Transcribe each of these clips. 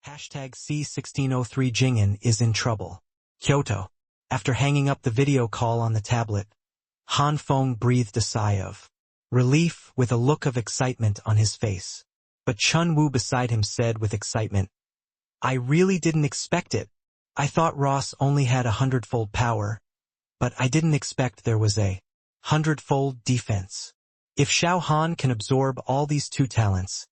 Hashtag C1603 Jing'an is in trouble. Kyoto. After hanging up the video call on the tablet, Han Feng breathed a sigh of relief with a look of excitement on his face. But Chun Wu beside him said with excitement, "I really didn't expect it. I thought Ross only had 100-fold power, but I didn't expect there was a 100-fold defense. If Xiao Han can absorb all these two talents,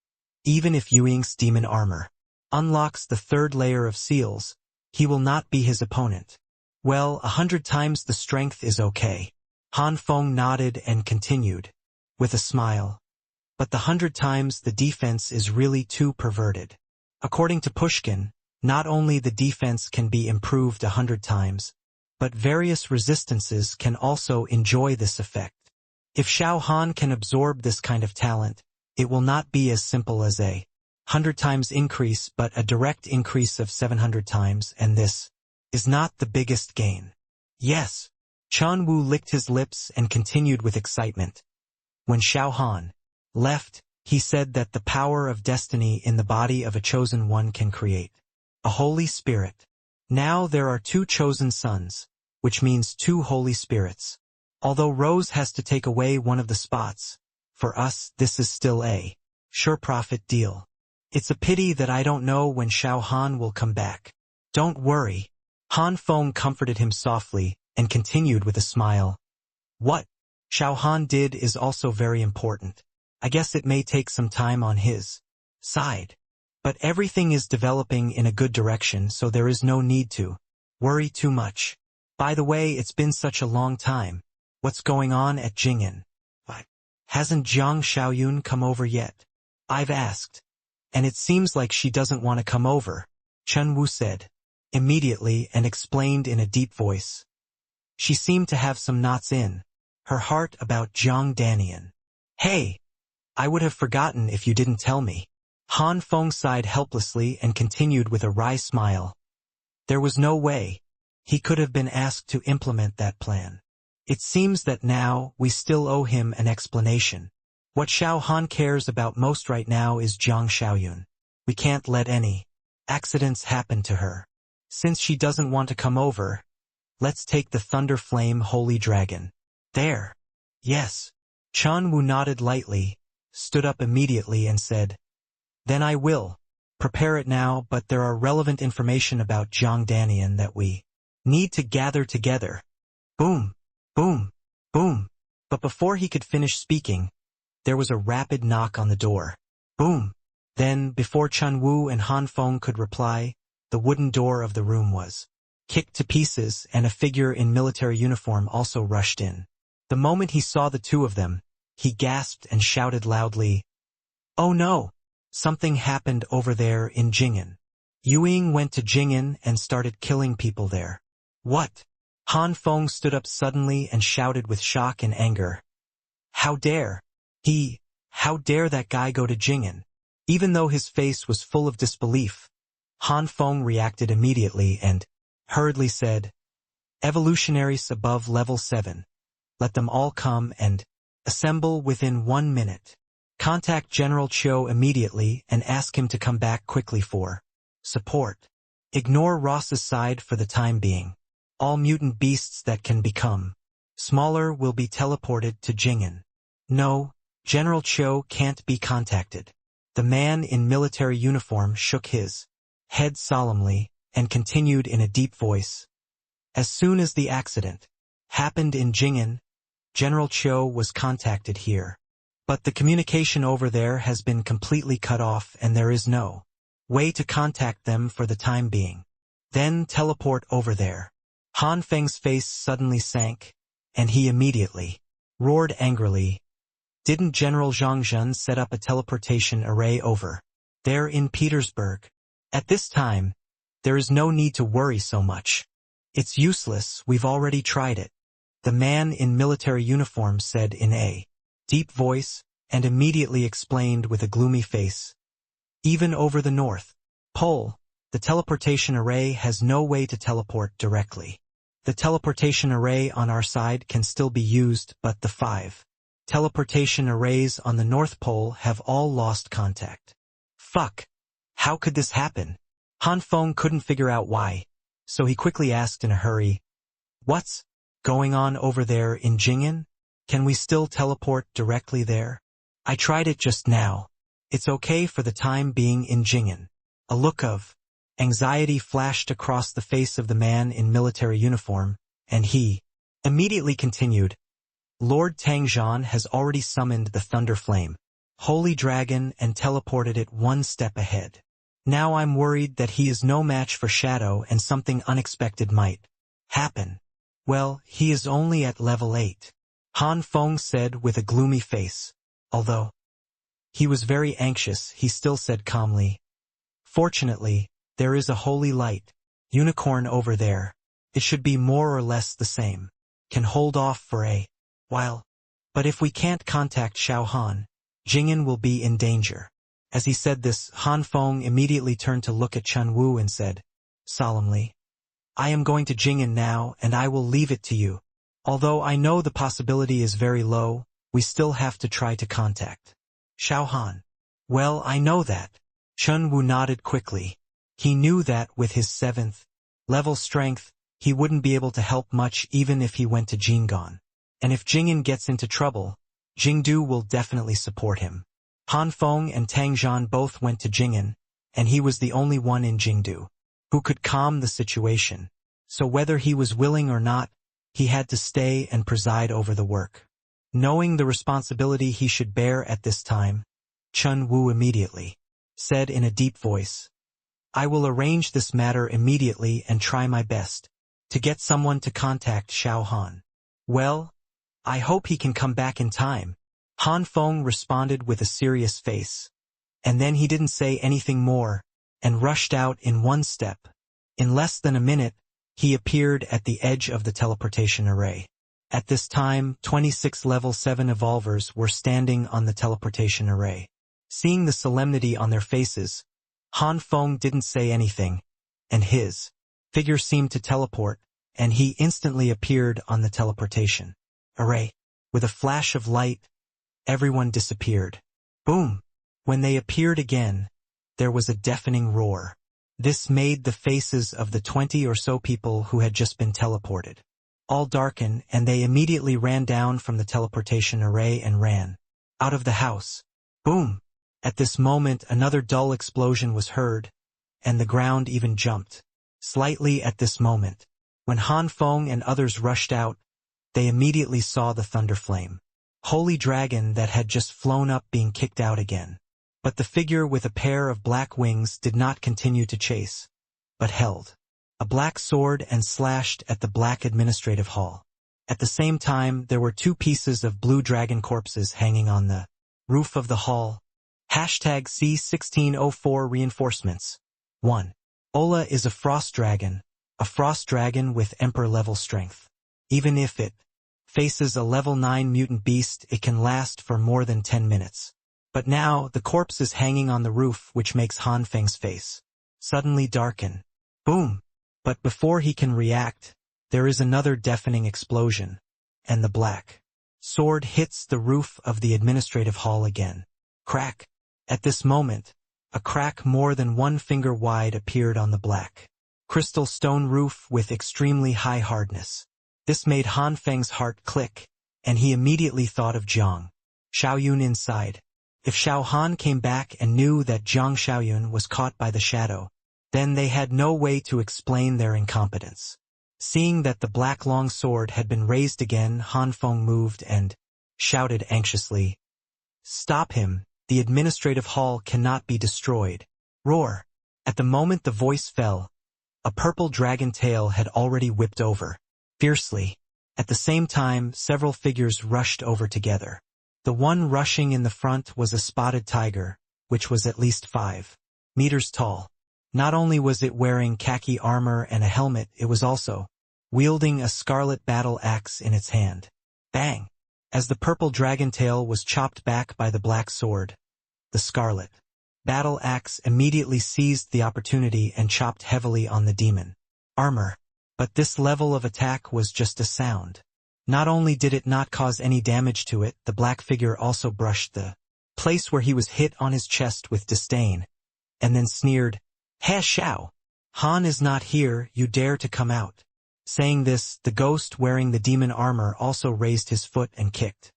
even if Yuing's demon armor unlocks the third layer of seals, he will not be his opponent. Well, 100 times the strength is okay." Han Feng nodded and continued, with a smile. "But the 100 times the defense is really too perverted. According to Pushkin, not only the defense can be improved 100 times, but various resistances can also enjoy this effect. If Xiao Han can absorb this kind of talent, it will not be as simple as a 100 times increase but a direct increase of 700 times, and this is not the biggest gain." "Yes." Chun Wu licked his lips and continued with excitement. "When Xiao Han left, he said that the power of destiny in the body of a chosen one can create a Holy Spirit. Now there are 2 chosen sons, which means 2 Holy Spirits. Although Rose has to take away one of the spots, for us this is still a sure profit deal. It's a pity that I don't know when Xiao Han will come back." "Don't worry." Han Feng comforted him softly and continued with a smile. "What Xiao Han did is also very important. I guess it may take some time on his side. But everything is developing in a good direction, so there is no need to worry too much. By the way, it's been such a long time. What's going on at Jing'an? Hasn't Jiang Xiaoyun come over yet?" "I've asked, and it seems like she doesn't want to come over," Chun Wu said immediately and explained in a deep voice. "She seemed to have some knots in her heart about Jiang Danian." "Hey, I would have forgotten if you didn't tell me." Han Feng sighed helplessly and continued with a wry smile. There was no way he could have been asked to implement that plan. It seems that now we still owe him an explanation. What Xiao Han cares about most right now is Jiang Xiaoyun. We can't let any accidents happen to her. Since she doesn't want to come over, let's take the Thunder Flame Holy Dragon. There. Yes. Chun Wu nodded lightly, stood up immediately and said, "Then I will prepare it now, but there are relevant information about Jiang Danian that we need to gather together." Boom, boom, boom. But before he could finish speaking, there was a rapid knock on the door. Boom. Then, before Chun Wu and Han Feng could reply, the wooden door of the room was kicked to pieces and a figure in military uniform also rushed in. The moment he saw the 2 of them, he gasped and shouted loudly, "Oh no! Something happened over there in Jing'an. Yuing went to Jing'an and started killing people there." "What?" Han Feng stood up suddenly and shouted with shock and anger. How dare that guy go to Jing'an?" Even though his face was full of disbelief, Han Feng reacted immediately and hurriedly said, "Evolutionaries above level 7. Let them all come and assemble within 1 minute. Contact General Chiu immediately and ask him to come back quickly for support. Ignore Ross's side for the time being. All mutant beasts that can become smaller will be teleported to Jing'an." "No, General Chiu can't be contacted." The man in military uniform shook his head solemnly and continued in a deep voice. "As soon as the accident happened in Jing'an, General Chiu was contacted here. But the communication over there has been completely cut off and there is no way to contact them for the time being. Then teleport over there." Han Feng's face suddenly sank, and he immediately roared angrily. "Didn't General Zhang Zhen set up a teleportation array over there in Petersburg? At this time, there is no need to worry so much. It's useless, we've already tried it," the man in military uniform said in a deep voice, and immediately explained with a gloomy face. "Even over the North Pole, the teleportation array has no way to teleport directly. The teleportation array on our side can still be used, but the 5 teleportation arrays on the North Pole have all lost contact." "Fuck! How could this happen?" Han Feng couldn't figure out why, so he quickly asked in a hurry, "What's going on over there in Jing'an? Can we still teleport directly there? I tried it just now. It's okay for the time being in Jing'an." A look of anxiety flashed across the face of the man in military uniform, and he immediately continued, "Lord Tangzhan has already summoned the Thunder Flame, Holy Dragon, and teleported it one step ahead. Now I'm worried that he is no match for Shadow and something unexpected might happen." "Well, he is only at level 8, Han Feng said with a gloomy face. Although he was very anxious, he still said calmly, "Fortunately, there is a holy light unicorn over there. It should be more or less the same. Can hold off for a while. But if we can't contact Xiao Han, Jing'an will be in danger." As he said this, Han Feng immediately turned to look at Chen Wu and said, solemnly, "I am going to Jing'an now, and I will leave it to you. Although I know the possibility is very low, we still have to try to contact Xiao Han." "Well, I know that." Chen Wu nodded quickly. He knew that with his 7th level strength, he wouldn't be able to help much even if he went to Jing'an. And if Jing'an gets into trouble, Jingdu will definitely support him. Han Feng and Tangzhan both went to Jing'an, and he was the only one in Jingdu who could calm the situation. So whether he was willing or not, he had to stay and preside over the work. Knowing the responsibility he should bear at this time, Chen Wu immediately said in a deep voice, "I will arrange this matter immediately and try my best to get someone to contact Xiao Han." "Well, I hope he can come back in time," Han Feng responded with a serious face. And then he didn't say anything more, and rushed out in one step. In less than a minute, he appeared at the edge of the teleportation array. At this time, 26 level 7 evolvers were standing on the teleportation array. Seeing the solemnity on their faces, Han Feng didn't say anything, and his figure seemed to teleport, and he instantly appeared on the teleportation array. With a flash of light, everyone disappeared. Boom! When they appeared again, there was a deafening roar. This made the faces of the 20 or so people who had just been teleported all darken, and they immediately ran down from the teleportation array and ran out of the house. Boom! At this moment, another dull explosion was heard, and the ground even jumped slightly at this moment. When Han Feng and others rushed out, they immediately saw the thunder flame Holy Dragon that had just flown up being kicked out again. But the figure with a pair of black wings did not continue to chase, but held a black sword and slashed at the black administrative hall. At the same time, there were 2 pieces of blue dragon corpses hanging on the roof of the hall. Hashtag C1604 reinforcements. 1. Ola is a frost dragon with emperor-level strength. Even if it faces a level 9 mutant beast, it can last for more than 10 minutes. But now, the corpse is hanging on the roof, which makes Han Feng's face suddenly darken. Boom! But before he can react, there is another deafening explosion, and the black sword hits the roof of the administrative hall again. Crack! At this moment, a crack more than 1 finger wide appeared on the black crystal stone roof with extremely high hardness. This made Han Feng's heart click, and he immediately thought of Jiang Xiaoyun inside. If Xiao Han came back and knew that Jiang Xiaoyun was caught by the shadow, then they had no way to explain their incompetence. Seeing that the black long sword had been raised again, Han Feng moved and shouted anxiously, "Stop him! The administrative hall cannot be destroyed." Roar! At the moment the voice fell, a purple dragon tail had already whipped over fiercely. At the same time, several figures rushed over together. The one rushing in the front was a spotted tiger, which was at least 5 meters tall. Not only was it wearing khaki armor and a helmet, it was also wielding a scarlet battle axe in its hand. Bang! As the purple dragon tail was chopped back by the black sword, the scarlet battle axe immediately seized the opportunity and chopped heavily on the demon armor. But this level of attack was just a sound. Not only did it not cause any damage to it, the black figure also brushed the place where he was hit on his chest with disdain, and then sneered, "Ha Xiao! Han is not here, you dare to come out. Saying this, the ghost wearing the demon armor also raised his foot and kicked.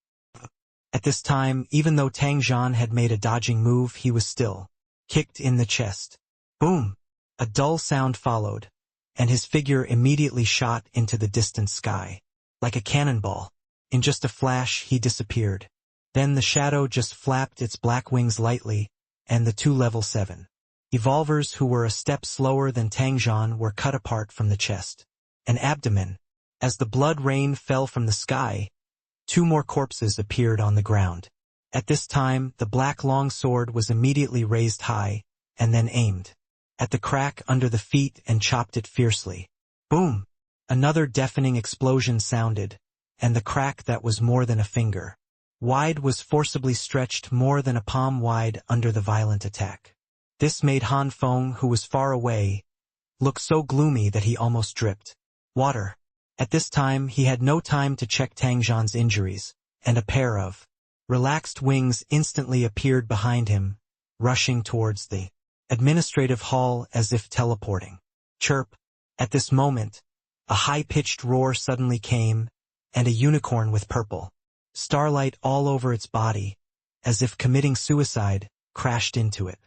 At this time, even though Tang Zhan had made a dodging move, he was still kicked in the chest. Boom! A dull sound followed, and his figure immediately shot into the distant sky. Like a cannonball. In just a flash, he disappeared. Then the shadow just flapped its black wings lightly, and the two level 7 evolvers who were a step slower than Tang Zhan were cut apart from the chest and abdomen. As the blood rain fell from the sky, 2 more corpses appeared on the ground. At this time, the black long sword was immediately raised high, and then aimed at the crack under the feet and chopped it fiercely. Boom! Another deafening explosion sounded, and the crack that was more than a finger wide was forcibly stretched more than a palm wide under the violent attack. This made Han Feng, who was far away, look so gloomy that he almost dripped water. At this time, he had no time to check Tang Zhan's injuries, and a pair of relaxed wings instantly appeared behind him, rushing towards the administrative hall as if teleporting. Chirp! At this moment, a high-pitched roar suddenly came, and a unicorn with purple starlight all over its body, as if committing suicide, crashed into it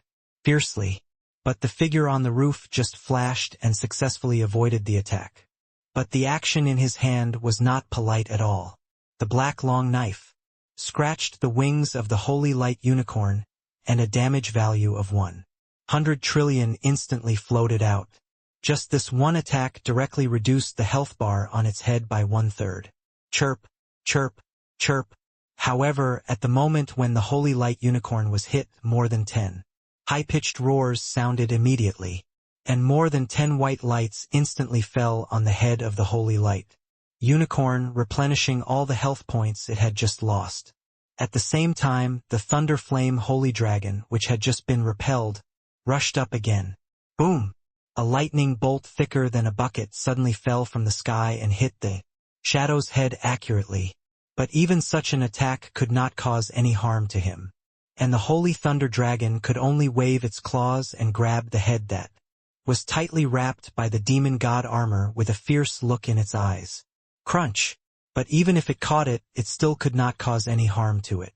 fiercely. But the figure on the roof just flashed and successfully avoided the attack. But the action in his hand was not polite at all. The black long knife scratched the wings of the holy light unicorn, and a damage value of 100 trillion instantly floated out. Just this one attack directly reduced the health bar on its head by 1/3. Chirp, chirp, chirp. However, at the moment when the holy light unicorn was hit, more than 10 high-pitched roars sounded immediately, and more than 10 white lights instantly fell on the head of the holy light unicorn, replenishing all the health points it had just lost. At the same time, the Thunder Flame Holy Dragon, which had just been repelled, rushed up again. Boom! A lightning bolt thicker than a bucket suddenly fell from the sky and hit the Shadow's head accurately. But even such an attack could not cause any harm to him. And the Holy Thunder Dragon could only wave its claws and grab the head that was tightly wrapped by the demon god armor with a fierce look in its eyes. Crunch! But even if it caught it, it still could not cause any harm to it.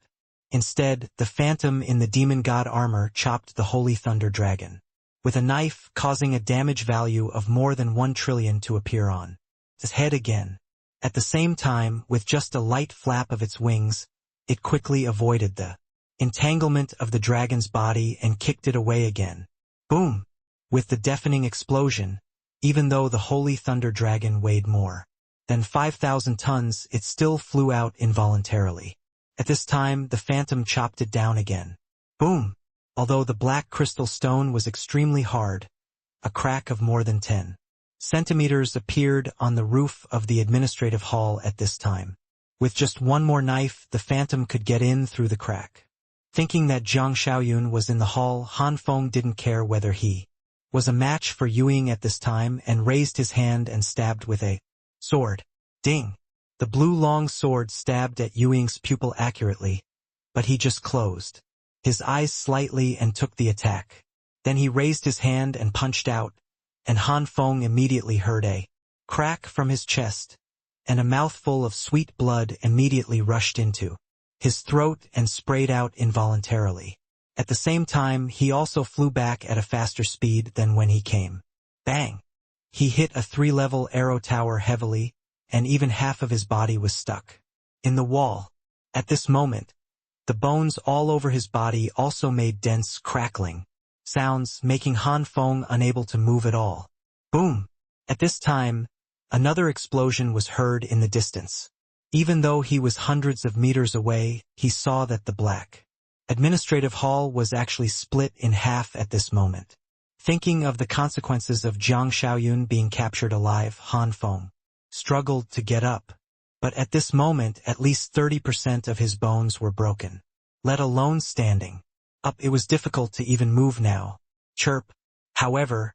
Instead, the phantom in the demon god armor chopped the Holy Thunder Dragon with a knife, causing a damage value of more than 1 trillion to appear on its head again. At the same time, with just a light flap of its wings, it quickly avoided the entanglement of the dragon's body and kicked it away again. Boom! With the deafening explosion, even though the Holy Thunder Dragon weighed more than 5,000 tons, it still flew out involuntarily. At this time, the phantom chopped it down again. Boom! Although the black crystal stone was extremely hard, a crack of more than 10 centimeters appeared on the roof of the administrative hall at this time. With just one more knife, the phantom could get in through the crack. Thinking that Zhang Xiaoyun was in the hall, Han Feng didn't care whether he was a match for Yuying at this time and raised his hand and stabbed with a sword. Ding! The blue long sword stabbed at Yuying's pupil accurately, but he just closed his eyes slightly and took the attack. Then he raised his hand and punched out, and Han Feng immediately heard a crack from his chest, and a mouthful of sweet blood immediately rushed into his throat and sprayed out involuntarily. At the same time, he also flew back at a faster speed than when he came. Bang! He hit a 3-level arrow tower heavily, and even half of his body was stuck in the wall. At this moment, the bones all over his body also made dense crackling sounds, making Han Feng unable to move at all. Boom! At this time, another explosion was heard in the distance. Even though he was hundreds of meters away, he saw that the black administrative hall was actually split in half at this moment. Thinking of the consequences of Zhang Xiaoyun being captured alive, Han Feng struggled to get up. But at this moment, at least 30% of his bones were broken, let alone standing up. It was difficult to even move now. Chirp! However,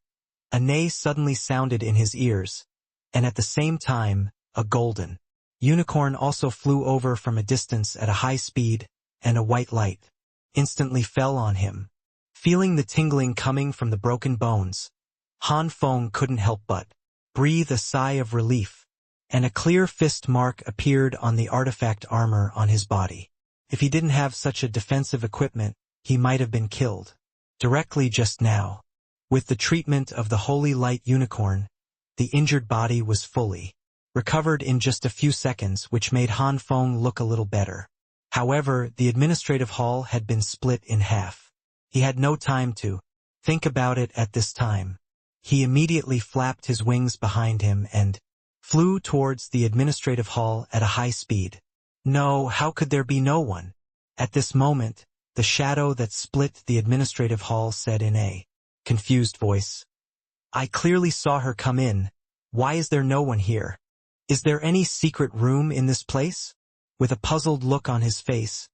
a neigh suddenly sounded in his ears, and at the same time, a golden unicorn also flew over from a distance at a high speed, and a white light instantly fell on him. Feeling the tingling coming from the broken bones, Han Feng couldn't help but breathe a sigh of relief, and a clear fist mark appeared on the artifact armor on his body. If he didn't have such a defensive equipment, he might have been killed directly just now. With the treatment of the Holy Light Unicorn, the injured body was fully recovered in just a few seconds, which made Han Feng look a little better. However, the administrative hall had been split in half. He had no time to think about it at this time. He immediately flapped his wings behind him and flew towards the administrative hall at a high speed. No, how could there be no one? At this moment, the shadow that split the administrative hall said in a confused voice, "I clearly saw her come in. Why is there no one here? Is there any secret room in this place?" With a puzzled look on his face,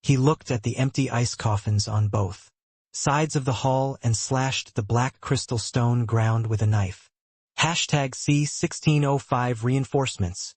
he looked at the empty ice coffins on both sides of the hall and slashed the black crystal stone ground with a knife. C1605 reinforcements.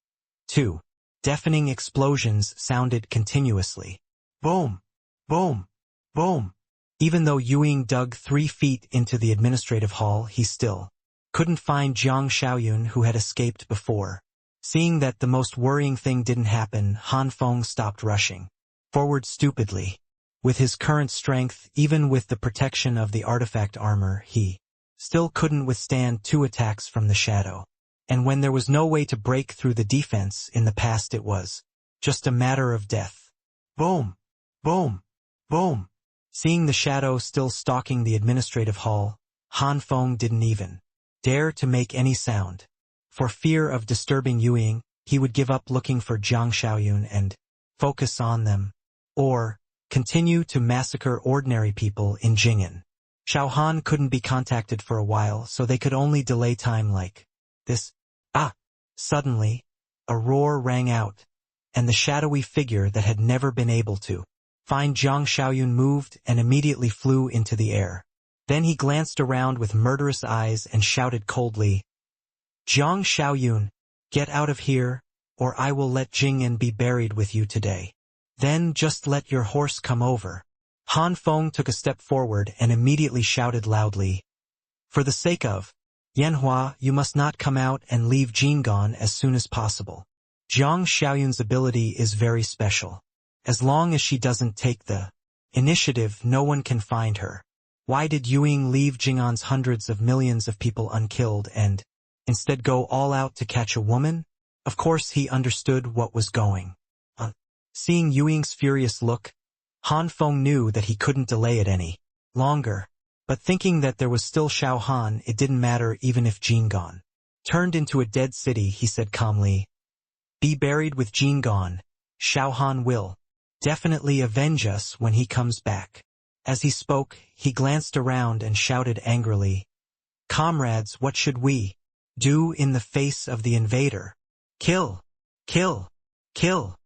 2. Deafening explosions sounded continuously. Boom! Boom! Boom! Even though Yuying dug 3 feet into the administrative hall, he still couldn't find Jiang Xiaoyun, who had escaped before. Seeing that the most worrying thing didn't happen, Han Feng stopped rushing forward stupidly. With his current strength, even with the protection of the artifact armor, he still couldn't withstand 2 attacks from the shadow. And when there was no way to break through the defense in the past, it was just a matter of death. Boom! Boom! Boom! Seeing the shadow still stalking the administrative hall, Han Feng didn't even dare to make any sound. For fear of disturbing Yuying, he would give up looking for Jiang Xiaoyun and focus on them, or continue to massacre ordinary people in Jing'an. Xiao Han couldn't be contacted for a while, so they could only delay time like this. Suddenly, a roar rang out, and the shadowy figure that had never been able to find Jiang Xiaoyun moved and immediately flew into the air. Then he glanced around with murderous eyes and shouted coldly, "Jiang Xiaoyun, get out of here, or I will let Jing'an be buried with you today. Then just let your horse come over." Han Feng took a step forward and immediately shouted loudly, "For the sake of Yanhua, you must not come out and leave Jing'an as soon as possible. Jiang Xiaoyun's ability is very special. As long as she doesn't take the initiative, no one can find her." Why did Yuying leave Jing'an's hundreds of millions of people unkilled and instead go all out to catch a woman? Of course he understood what was going on. Seeing Yuying's furious look, Han Feng knew that he couldn't delay it any longer. But thinking that there was still Xiao Han, it didn't matter even if Jing'an turned into a dead city, he said calmly, "Be buried with Jing'an. Xiao Han will definitely avenge us when he comes back." As he spoke, he glanced around and shouted angrily, "Comrades, what should we do in the face of the invader? Kill! Kill! Kill!"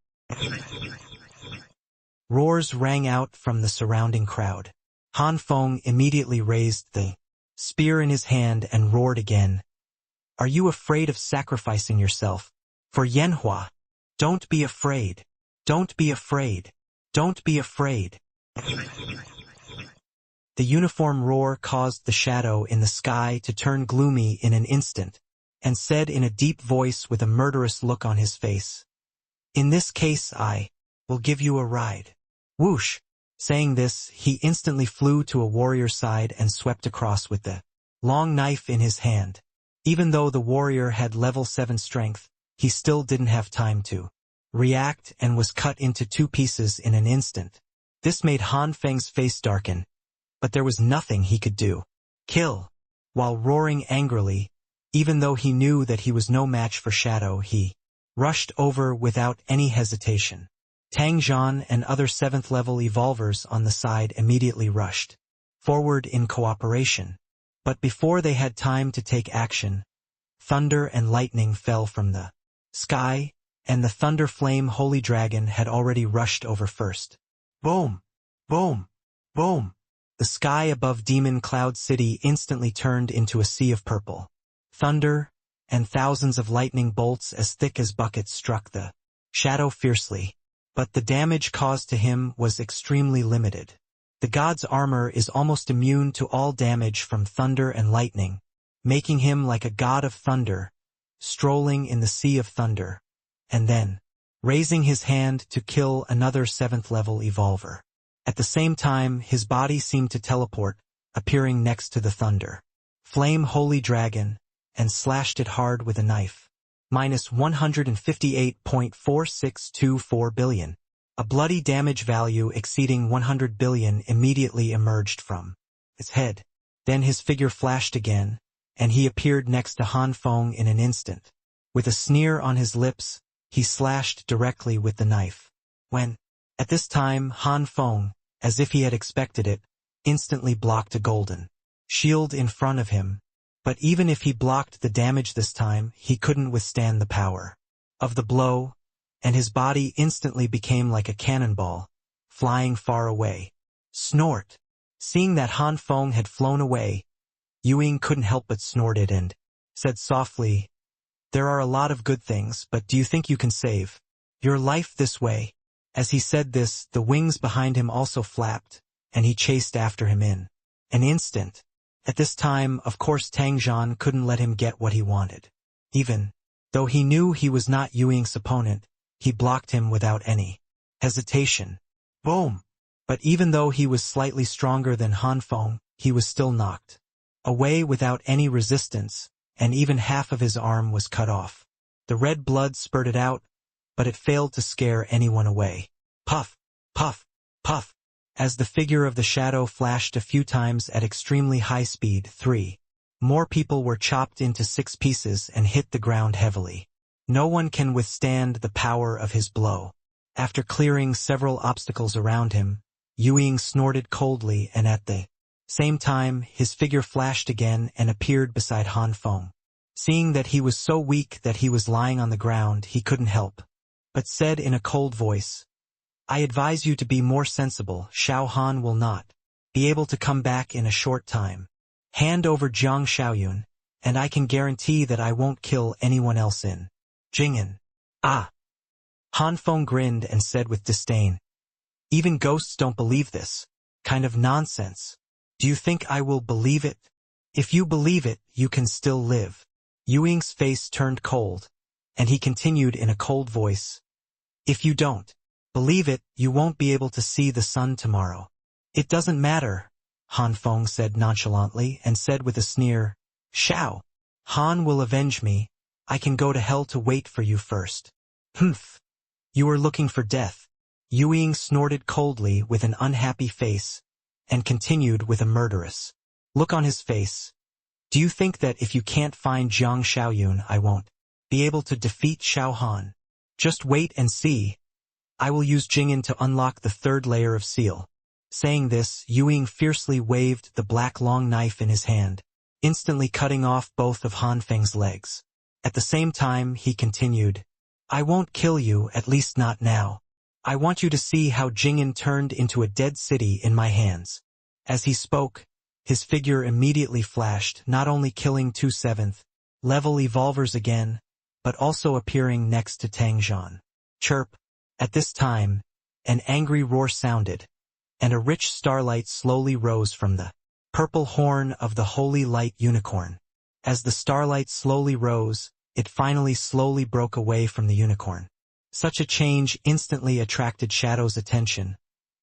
Roars rang out from the surrounding crowd. Han Feng immediately raised the spear in his hand and roared again, "Are you afraid of sacrificing yourself for Yanhua? Don't be afraid. Don't be afraid. Don't be afraid." The uniform roar caused the shadow in the sky to turn gloomy in an instant, and said in a deep voice with a murderous look on his face, "In this case I will give you a ride." Whoosh! Saying this, he instantly flew to a warrior's side and swept across with the long knife in his hand. Even though the warrior had level 7 strength, he still didn't have time to react and was cut into 2 pieces in an instant. This made Han Feng's face darken, but there was nothing he could do. Kill! While roaring angrily, even though he knew that he was no match for Shadow, he rushed over without any hesitation. Tang Zhan and other 7th level evolvers on the side immediately rushed forward in cooperation. But before they had time to take action, thunder and lightning fell from the sky, and the Thunder Flame Holy Dragon had already rushed over first. Boom! Boom! Boom! The sky above Demon Cloud City instantly turned into a sea of purple thunder, and thousands of lightning bolts as thick as buckets struck the shadow fiercely. But the damage caused to him was extremely limited. The god's armor is almost immune to all damage from thunder and lightning, making him like a god of thunder, strolling in the sea of thunder, and then raising his hand to kill another 7th-level evolver. At the same time, his body seemed to teleport, appearing next to the thunder. Flame Holy Dragon, and slashed it hard with a knife. Minus 158.4624 billion. A bloody damage value exceeding 100 billion immediately emerged from its head. Then his figure flashed again, and he appeared next to Han Feng in an instant. With a sneer on his lips, he slashed directly with the knife. At this time, Han Feng, as if he had expected it, instantly blocked a golden shield in front of him. But even if he blocked the damage this time, he couldn't withstand the power of the blow, and his body instantly became like a cannonball, flying far away. Snort! Seeing that Han Feng had flown away, Yuying couldn't help but snort it and said softly, "There are a lot of good things, but do you think you can save your life this way?" As he said this, the wings behind him also flapped, and he chased after him in an instant. At this time, of course, Tang Zhan couldn't let him get what he wanted. Even though he knew he was not Yuying's opponent, he blocked him without any hesitation. Boom! But even though he was slightly stronger than Han Feng, he was still knocked away without any resistance, and even half of his arm was cut off. The red blood spurted out, but it failed to scare anyone away. Puff! Puff! Puff! As the figure of the shadow flashed a few times at extremely high speed, 3 more people were chopped into 6 pieces and hit the ground heavily. No one can withstand the power of his blow. After clearing several obstacles around him, Yuying snorted coldly, and at the same time, his figure flashed again and appeared beside Han Feng. Seeing that he was so weak that he was lying on the ground, he couldn't help but said in a cold voice, "I advise you to be more sensible. Xiao Han will not be able to come back in a short time. Hand over Jiang Xiaoyun, and I can guarantee that I won't kill anyone else in Jing'an." Ah! Han Feng grinned and said with disdain, "Even ghosts don't believe this kind of nonsense. Do you think I will believe it? If you believe it, you can still live." Yuying's face turned cold, and he continued in a cold voice, "If you don't believe it, you won't be able to see the sun tomorrow." "It doesn't matter," Han Feng said nonchalantly, and said with a sneer, "Xiao Han will avenge me. I can go to hell to wait for you first." "Humph! You are looking for death." Yuying snorted coldly with an unhappy face, and continued with a murderous look on his face. "Do you think that if you can't find Jiang Xiaoyun, I won't be able to defeat Xiao Han? Just wait and see. I will use Jing'an to unlock the 3rd layer of seal." Saying this, Yuying fiercely waved the black long knife in his hand, instantly cutting off both of Han Feng's legs. At the same time, he continued, "I won't kill you, at least not now. I want you to see how Jing'an turned into a dead city in my hands." As he spoke, his figure immediately flashed, not only killing 2 7th-level evolvers again, but also appearing next to Tang Zhan. Chirp! At this time, an angry roar sounded, and a rich starlight slowly rose from the purple horn of the holy light unicorn. As the starlight slowly rose, it finally slowly broke away from the unicorn. Such a change instantly attracted Shadow's attention,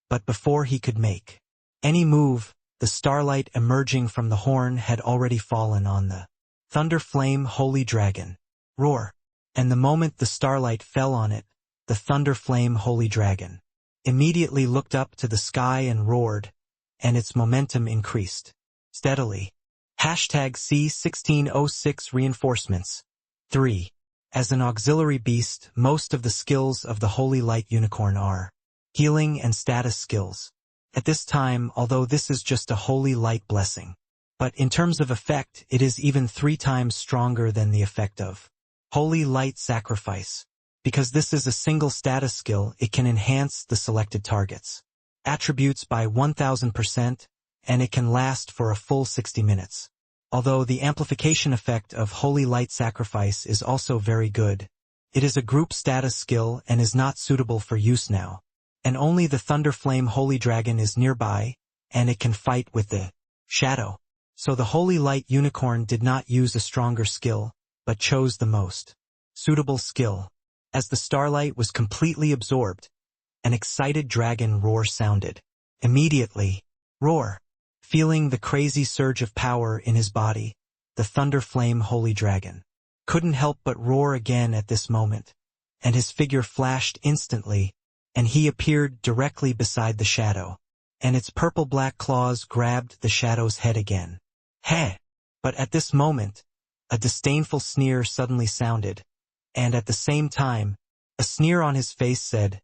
but before he could make any move, the starlight emerging from the horn had already fallen on the Thunder Flame Holy Dragon. Roar! And the moment the starlight fell on it, the Thunder Flame Holy Dragon immediately looked up to the sky and roared, and its momentum increased steadily. #C1606 Reinforcements. 3. As an auxiliary beast, most of the skills of the Holy Light Unicorn are healing and status skills. At this time, although this is just a Holy Light blessing, but in terms of effect, it is even 3 times stronger than the effect of Holy Light Sacrifice. Because this is a single status skill, it can enhance the selected target's attributes by 1000%, and it can last for a full 60 minutes. Although the amplification effect of Holy Light Sacrifice is also very good, it is a group status skill and is not suitable for use now. And only the Thunder Flame Holy Dragon is nearby, and it can fight with the Shadow. So the Holy Light Unicorn did not use a stronger skill, but chose the most suitable skill. As the starlight was completely absorbed, an excited dragon roar sounded. Immediately, roar. Feeling the crazy surge of power in his body, the Thunder Flame Holy Dragon couldn't help but roar again at this moment, and his figure flashed instantly, and he appeared directly beside the shadow, and its purple-black claws grabbed the shadow's head again. Heh! But at this moment, a disdainful sneer suddenly sounded, and at the same time, a sneer on his face said,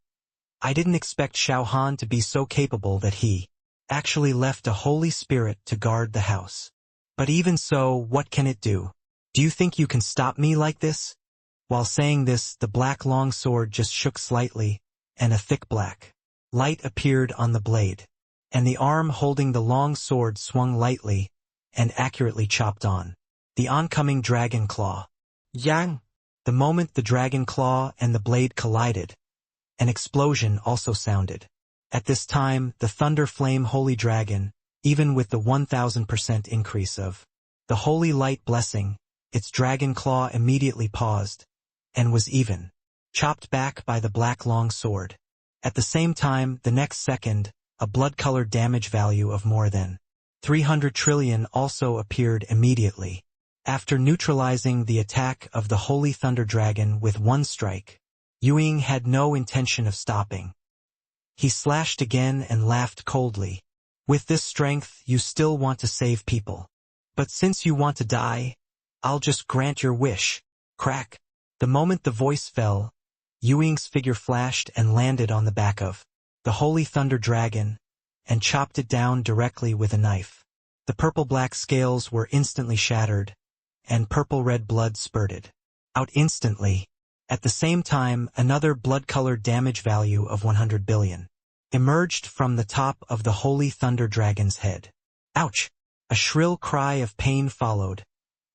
"I didn't expect Xiao Han to be so capable that he actually left a holy spirit to guard the house. But even so, what can it do? Do you think you can stop me like this?" While saying this, the black long sword just shook slightly, and a thick black light appeared on the blade, and the arm holding the long sword swung lightly and accurately chopped on the oncoming dragon claw. Yang! The moment the dragon claw and the blade collided, an explosion also sounded. At this time, the Thunder Flame Holy Dragon, even with the 1000% increase of the Holy Light Blessing, its dragon claw immediately paused, and was even chopped back by the black long sword. At the same time, the next second, a blood-colored damage value of more than 300 trillion also appeared immediately. After neutralizing the attack of the Holy Thunder Dragon with one strike, Yuying had no intention of stopping. He slashed again and laughed coldly. "With this strength, you still want to save people. But since you want to die, I'll just grant your wish." Crack! The moment the voice fell, Yuying's figure flashed and landed on the back of the Holy Thunder Dragon, and chopped it down directly with a knife. The purple-black scales were instantly shattered, and purple-red blood spurted out instantly. At the same time, another blood-colored damage value of 100 billion emerged from the top of the Holy Thunder Dragon's head. Ouch! A shrill cry of pain followed,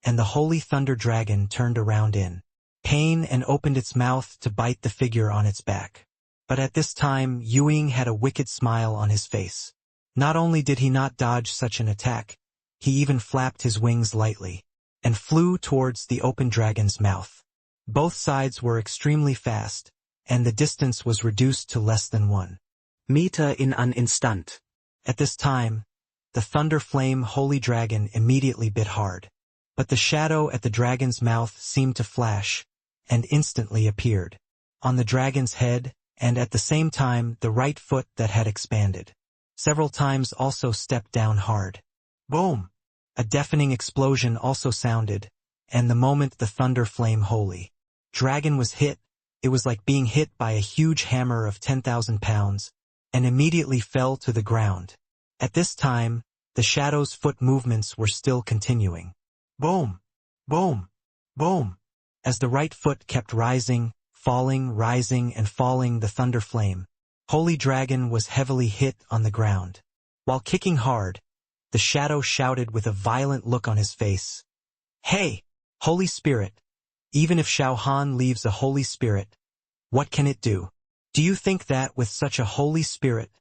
and the Holy Thunder Dragon turned around in pain and opened its mouth to bite the figure on its back. But at this time, Yuying had a wicked smile on his face. Not only did he not dodge such an attack, he even flapped his wings lightly and flew towards the open dragon's mouth. Both sides were extremely fast, and the distance was reduced to less than 1 meter in an instant. At this time, the Thunder Flame Holy Dragon immediately bit hard, but the shadow at the dragon's mouth seemed to flash, and instantly appeared on the dragon's head, and at the same time the right foot that had expanded several times also stepped down hard. Boom! A deafening explosion also sounded, and the moment the Thunder Flame Holy Dragon was hit, it was like being hit by a huge hammer of 10,000 pounds, and immediately fell to the ground. At this time, the shadow's foot movements were still continuing. Boom! Boom! Boom! As the right foot kept rising, rising and falling, the Thunder Flame Holy Dragon was heavily hit on the ground. While kicking hard, the shadow shouted with a violent look on his face, "Hey, Holy Spirit! Even if Xiao Han leaves a Holy Spirit, what can it do? Do you think that with such a Holy Spirit,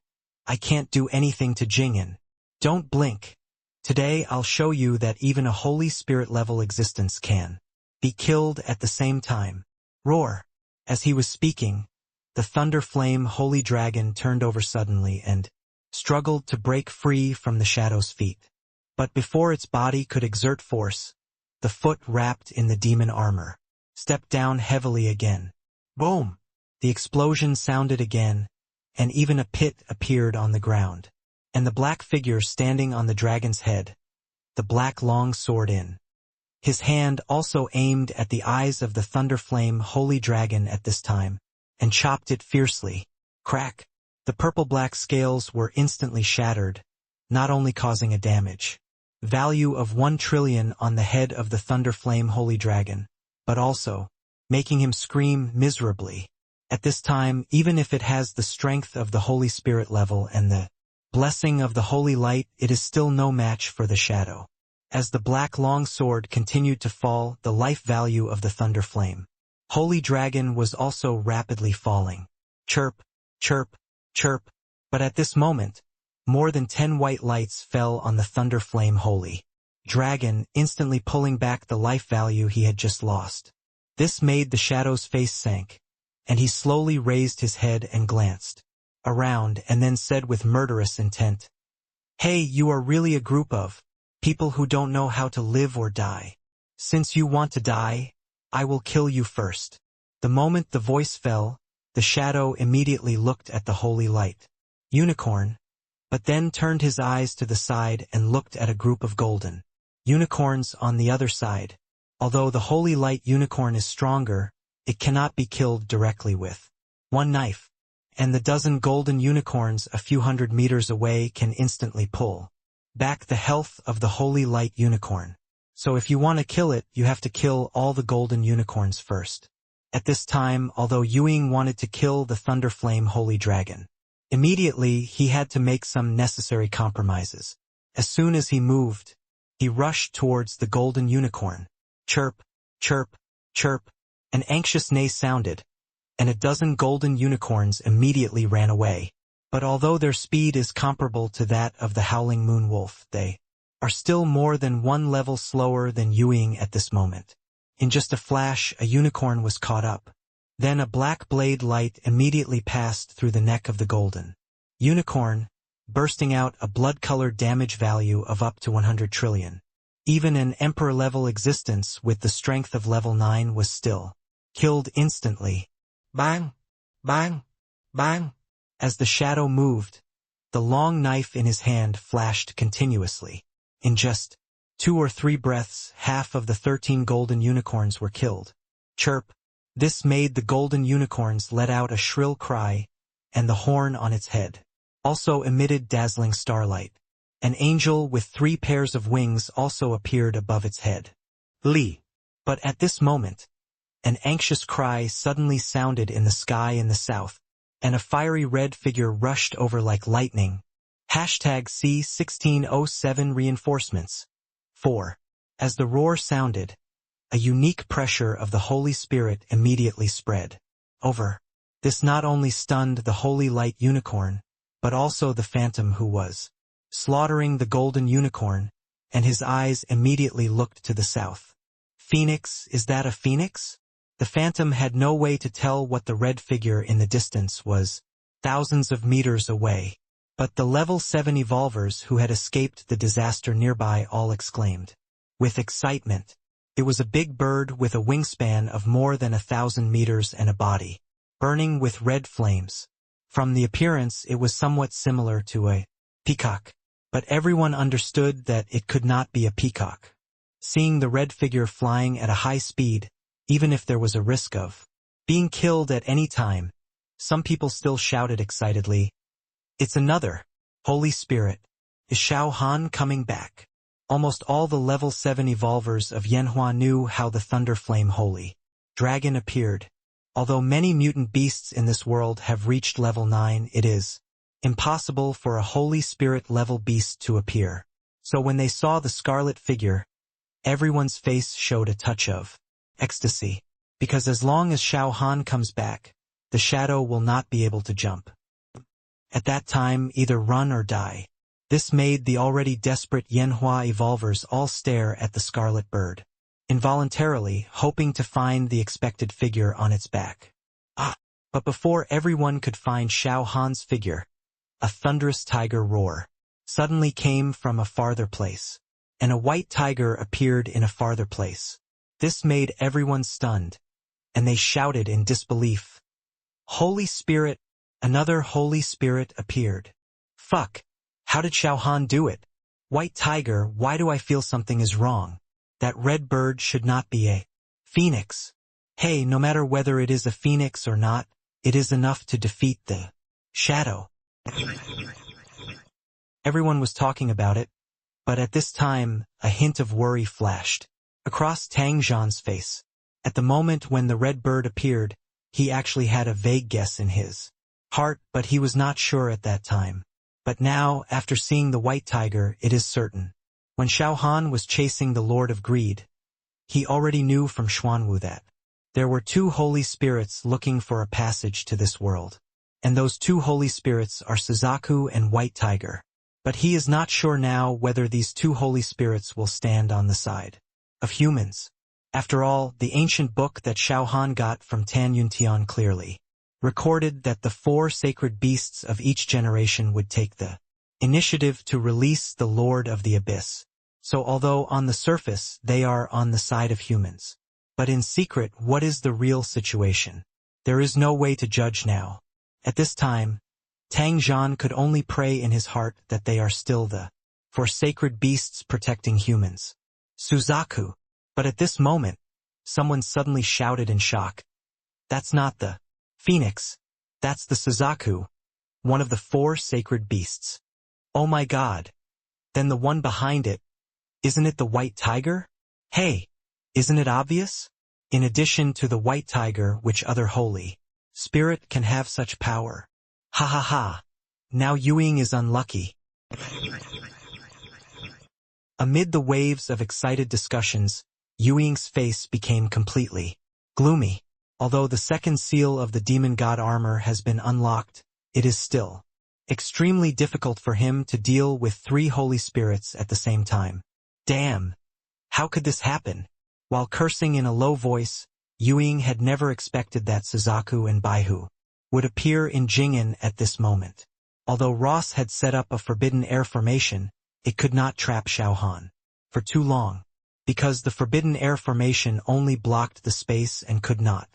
I can't do anything to Jing'an? Don't blink. Today I'll show you that even a Holy Spirit level existence can be killed at the same time." Roar! As he was speaking, the Thunder Flame Holy Dragon turned over suddenly and struggled to break free from the shadow's feet. But before its body could exert force, the foot wrapped in the demon armor stepped down heavily again. Boom! The explosion sounded again, and even a pit appeared on the ground, and the black figure standing on the dragon's head, the black long sword in his hand, also aimed at the eyes of the Thunder Flame Holy Dragon at this time, and chopped it fiercely. Crack! The purple-black scales were instantly shattered, not only causing a damage value of 1 trillion on the head of the Thunder Flame Holy Dragon, but also making him scream miserably. At this time, even if it has the strength of the Holy Spirit level and the blessing of the Holy Light, it is still no match for the shadow. As the black long sword continued to fall, the life value of the Thunder Flame Holy Dragon was also rapidly falling. Chirp, chirp, chirp. But at this moment, more than 10 white lights fell on the Thunder Flame Holy dragon, instantly pulling back the life value he had just lost. This made the shadow's face sank, and he slowly raised his head and glanced around and then said with murderous intent, "Hey, you are really a group of people who don't know how to live or die. Since you want to die, I will kill you first." The moment the voice fell, the shadow immediately looked at the holy light unicorn, but then turned his eyes to the side and looked at a group of golden unicorns on the other side. Although the holy light unicorn is stronger, it cannot be killed directly with one knife, and the dozen golden unicorns a few hundred meters away can instantly pull back the health of the holy light unicorn. So if you want to kill it, you have to kill all the golden unicorns first. At this time, although Yuing wanted to kill the Thunderflame Holy Dragon, immediately he had to make some necessary compromises. As soon as he moved, he rushed towards the golden unicorn. Chirp, chirp, chirp, an anxious neigh sounded, and a dozen golden unicorns immediately ran away. But although their speed is comparable to that of the Howling Moon Wolf, they are still more than one level slower than Yuing at this moment. In just a flash, a unicorn was caught up. Then a black blade light immediately passed through the neck of the golden unicorn, bursting out a blood-colored damage value of up to 100 trillion. Even an emperor-level existence with the strength of level 9 was still killed instantly. Bang! Bang! Bang! As the shadow moved, the long knife in his hand flashed continuously. In just 2 or 3 breaths, half of the 13 golden unicorns were killed. Chirp! This made the golden unicorns let out a shrill cry, and the horn on its head also emitted dazzling starlight. An angel with 3 pairs of wings also appeared above its head. Li! But at this moment, an anxious cry suddenly sounded in the sky in the south, and a fiery red figure rushed over like lightning. #C1607 Reinforcements. 4. As the roar sounded, a unique pressure of the Holy Spirit immediately spread over. This not only stunned the Holy Light Unicorn, but also the Phantom who was slaughtering the golden unicorn, and his eyes immediately looked to the south. Phoenix, is that a phoenix? The Phantom had no way to tell what the red figure in the distance was, thousands of meters away. But the level 7 evolvers who had escaped the disaster nearby all exclaimed with excitement. It was a big bird with a wingspan of more than 1,000 meters and a body burning with red flames. From the appearance, it was somewhat similar to a peacock, but everyone understood that it could not be a peacock. Seeing the red figure flying at a high speed, even if there was a risk of being killed at any time, some people still shouted excitedly, "It's another Holy Spirit. Is Xiao Han coming back?" Almost all the level 7 evolvers of Yanhua knew how the Thunderflame Holy Dragon appeared. Although many mutant beasts in this world have reached level 9, it is impossible for a Holy Spirit level beast to appear. So when they saw the scarlet figure, everyone's face showed a touch of ecstasy, because as long as Xiao Han comes back, the shadow will not be able to jump. At that time, either run or die. This made the already desperate Yanhua evolvers all stare at the scarlet bird, involuntarily hoping to find the expected figure on its back. But before everyone could find Xiao Han's figure, a thunderous tiger roar suddenly came from a farther place, and a white tiger appeared in a farther place. This made everyone stunned, and they shouted in disbelief. "Holy Spirit!" Another Holy Spirit appeared. "Fuck! How did Xiao Han do it? White tiger, why do I feel something is wrong? That red bird should not be a phoenix. Hey, no matter whether it is a phoenix or not, it is enough to defeat the shadow." Everyone was talking about it, but at this time, a hint of worry flashed across Tang Zhan's face. At the moment when the red bird appeared, he actually had a vague guess in his heart, but he was not sure at that time. But now, after seeing the white tiger, it is certain. When Xiao Han was chasing the Lord of Greed, he already knew from Xuanwu that there were 2 holy spirits looking for a passage to this world. And those 2 holy spirits are Suzaku and White Tiger. But he is not sure now whether these two holy spirits will stand on the side of humans. After all, the ancient book that Xiao Han got from Tan Yuntian clearly recorded that the 4 sacred beasts of each generation would take the initiative to release the Lord of the Abyss. So although on the surface they are on the side of humans, but in secret what is the real situation? There is no way to judge now. At this time, Tang Zhan could only pray in his heart that they are still the 4 sacred beasts protecting humans. Suzaku. But at this moment, someone suddenly shouted in shock. That's not the Phoenix. That's the Suzaku, one of the 4 sacred beasts. Oh my god. Then the one behind it, isn't it the white tiger? Hey, isn't it obvious? In addition to the white tiger, which other holy spirit can have such power? Ha ha ha. Now Yuing is unlucky. Amid the waves of excited discussions, Yuing's face became completely gloomy. Although the second seal of the demon god armor has been unlocked, it is still extremely difficult for him to deal with 3 holy spirits at the same time. Damn! How could this happen? While cursing in a low voice, Yuing had never expected that Suzaku and Baihu would appear in Jing'an at this moment. Although Ross had set up a forbidden air formation, it could not trap Xiao Han for too long, because the forbidden air formation only blocked the space and could not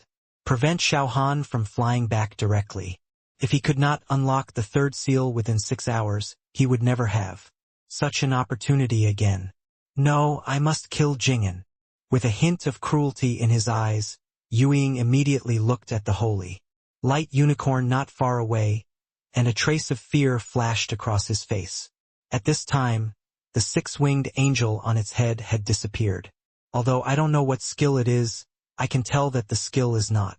prevent Xiao Han from flying back directly. If he could not unlock the 3rd seal within 6 hours, he would never have such an opportunity again. No, I must kill Jing'an. With a hint of cruelty in his eyes, Yuing immediately looked at the holy light unicorn not far away, and a trace of fear flashed across his face. At this time, the 6-winged angel on its head had disappeared. Although I don't know what skill it is, I can tell that the skill is not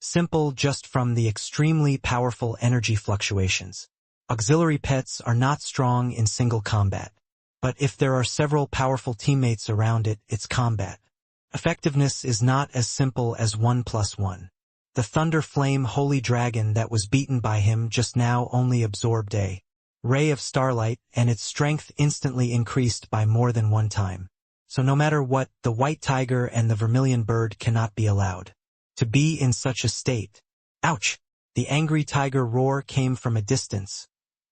simple just from the extremely powerful energy fluctuations. Auxiliary pets are not strong in single combat. But if there are several powerful teammates around it, its combat effectiveness is not as simple as 1+1. The Thunder Flame Holy Dragon that was beaten by him just now only absorbed a ray of starlight, and its strength instantly increased by more than 1 time. So no matter what, the White Tiger and the Vermilion Bird cannot be allowed to be in such a state. Ouch! The angry tiger roar came from a distance,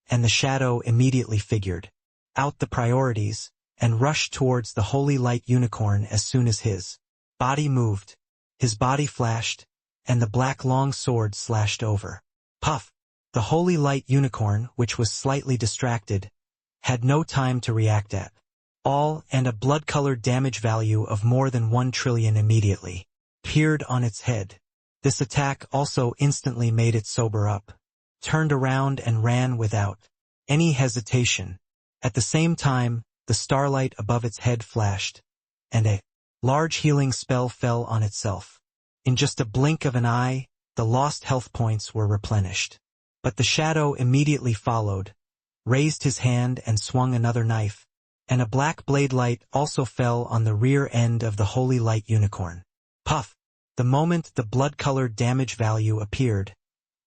and the shadow immediately figured out the priorities and rushed towards the Holy Light Unicorn as soon as his body moved. His body flashed, and the black long sword slashed over. Puff! The Holy Light Unicorn, which was slightly distracted, had no time to react at all, and a blood-colored damage value of more than 1 trillion immediately appeared on its head. This attack also instantly made it sober up, turned around and ran without any hesitation. At the same time, the starlight above its head flashed, and a large healing spell fell on itself. In just a blink of an eye, the lost health points were replenished. But the shadow immediately followed, raised his hand and swung another knife, and a black blade light also fell on the rear end of the Holy Light Unicorn. Puff! The moment the blood-colored damage value appeared,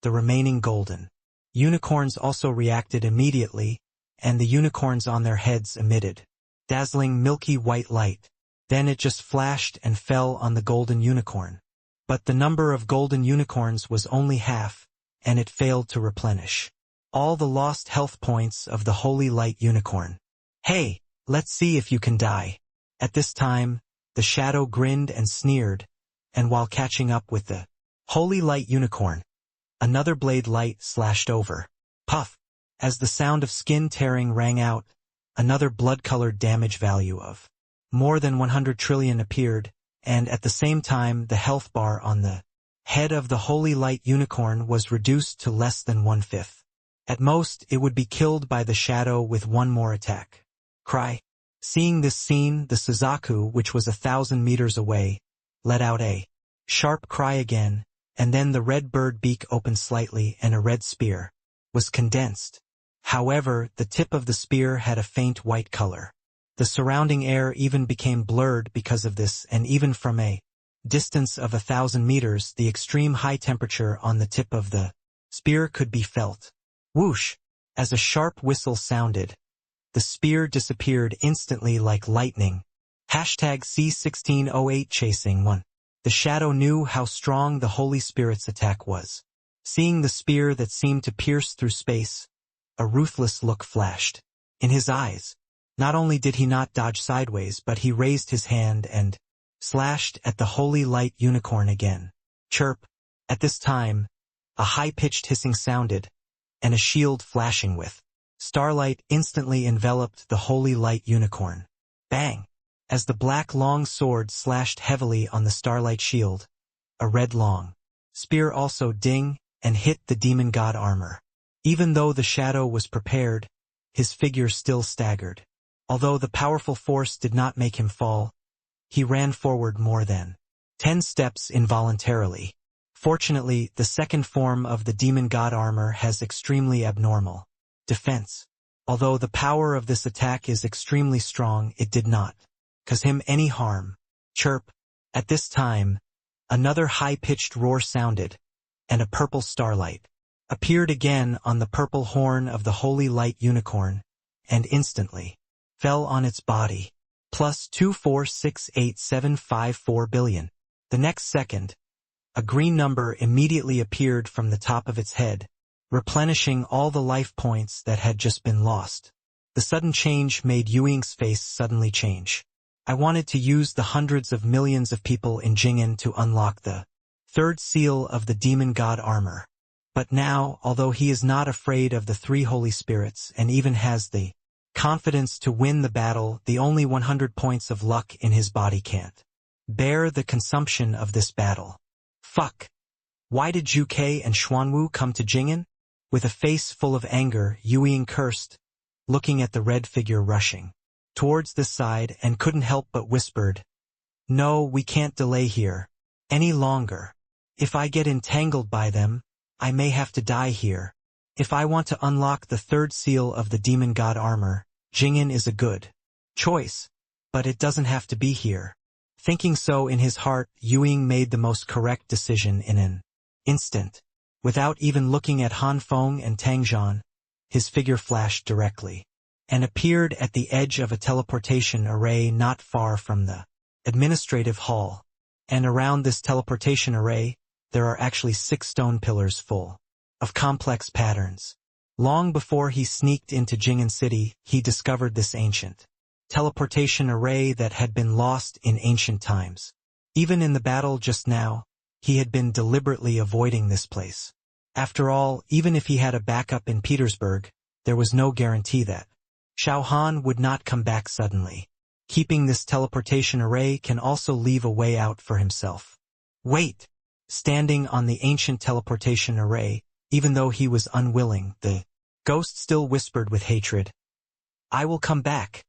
the remaining golden unicorns also reacted immediately, and the unicorns on their heads emitted dazzling milky white light. Then it just flashed and fell on the golden unicorn. But the number of golden unicorns was only half, and it failed to replenish all the lost health points of the Holy Light Unicorn. Hey, let's see if you can die. At this time, the shadow grinned and sneered, and while catching up with the Holy Light Unicorn, another blade light slashed over. Puff! As the sound of skin tearing rang out, another blood-colored damage value of more than 100 trillion appeared, and at the same time the health bar on the head of the Holy Light Unicorn was reduced to less than 1/5. At most, it would be killed by the shadow with one more attack. Cry. Seeing this scene, the Suzaku, which was 1,000 meters away, let out a sharp cry again, and then the red bird beak opened slightly and a red spear was condensed. However, the tip of the spear had a faint white color. The surrounding air even became blurred because of this, and even from a distance of 1,000 meters, the extreme high temperature on the tip of the spear could be felt. Whoosh! As a sharp whistle sounded, The spear disappeared instantly like lightning. Hashtag C1608 Chasing 1. The shadow knew how strong the Holy Spirit's attack was. Seeing the spear that seemed to pierce through space, a ruthless look flashed in his eyes. Not only did he not dodge sideways, but he raised his hand and slashed at the holy light unicorn again. Chirp. At this time, a high-pitched hissing sounded, and a shield flashing with starlight instantly enveloped the holy light unicorn. Bang! As the black long sword slashed heavily on the starlight shield, a red long spear also ding and hit the demon god armor. Even though the shadow was prepared, his figure still staggered. Although the powerful force did not make him fall, he ran forward more than 10 steps involuntarily. Fortunately, the second form of the demon god armor has extremely abnormal defense. Although the power of this attack is extremely strong, it did not cause him any harm. Chirp. At this time, another high-pitched roar sounded, and a purple starlight appeared again on the purple horn of the holy light unicorn, and instantly fell on its body. Plus 2468754 billion. The next second, a green number immediately appeared from the top of its head, replenishing all the life points that had just been lost. The sudden change made Yuing's face suddenly change. I wanted to use the hundreds of millions of people in Jing'an to unlock the third seal of the demon god armor. But now, although he is not afraid of the three holy spirits and even has the confidence to win the battle, the only 100 points of luck in his body can't bear the consumption of this battle. Fuck. Why did Zhu Ke and Xuanwu come to Jing'an? With a face full of anger, Yuing cursed, looking at the red figure rushing towards this side, and couldn't help but whispered, "No, we can't delay here any longer. If I get entangled by them, I may have to die here. If I want to unlock the third seal of the demon god armor, Jing'an is a good choice, but it doesn't have to be here." Thinking so in his heart, Yuing made the most correct decision in an instant. Without even looking at Han Feng and Tang Zhan, his figure flashed directly and appeared at the edge of a teleportation array not far from the administrative hall. And around this teleportation array, there are actually 6 stone pillars full of complex patterns. Long before he sneaked into Jing'an City, he discovered this ancient teleportation array that had been lost in ancient times. Even in the battle just now, he had been deliberately avoiding this place. After all, even if he had a backup in Petersburg, there was no guarantee that Xiao Han would not come back suddenly. Keeping this teleportation array can also leave a way out for himself. Wait! Standing on the ancient teleportation array, even though he was unwilling, the ghost still whispered with hatred, "I will come back.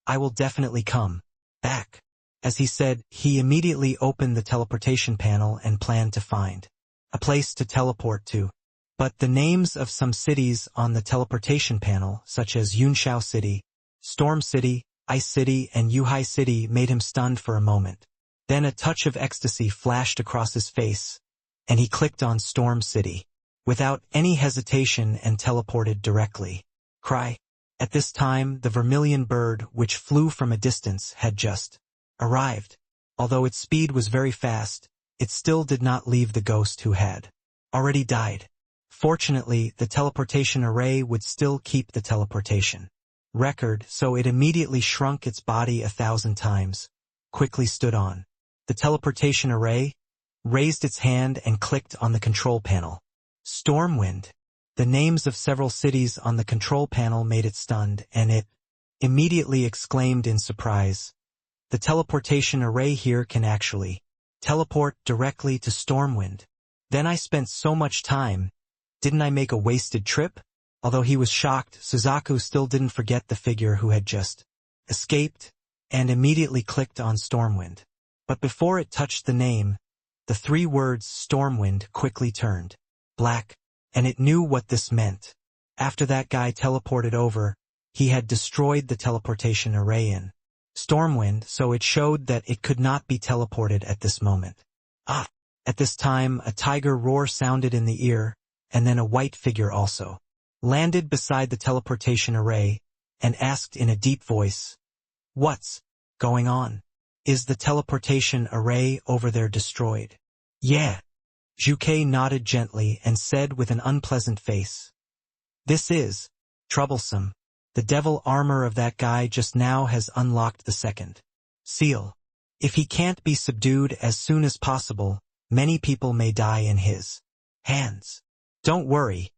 I will definitely come back." As he said, he immediately opened the teleportation panel and planned to find a place to teleport to. But the names of some cities on the teleportation panel, such as Yunshao City, Storm City, Ice City, and Yuhai City, made him stunned for a moment. Then a touch of ecstasy flashed across his face, and he clicked on Storm City without any hesitation and teleported directly. Cry. At this time, the vermilion bird, which flew from a distance, had just arrived. Although its speed was very fast, it still did not leave the ghost who had already died. Fortunately, the teleportation array would still keep the teleportation record, so it immediately shrunk its body 1,000 times, quickly stood on the teleportation array, raised its hand and clicked on the control panel. Stormwind. The names of several cities on the control panel made it stunned, and it immediately exclaimed in surprise, "The teleportation array here can actually teleport directly to Stormwind. Then I spent so much time. Didn't I make a wasted trip?" Although he was shocked, Suzaku still didn't forget the figure who had just escaped, and immediately clicked on Stormwind. But before it touched the name, the 3 words Stormwind quickly turned black, and it knew what this meant. After that guy teleported over, he had destroyed the teleportation array in Stormwind, so it showed that it could not be teleported at this moment. Ah! At this time, a tiger roar sounded in the ear, and then a white figure also landed beside the teleportation array, and asked in a deep voice, "What's going on? Is the teleportation array over there destroyed?" "Yeah." Zhuke nodded gently and said with an unpleasant face, "This is troublesome. The devil armor of that guy just now has unlocked the second seal. If he can't be subdued as soon as possible, many people may die in his hands. Don't worry.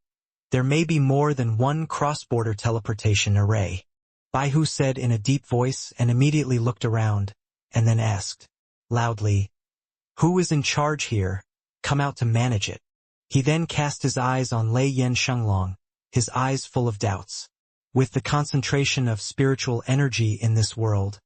There may be more than one cross-border teleportation array," Baihu said in a deep voice and immediately looked around, and then asked, loudly, "Who is in charge here? Come out to manage it." He then cast his eyes on Lei Yen Shenglong, his eyes full of doubts. With the concentration of spiritual energy in this world,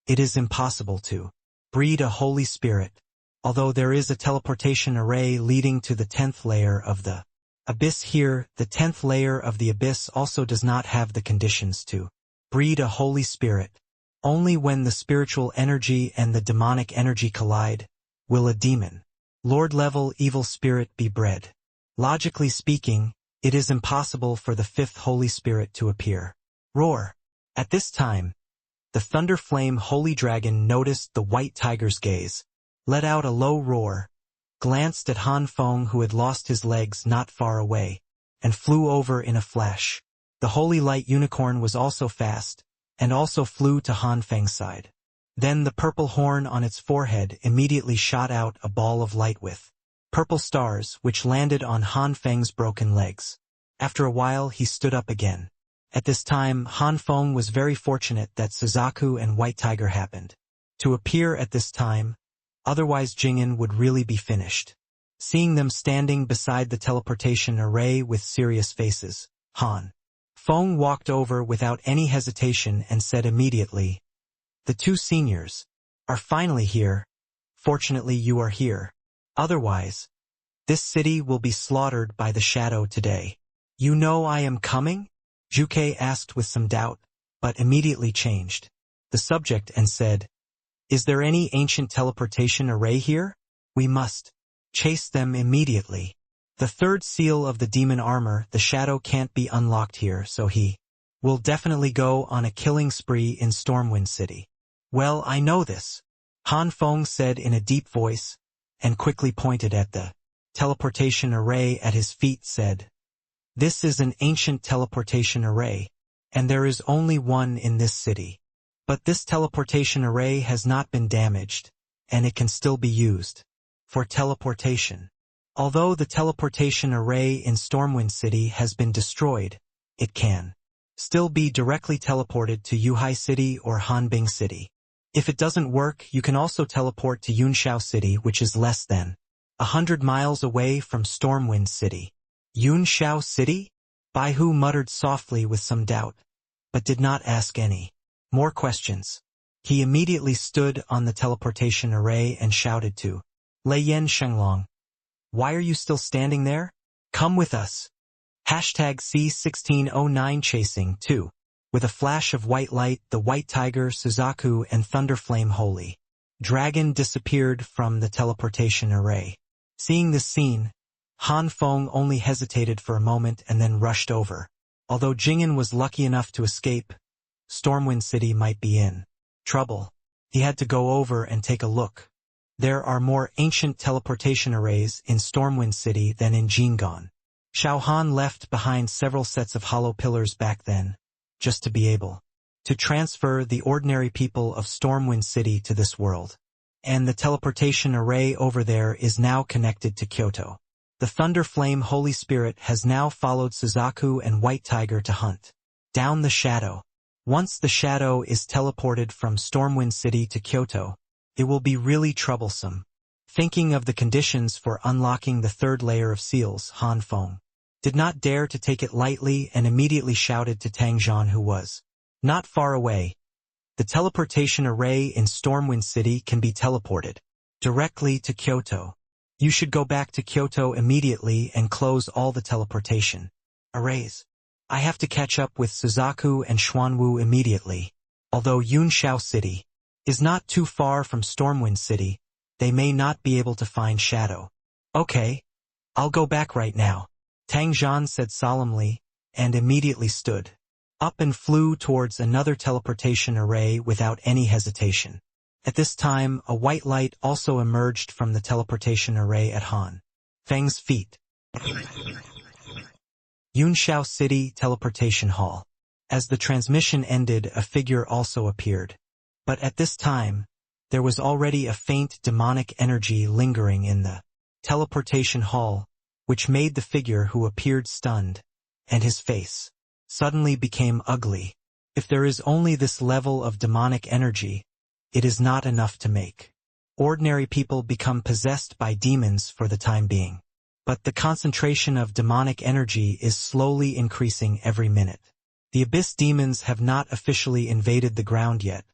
it is impossible to breed a Holy Spirit, although there is a teleportation array leading to the 10th layer of the Abyss here. The 10th layer of the Abyss also does not have the conditions to breed a Holy Spirit. Only when the spiritual energy and the demonic energy collide will a demon, Lord-level evil spirit be bred. Logically speaking, it is impossible for the 5th Holy Spirit to appear. Roar! At this time, the Thunder Flame Holy Dragon noticed the White Tiger's gaze, let out a low roar, glanced at Han Feng who had lost his legs not far away, and flew over in a flash. The Holy Light Unicorn was also fast, and also flew to Han Feng's side. Then the purple horn on its forehead immediately shot out a ball of light with purple stars which landed on Han Feng's broken legs. After a while he stood up again. At this time Han Feng was very fortunate that Suzaku and White Tiger happened to appear at this time, otherwise Jing'an would really be finished. Seeing them standing beside the teleportation array with serious faces, Han Feng walked over without any hesitation and said immediately, "The two seniors are finally here. Fortunately you are here. Otherwise, this city will be slaughtered by the shadow today." "You know I am coming?" Zhuke asked with some doubt, but immediately changed the subject and said, "Is there any ancient teleportation array here? We must chase them immediately. The 3rd seal of the demon armor, the shadow, can't be unlocked here, so he will definitely go on a killing spree in Stormwind City." "Well, I know this," Han Feng said in a deep voice, and quickly pointed at the teleportation array at his feet said, "This is an ancient teleportation array, and there is only one in this city. But this teleportation array has not been damaged, and it can still be used for teleportation. Although the teleportation array in Stormwind City has been destroyed, it can still be directly teleported to Yuhai City or Hanbing City. If it doesn't work, you can also teleport to Yunxiao City, which is less than 100 miles away from Stormwind City." "Yunxiao City?" Baihu muttered softly with some doubt, but did not ask any more questions. He immediately stood on the teleportation array and shouted to Lei Yen Shenglong, "Why are you still standing there? Come with us." #C1609 Chasing 2. With a flash of white light, the White Tiger, Suzaku, and Thunderflame Holy Dragon disappeared from the teleportation array. Seeing this scene, Han Feng only hesitated for a moment and then rushed over. Although Jing'an was lucky enough to escape, Stormwind City might be in trouble. He had to go over and take a look. There are more ancient teleportation arrays in Stormwind City than in Jingon. Xiao Han left behind several sets of hollow pillars back then, just to be able to transfer the ordinary people of Stormwind City to this world. And the teleportation array over there is now connected to Kyoto. The Thunder Flame Holy Spirit has now followed Suzaku and White Tiger to hunt down the shadow. Once the shadow is teleported from Stormwind City to Kyoto, it will be really troublesome. Thinking of the conditions for unlocking the 3rd layer of seals, Han Feng did not dare to take it lightly and immediately shouted to Tang Zhan, who was not far away. "The teleportation array in Stormwind City can be teleported directly to Kyoto. You should go back to Kyoto immediately and close all the teleportation arrays. I have to catch up with Suzaku and Xuanwu immediately. Although Yunxiao City is not too far from Stormwind City, they may not be able to find Shadow." "Okay, I'll go back right now," Tang Zhan said solemnly, and immediately stood up and flew towards another teleportation array without any hesitation. At this time, a white light also emerged from the teleportation array at Han Feng's feet. Yunxiao City Teleportation Hall. As the transmission ended, a figure also appeared. But at this time, there was already a faint demonic energy lingering in the teleportation hall, which made the figure who appeared stunned, and his face suddenly became ugly. If there is only this level of demonic energy, it is not enough to make ordinary people become possessed by demons for the time being. But the concentration of demonic energy is slowly increasing every minute. The abyss demons have not officially invaded the ground yet,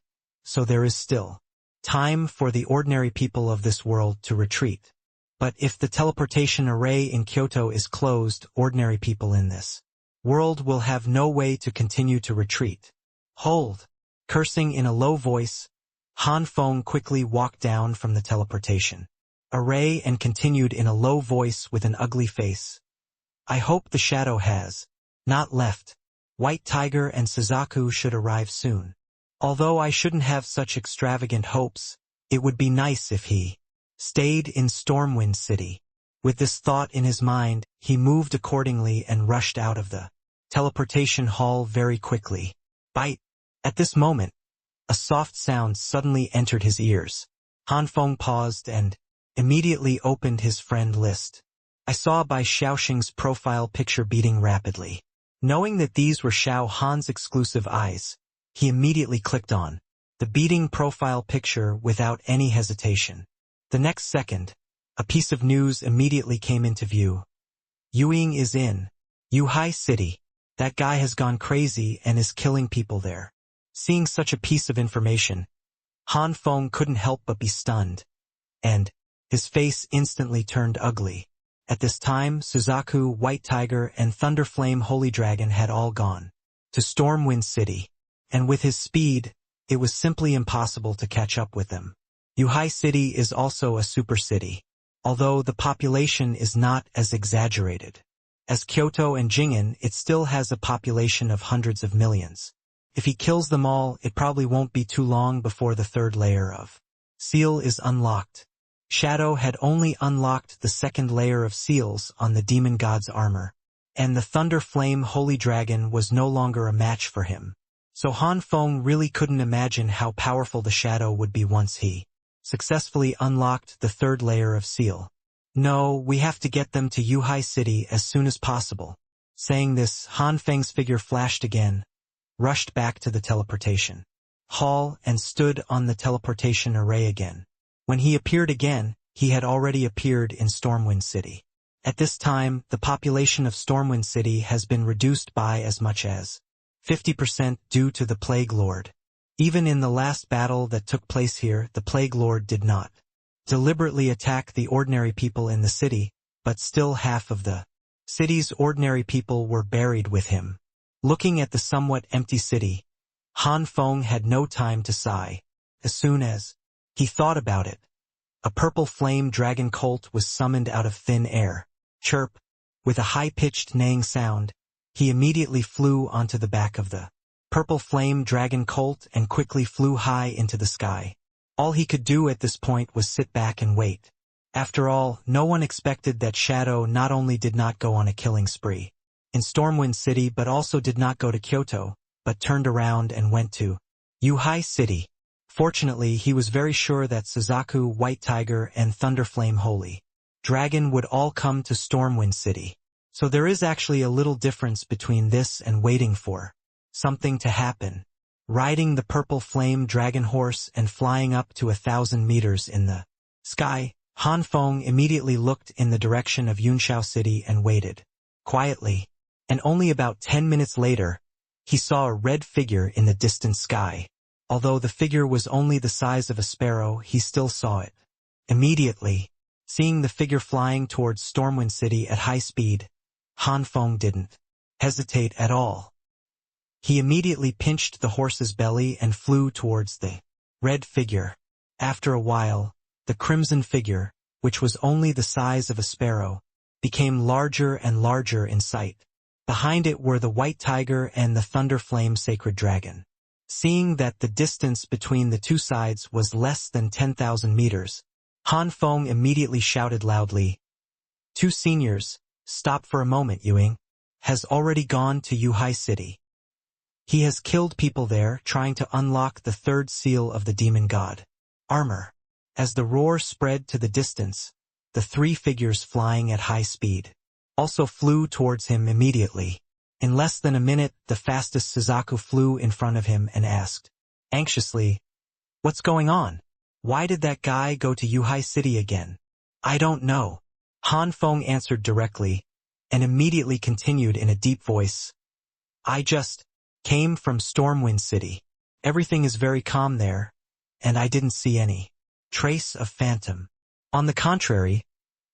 so there is still time for the ordinary people of this world to retreat. But if the teleportation array in Kyoto is closed, ordinary people in this world will have no way to continue to retreat. Hold! Cursing in a low voice, Han Feng quickly walked down from the teleportation array and continued in a low voice with an ugly face. I hope the shadow has not left. White Tiger and Suzaku should arrive soon. Although I shouldn't have such extravagant hopes, it would be nice if he stayed in Stormwind City. With this thought in his mind, he moved accordingly and rushed out of the teleportation hall very quickly. Bite! At this moment, a soft sound suddenly entered his ears. Han Feng paused and immediately opened his friend list. I saw Bai Xiaoxing's profile picture beating rapidly. Knowing that these were Xiao Han's exclusive eyes, he immediately clicked on the beating profile picture without any hesitation. The next second, a piece of news immediately came into view. Yuying is in Yuhai City. That guy has gone crazy and is killing people there. Seeing such a piece of information, Han Feng couldn't help but be stunned, and his face instantly turned ugly. At this time, Suzaku, White Tiger, and Thunderflame Holy Dragon had all gone to Stormwind City, and with his speed, it was simply impossible to catch up with them. Yuhai City is also a super city, although the population is not as exaggerated as Kyoto and Jing'an. It still has a population of hundreds of millions. If he kills them all, it probably won't be too long before the third layer of seal is unlocked. Shadow had only unlocked the second layer of seals on the demon god's armor, and the Thunder Flame Holy Dragon was no longer a match for him. So Han Feng really couldn't imagine how powerful the Shadow would be once he successfully unlocked the third layer of seal. No, we have to get them to Yuhai City as soon as possible. Saying this, Han Feng's figure flashed again, rushed back to the teleportation hall, and stood on the teleportation array again. When he appeared again, he had already appeared in Stormwind City. At this time, the population of Stormwind City has been reduced by as much as 50% due to the Plague Lord. Even in the last battle that took place here, the Plague Lord did not deliberately attack the ordinary people in the city, but still half of the city's ordinary people were buried with him. Looking at the somewhat empty city, Han Feng had no time to sigh. As soon as he thought about it, a purple flame dragon colt was summoned out of thin air. Chirp! With a high-pitched neighing sound, he immediately flew onto the back of the purple flame dragon colt and quickly flew high into the sky. All he could do at this point was sit back and wait. After all, no one expected that Shadow not only did not go on a killing spree in Stormwind City but also did not go to Kyoto, but turned around and went to Yuhai City. Fortunately, he was very sure that Suzaku, White Tiger, and Thunderflame Holy Dragon would all come to Stormwind City. So there is actually a little difference between this and waiting for something to happen. Riding the purple flame dragon horse and flying up to 1,000 meters in the sky, Han Feng immediately looked in the direction of Yunxiao City and waited quietly. And only about 10 minutes later, he saw a red figure in the distant sky. Although the figure was only the size of a sparrow, he still saw it. Immediately, seeing the figure flying towards Stormwind City at high speed, Han Feng didn't hesitate at all. He immediately pinched the horse's belly and flew towards the red figure. After a while, the crimson figure, which was only the size of a sparrow, became larger and larger in sight. Behind it were the white tiger and the thunder flame sacred dragon. Seeing that the distance between the two sides was less than 10,000 meters, Han Feng immediately shouted loudly, "Two seniors, stop for a moment, Yuing. Has already gone to Yuhai City. He has killed people there trying to unlock the third seal of the demon god, armor." As the roar spread to the distance, the three figures flying at high speed also flew towards him immediately. In less than a minute, the fastest Suzaku flew in front of him and asked, anxiously, "What's going on? Why did that guy go to Yuhai City again?" "I don't know," Han Feng answered directly, and immediately continued in a deep voice, "I just came from Stormwind City. Everything is very calm there, and I didn't see any trace of phantom. On the contrary,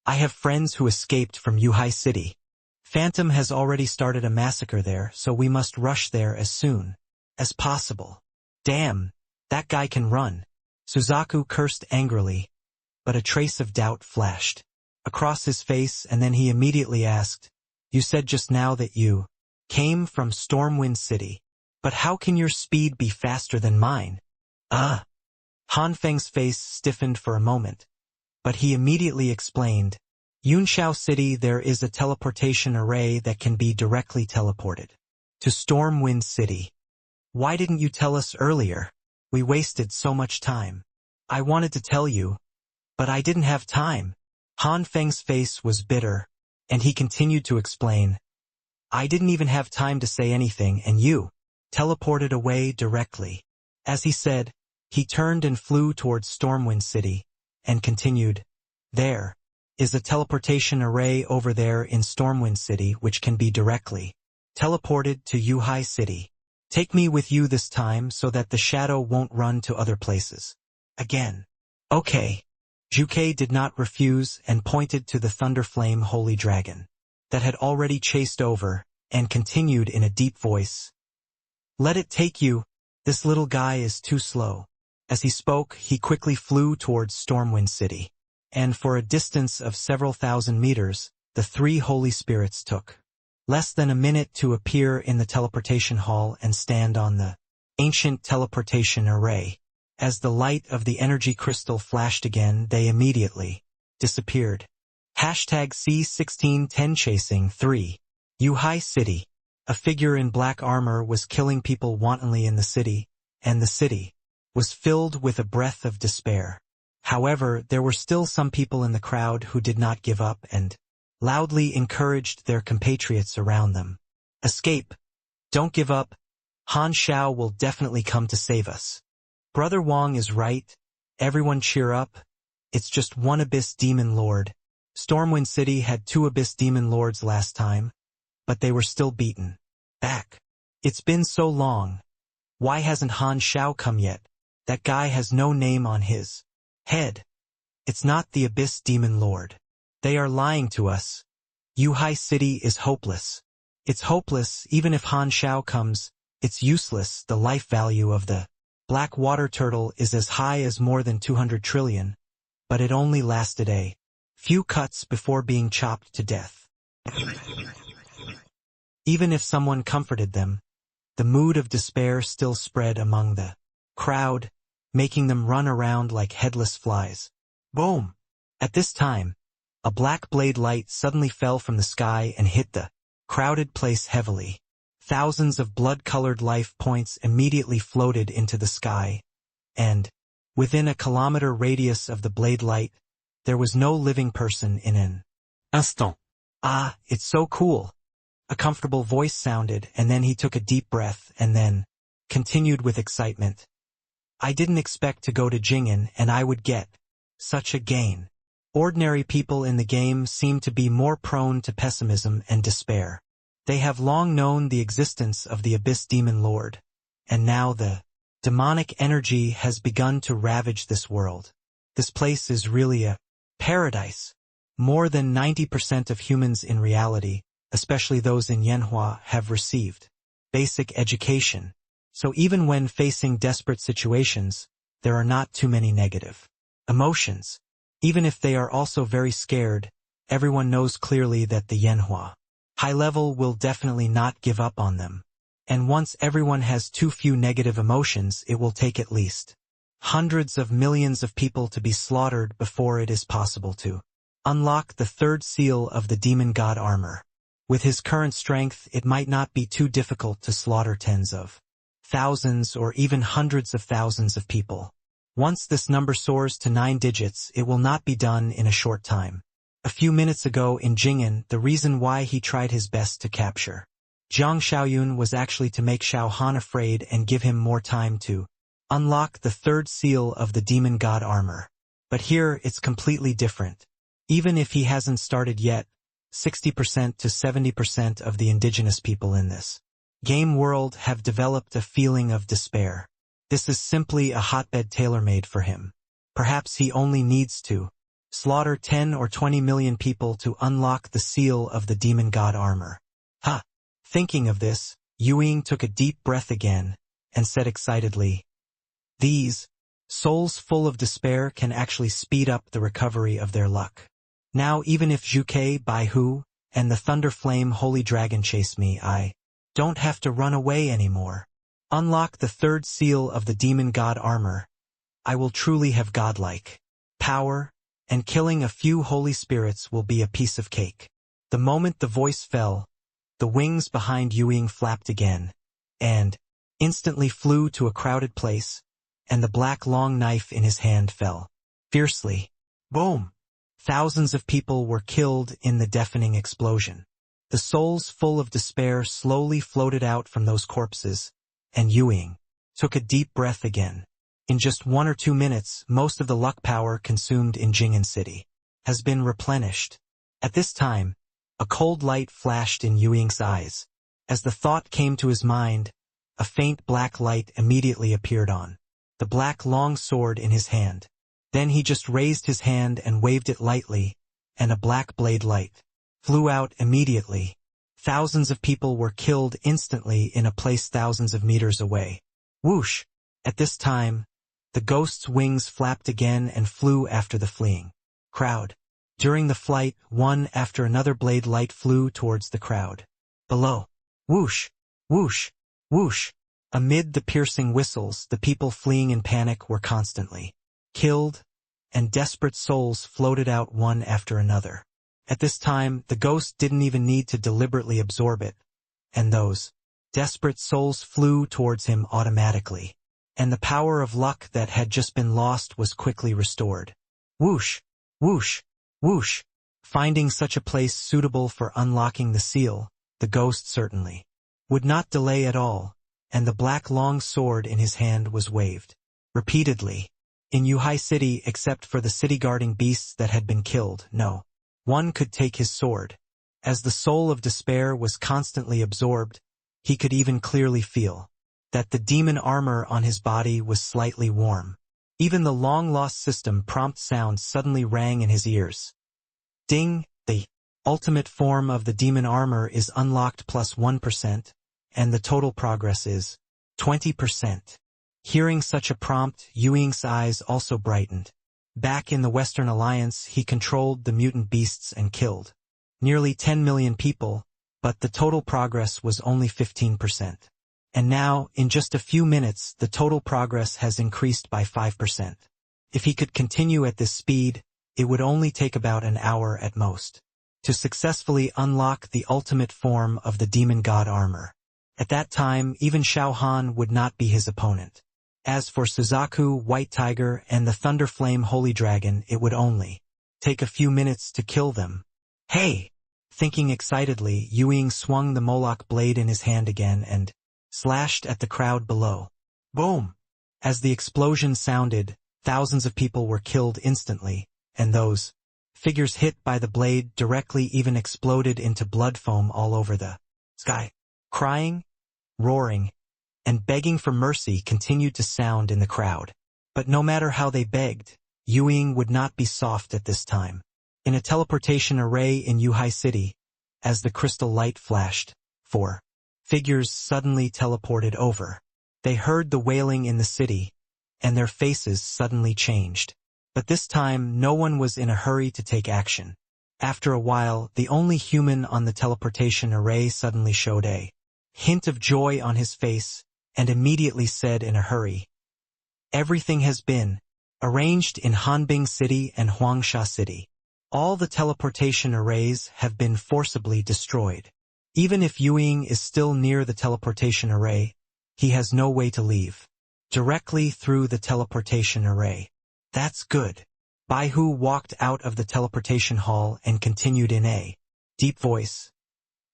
I have friends who escaped from Yuhai City. Phantom has already started a massacre there, so we must rush there as soon as possible." "Damn, that guy can run." Suzaku cursed angrily, but a trace of doubt flashed across his face, and then he immediately asked, "You said just now that you came from Stormwind City, but how can your speed be faster than mine?" Han Feng's face stiffened for a moment, but he immediately explained, "Yunxiao City, there is a teleportation array that can be directly teleported to Stormwind City. Why didn't you tell us earlier? We wasted so much time." "I wanted to tell you, but I didn't have time." Han Feng's face was bitter, and he continued to explain, "I didn't even have time to say anything, and you teleported away directly." As he said, he turned and flew towards Stormwind City, and continued, "There is a teleportation array over there in Stormwind City which can be directly teleported to Yuhai City. Take me with you this time so that the shadow won't run to other places again." "Okay." Juke did not refuse and pointed to the Thunderflame Holy Dragon that had already chased over, and continued in a deep voice, "Let it take you. This little guy is too slow." As he spoke, he quickly flew towards Stormwind City, and for a distance of several thousand meters, the three holy spirits took less than a minute to appear in the teleportation hall and stand on the ancient teleportation array. As the light of the energy crystal flashed again, they immediately disappeared. #C1610 Chasing 3. Yuhai City. A figure in black armor was killing people wantonly in the city, and the city was filled with a breath of despair. However, there were still some people in the crowd who did not give up and loudly encouraged their compatriots around them. "Escape! Don't give up! Han Xiao will definitely come to save us. Brother Wang is right. Everyone cheer up. It's just one Abyss Demon Lord. Stormwind City had 2 Abyss Demon Lords last time, but they were still beaten back. It's been so long. Why hasn't Han Xiao come yet? That guy has no name on his head. It's not the Abyss Demon Lord. They are lying to us. Yuhai City is hopeless. It's hopeless. Even if Han Xiao comes, it's useless. The life value of the black water turtle is as high as more than 200 trillion, but it only lasted a few cuts before being chopped to death." Even if someone comforted them, the mood of despair still spread among the crowd, making them run around like headless flies. Boom! At this time, a black blade light suddenly fell from the sky and hit the crowded place heavily. Thousands of blood-colored life points immediately floated into the sky, and, within a kilometer radius of the blade light, there was no living person in an instant. "Ah, it's so cool." A comfortable voice sounded, and then he took a deep breath and then continued with excitement. "I didn't expect to go to Jing'an and I would get such a gain." Ordinary people in the game seem to be more prone to pessimism and despair. They have long known the existence of the Abyss Demon Lord, and now the demonic energy has begun to ravage this world. This place is really a paradise. More than 90% of humans in reality, especially those in Yanhua, have received basic education. So even when facing desperate situations, there are not too many negative emotions. Even if they are also very scared, everyone knows clearly that the Yanhua High level will definitely not give up on them. And once everyone has too few negative emotions, it will take at least hundreds of millions of people to be slaughtered before it is possible to unlock the third seal of the demon god armor. With his current strength, it might not be too difficult to slaughter tens of thousands or even hundreds of thousands of people. Once this number soars to 9 digits, it will not be done in a short time. A few minutes ago in Jing'an, the reason why he tried his best to capture Jiang Xiaoyun was actually to make Xiao Han afraid and give him more time to unlock the third seal of the demon god armor. But here it's completely different. Even if he hasn't started yet, 60% to 70% of the indigenous people in this game world have developed a feeling of despair. This is simply a hotbed tailor-made for him. Perhaps he only needs to slaughter 10 or 20 million people to unlock the seal of the demon god armor. Ha! Thinking of this, Yuying took a deep breath again and said excitedly, "These souls full of despair can actually speed up the recovery of their luck. Now even if Zhuke, Baihu, and the Thunder Flame Holy Dragon chase me, I don't have to run away anymore. Unlock the third seal of the demon god armor. I will truly have godlike power, and killing a few holy spirits will be a piece of cake." The moment the voice fell, the wings behind Yuying flapped again, and instantly flew to a crowded place, and the black long knife in his hand fell fiercely. Boom! Thousands of people were killed in the deafening explosion. The souls full of despair slowly floated out from those corpses, and Yuying took a deep breath again. In just 1 or 2 minutes, most of the luck power consumed in Jing'an City has been replenished. At this time, a cold light flashed in Yuying's eyes. As the thought came to his mind, a faint black light immediately appeared on the black long sword in his hand. Then he just raised his hand and waved it lightly, and a black blade light flew out immediately. Thousands of people were killed instantly in a place thousands of meters away. Whoosh! At this time, the ghost's wings flapped again and flew after the fleeing crowd. During the flight, one after another blade light flew towards the crowd below. Whoosh! Whoosh! Whoosh! Amid the piercing whistles, the people fleeing in panic were constantly killed, and desperate souls floated out one after another. At this time, the ghost didn't even need to deliberately absorb it, and those desperate souls flew towards him automatically, and the power of luck that had just been lost was quickly restored. Whoosh! Whoosh! Whoosh! Finding such a place suitable for unlocking the seal, the ghost certainly would not delay at all, and the black long sword in his hand was waved repeatedly. In Yuhai City, except for the city-guarding beasts that had been killed, no one could take his sword. As the soul of despair was constantly absorbed, he could even clearly feel that the demon armor on his body was slightly warm. Even the long-lost system prompt sound suddenly rang in his ears. Ding! The ultimate form of the demon armor is unlocked plus 1%, and the total progress is 20%. Hearing such a prompt, Yuying's eyes also brightened. Back in the Western Alliance, he controlled the mutant beasts and killed nearly 10 million people, but the total progress was only 15%. And now, in just a few minutes, the total progress has increased by 5%. If he could continue at this speed, it would only take about an hour at most to successfully unlock the ultimate form of the demon god armor. At that time, even Xiao Han would not be his opponent. As for Suzaku, White Tiger, and the Thunder Flame Holy Dragon, it would only take a few minutes to kill them. Hey! Thinking excitedly, Yuying swung the Moloch blade in his hand again and slashed at the crowd below. Boom! As the explosion sounded, thousands of people were killed instantly, and those figures hit by the blade directly even exploded into blood foam all over the sky. Crying, roaring, and begging for mercy continued to sound in the crowd. But no matter how they begged, Yuying would not be soft at this time. In a teleportation array in Yuhai City, as the crystal light flashed, 4 figures suddenly teleported over. They heard the wailing in the city, and their faces suddenly changed. But this time, no one was in a hurry to take action. After a while, the only human on the teleportation array suddenly showed a hint of joy on his face, and immediately said in a hurry, "Everything has been arranged in Hanbing City and Huangsha City. All the teleportation arrays have been forcibly destroyed. Even if Yueying is still near the teleportation array, he has no way to leave directly through the teleportation array." "That's good." Baihu walked out of the teleportation hall and continued in a deep voice.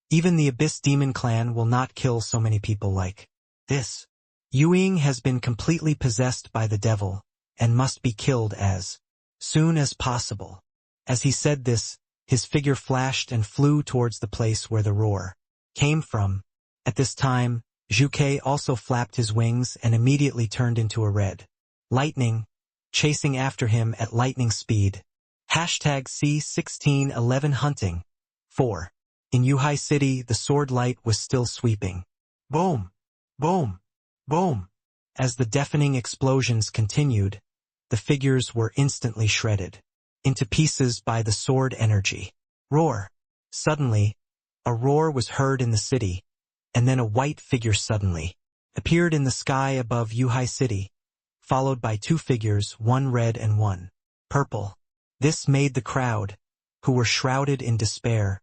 "Even the Abyss Demon Clan will not kill so many people like this. Yueying has been completely possessed by the devil, and must be killed as soon as possible." As he said this, his figure flashed and flew towards the place where the roar came from. At this time, Zhuke also flapped his wings and immediately turned into a red lightning, chasing after him at lightning speed. C1611 Hunting 4. In Yuhai City, the sword light was still sweeping. Boom! Boom! Boom! As the deafening explosions continued, the figures were instantly shredded into pieces by the sword energy. Roar! Suddenly, a roar was heard in the city, and then a white figure suddenly appeared in the sky above Yuhai City, followed by two figures, one red and one purple. This made the crowd, who were shrouded in despair,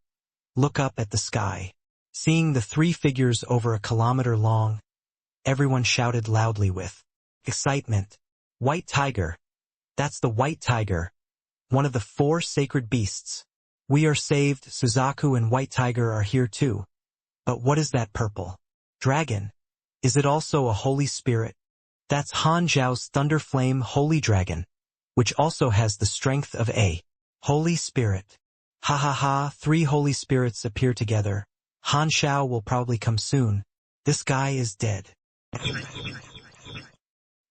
look up at the sky. Seeing the three figures over a kilometer long, everyone shouted loudly with excitement, "White Tiger! That's the White Tiger, one of the 4 sacred beasts. We are saved, Suzaku and White Tiger are here too. But what is that purple dragon? Is it also a holy spirit? That's Han Zhao's Thunder Flame Holy Dragon, which also has the strength of a holy spirit. Ha ha ha, 3 holy spirits appear together. Han Zhao will probably come soon. This guy is dead."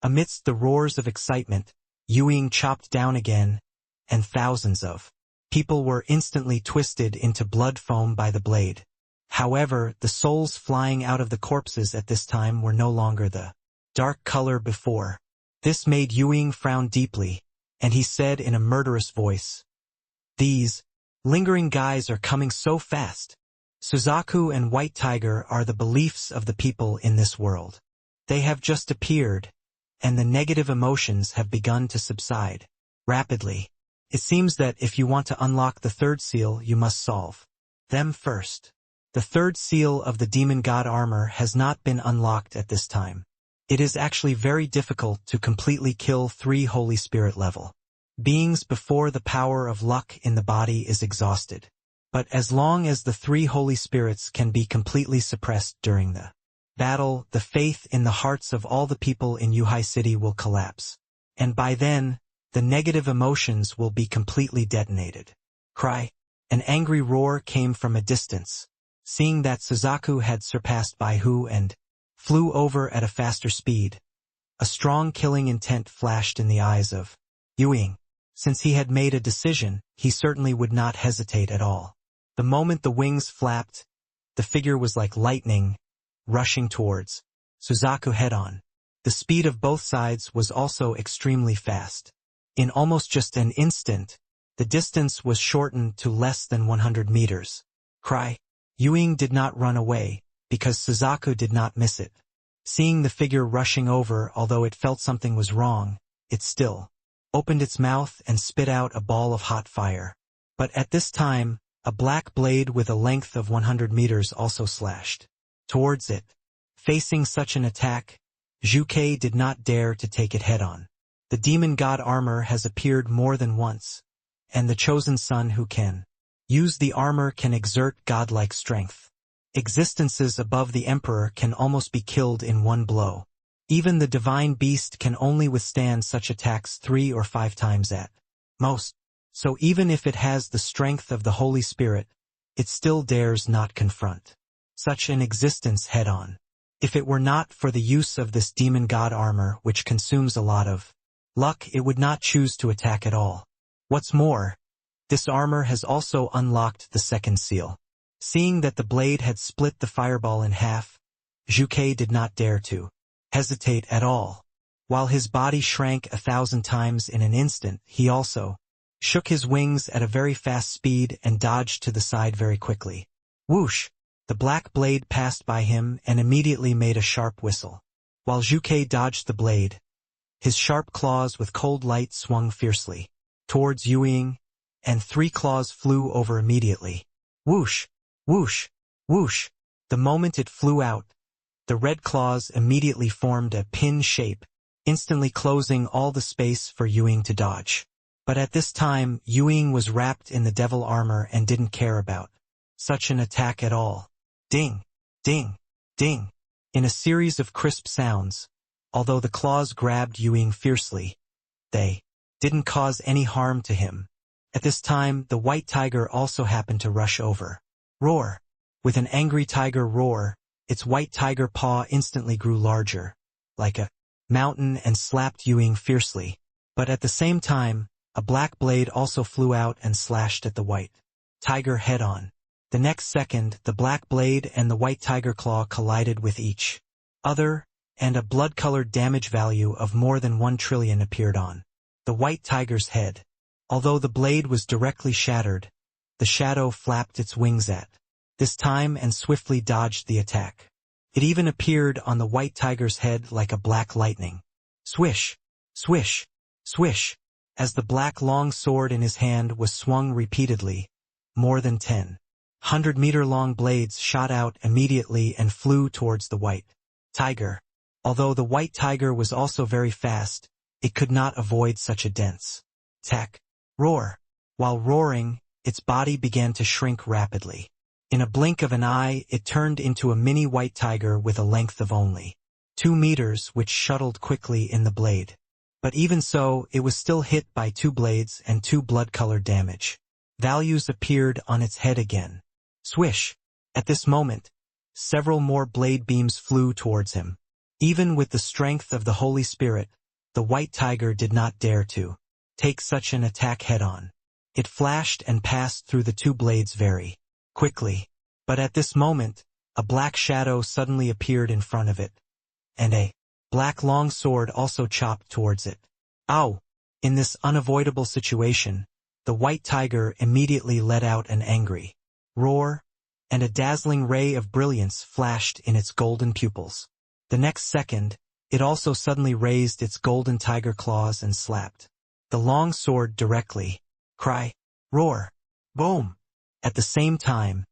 Amidst the roars of excitement, Yueying chopped down again, and thousands of people were instantly twisted into blood foam by the blade. However, the souls flying out of the corpses at this time were no longer the dark color before. This made Yueying frown deeply, and he said in a murderous voice, "These lingering guys are coming so fast. Suzaku and White Tiger are the beliefs of the people in this world. They have just appeared, and the negative emotions have begun to subside rapidly. It seems that if you want to unlock the 3rd seal, you must solve them first. The 3rd seal of the Demon God armor has not been unlocked at this time. It is actually very difficult to completely kill 3 Holy Spirit level beings before the power of luck in the body is exhausted. But as long as the 3 Holy Spirits can be completely suppressed during the battle, the faith in the hearts of all the people in Yuhai City will collapse. And by then, the negative emotions will be completely detonated." Cry! An angry roar came from a distance. Seeing that Suzaku had surpassed Baihu and flew over at a faster speed, a strong killing intent flashed in the eyes of Yueying. Since he had made a decision, he certainly would not hesitate at all. The moment the wings flapped, the figure was like lightning, rushing towards Suzaku head-on. The speed of both sides was also extremely fast. In almost just an instant, the distance was shortened to less than 100 meters. Cry! Yueying did not run away, because Suzaku did not miss it. Seeing the figure rushing over, although it felt something was wrong, it still opened its mouth and spit out a ball of hot fire. But at this time, a black blade with a length of 100 meters also slashed towards it. Facing such an attack, Zhuke did not dare to take it head-on. The Demon God armor has appeared more than once, and the chosen son who can use the armor can exert godlike strength. Existences above the Emperor can almost be killed in one blow. Even the divine beast can only withstand such attacks 3 or 5 times at most. So even if it has the strength of the Holy Spirit, it still dares not confront such an existence head-on. If it were not for the use of this demon god armor, which consumes a lot of luck, it would not choose to attack at all. What's more, this armor has also unlocked the 2nd seal. Seeing that the blade had split the fireball in half, Zhuke did not dare to hesitate at all. While his body shrank 1,000 times in an instant, he also shook his wings at a very fast speed and dodged to the side very quickly. Whoosh! The black blade passed by him and immediately made a sharp whistle. While Zhuke dodged the blade, his sharp claws with cold light swung fiercely towards Yueying, and 3 claws flew over immediately. Whoosh! Whoosh! Whoosh! The moment it flew out, the red claws immediately formed a pin shape, instantly closing all the space for Yueying to dodge. But at this time, Yueying was wrapped in the devil armor and didn't care about such an attack at all. Ding! Ding! Ding! In a series of crisp sounds, although the claws grabbed Yueying fiercely, they didn't cause any harm to him. At this time, the white tiger also happened to rush over. Roar! With an angry tiger roar, its white tiger paw instantly grew larger, like a mountain, and slapped Yueying fiercely. But at the same time, a black blade also flew out and slashed at the white tiger head-on. The next second, the black blade and the white tiger claw collided with each other, and a blood-colored damage value of more than 1 trillion appeared on the white tiger's head. Although the blade was directly shattered, the shadow flapped its wings at this time and swiftly dodged the attack. It even appeared on the white tiger's head like a black lightning. Swish! Swish! Swish! As the black long sword in his hand was swung repeatedly, more than 100-meter-long blades shot out immediately and flew towards the white tiger. Although the white tiger was also very fast, it could not avoid such a dense attack. Roar! While roaring, its body began to shrink rapidly. In a blink of an eye, it turned into a mini white tiger with a length of only 2 meters, which shuttled quickly in the blade. But even so, it was still hit by 2 blades and 2 blood-colored damage values appeared on its head again. Swish! At this moment, several more blade beams flew towards him. Even with the strength of the Holy Spirit, the white tiger did not dare to take such an attack head-on. It flashed and passed through the 2 blades very quickly. But at this moment, a black shadow suddenly appeared in front of it, and a black long sword also chopped towards it. Ow! In this unavoidable situation, the white tiger immediately let out an angry roar, and a dazzling ray of brilliance flashed in its golden pupils. The next second, it also suddenly raised its golden tiger claws and slapped the long sword directly. Cry! Roar! Boom! At the same time,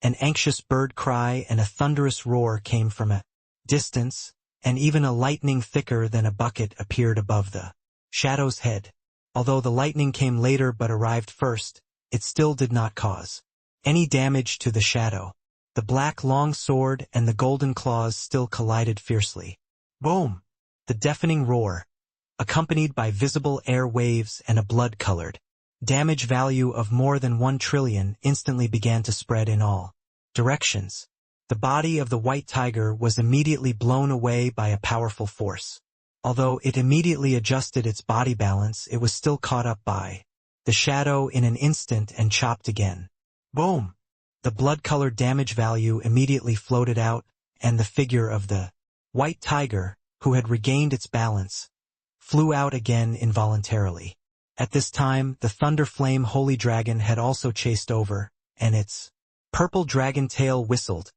an anxious bird cry and a thunderous roar came from a distance, and even a lightning thicker than a bucket appeared above the shadow's head. Although the lightning came later but arrived first, it still did not cause any damage to the shadow. The black long sword and the golden claws still collided fiercely. Boom! The deafening roar, accompanied by visible air waves and a blood-colored damage value of more than 1 trillion, instantly began to spread in all directions. The body of the white tiger was immediately blown away by a powerful force. Although it immediately adjusted its body balance, it was still caught up by the shadow in an instant and chopped again. Boom! The blood-colored damage value immediately floated out, and the figure of the white tiger, who had regained its balance, flew out again involuntarily. At this time, the Thunder Flame Holy Dragon had also chased over, and its purple dragon tail whistled,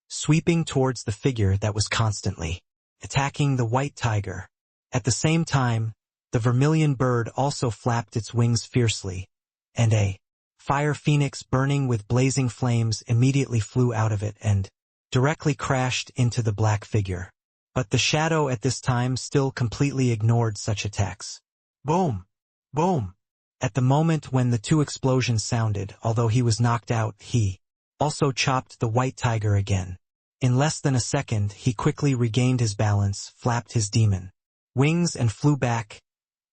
sweeping towards the figure that was constantly attacking the white tiger. At the same time, the vermilion bird also flapped its wings fiercely, and a fire phoenix burning with blazing flames immediately flew out of it and directly crashed into the black figure. But the shadow at this time still completely ignored such attacks. Boom! Boom! At the moment when the 2 explosions sounded, although he was knocked out, he also chopped the white tiger again. In less than a second, he quickly regained his balance, flapped his demon wings and flew back,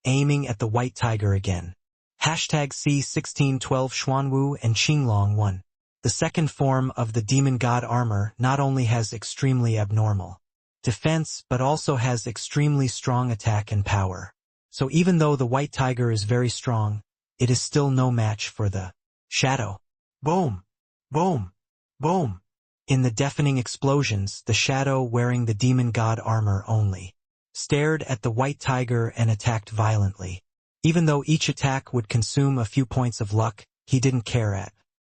aiming at the white tiger again. #C1612 Xuanwu and Qinglong 1. The second form of the demon god armor not only has extremely abnormal defense but also has extremely strong attack and power. So even though the white tiger is very strong, it is still no match for the shadow. Boom! Boom! Boom! In the deafening explosions, the shadow wearing the demon god armor only stared at the white tiger and attacked violently. Even though each attack would consume a few points of luck, he didn't care at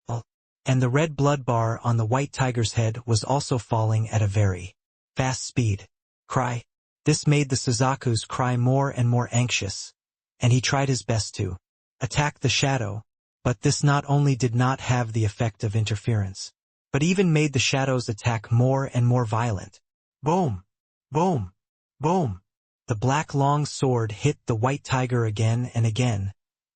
all. And the red blood bar on the white tiger's head was also falling at a very fast speed. Cry. This made the Suzaku's cry more and more anxious, and he tried his best to attack the shadow, but this not only did not have the effect of interference, but even made the shadow's attack more and more violent. Boom! Boom! Boom! The black long sword hit the white tiger again and again,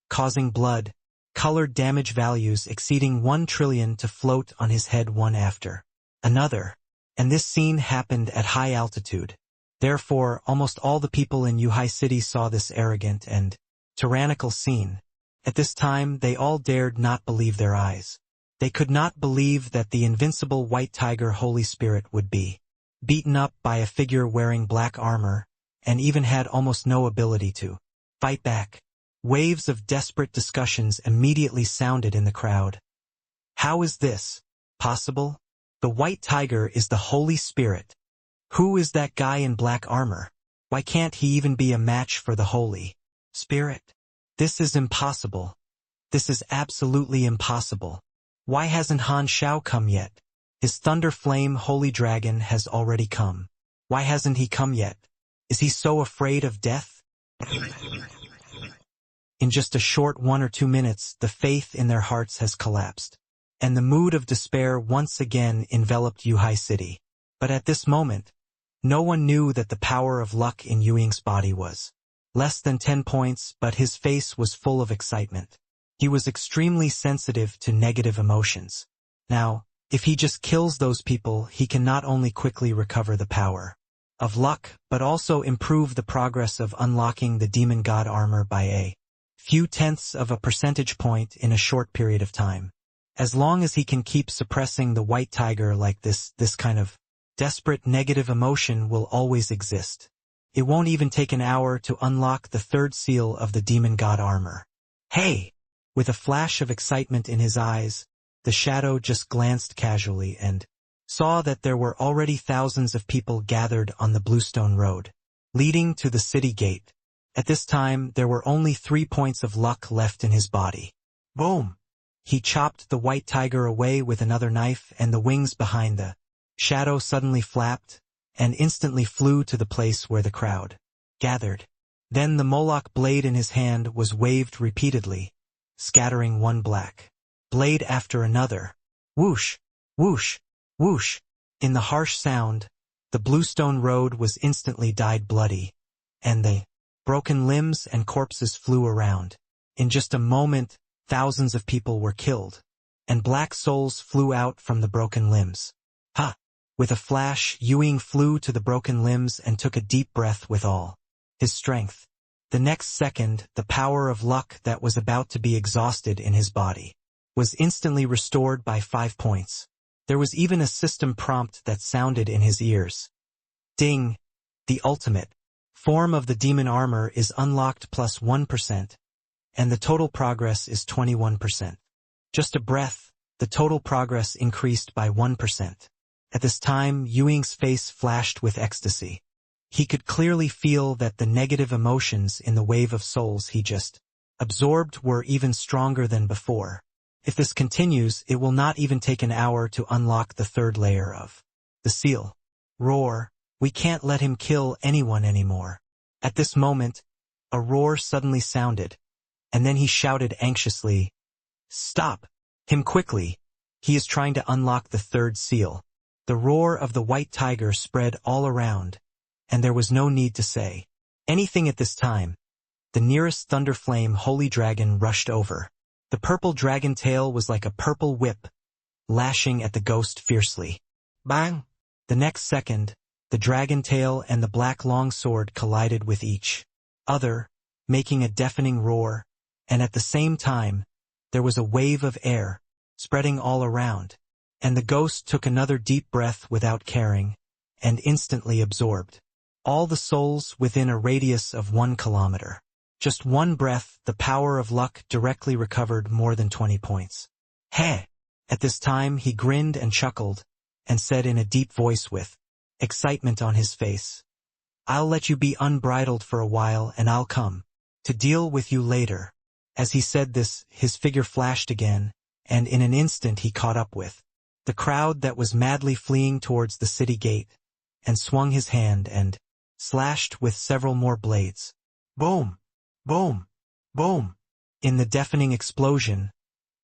causing blood-colored damage values exceeding 1 trillion to float on his head one after another. And this scene happened at high altitude. Therefore, almost all the people in Yuhai City saw this arrogant and tyrannical scene. At this time, they all dared not believe their eyes. They could not believe that the invincible white tiger Holy Spirit would be beaten up by a figure wearing black armor, and even had almost no ability to fight back. Waves of desperate discussions immediately sounded in the crowd. How is this possible? The white tiger is the Holy Spirit. Who is that guy in black armor? Why can't he even be a match for the Holy Spirit? This is impossible. This is absolutely impossible. Why hasn't Han Xiao come yet? His thunder flame holy dragon has already come. Why hasn't he come yet? Is he so afraid of death? In just a short 1 or 2 minutes, the faith in their hearts has collapsed, and the mood of despair once again enveloped Yuhai City. But at this moment, no one knew that the power of luck in Yu Ying's body was less than 10 points, but his face was full of excitement. He was extremely sensitive to negative emotions. Now, if he just kills those people, he can not only quickly recover the power of luck, but also improve the progress of unlocking the demon god armor by a few tenths of a percentage point in a short period of time. As long as he can keep suppressing the white tiger like this kind of desperate negative emotion will always exist. It won't even take an hour to unlock the 3rd seal of the demon god armor. Hey! With a flash of excitement in his eyes, the shadow just glanced casually and saw that there were already thousands of people gathered on the Bluestone Road, leading to the city gate. At this time, there were only 3 points of luck left in his body. Boom! He chopped the white tiger away with another knife, and the wings behind the shadow suddenly flapped and instantly flew to the place where the crowd gathered. Then the Moloch blade in his hand was waved repeatedly, scattering one black blade after another. Whoosh! Whoosh! Whoosh! In the harsh sound, the Bluestone Road was instantly dyed bloody, and the broken limbs and corpses flew around. In just a moment, thousands of people were killed, and black souls flew out from the broken limbs. Ha! With a flash, Yu Ying flew to the broken limbs and took a deep breath with all his strength. The next second, the power of luck that was about to be exhausted in his body was instantly restored by 5 points. There was even a system prompt that sounded in his ears. Ding! The ultimate form of the demon armor is unlocked plus 1%, and the total progress is 21%. Just a breath, the total progress increased by 1%. At this time, Yu Ying's face flashed with ecstasy. He could clearly feel that the negative emotions in the wave of souls he just absorbed were even stronger than before. If this continues, it will not even take an hour to unlock the 3rd layer of the seal. Roar! We can't let him kill anyone anymore. At this moment, a roar suddenly sounded, and then he shouted anxiously, "Stop him quickly! He is trying to unlock the 3rd seal." The roar of the white tiger spread all around, and there was no need to say anything at this time. The nearest thunderflame holy dragon rushed over. The purple dragon tail was like a purple whip, lashing at the ghost fiercely. Bang! The next second, the dragon tail and the black long sword collided with each other, making a deafening roar, and at the same time, there was a wave of air, spreading all around, and the ghost took another deep breath without caring, and instantly absorbed all the souls within a radius of 1 kilometer. Just one breath, the power of luck directly recovered more than 20 points. Heh! At this time he grinned and chuckled, and said in a deep voice with excitement on his face, "I'll let you be unbridled for a while and I'll come To deal with you later. As he said this, his figure flashed again, and in an instant he caught up with the crowd that was madly fleeing towards the city gate, and swung his hand and slashed with several more blades. Boom! Boom! Boom! In the deafening explosion,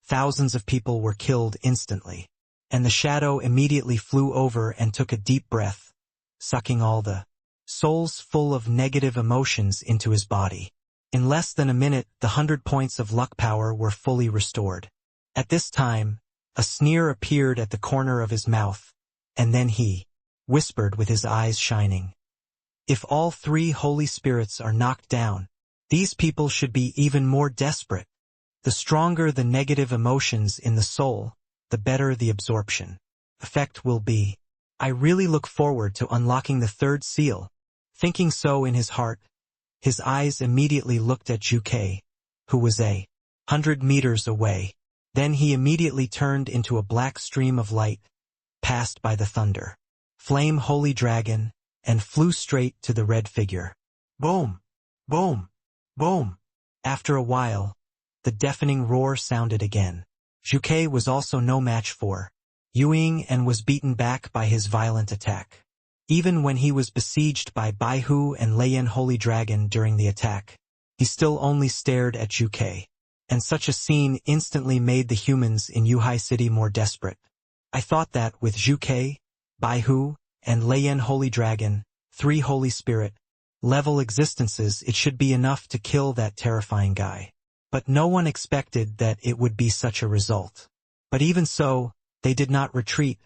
thousands of people were killed instantly, and the shadow immediately flew over and took a deep breath, sucking all the souls full of negative emotions into his body. In less than a minute, the 100 points of luck power were fully restored. At this time, a sneer appeared at the corner of his mouth, and then he whispered with his eyes shining. If all 3 holy spirits are knocked down, these people should be even more desperate. The stronger the negative emotions in the soul, the better the absorption effect will be. I really look forward to unlocking the 3rd seal. Thinking so in his heart, his eyes immediately looked at Zhuge, who was 100 meters away. Then he immediately turned into a black stream of light, passed by the thunder, flame holy dragon, and flew straight to the red figure. Boom! Boom! Boom! After a while, the deafening roar sounded again. Zhuge was also no match for Yuing and was beaten back by his violent attack. Even when he was besieged by Baihu and Leiyan Holy Dragon during the attack, he still only stared at Zhuge. And such a scene instantly made the humans in Yuhai City more desperate. I thought that with Zhuge, Baihu, and Leiyan Holy Dragon, 3 Holy Spirit level existences, it should be enough to kill that terrifying guy. But no one expected that it would be such a result. But even so, they did not retreat,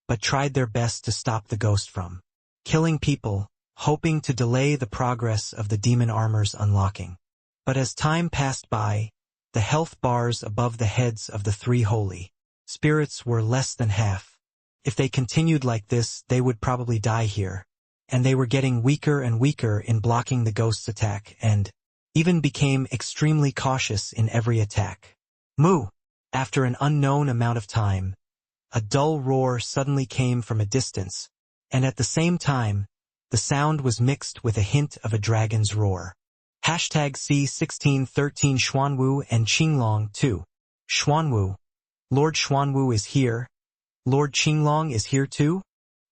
but tried their best to stop the ghost from killing people, hoping to delay the progress of the demon armor's unlocking. But as time passed by, the health bars above the heads of the 3 holy spirits were less than half. If they continued like this, they would probably die here. And they were getting weaker and weaker in blocking the ghost's attack and even became extremely cautious in every attack. Moo! After an unknown amount of time, a dull roar suddenly came from a distance, and at the same time, the sound was mixed with a hint of a dragon's roar. Hashtag C1613 Xuanwu and Qinglong too. Xuanwu. Lord Xuanwu is here. Lord Qinglong is here too?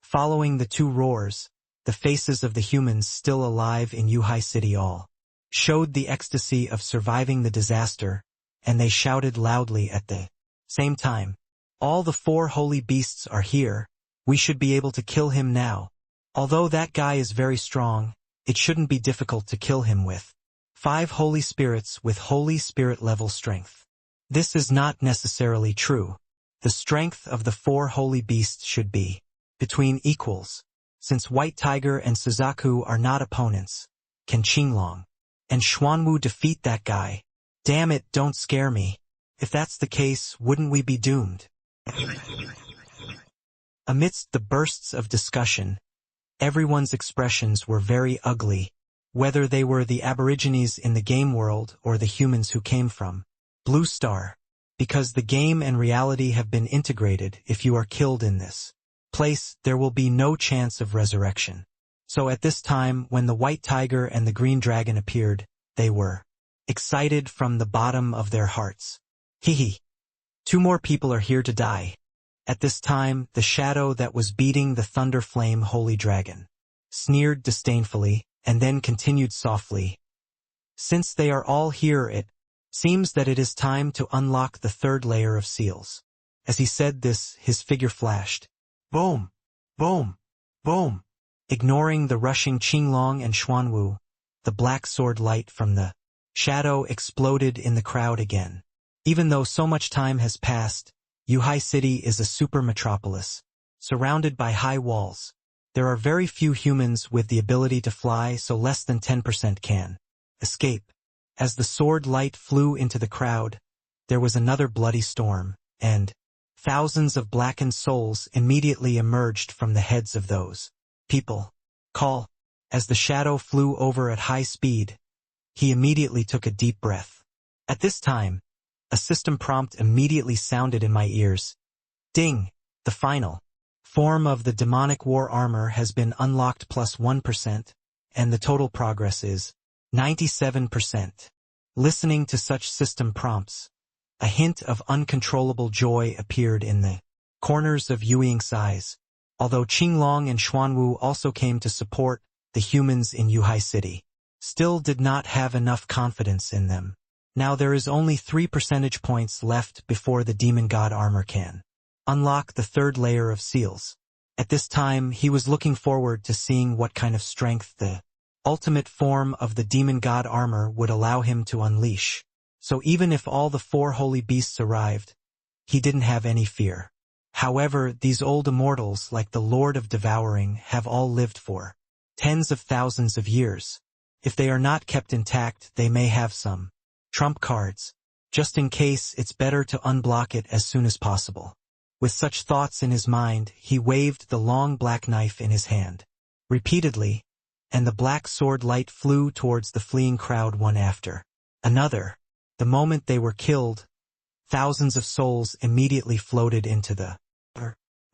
Following the 2 roars, the faces of the humans still alive in Yuhai City all showed the ecstasy of surviving the disaster, and they shouted loudly at the same time. All the 4 holy beasts are here. We should be able to kill him now. Although that guy is very strong, it shouldn't be difficult to kill him with 5 holy spirits with holy spirit level strength. This is not necessarily true. The strength of the 4 holy beasts should be between equals. Since White Tiger and Suzaku are not opponents, can Qinglong and Xuanwu defeat that guy? Damn it, don't scare me. If that's the case, wouldn't we be doomed? Amidst the bursts of discussion, everyone's expressions were very ugly, whether they were the aborigines in the game world or the humans who came from Blue Star, because the game and reality have been integrated. If you are killed in this place, there will be no chance of resurrection. So at this time, when the White Tiger and the Green Dragon appeared, they were excited from the bottom of their hearts. Hee. 2 more people are here to die. At this time, the shadow that was beating the Thunder Flame Holy Dragon sneered disdainfully, and then continued softly. Since they are all here, it seems that it is time to unlock the 3rd layer of seals. As he said this, his figure flashed. Boom! Boom! Boom! Ignoring the rushing Qinglong and Xuanwu, the black sword light from the shadow exploded in the crowd again. Even though so much time has passed, Yuhai City is a super metropolis, surrounded by high walls. There are very few humans with the ability to fly, so less than 10% can escape. As the sword light flew into the crowd, there was another bloody storm, and thousands of blackened souls immediately emerged from the heads of those people. Call. As the shadow flew over at high speed, he immediately took a deep breath. At this time, a system prompt immediately sounded in my ears. Ding! The final form of the demonic war armor has been unlocked +1%, and the total progress is 97%. Listening to such system prompts, a hint of uncontrollable joy appeared in the corners of Yueying's eyes, although Qinglong and Xuanwu also came to support the humans in Yuhai City. Still did not have enough confidence in them. Now there is only 3 percentage points left before the demon god armor can unlock the 3rd layer of seals. At this time, he was looking forward to seeing what kind of strength the ultimate form of the demon god armor would allow him to unleash. So even if all the 4 holy beasts arrived, he didn't have any fear. However, these old immortals, like the Lord of Devouring, have all lived for tens of thousands of years. If they are not kept intact, they may have some trump cards. Just in case, it's better to unblock it as soon as possible. With such thoughts in his mind, he waved the long black knife in his hand repeatedly, and the black sword light flew towards the fleeing crowd one after another. The moment they were killed, thousands of souls immediately floated into the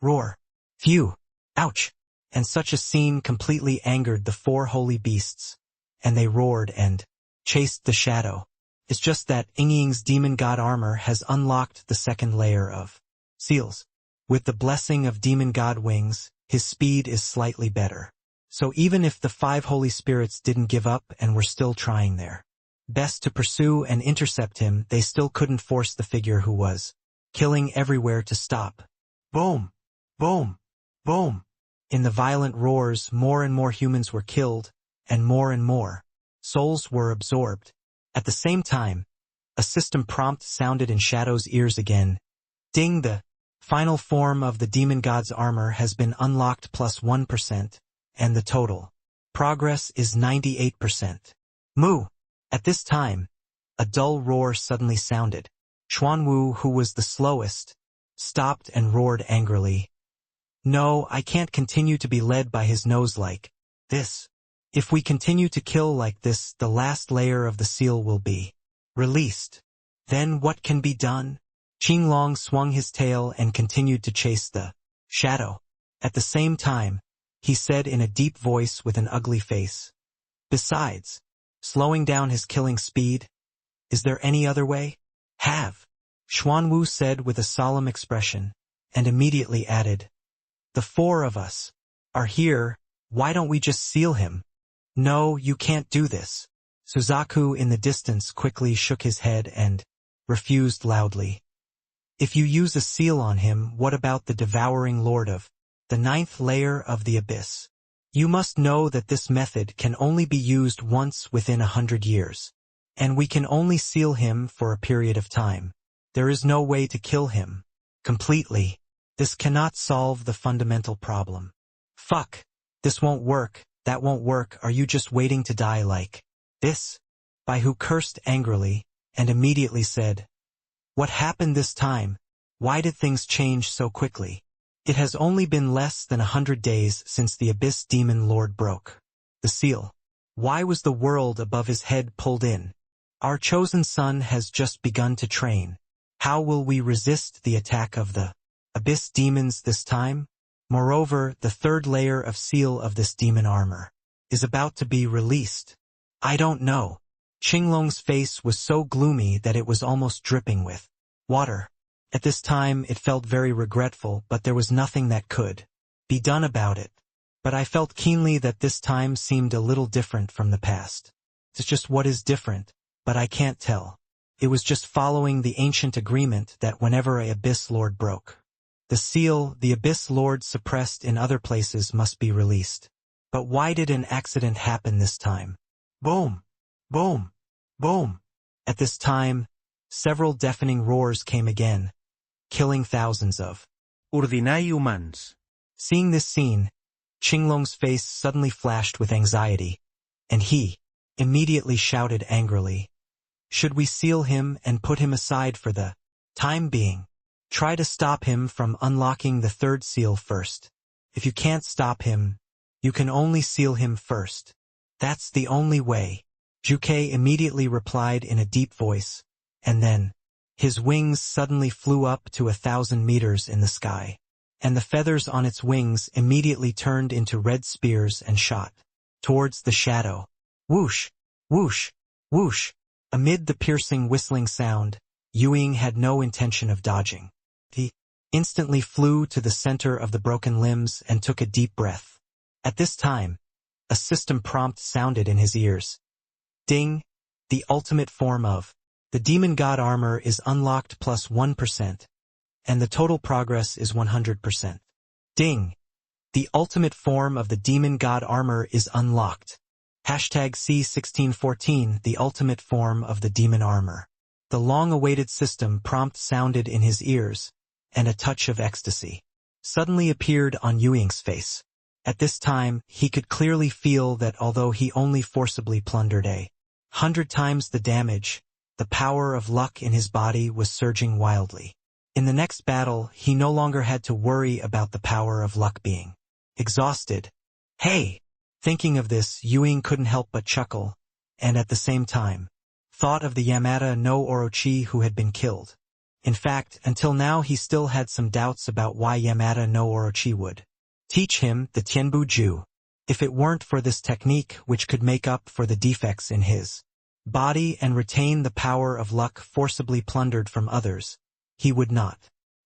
roar. Phew! Ouch! And such a scene completely angered the 4 holy beasts, and they roared and chased the shadow. It's just that Yingying's demon god armor has unlocked the 2nd layer of seals. With the blessing of demon god wings, his speed is slightly better. So even if the 5 holy spirits didn't give up and were still trying their best to pursue and intercept him, they still couldn't force the figure who was killing everywhere to stop. Boom! Boom! Boom! In the violent roars, more and more humans were killed, and more souls were absorbed. At the same time, a system prompt sounded in Shadow's ears again. Ding! The final form of the demon god's armor has been unlocked plus 1%, and the total progress is 98%. Moo! At this time, a dull roar suddenly sounded. Xuanwu, who was the slowest, stopped and roared angrily. No, I can't continue to be led by his nose like this. If we continue to kill like this, the last layer of the seal will be released. Then what can be done? Qinglong swung his tail and continued to chase the shadow. At the same time, he said in a deep voice with an ugly face, besides slowing down his killing speed, is there any other way? Have. Xuanwu said with a solemn expression, and immediately added, the 4 of us are here, why don't we just seal him? No, you can't do this. Suzaku in the distance quickly shook his head and refused loudly. If you use a seal on him, what about the devouring lord of the 9th layer of the abyss? You must know that this method can only be used once within 100 years, and we can only seal him for a period of time. There is no way to kill him completely. This cannot solve the fundamental problem. Fuck! This won't work, that won't work, are you just waiting to die like this? Baihu cursed angrily, and immediately said, what happened this time? Why did things change so quickly? It has only been less than 100 days since the Abyss Demon Lord broke the seal. Why was the world above his head pulled in? Our chosen son has just begun to train. How will we resist the attack of the Abyss demons this time? Moreover, the 3rd layer of seal of this demon armor is about to be released. I don't know. Qinglong's face was so gloomy that it was almost dripping with water. At this time, it felt very regretful, but there was nothing that could be done about it. But I felt keenly that this time seemed a little different from the past. It's just what is different, but I can't tell. It was just following the ancient agreement that whenever a Abyss Lord broke the seal, the Abyss Lord suppressed in other places must be released. But why did an accident happen this time? Boom! Boom! Boom! At this time, several deafening roars came again, killing thousands of ordinari humans. Seeing this scene, Qinglong's face suddenly flashed with anxiety, and he immediately shouted angrily, should we seal him and put him aside for the time being? Try to stop him from unlocking the 3rd seal first. If you can't stop him, you can only seal him first. That's the only way. Juke immediately replied in a deep voice, and then his wings suddenly flew up to 1,000 meters in the sky, and the feathers on its wings immediately turned into red spears and shot towards the shadow. Whoosh! Whoosh! Whoosh! Amid the piercing whistling sound, Yuying had no intention of dodging. He instantly flew to the center of the broken limbs and took a deep breath. At this time, a system prompt sounded in his ears. Ding! The ultimate form of the demon god armor is unlocked plus 1%, and the total progress is 100%. Ding! The ultimate form of the demon god armor is unlocked. Hashtag C1614, the ultimate form of the demon armor. The long-awaited system prompt sounded in his ears, and a touch of ecstasy suddenly appeared on Yuying's face. At this time, he could clearly feel that although he only forcibly plundered 100 times the damage, the power of luck in his body was surging wildly. In the next battle, he no longer had to worry about the power of luck being exhausted. Hey! Thinking of this, Yuying couldn't help but chuckle, and at the same time, thought of the Yamada no Orochi who had been killed. In fact, until now he still had some doubts about why Yamada no Orochi would teach him the Tianbu Ju. If it weren't for this technique which could make up for the defects in his body and retain the power of luck forcibly plundered from others, he would not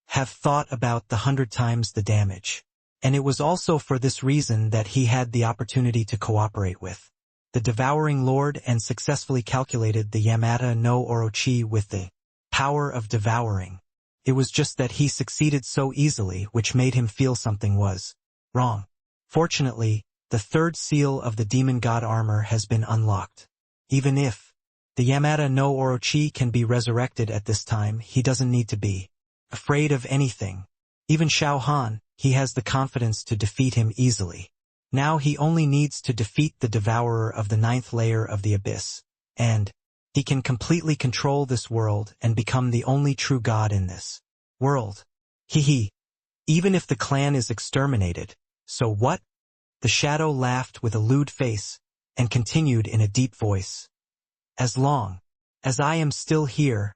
have thought about the 100 times the damage. And it was also for this reason that he had the opportunity to cooperate with the Devouring Lord and successfully calculated the Yamada no Orochi with the power of devouring. It was just that he succeeded so easily which made him feel something was wrong. Fortunately, the third seal of the demon god armor has been unlocked. Even if the Yamada no Orochi can be resurrected at this time, he doesn't need to be afraid of anything. Even Xiao Han, he has the confidence to defeat him easily. Now he only needs to defeat the devourer of the 9th layer of the abyss, and he can completely control this world and become the only true god in this world. Even if the clan is exterminated, so what? The shadow laughed with a lewd face, and continued in a deep voice. As long as I am still here,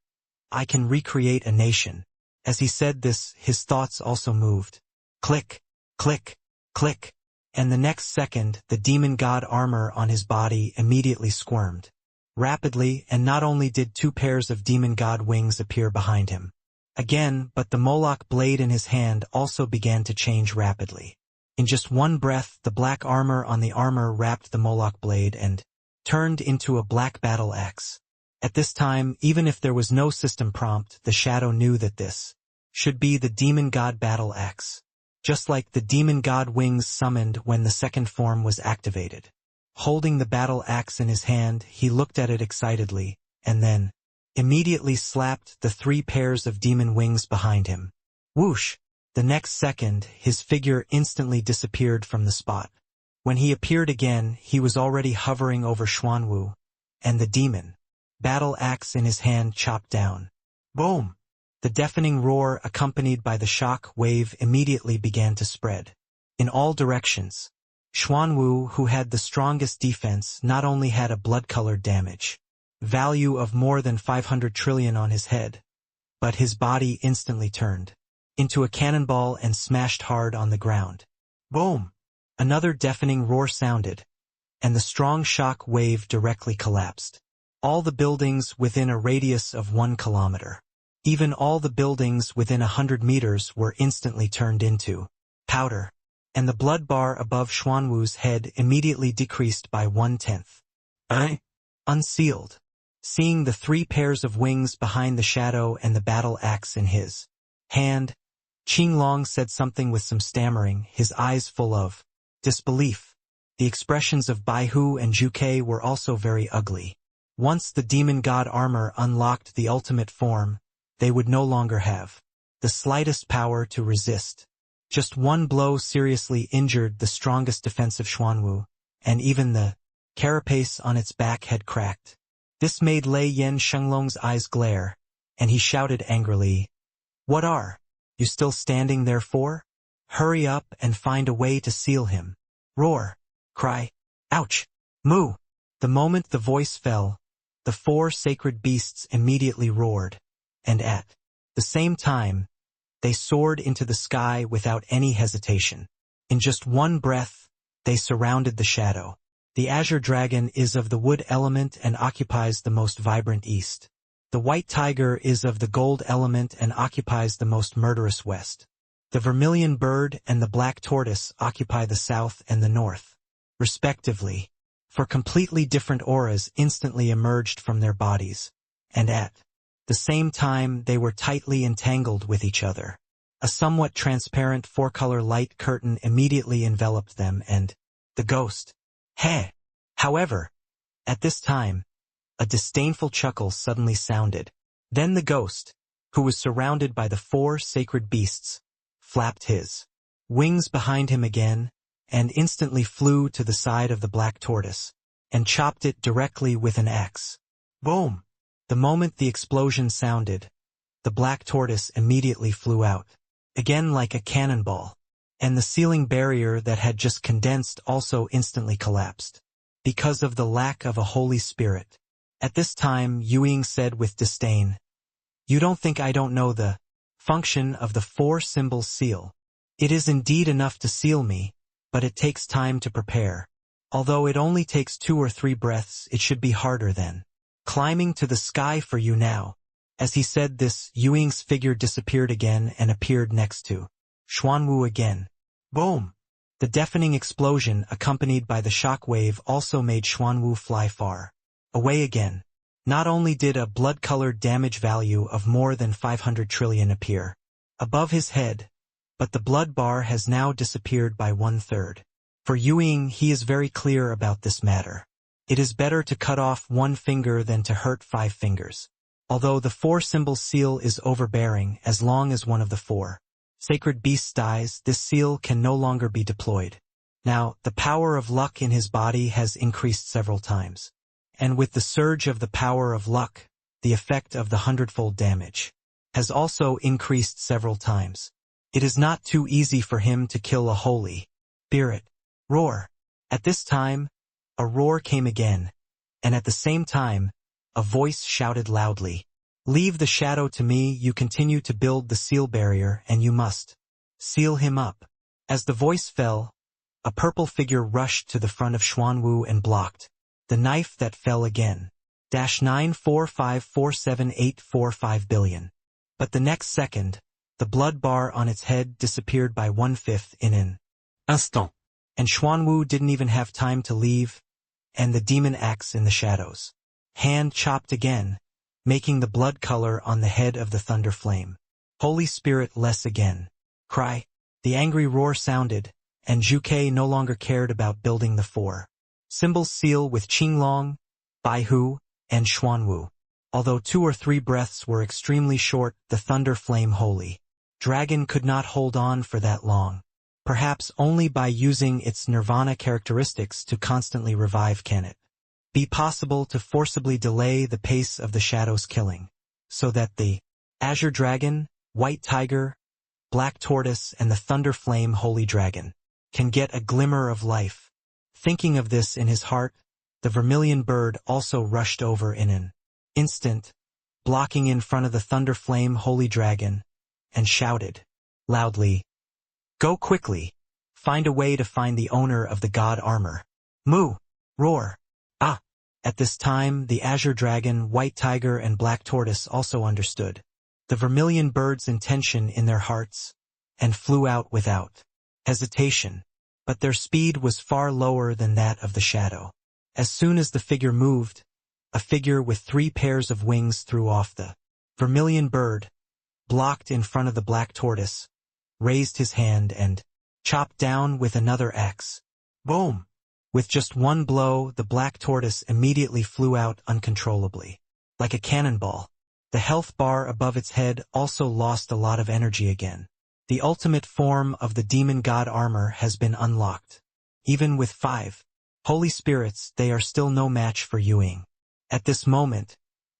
I can recreate a nation. As he said this, his thoughts also moved. Click, click, click, and the next second the demon god armor on his body immediately squirmed rapidly, and not only did 2 pairs of demon god wings appear behind him again, but the Moloch blade in his hand also began to change rapidly. In just one breath, the black armor on the armor wrapped the Moloch blade and turned into a black battle axe. At this time, even if there was no system prompt, the shadow knew that this should be the demon god battle axe. Just like the demon god wings summoned when the second form was activated. Holding the battle axe in his hand, he looked at it excitedly, and then immediately slapped the 3 pairs of demon wings behind him. Whoosh! The next second, his figure instantly disappeared from the spot. When he appeared again, he was already hovering over Xuanwu, and the demon battle axe in his hand chopped down. Boom! The deafening roar accompanied by the shock wave immediately began to spread in all directions. Xuanwu, who had the strongest defense, not only had a blood-colored damage value of more than 500 trillion on his head, but his body instantly turned into a cannonball and smashed hard on the ground. Boom! Another deafening roar sounded, and the strong shock wave directly collapsed all the buildings within a radius of 1 kilometer. Even all the buildings within 100 meters were instantly turned into powder, and the blood bar above Xuanwu's head immediately decreased by 1/10. Unsealed. Seeing the 3 pairs of wings behind the shadow and the battle axe in his hand, Qinglong said something with some stammering, his eyes full of disbelief. The expressions of Baihu and Zhuke were also very ugly. Once the demon god armor unlocked the ultimate form, they would no longer have the slightest power to resist. Just one blow seriously injured the strongest defense of Xuanwu, and even the carapace on its back had cracked. This made Lei Yen Shenglong's eyes glare, and he shouted angrily, "What are you still standing there for? Hurry up and find a way to seal him." Roar, cry, ouch, moo. The moment the voice fell, the 4 sacred beasts immediately roared, and at the same time, they soared into the sky without any hesitation. In just one breath, they surrounded the shadow. The azure dragon is of the wood element and occupies the most vibrant east. The white tiger is of the gold element and occupies the most murderous west. The vermilion bird and the black tortoise occupy the south and the north, respectively, for completely different auras instantly emerged from their bodies, and at the same time they were tightly entangled with each other. A somewhat transparent four-color light curtain immediately enveloped them and the ghost. Heh! However, at this time, a disdainful chuckle suddenly sounded. Then the ghost, who was surrounded by the four sacred beasts, flapped his wings behind him again, and instantly flew to the side of the black tortoise, and chopped it directly with an axe. Boom! The moment the explosion sounded, the black tortoise immediately flew out, again like a cannonball, and the ceiling barrier that had just condensed also instantly collapsed, because of the lack of a Holy Spirit. At this time, Yuying said with disdain, "You don't think I don't know the function of the four-symbol seal? It is indeed enough to seal me, but it takes time to prepare. Although it only takes 2 or 3 breaths, it should be harder than climbing to the sky for you now." As he said this, Yuying's figure disappeared again and appeared next to Xuanwu again. Boom! The deafening explosion accompanied by the shock wave also made Xuanwu fly far away again. Not only did a blood-colored damage value of more than 500 trillion appear above his head, but the blood bar has now disappeared by 1/3. For Yuying, he is very clear about this matter. It is better to cut off 1 finger than to hurt 5 fingers. Although the 4-symbol seal is overbearing, as long as one of the 4 sacred beasts dies, this seal can no longer be deployed. Now, the power of luck in his body has increased several times. And with the surge of the power of luck, the effect of the 100-fold damage has also increased several times. It is not too easy for him to kill a holy spirit. Roar! At this time, a roar came again, and at the same time, a voice shouted loudly, "Leave the shadow to me, you continue to build the seal barrier, and you must seal him up." As the voice fell, a purple figure rushed to the front of Xuanwu and blocked the knife that fell again. -94547,845 billion. But the next second, the blood bar on its head disappeared by 1/5 in an instant. And Xuanwu didn't even have time to leave, and the demon axe in the shadows hand chopped again, making the blood color on the head of the thunder flame. Holy Spirit less again. Cry. The angry roar sounded, and Zhuke no longer cared about building the 4-symbol seal with Qinglong, Baihu, and Xuanwu. Although 2 or 3 breaths were extremely short, the thunder flame holy dragon could not hold on for that long. Perhaps only by using its nirvana characteristics to constantly revive can it be possible to forcibly delay the pace of the shadow's killing, so that the azure dragon, white tiger, black tortoise, and the thunder flame holy dragon can get a glimmer of life. Thinking of this in his heart, the vermilion bird also rushed over in an instant, blocking in front of the thunder flame holy dragon, and shouted loudly, "Go quickly! Find a way to find the owner of the god armor. Moo! Roar! Ah!" At this time, the azure dragon, white tiger, and black tortoise also understood the vermilion bird's intention in their hearts, and flew out without hesitation. But their speed was far lower than that of the shadow. As soon as the figure moved, a figure with 3 pairs of wings threw off the vermilion bird, blocked in front of the black tortoise, raised his hand and chopped down with another axe. Boom! With just 1 blow, the black tortoise immediately flew out uncontrollably, like a cannonball. The health bar above its head also lost a lot of energy again. The ultimate form of the demon god armor has been unlocked. Even with 5 holy spirits, they are still no match for Yuying. At this moment,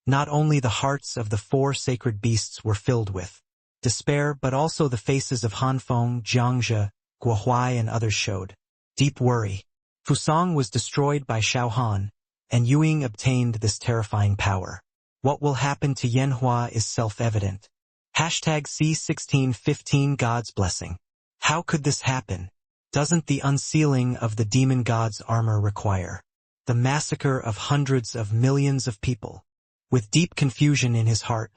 not only the hearts of the 4 sacred beasts were filled with despair, but also the faces of Hanfeng, Jiangzhe, Guohuai, and others showed deep worry. Fusang was destroyed by Xiao Han, and Yuying obtained this terrifying power. What will happen to Yanhua is self-evident. #C1615 God's blessing. How could this happen? doesn't the unsealing of the demon god's armor require the massacre of hundreds of millions of people? With deep confusion in his heart,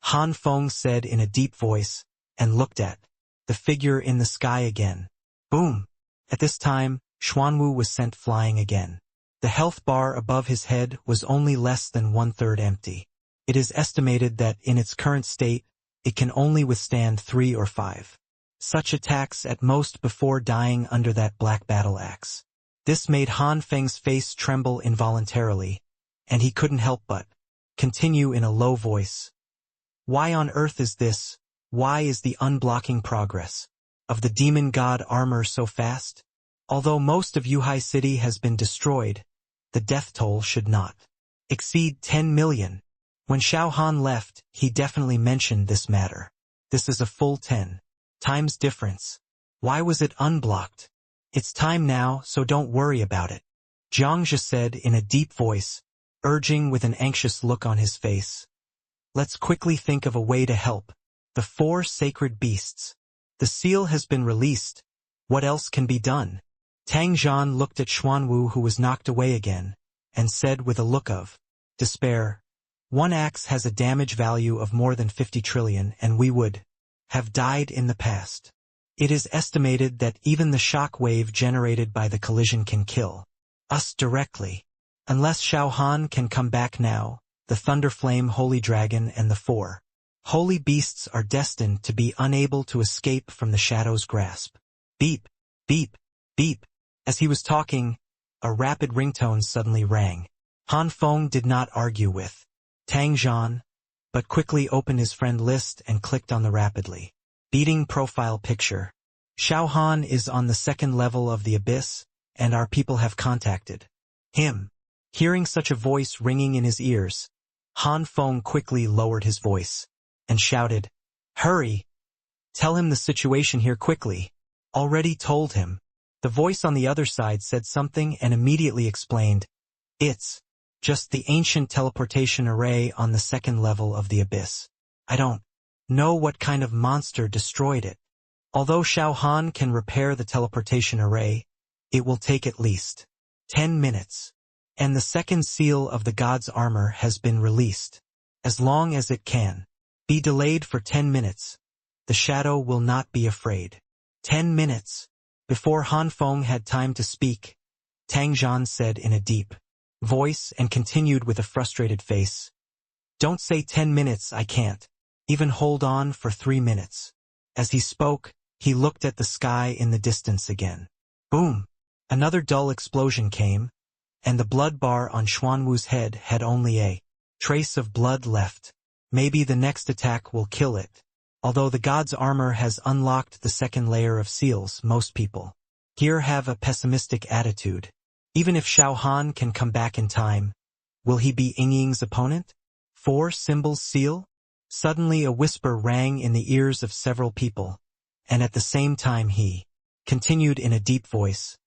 Han Feng said in a deep voice, and looked at the figure in the sky again. Boom! At this time, Xuanwu was sent flying again. The health bar above his head was only less than 1/3 empty. It is estimated that in its current state, it can only withstand 3 or 5 such attacks at most before dying under that black battle axe. This made Han Feng's face tremble involuntarily, and he couldn't help but continue in a low voice. Why on earth is this? Why is the unblocking progress of the demon god armor so fast? Although most of Yuhai City has been destroyed, the death toll should not exceed 10 million. When Xiao Han left, he definitely mentioned this matter. This is a full 10 times difference. Why was it unblocked? It's time now, so don't worry about it, Jiangzhe said in a deep voice, urging with an anxious look on his face. Let's quickly think of a way to help the 4 sacred beasts. The seal has been released. What else can be done? Tang Zhan looked at Xuanwu, who was knocked away again, and said with a look of despair, "One axe has a damage value of more than 50 trillion, and we would have died in the past. It is estimated that even the shock wave generated by the collision can kill us directly. Unless Xiao Han can come back now, the Thunder Flame Holy Dragon and the 4 holy beasts are destined to be unable to escape from the shadow's grasp." Beep, beep, beep. As he was talking, a rapid ringtone suddenly rang. Han Feng did not argue with Tang Zhan, but quickly opened his friend list and clicked on the rapidly beating profile picture. Xiao Han is on the 2nd level of the abyss, and our people have contacted him. Hearing such a voice ringing in his ears, Han Feng quickly lowered his voice and shouted, "Hurry! Tell him the situation here quickly." Already told him. The voice on the other side said something and immediately explained, "It's just the ancient teleportation array on the 2nd level of the abyss. I don't know what kind of monster destroyed it. Although Xiao Han can repair the teleportation array, it will take at least 10 minutes. And the 2nd seal of the god's armor has been released. As long as it can be delayed for 10 minutes, the shadow will not be afraid." 10 minutes. Before Han Feng had time to speak, Tang Zhan said in a deep voice and continued with a frustrated face, "Don't say 10 minutes, I can't even hold on for 3 minutes. As he spoke, he looked at the sky in the distance again. Boom! Another dull explosion came, and the blood bar on Xuanwu's head had only a trace of blood left. Maybe the next attack will kill it. Although the god's armor has unlocked the 2nd layer of seals, most people here have a pessimistic attitude. Even if Xiao Han can come back in time, will he be Yingying's opponent? 4 symbols seal? Suddenly a whisper rang in the ears of several people, and at the same time he continued in a deep voice,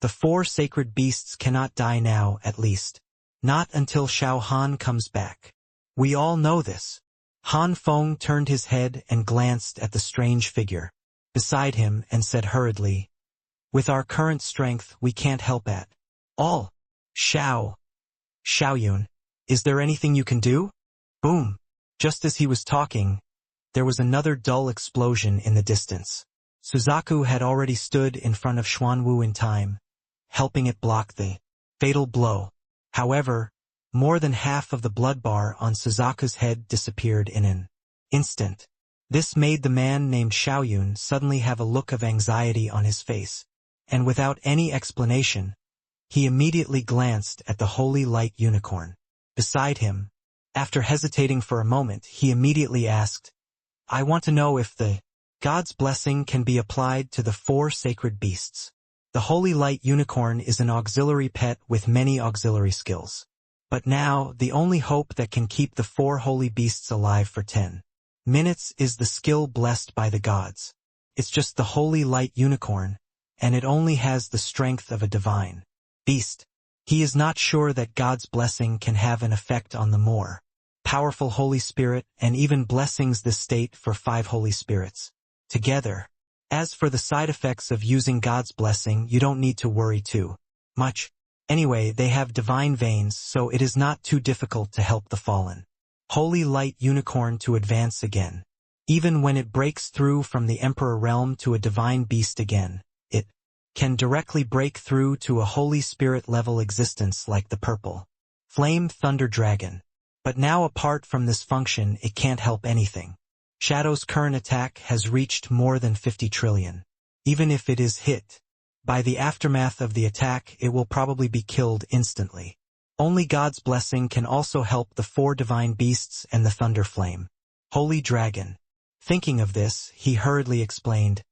"The 4 sacred beasts cannot die now, at least. Not until Xiao Han comes back. We all know this." Han Feng turned his head and glanced at the strange figure beside him and said hurriedly, "With our current strength, we can't help at all. Xiaoyun, is there anything you can do?" Boom! Just as he was talking, there was another dull explosion in the distance. Suzaku had already stood in front of Xuanwu in time, helping it block the fatal blow. However, more than half of the blood bar on Suzaku's head disappeared in an instant. This made the man named Xiaoyun suddenly have a look of anxiety on his face, and without any explanation, he immediately glanced at the holy light unicorn beside him. After hesitating for a moment, he immediately asked, "I want to know if the god's blessing can be applied to the 4 sacred beasts." The holy light unicorn is an auxiliary pet with many auxiliary skills. But now, the only hope that can keep the 4 holy beasts alive for 10 minutes is the skill blessed by the gods. It's just the holy light unicorn, and it only has the strength of a divine beast. He is not sure that God's blessing can have an effect on the more powerful Holy Spirit, and even blessings this state for 5 Holy Spirits together. As for the side effects of using God's blessing, you don't need to worry too much. Anyway, they have divine veins, so it is not too difficult to help the fallen holy light unicorn to advance again. Even when it breaks through from the emperor realm to a divine beast again, it can directly break through to a Holy Spirit level existence like the purple flame thunder dragon. But now apart from this function, it can't help anything. Shadow's current attack has reached more than 50 trillion. Even if it is hit by the aftermath of the attack, it will probably be killed instantly. Only God's blessing can also help the 4 divine beasts and the thunder flame holy dragon. Thinking of this, he hurriedly explained,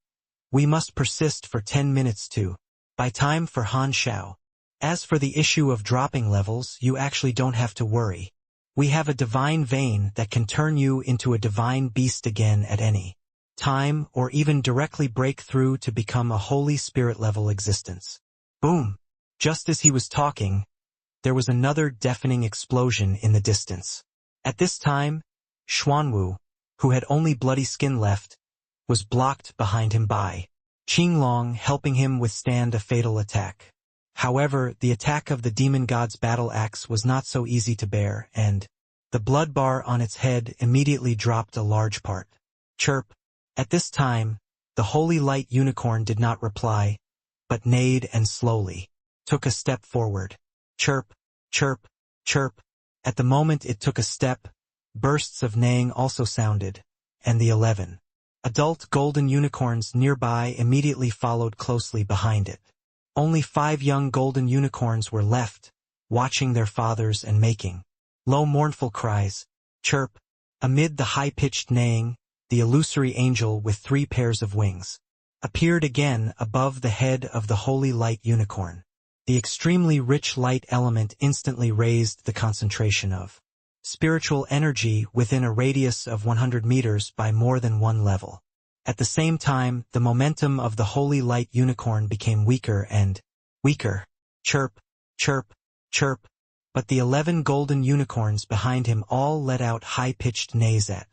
"We must persist for 10 minutes to buy time for Han Xiao. As for the issue of dropping levels, you actually don't have to worry. We have a divine vein that can turn you into a divine beast again at any time, or even directly break through to become a Holy Spirit level existence." Boom! Just as he was talking, there was another deafening explosion in the distance. At this time, Xuanwu, who had only bloody skin left, was blocked behind him by Qinglong, helping him withstand a fatal attack. However, the attack of the demon god's battle axe was not so easy to bear, and the blood bar on its head immediately dropped a large part. Chirp! At this time, the holy light unicorn did not reply, but neighed and slowly took a step forward. Chirp, chirp, chirp. At the moment it took a step, bursts of neighing also sounded, and the 11 adult golden unicorns nearby immediately followed closely behind it. Only 5 young golden unicorns were left, watching their fathers and making low mournful cries. Chirp! Amid the high-pitched neighing, the illusory angel with 3 pairs of wings appeared again above the head of the holy light unicorn. The extremely rich light element instantly raised the concentration of spiritual energy within a radius of 100 meters by more than 1 level. At the same time, the momentum of the holy light unicorn became weaker and weaker. Chirp, chirp, chirp. But the 11 golden unicorns behind him all let out high-pitched neighs at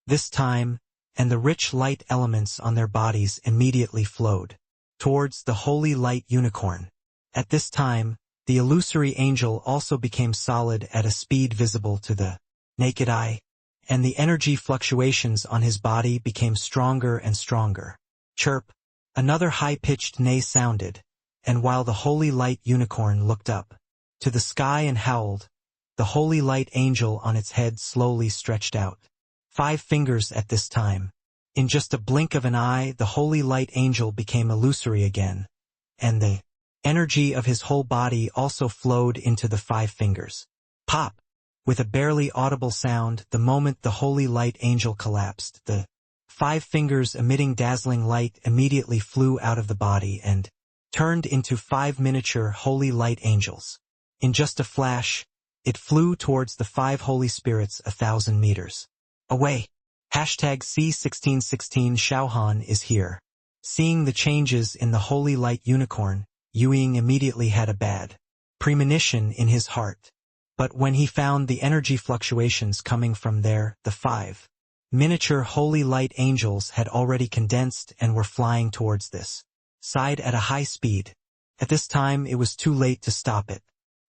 this time, and the rich light elements on their bodies immediately flowed towards the holy light unicorn. At this time, the illusory angel also became solid at a speed visible to the naked eye, and the energy fluctuations on his body became stronger and stronger. Chirp! Another high-pitched neigh sounded, and while the holy light unicorn looked up to the sky and howled, the holy light angel on its head slowly stretched out 5 fingers at this time. In just a blink of an eye, the holy light angel became illusory again, and the energy of his whole body also flowed into the 5 fingers. Pop! With a barely audible sound, the moment the holy light angel collapsed, the 5 fingers emitting dazzling light immediately flew out of the body and turned into 5 miniature holy light angels. In just a flash, it flew towards the 5 holy spirits 1,000 meters away. Hashtag C1616 Xiao Han is here. Seeing the changes in the holy light unicorn, Yuying immediately had a bad premonition in his heart. But when he found the energy fluctuations coming from there, the 5 miniature holy light angels had already condensed and were flying towards this side at a high speed. At this time it was too late to stop it.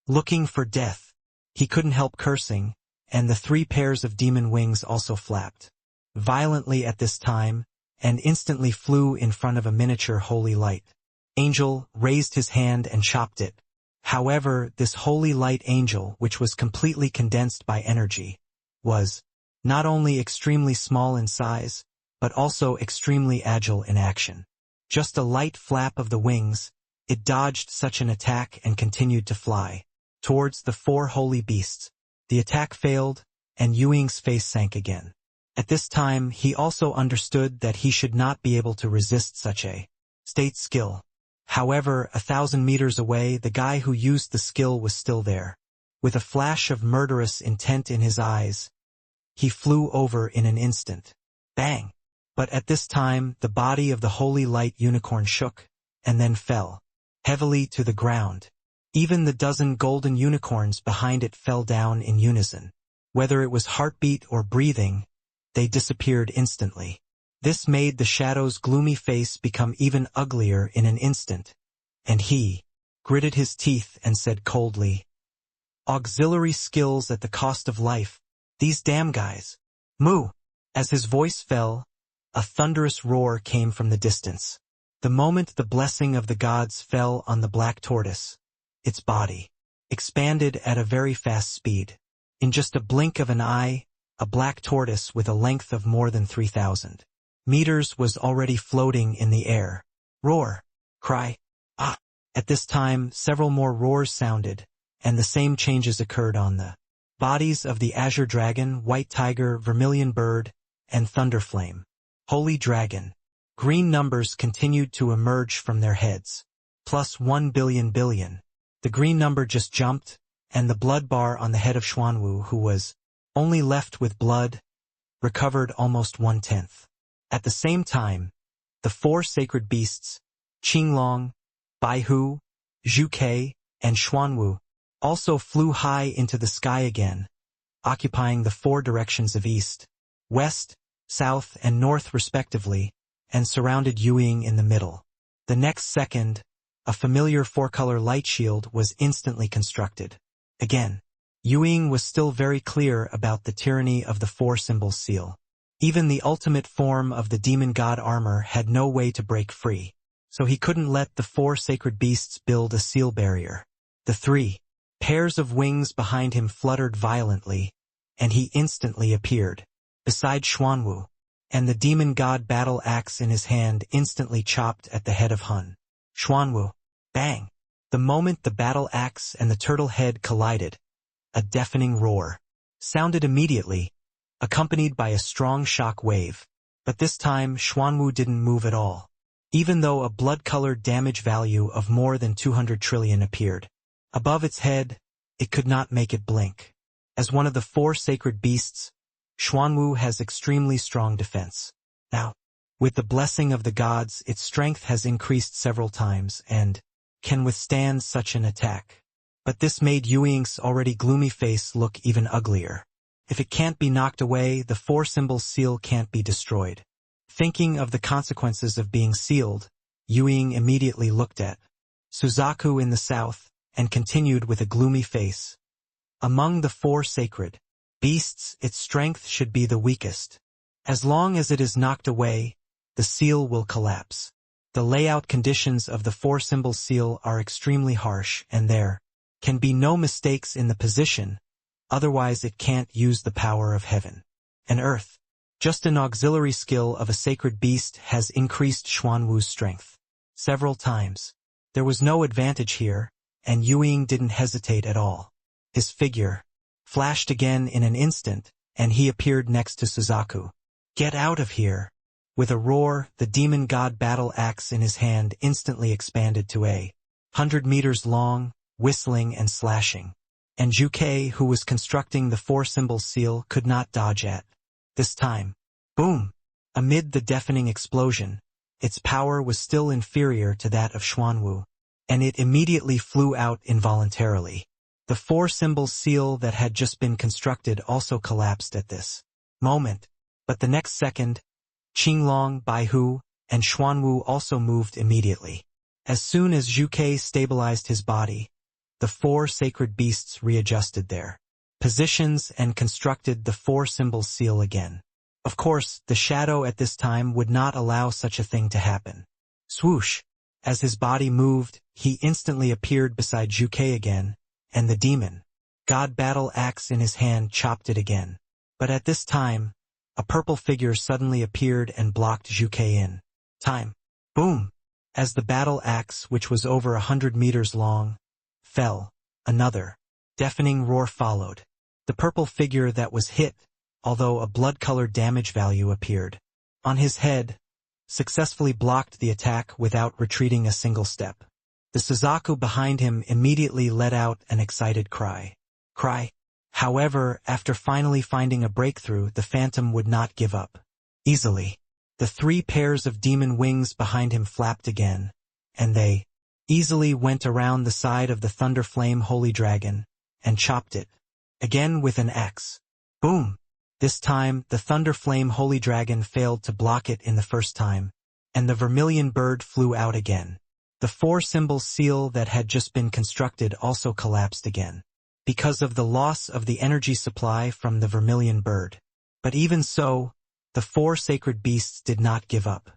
Looking for death, he couldn't help cursing, and the 3 pairs of demon wings also flapped violently at this time, and instantly flew in front of a miniature holy light angel, raised his hand and chopped it. However, this holy light angel, which was completely condensed by energy, was not only extremely small in size, but also extremely agile in action. Just a light flap of the wings, it dodged such an attack and continued to fly towards the 4 holy beasts. The attack failed, and Yuying's face sank again. At this time, he also understood that he should not be able to resist such a state skill. However, 1,000 meters away, the guy who used the skill was still there. With a flash of murderous intent in his eyes, he flew over in an instant. Bang! But at this time, the body of the holy light unicorn shook, and then fell heavily to the ground. Even the dozen golden unicorns behind it fell down in unison. Whether it was heartbeat or breathing, they disappeared instantly. This made the shadow's gloomy face become even uglier in an instant, and he gritted his teeth and said coldly, "Auxiliary skills at the cost of life. These damn guys. Moo!" As his voice fell, a thunderous roar came from the distance. The moment the blessing of the gods fell on the black tortoise, its body expanded at a very fast speed. In just a blink of an eye, a black tortoise with a length of more than 3,000 meters was already floating in the air. Roar! Cry! Ah! At this time, several more roars sounded, and the same changes occurred on the bodies of the azure dragon, white tiger, vermilion bird, and thunderflame. Holy dragon. Green numbers continued to emerge from their heads. Plus 1 billion billion. The green number just jumped, and the blood bar on the head of Xuanwu, who was only left with blood, recovered almost 1/10. At the same time, the four sacred beasts, Qinglong, Baihu, Zhuke, and Xuanwu, also flew high into the sky again, occupying the four directions of east, west, south, and north respectively, and surrounded Yueying in the middle. The next second, a familiar four-color light shield was instantly constructed. Again, Yueying was still very clear about the tyranny of the four-symbol seal. Even the ultimate form of the demon god armor had no way to break free, so he couldn't let the four sacred beasts build a seal barrier. The three pairs of wings behind him fluttered violently, and he instantly appeared beside Xuanwu, and the demon god battle axe in his hand instantly chopped at the head of Han. Xuanwu. Bang! The moment the battle axe and the turtle head collided, a deafening roar sounded immediately, accompanied by a strong shock wave. But this time Xuanwu didn't move at all, even though a blood-colored damage value of more than 200 trillion appeared above its head. It could not make it blink. As one of the four sacred beasts, Xuanwu has extremely strong defense. Now, with the blessing of the gods, its strength has increased several times and can withstand such an attack. But this made Yueying's already gloomy face look even uglier. If it can't be knocked away, the four-symbol seal can't be destroyed. Thinking of the consequences of being sealed, Yueying immediately looked at Suzaku in the south and continued with a gloomy face. Among the four sacred beasts, its strength should be the weakest. As long as it is knocked away, the seal will collapse. The layout conditions of the four-symbol seal are extremely harsh, and there can be no mistakes in the position, otherwise it can't use the power of heaven and earth. Just an auxiliary skill of a sacred beast has increased Xuanwu's strength several times. There was no advantage here, and Yueying didn't hesitate at all. His figure flashed again in an instant, and he appeared next to Suzaku. "Get out of here!" With a roar, the demon god battle axe in his hand instantly expanded to 100 meters long, whistling and slashing. And Zhuke, who was constructing the four-symbol seal, could not dodge at this time. Boom! Amid the deafening explosion, its power was still inferior to that of Xuanwu, and it immediately flew out involuntarily. The four-symbol seal that had just been constructed also collapsed at this moment, but the next second, Qinglong, Baihu, and Xuanwu also moved immediately. As soon as Zhuke stabilized his body, the four sacred beasts readjusted their positions and constructed the four-symbol seal again. Of course, the shadow at this time would not allow such a thing to happen. Swoosh! As his body moved, he instantly appeared beside Zhuke again, and the demon god battle axe in his hand chopped it again. But at this time, a purple figure suddenly appeared and blocked Zhuke in time. Boom! As the battle axe, which was over 100 meters long, fell, another deafening roar followed. The purple figure that was hit, although a blood-colored damage value appeared on his head, successfully blocked the attack without retreating a single step. The Suzaku behind him immediately let out an excited cry. However, after finally finding a breakthrough, the phantom would not give up easily. The three pairs of demon wings behind him flapped again, and they easily went around the side of the thunder flame holy dragon and chopped it again with an axe. Boom! This time, the Thunder Flame Holy Dragon failed to block it in the first time, and the vermilion bird flew out again. The 4-symbol seal that had just been constructed also collapsed again, because of the loss of the energy supply from the vermilion bird. But even so, the 4 sacred beasts did not give up.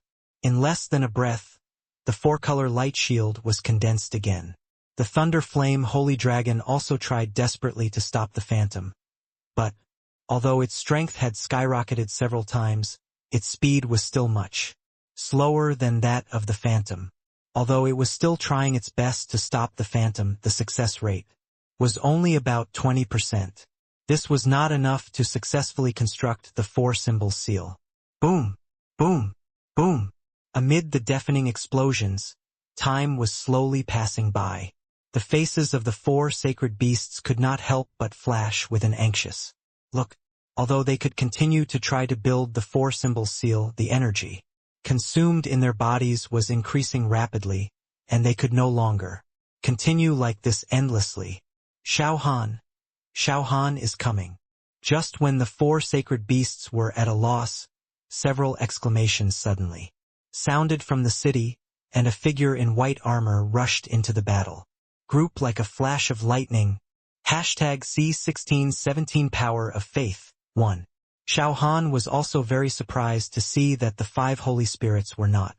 In less than a breath, the 4-color light shield was condensed again. The Thunder Flame Holy Dragon also tried desperately to stop the phantom. But, although its strength had skyrocketed several times, its speed was still much slower than that of the phantom. Although it was still trying its best to stop the phantom, the success rate was only about 20%. This was not enough to successfully construct the 4-symbol seal. Boom! Boom! Boom! Amid the deafening explosions, time was slowly passing by. The faces of the 4 sacred beasts could not help but flash with an anxious look. Although they could continue to try to build the 4-symbol seal, the energy consumed in their bodies was increasing rapidly, and they could no longer continue like this endlessly. Xiao Han is coming. Just when the 4 sacred beasts were at a loss, several exclamations suddenly sounded from the city, and a figure in white armor rushed into the battle group like a flash of lightning. C1617 Power of Faith 1. Xiao Han was also very surprised to see that the 5 holy spirits were not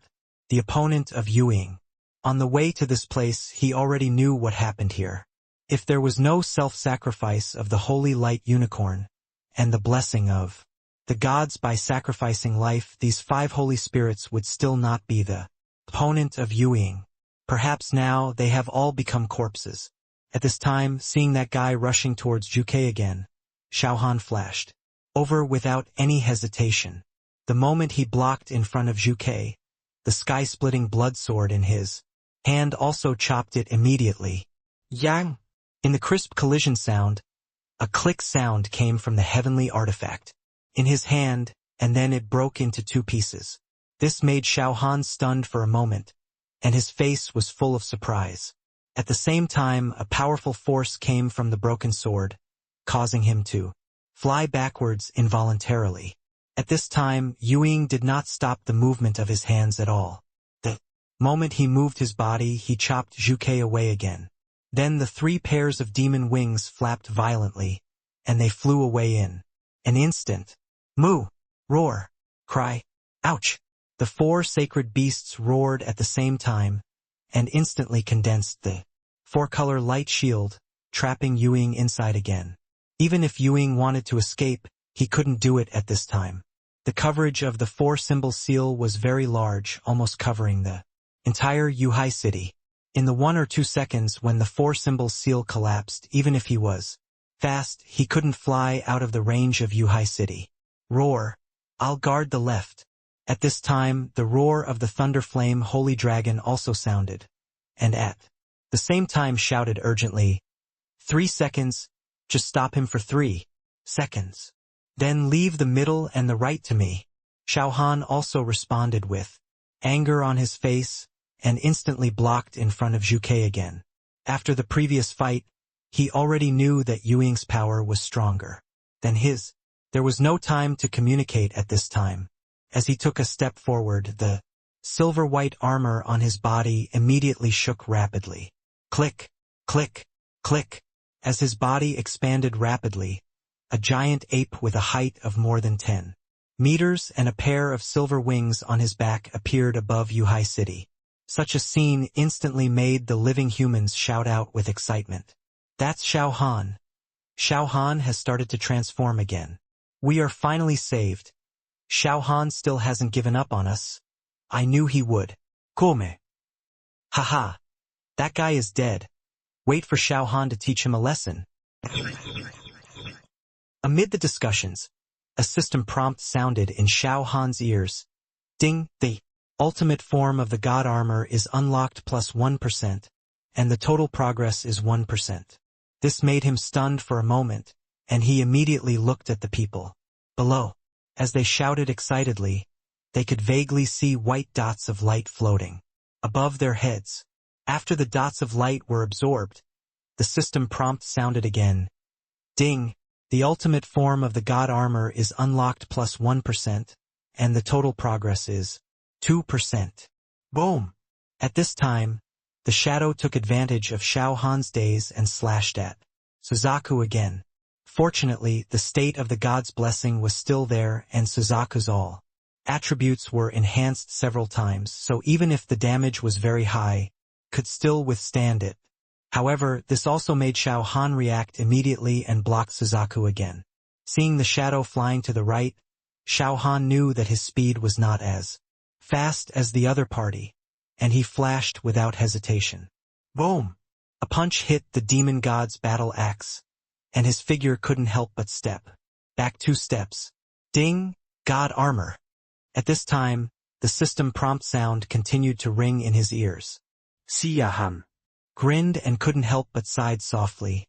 the opponent of Yuing. On the way to this place, he already knew what happened here. If there was no self-sacrifice of the holy light unicorn, and the blessing of the gods by sacrificing life, these 5 holy spirits would still not be the opponent of Yuing. Perhaps now they have all become corpses. At this time, seeing that guy rushing towards Juke again, Xiao Han flashed over without any hesitation. The moment he blocked in front of Juke, the sky-splitting blood sword in his hand also chopped it immediately. Yang! In the crisp collision sound, a click sound came from the heavenly artifact in his hand, and then it broke into 2 pieces. This made Xiao Han stunned for a moment, and his face was full of surprise. At the same time, a powerful force came from the broken sword, causing him to fly backwards involuntarily. At this time, Yuing did not stop the movement of his hands at all. The moment he moved his body, he chopped Juke away again. Then the 3 pairs of demon wings flapped violently, and they flew away in an instant. Moo! Roar! Cry! Ouch! The 4 sacred beasts roared at the same time, and instantly condensed the 4-color light shield, trapping Yuing inside again. Even if Yuing wanted to escape, he couldn't do it at this time. The coverage of the 4-symbol seal was very large, almost covering the entire Yuhai city. In the 1 or 2 seconds when the 4-symbol seal collapsed, even if he was fast, he couldn't fly out of the range of Yuhai city. Roar! I'll guard the left. At this time, the roar of the Thunder Flame Holy Dragon also sounded, and at the same time shouted urgently, 3 seconds, just stop him for 3 seconds. Then leave the middle and the right to me. Xiao Han also responded with anger on his face, and instantly blocked in front of Juke again. After the previous fight, he already knew that Yuing's power was stronger than his. There was no time to communicate at this time. As he took a step forward, the silver-white armor on his body immediately shook rapidly. Click, click, click. As his body expanded rapidly, a giant ape with a height of more than 10 meters and a pair of silver wings on his back appeared above Yuhai City. Such a scene instantly made the living humans shout out with excitement. That's Xiao Han. Xiao Han has started to transform again. We are finally saved. Xiao Han still hasn't given up on us. I knew he would. Come. Haha. That guy is dead. Wait for Xiao Han to teach him a lesson. Amid the discussions, a system prompt sounded in Xiao Han's ears. Ding, the ultimate form of the god armor is unlocked plus 1%, and the total progress is 1%. This made him stunned for a moment, and he immediately looked at the people below. As they shouted excitedly, they could vaguely see white dots of light floating above their heads. After the dots of light were absorbed, the system prompt sounded again. Ding, The ultimate form of the god armor is unlocked plus 1%, and the total progress is 2%. Boom! At this time, the shadow took advantage of Xiao Han's daze and slashed at Suzaku again. Fortunately, the state of the god's blessing was still there and Suzaku's all attributes were enhanced several times, so even if the damage was very high, could still withstand it. However, this also made Xiao Han react immediately and blocked Suzaku again. Seeing the shadow flying to the right, Xiao Han knew that his speed was not as fast as the other party, and he flashed without hesitation. Boom! A punch hit the demon god's battle axe, and his figure couldn't help but step back 2 steps. Ding! God armor! At this time, the system prompt sound continued to ring in his ears. Xiao Han Grinned and couldn't help but sighed softly.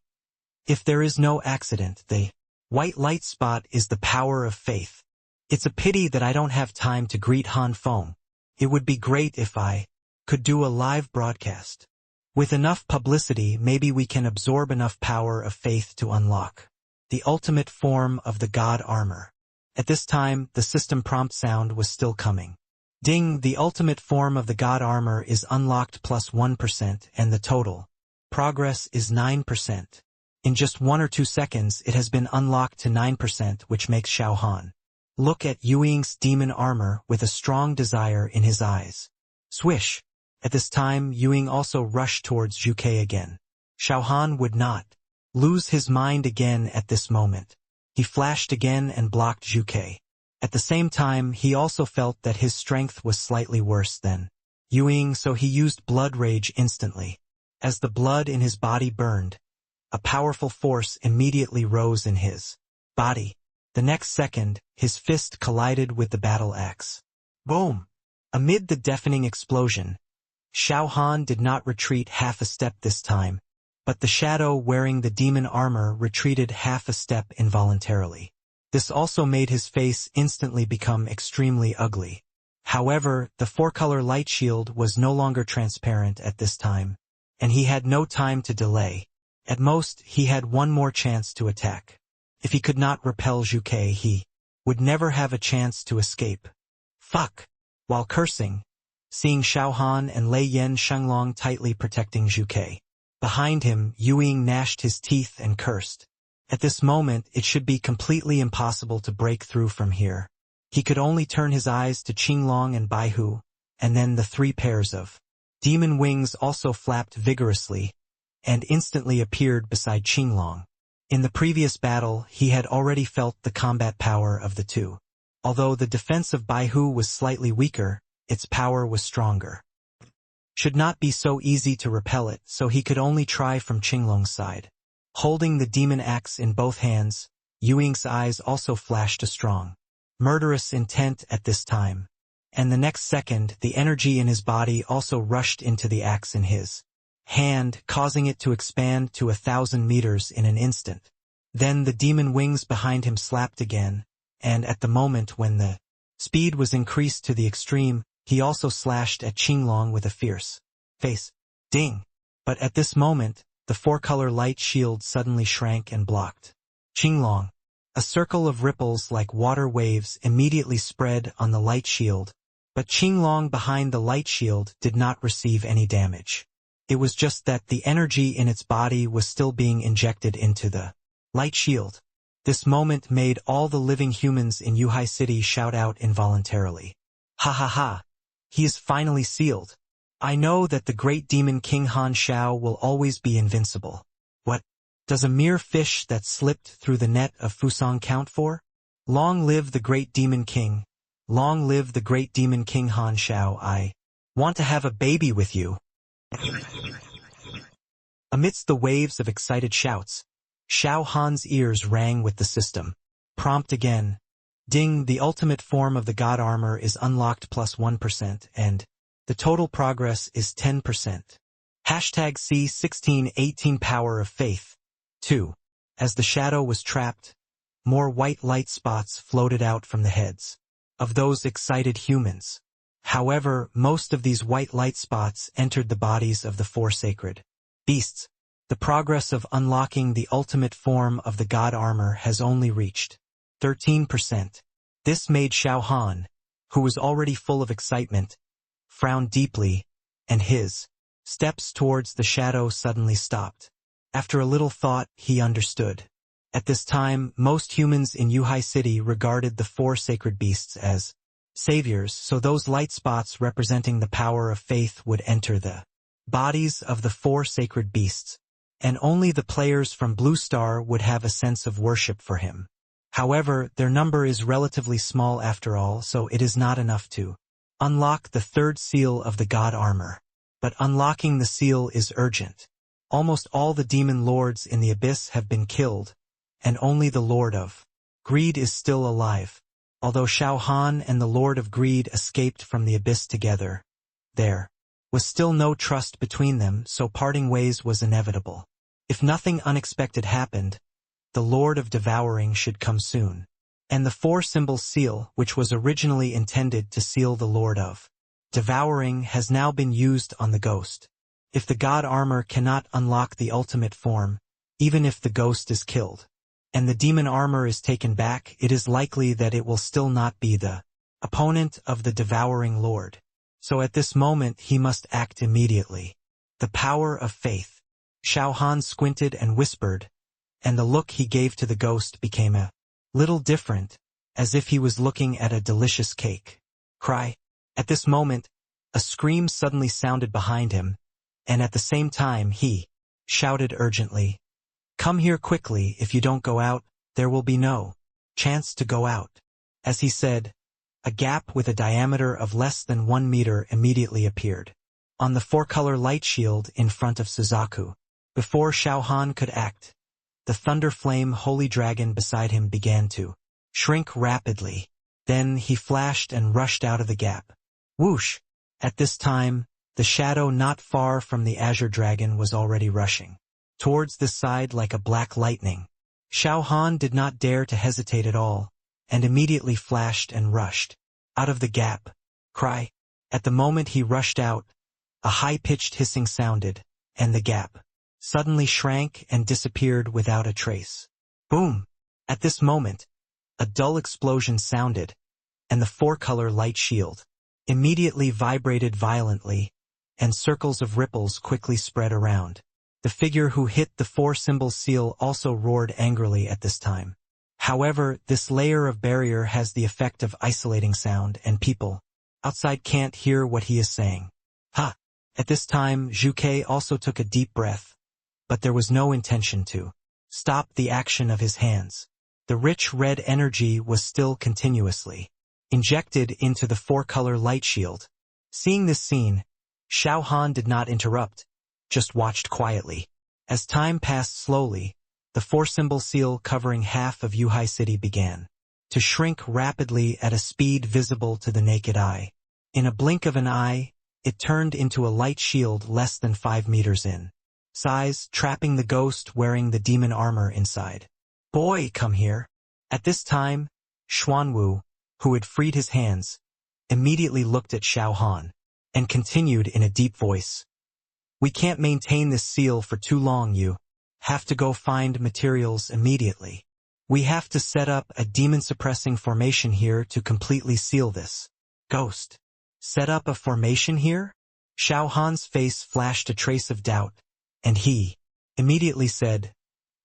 If there is no accident, the white light spot is the power of faith. It's a pity that I don't have time to greet Han Feng. It would be great if I could do a live broadcast. With enough publicity, maybe we can absorb enough power of faith to unlock the ultimate form of the god armor. At this time, the system prompt sound was still coming. Ding! The ultimate form of the god armor is unlocked plus 1%, and the total progress is 9%. In just 1 or 2 seconds, it has been unlocked to 9%, which makes Xiao Han look at Yuing's demon armor with a strong desire in his eyes. Swish! At this time, Yuing also rushed towards Zhuke again. Xiao Han would not lose his mind again at this moment. He flashed again and blocked Zhuke. At the same time, he also felt that his strength was slightly worse than Yuing, so he used blood rage instantly. As the blood in his body burned, a powerful force immediately rose in his body. The next second, his fist collided with the battle axe. Boom! Amid the deafening explosion, Xiao Han did not retreat half a step this time, but the shadow wearing the demon armor retreated half a step involuntarily. This also made his face instantly become extremely ugly. However, the 4-color light shield was no longer transparent at this time, and he had no time to delay. At most, he had one more chance to attack. If he could not repel Zhuke, he would never have a chance to escape. Fuck! While cursing, seeing Xiao Han and Lei Yan Shenglong tightly protecting Zhuke. Behind him, Yuing gnashed his teeth and cursed. At this moment, it should be completely impossible to break through from here. He could only turn his eyes to Qinglong and Baihu, and then the 3 pairs of demon wings also flapped vigorously, and instantly appeared beside Qinglong. In the previous battle, he had already felt the combat power of the 2. Although the defense of Baihu was slightly weaker, its power was stronger. Should not be so easy to repel it, so he could only try from Qinglong's side. Holding the demon axe in both hands, Yuing's eyes also flashed a strong, murderous intent at this time. And the next second, the energy in his body also rushed into the axe in his hand, causing it to expand to 1,000 meters in an instant. Then the demon wings behind him slapped again, and at the moment when the speed was increased to the extreme, he also slashed at Qinglong with a fierce face. Ding! But at this moment, the 4-color light shield suddenly shrank and blocked Qinglong. A circle of ripples like water waves immediately spread on the light shield, but Qinglong behind the light shield did not receive any damage. It was just that the energy in its body was still being injected into the light shield. This moment made all the living humans in Yuhai City shout out involuntarily. Ha ha ha! He is finally sealed. I know that the great demon King Han Shao will always be invincible. What does a mere fish that slipped through the net of Fusang count for? Long live the great demon king. Long live the great demon King Han Shao. I want to have a baby with you. Amidst the waves of excited shouts, Xiao Han's ears rang with the system. Prompt again. Ding! The ultimate form of the god armor is unlocked plus 1%, and the total progress is 10%. Hashtag C1618 Power of Faith. 2. As the shadow was trapped, more white light spots floated out from the heads of those excited humans. However, most of these white light spots entered the bodies of the 4 sacred beasts. The progress of unlocking the ultimate form of the god armor has only reached 13%. This made Xiao Han, who was already full of excitement, frown deeply, and his steps towards the shadow suddenly stopped. After a little thought, he understood. At this time, most humans in Yuhai City regarded the four sacred beasts as saviors, so those light spots representing the power of faith would enter the bodies of the four sacred beasts, and only the players from Blue Star would have a sense of worship for him. However, their number is relatively small after all, so it is not enough to unlock the third seal of the god armor. But unlocking the seal is urgent. Almost all the demon lords in the abyss have been killed, and only the Lord of Greed is still alive. Although Xiao Han and the Lord of Greed escaped from the abyss together, there was still no trust between them, so parting ways was inevitable. If nothing unexpected happened, the Lord of Devouring should come soon. And the four-symbol seal, which was originally intended to seal the Lord of Devouring, has now been used on the ghost. If the god armor cannot unlock the ultimate form, even if the ghost is killed, and the demon armor is taken back, it is likely that it will still not be the opponent of the Devouring Lord. So at this moment he must act immediately. The power of faith. Xiao Han squinted and whispered, and the look he gave to the ghost became a little different, as if he was looking at a delicious cake. Cry. At this moment, a scream suddenly sounded behind him, and at the same time he shouted urgently, "Come here quickly, if you don't go out, there will be no chance to go out." As he said, a gap with a diameter of less than 1 meter immediately appeared on the four-color light shield in front of Suzaku. Before Xiao Han could act, the thunder flame holy dragon beside him began to shrink rapidly. Then he flashed and rushed out of the gap. Whoosh! At this time, the shadow not far from the azure dragon was already rushing towards this side like a black lightning. Xiao Han did not dare to hesitate at all, and immediately flashed and rushed out of the gap. Cry. At the moment he rushed out, a high-pitched hissing sounded, and the gap suddenly shrank and disappeared without a trace. Boom! At this moment, a dull explosion sounded, and the four-color light shield immediately vibrated violently, and circles of ripples quickly spread around. The figure who hit the four-symbol seal also roared angrily at this time. However, this layer of barrier has the effect of isolating sound, and people outside can't hear what he is saying. Ha! At this time, Zhuke also took a deep breath, but there was no intention to stop the action of his hands. The rich red energy was still continuously injected into the four-color light shield. Seeing this scene, Xiao Han did not interrupt, just watched quietly. As time passed slowly, the four-symbol seal covering half of Yuhai City began to shrink rapidly at a speed visible to the naked eye. In a blink of an eye, it turned into a light shield less than 5 meters in size, trapping the ghost wearing the demon armor inside. Boy, come here. At this time, Xuanwu, who had freed his hands, immediately looked at Xiao Han, and continued in a deep voice. We can't maintain this seal for too long, you have to go find materials immediately. We have to set up a demon-suppressing formation here to completely seal this. Ghost. Set up a formation here? Xiao Han's face flashed a trace of doubt, and he immediately said,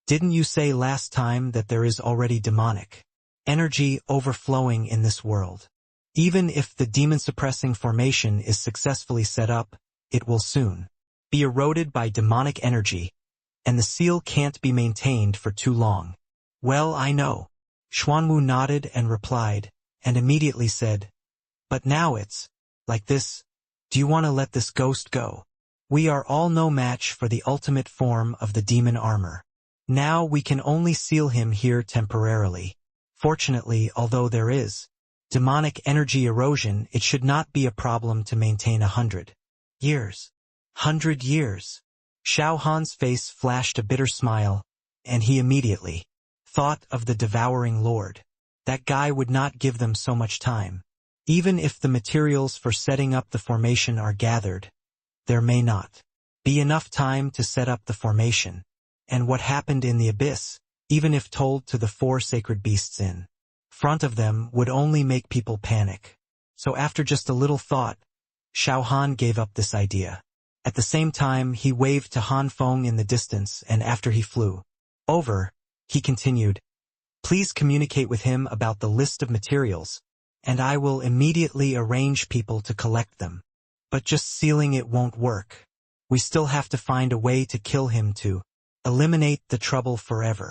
Didn't you say last time that there is already demonic energy overflowing in this world? Even if the demon-suppressing formation is successfully set up, it will soon be eroded by demonic energy, and the seal can't be maintained for too long. Well, I know. Xuanwu nodded and replied, and immediately said, But now it's like this. Do you want to let this ghost go? We are all no match for the ultimate form of the demon armor. Now we can only seal him here temporarily. Fortunately, although there is demonic energy erosion, it should not be a problem to maintain 100 years. 100 years. Xiao Han's face flashed a bitter smile, and he immediately thought of the Devouring Lord. That guy would not give them so much time. Even if the materials for setting up the formation are gathered, there may not be enough time to set up the formation. And what happened in the abyss, even if told to the 4 sacred beasts in front of them, would only make people panic. So after just a little thought, Xiao Han gave up this idea. At the same time, he waved to Han Feng in the distance, and after he flew over, he continued, "Please communicate with him about the list of materials, and I will immediately arrange people to collect them. But just sealing it won't work. We still have to find a way to kill him to eliminate the trouble forever.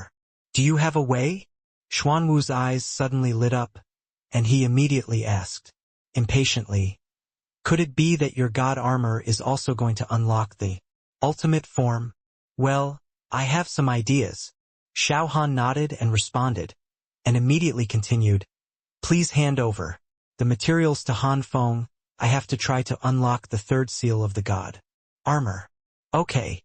Do you have a way?" Xuanwu's eyes suddenly lit up, and he immediately asked, impatiently, "Could it be that your god armor is also going to unlock the ultimate form?" "Well, I have some ideas." Xiao Han nodded and responded, and immediately continued, "Please hand over the materials to Han Feng. I have to try to unlock the 3rd seal of the god armor." "Okay.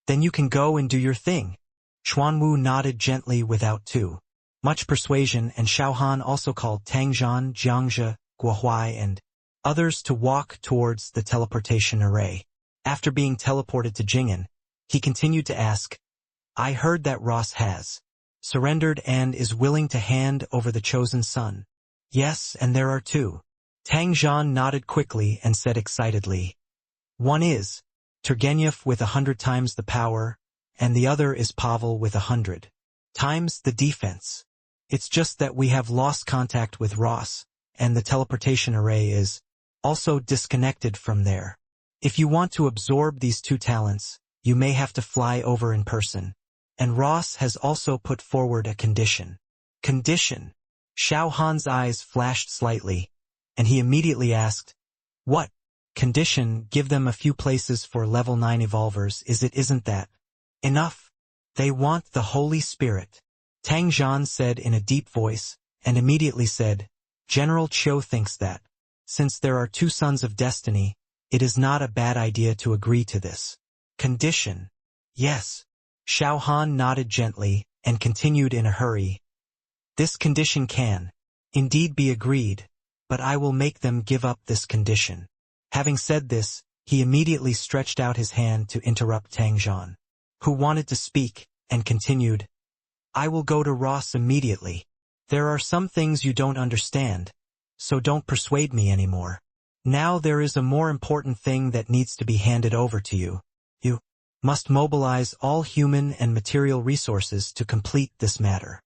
Then you can go and do your thing." Xuanwu nodded gently without too much persuasion, and Xiao Han also called Tangzhan, Jiangzhe, Guohuai, and others to walk towards the teleportation array. After being teleported to Jing'an, he continued to ask, "I heard that Ross has surrendered and is willing to hand over the chosen son." "Yes, and there are 2. Tangzhan nodded quickly and said excitedly, "One is Turgenev with 100 times the power, and the other is Pavel with 100 times the defense. It's just that we have lost contact with Ross, and the teleportation array is also disconnected from there. If you want to absorb these 2 talents, you may have to fly over in person. And Ross has also put forward a condition." "Condition?" Xiao Han's eyes flashed slightly, and he immediately asked, "What condition?" "Give them a few places for level 9 evolvers. Isn't that enough?" "They want the Holy Spirit," Tangzhan said in a deep voice, and immediately said, "General Chiu thinks that, since there are 2 sons of destiny, it is not a bad idea to agree to this condition." "Yes." Xiao Han nodded gently, and continued in a hurry, "This condition can indeed be agreed, but I will make them give up this condition." Having said this, he immediately stretched out his hand to interrupt Tangzhan, who wanted to speak, and continued, "I will go to Ross immediately. There are some things you don't understand, so don't persuade me anymore. Now there is a more important thing that needs to be handed over to you. You must mobilize all human and material resources to complete this matter.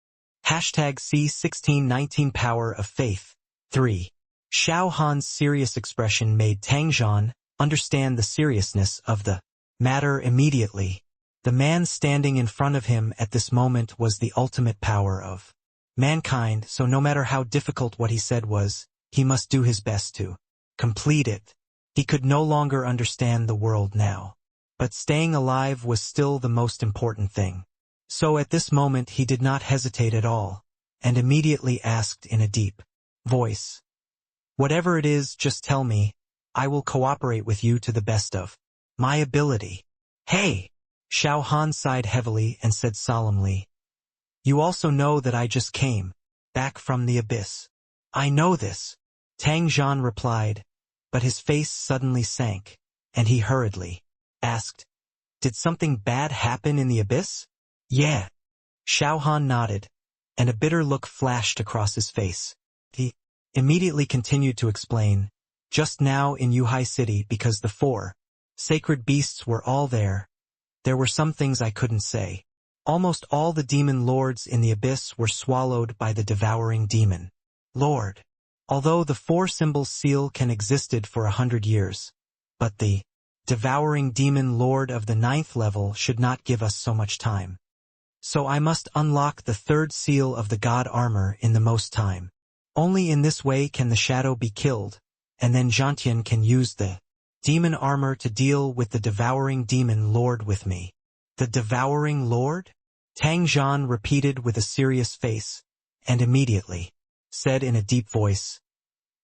#C1619 Power of Faith. 3. Xiao Han's serious expression made Tangzhan understand the seriousness of the matter immediately. The man standing in front of him at this moment was the ultimate power of mankind, so no matter how difficult what he said was, he must do his best to complete it. He could no longer understand the world now, but staying alive was still the most important thing. So at this moment he did not hesitate at all, and immediately asked in a deep voice, "Whatever it is, just tell me. I will cooperate with you to the best of my ability." "Hey!" Xiao Han sighed heavily and said solemnly, "You also know that I just came back from the abyss." "I know this," Tangzhan replied, but his face suddenly sank, and he hurriedly asked, "Did something bad happen in the abyss?" "Yeah." Xiao Han nodded, and a bitter look flashed across his face. He immediately continued to explain, "Just now in Yuhai City, because the 4 sacred beasts were all there were some things I couldn't say. Almost all the demon lords in the abyss were swallowed by the devouring demon lord. Although the 4 symbols seal can existed for 100 years, but the devouring demon lord of the 9th level should not give us so much time. So I must unlock the 3rd seal of the god armor in the most time. Only in this way can the shadow be killed, and then Zhantian can use the demon armor to deal with the devouring demon lord with me." "The devouring lord?" Tangzhan repeated with a serious face, and immediately said in a deep voice,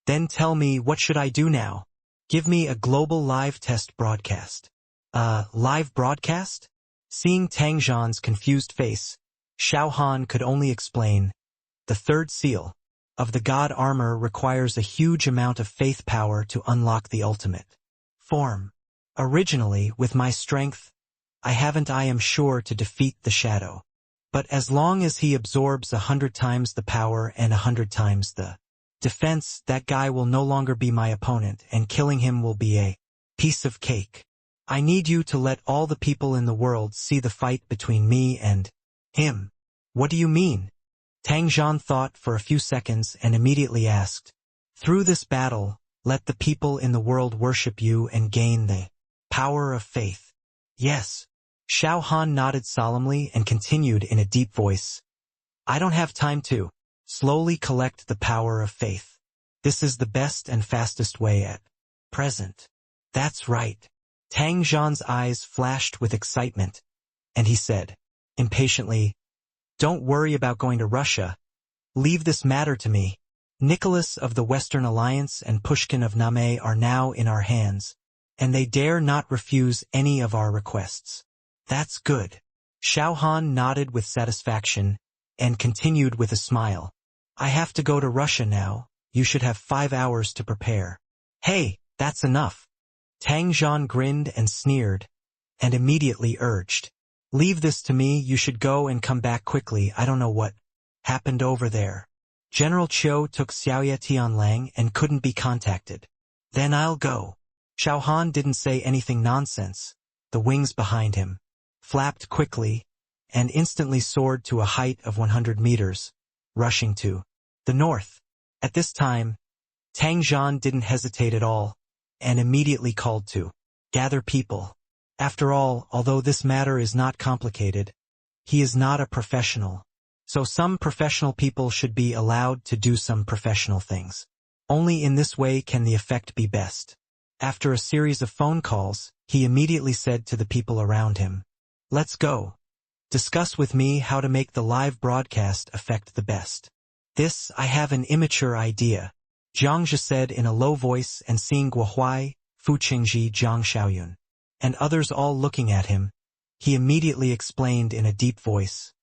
"Then tell me, what should I do now?" "Give me a global live test broadcast." Live broadcast?" Seeing Tangzhan's confused face, Xiao Han could only explain, "The 3rd seal of the god armor requires a huge amount of faith power to unlock the ultimate form. Originally, with my strength, I am sure, to defeat the shadow. But as long as he absorbs 100 times the power and 100 times the defense, that guy will no longer be my opponent, and killing him will be a piece of cake. I need you to let all the people in the world see the fight between me and him. What do you mean? Tang Zhan thought for a few seconds and immediately asked, through this battle, let the people in the world worship you and gain the power of faith. Yes. Xiao Han nodded solemnly and continued in a deep voice. I don't have time to slowly collect the power of faith. This is the best and fastest way at present. That's right. Tang Zhan's eyes flashed with excitement, and he said, impatiently, don't worry about going to Russia. Leave this matter to me. Nicholas of the Western Alliance and Pushkin of Name are now in our hands, and they dare not refuse any of our requests. That's good. Xiao Han nodded with satisfaction and continued with a smile. I have to go to Russia now. You should have 5 hours to prepare. Hey, that's enough. Tang Zhan grinned and sneered, and immediately urged, leave this to me. You should go and come back quickly. I don't know what happened over there. General Qiu took Xiaoye Tianlang and couldn't be contacted. Then I'll go. Xiao Han didn't say anything nonsense. The wings behind him flapped quickly and instantly soared to a height of 100 meters, rushing to the north. At this time, Tang Zhan didn't hesitate at all and immediately called to gather people. After all, although this matter is not complicated, he is not a professional. So some professional people should be allowed to do some professional things. Only in this way can the effect be best. After a series of phone calls, he immediately said to the people around him, let's go. Discuss with me how to make the live broadcast effect the best. This, I have an immature idea, Jiang Zhe said in a low voice, and seeing Guohuai, Fu Qingji, Jiang Xiaoyun, and others all looking at him, he immediately explained in a deep voice.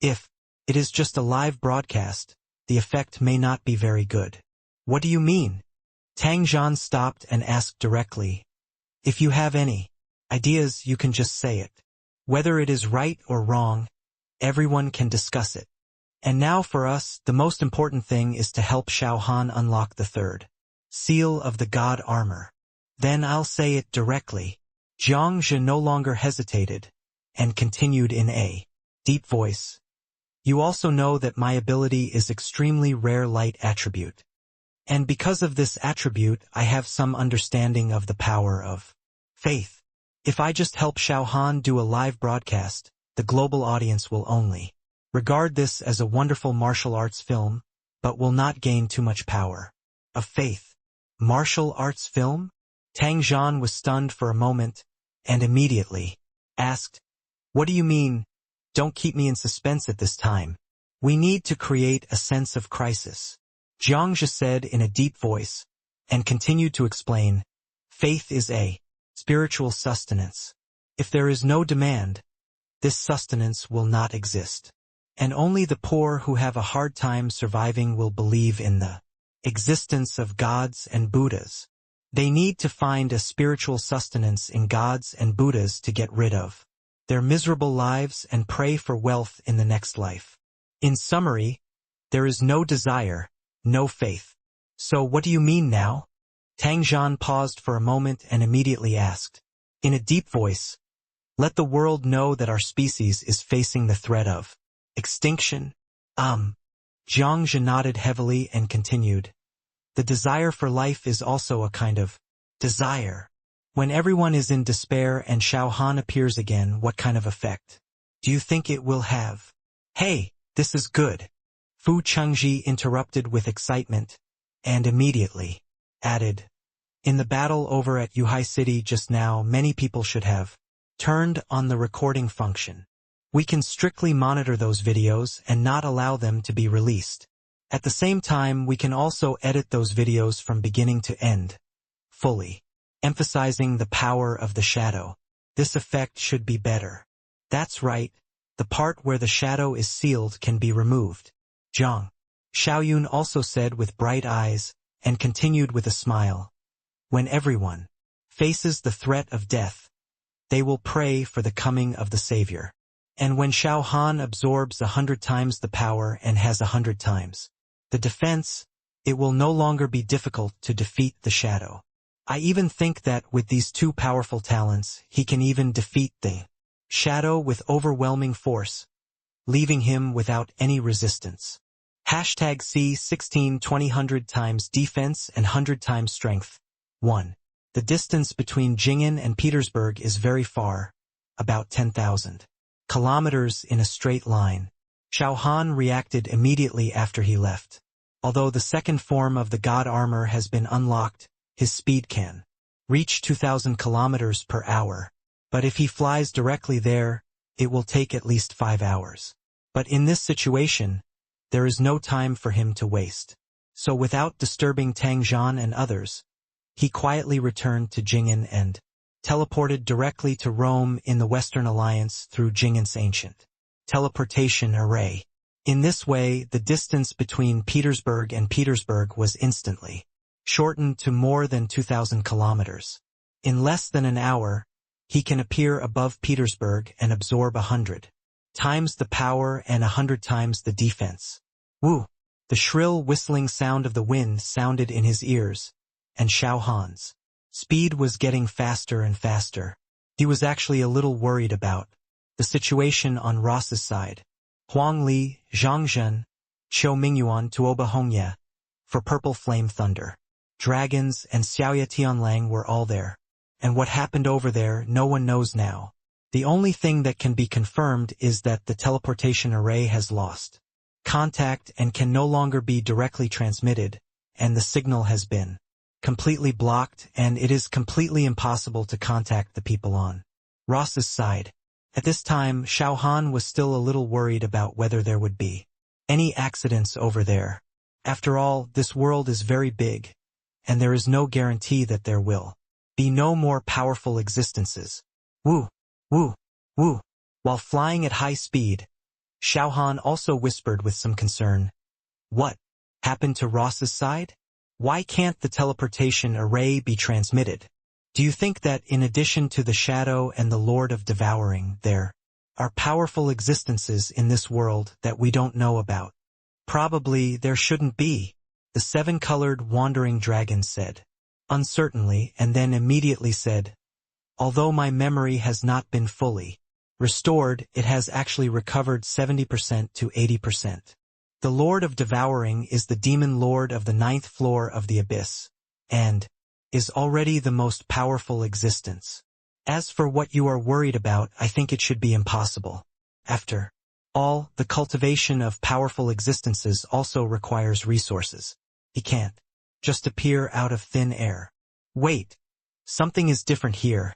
If it is just a live broadcast, the effect may not be very good. What do you mean? Tang Zhan stopped and asked directly. If you have any ideas, you can just say it. Whether it is right or wrong, everyone can discuss it. And now for us, the most important thing is to help Xiao Han unlock the third seal of the God armor. Then I'll say it directly. Jiang Zhe no longer hesitated and continued in a deep voice. You also know that my ability is extremely rare light attribute. And because of this attribute, I have some understanding of the power of faith. If I just help Xiao Han do a live broadcast, the global audience will only regard this as a wonderful martial arts film, but will not gain too much power of faith. Martial arts film? Tang Zhan was stunned for a moment, and immediately asked, what do you mean? Don't keep me in suspense at this time. We need to create a sense of crisis. Jiang Zhe said in a deep voice, and continued to explain, faith is a spiritual sustenance. If there is no demand, this sustenance will not exist. And only the poor who have a hard time surviving will believe in the existence of gods and Buddhas. They need to find a spiritual sustenance in gods and Buddhas to get rid of their miserable lives and pray for wealth in the next life. In summary, there is no desire, no faith. So what do you mean now? Tang Zhan paused for a moment and immediately asked, in a deep voice, let the world know that our species is facing the threat of extinction. Jiang Zhe nodded heavily and continued. The desire for life is also a kind of desire. When everyone is in despair and Xiao Han appears again, what kind of effect do you think it will have? Hey, this is good. Fu Chengji interrupted with excitement, and immediately added, in the battle over at Yuhai City just now, many people should have turned on the recording function. We can strictly monitor those videos and not allow them to be released. At the same time, we can also edit those videos from beginning to end, fully, emphasizing the power of the shadow. This effect should be better. That's right, the part where the shadow is sealed can be removed. Jiang Xiaoyun also said with bright eyes, and continued with a smile. When everyone faces the threat of death, they will pray for the coming of the Savior. And when Xiao Han absorbs 100 times the power and has 100 times the defense, it will no longer be difficult to defeat the shadow. I even think that with these two powerful talents, he can even defeat the shadow with overwhelming force, leaving him without any resistance. Hashtag C16 20 times defense and 100 times strength. 1. The distance between Jing'an and Petersburg is very far, about 10,000 kilometers in a straight line. Xiao Han reacted immediately after he left. Although the second form of the god armor has been unlocked, his speed can reach 2,000 kilometers per hour. But if he flies directly there, it will take at least 5 hours. But in this situation, there is no time for him to waste. So without disturbing Tang Zhan and others, he quietly returned to Jing'an and teleported directly to Rome in the Western Alliance through Jing'an's ancient teleportation array. In this way, the distance between Petersburg and Petersburg was instantly shortened to more than 2,000 kilometers. In less than an hour, he can appear above Petersburg and absorb 100 times the power and 100 times the defense. Woo! The shrill whistling sound of the wind sounded in his ears, and Xiao Han's speed was getting faster and faster. He was actually a little worried about the situation on Ross's side. Huang Li, Zhang Zhen, Qiu Mingyuan Tuoba Hongye, for Purple Flame Thunder, Dragons and Xiaoya Tianlang were all there. And what happened over there, no one knows now. The only thing that can be confirmed is that the teleportation array has lost contact and can no longer be directly transmitted, and the signal has been completely blocked, and it is completely impossible to contact the people on Ross's side. At this time, Xiao Han was still a little worried about whether there would be any accidents over there. After all, this world is very big, and there is no guarantee that there will be no more powerful existences. Woo, woo, woo. While flying at high speed, Xiao Han also whispered with some concern, "What happened to Ross's side? Why can't the teleportation array be transmitted? Do you think that in addition to the Shadow and the Lord of Devouring, there are powerful existences in this world that we don't know about?" "Probably there shouldn't be," the seven-colored wandering dragon said, uncertainly, and then immediately said, "Although my memory has not been fully restored, it has actually recovered 70% to 80%. The Lord of Devouring is the demon lord of the 9th floor of the abyss, and is already the most powerful existence. As for what you are worried about, I think it should be impossible. After all, the cultivation of powerful existences also requires resources. He can't just appear out of thin air." "Wait, something is different here."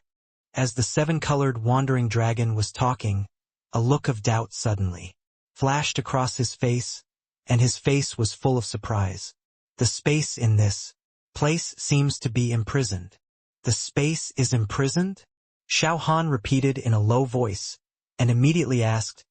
As the seven-colored wandering dragon was talking, a look of doubt suddenly flashed across his face, and his face was full of surprise. "The space in this place seems to be imprisoned." "The space is imprisoned?" Xiao Han repeated in a low voice, and immediately asked,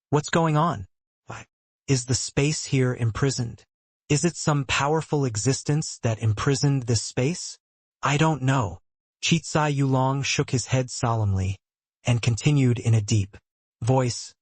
"What's going on? Why, is the space here imprisoned? Is it some powerful existence that imprisoned this space?" "I don't know." Chitsai Yulong shook his head solemnly, and continued in a deep voice,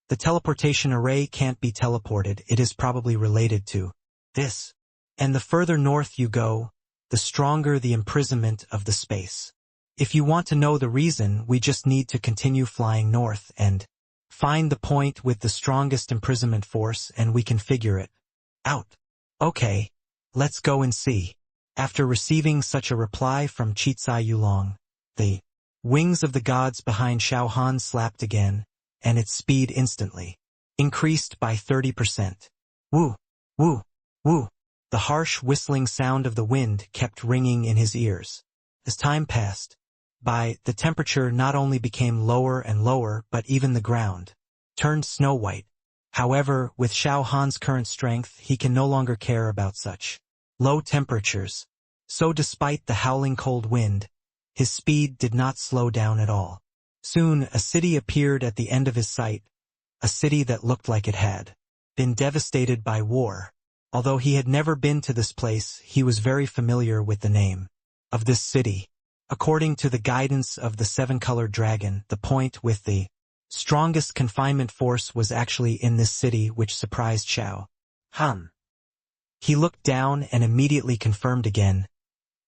"The teleportation array can't be teleported. It is probably related to this. And the further north you go, the stronger the imprisonment of the space. If you want to know the reason, we just need to continue flying north and find the point with the strongest imprisonment force, and we can figure it out." "Okay, let's go and see." After receiving such a reply from Chitsai Yulong, the wings of the gods behind Xiao Han slapped again, and its speed instantly increased by 30%. Woo, woo, woo. The harsh whistling sound of the wind kept ringing in his ears. As time passed by, the temperature not only became lower and lower, but even the ground turned snow-white. However, with Xiao Han's current strength, he can no longer care about such low temperatures. So despite the howling cold wind, his speed did not slow down at all. Soon a city appeared at the end of his sight, a city that looked like it had been devastated by war. Although he had never been to this place, he was very familiar with the name of this city. According to the guidance of the seven-colored dragon, the point with the strongest confinement force was actually in this city, which surprised Xiao Han. He looked down and immediately confirmed again.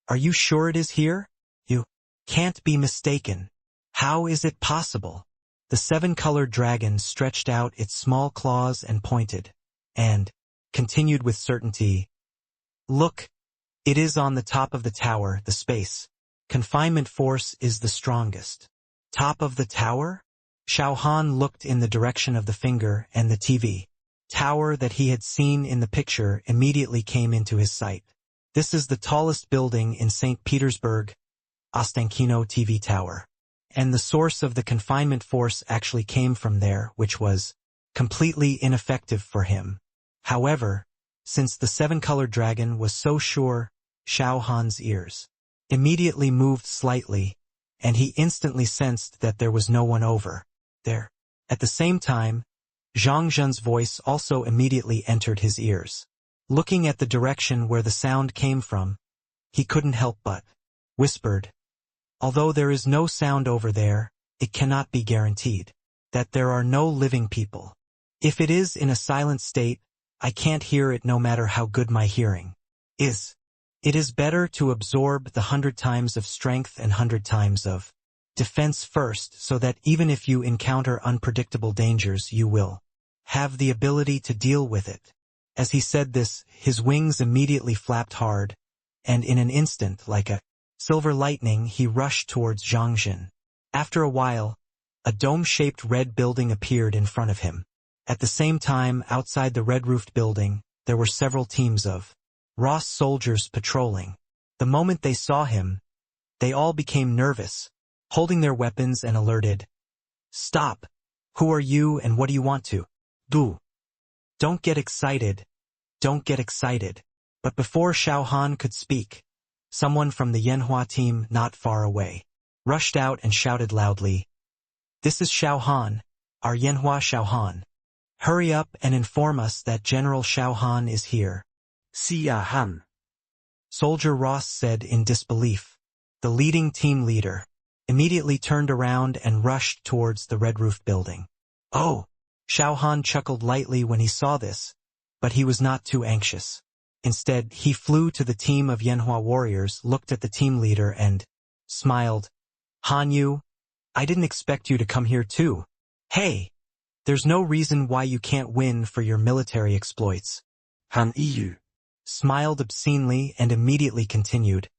Are you sure it is here? You can't be mistaken. How is it possible? The seven-colored dragon stretched out its small claws and pointed, and continued with certainty. Look, it is on the top of the tower, the space. Confinement force is the strongest. Top of the tower? Xiao Han looked in the direction of the finger, and the TV tower that he had seen in the picture immediately came into his sight. This is the tallest building in St. Petersburg, Ostankino TV Tower. And the source of the confinement force actually came from there, which was completely ineffective for him. However, since the seven-colored dragon was so sure, Xiao Han's ears immediately moved slightly, and he instantly sensed that there was no one over there. At the same time, Zhang Zhen's voice also immediately entered his ears. Looking at the direction where the sound came from, he couldn't help but whispered, although there is no sound over there, it cannot be guaranteed that there are no living people. If it is in a silent state, I can't hear it no matter how good my hearing is. It is better to absorb the 100 times of strength and 100 times of defense first, so that even if you encounter unpredictable dangers, you will have the ability to deal with it. As he said this, his wings immediately flapped hard, and in an instant, like a silver lightning, he rushed towards Zhang Zhen. After a while, a dome-shaped red building appeared in front of him. At the same time, outside the red-roofed building, there were several teams of Ross soldiers patrolling. The moment they saw him, they all became nervous, holding their weapons and alerted. Stop! Who are you and what do you want to do? Don't get excited. Don't get excited. But before Xiao Han could speak, someone from the Yanhua team not far away rushed out and shouted loudly, This is Xiao Han, our Yanhua Xiao Han. Hurry up and inform us that General Xiao Han is here. Xiao Han. Soldier Ross said in disbelief. The leading team leader immediately turned around and rushed towards the red-roofed building. Oh! Xiao Han chuckled lightly when he saw this, but he was not too anxious. Instead, he flew to the team of Yanhua warriors, looked at the team leader and smiled. Han Yu, I didn't expect you to come here too. Hey! There's no reason why you can't win for your military exploits. Han Yu smiled obscenely and immediately continued.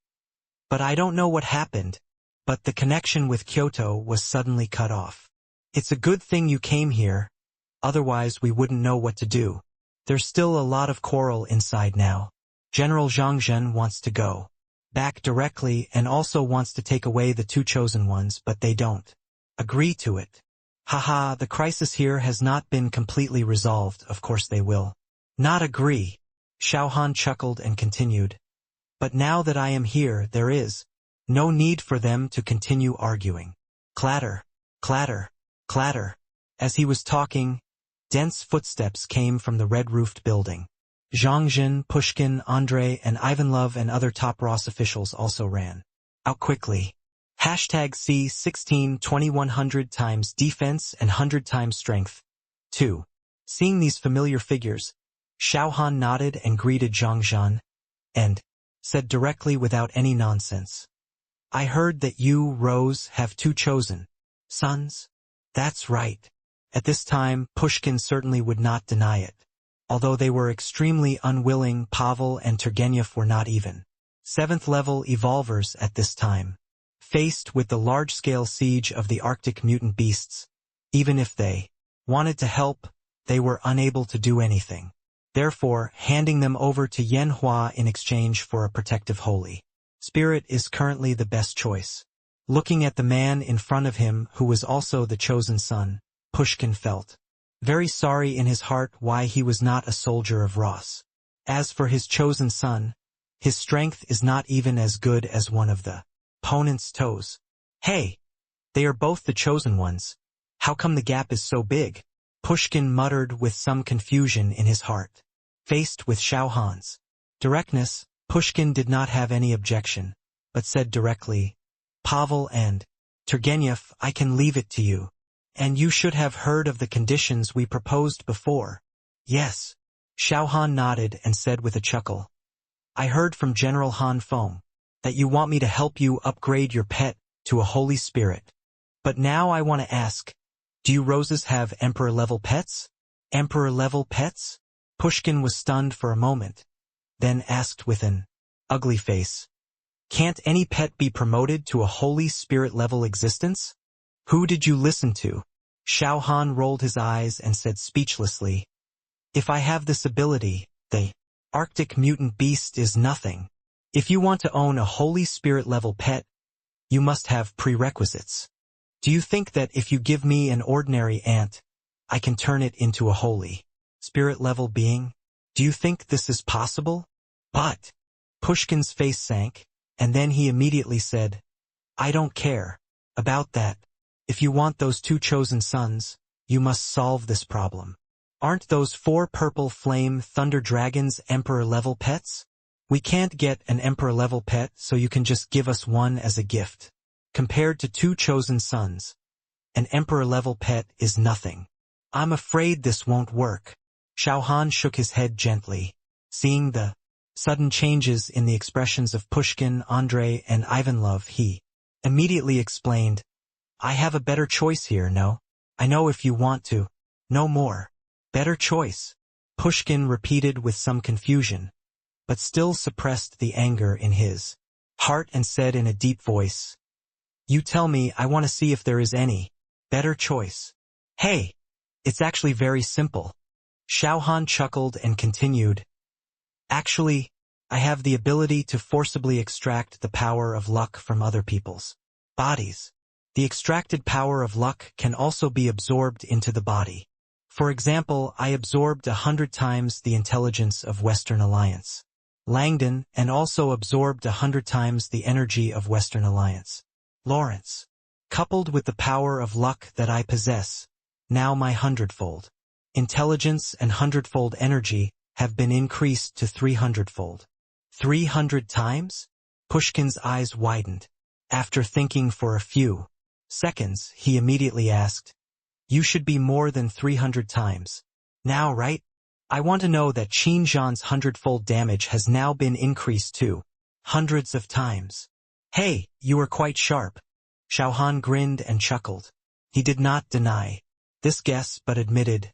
But I don't know what happened, but the connection with Kyoto was suddenly cut off. It's a good thing you came here, otherwise we wouldn't know what to do. There's still a lot of quarrel inside now. General Zhang Zhen wants to go back directly and also wants to take away the two chosen ones, but they don't agree to it. Haha, the crisis here has not been completely resolved, of course they will not agree. Xiao Han chuckled and continued. But now that I am here, there is no need for them to continue arguing. Clatter, clatter, clatter. As he was talking, dense footsteps came from the red-roofed building. Zhang Zhen, Pushkin, Andrei, and Ivanlov and other top Ross officials also ran out quickly. Hashtag C16 2100 times defense and 100 times strength. 2. Seeing these familiar figures, Xiao Han nodded and greeted Zhang Zhen, and said directly without any nonsense. I heard that you, Rose, have two chosen sons? That's right. At this time, Pushkin certainly would not deny it. Although they were extremely unwilling, Pavel and Turgenev were not even 7th-level evolvers at this time. Faced with the large-scale siege of the Arctic mutant beasts, even if they wanted to help, they were unable to do anything. Therefore, handing them over to Yanhua in exchange for a protective holy spirit is currently the best choice. Looking at the man in front of him who was also the chosen son, Pushkin felt very sorry in his heart why he was not a soldier of Ross. As for his chosen son, his strength is not even as good as one of the opponent's toes. Hey! They are both the chosen ones. How come the gap is so big? Pushkin muttered with some confusion in his heart. Faced with Xiao Han's directness, Pushkin did not have any objection, but said directly, Pavel and Turgenev, I can leave it to you. And you should have heard of the conditions we proposed before. Yes. Xiao Han nodded and said with a chuckle. I heard from General Han Feng that you want me to help you upgrade your pet to a holy spirit. But now I want to ask, do you roses have emperor-level pets? Emperor-level pets? Pushkin was stunned for a moment, then asked with an ugly face. Can't any pet be promoted to a holy spirit-level existence? Who did you listen to? Xiao Han rolled his eyes and said speechlessly, if I have this ability, the Arctic mutant beast is nothing. If you want to own a holy spirit-level pet, you must have prerequisites. Do you think that if you give me an ordinary ant, I can turn it into a holy spirit-level being? Do you think this is possible? But Pushkin's face sank, and then he immediately said, I don't care about that. If you want those 2 chosen sons, you must solve this problem. Aren't those 4 purple flame thunder dragons emperor-level pets? We can't get an emperor-level pet, so you can just give us one as a gift. Compared to 2 chosen sons, an emperor-level pet is nothing. I'm afraid this won't work. Xiao Han shook his head gently. Seeing the sudden changes in the expressions of Pushkin, Andrei, and Ivanlov, he immediately explained, I have a better choice here, no? I know if you want to. No more. Better choice. Pushkin repeated with some confusion, but still suppressed the anger in his heart and said in a deep voice, you tell me, I want to see if there is any better choice. Hey, it's actually very simple. Xiao Han chuckled and continued, actually, I have the ability to forcibly extract the power of luck from other people's bodies. The extracted power of luck can also be absorbed into the body. For example, I absorbed 100 times the intelligence of Western Alliance Langdon, and also absorbed 100 times the energy of Western Alliance Lawrence. Coupled with the power of luck that I possess, now my 100-fold intelligence and 100-fold energy have been increased to 300-fold. 300 times? Pushkin's eyes widened. After thinking for a few seconds, he immediately asked, you should be more than 300 times. Now, right? I want to know that Qin Zhan's 100-fold damage has now been increased to hundreds of times. Hey, you are quite sharp. Xiao Han grinned and chuckled. He did not deny this guess but admitted,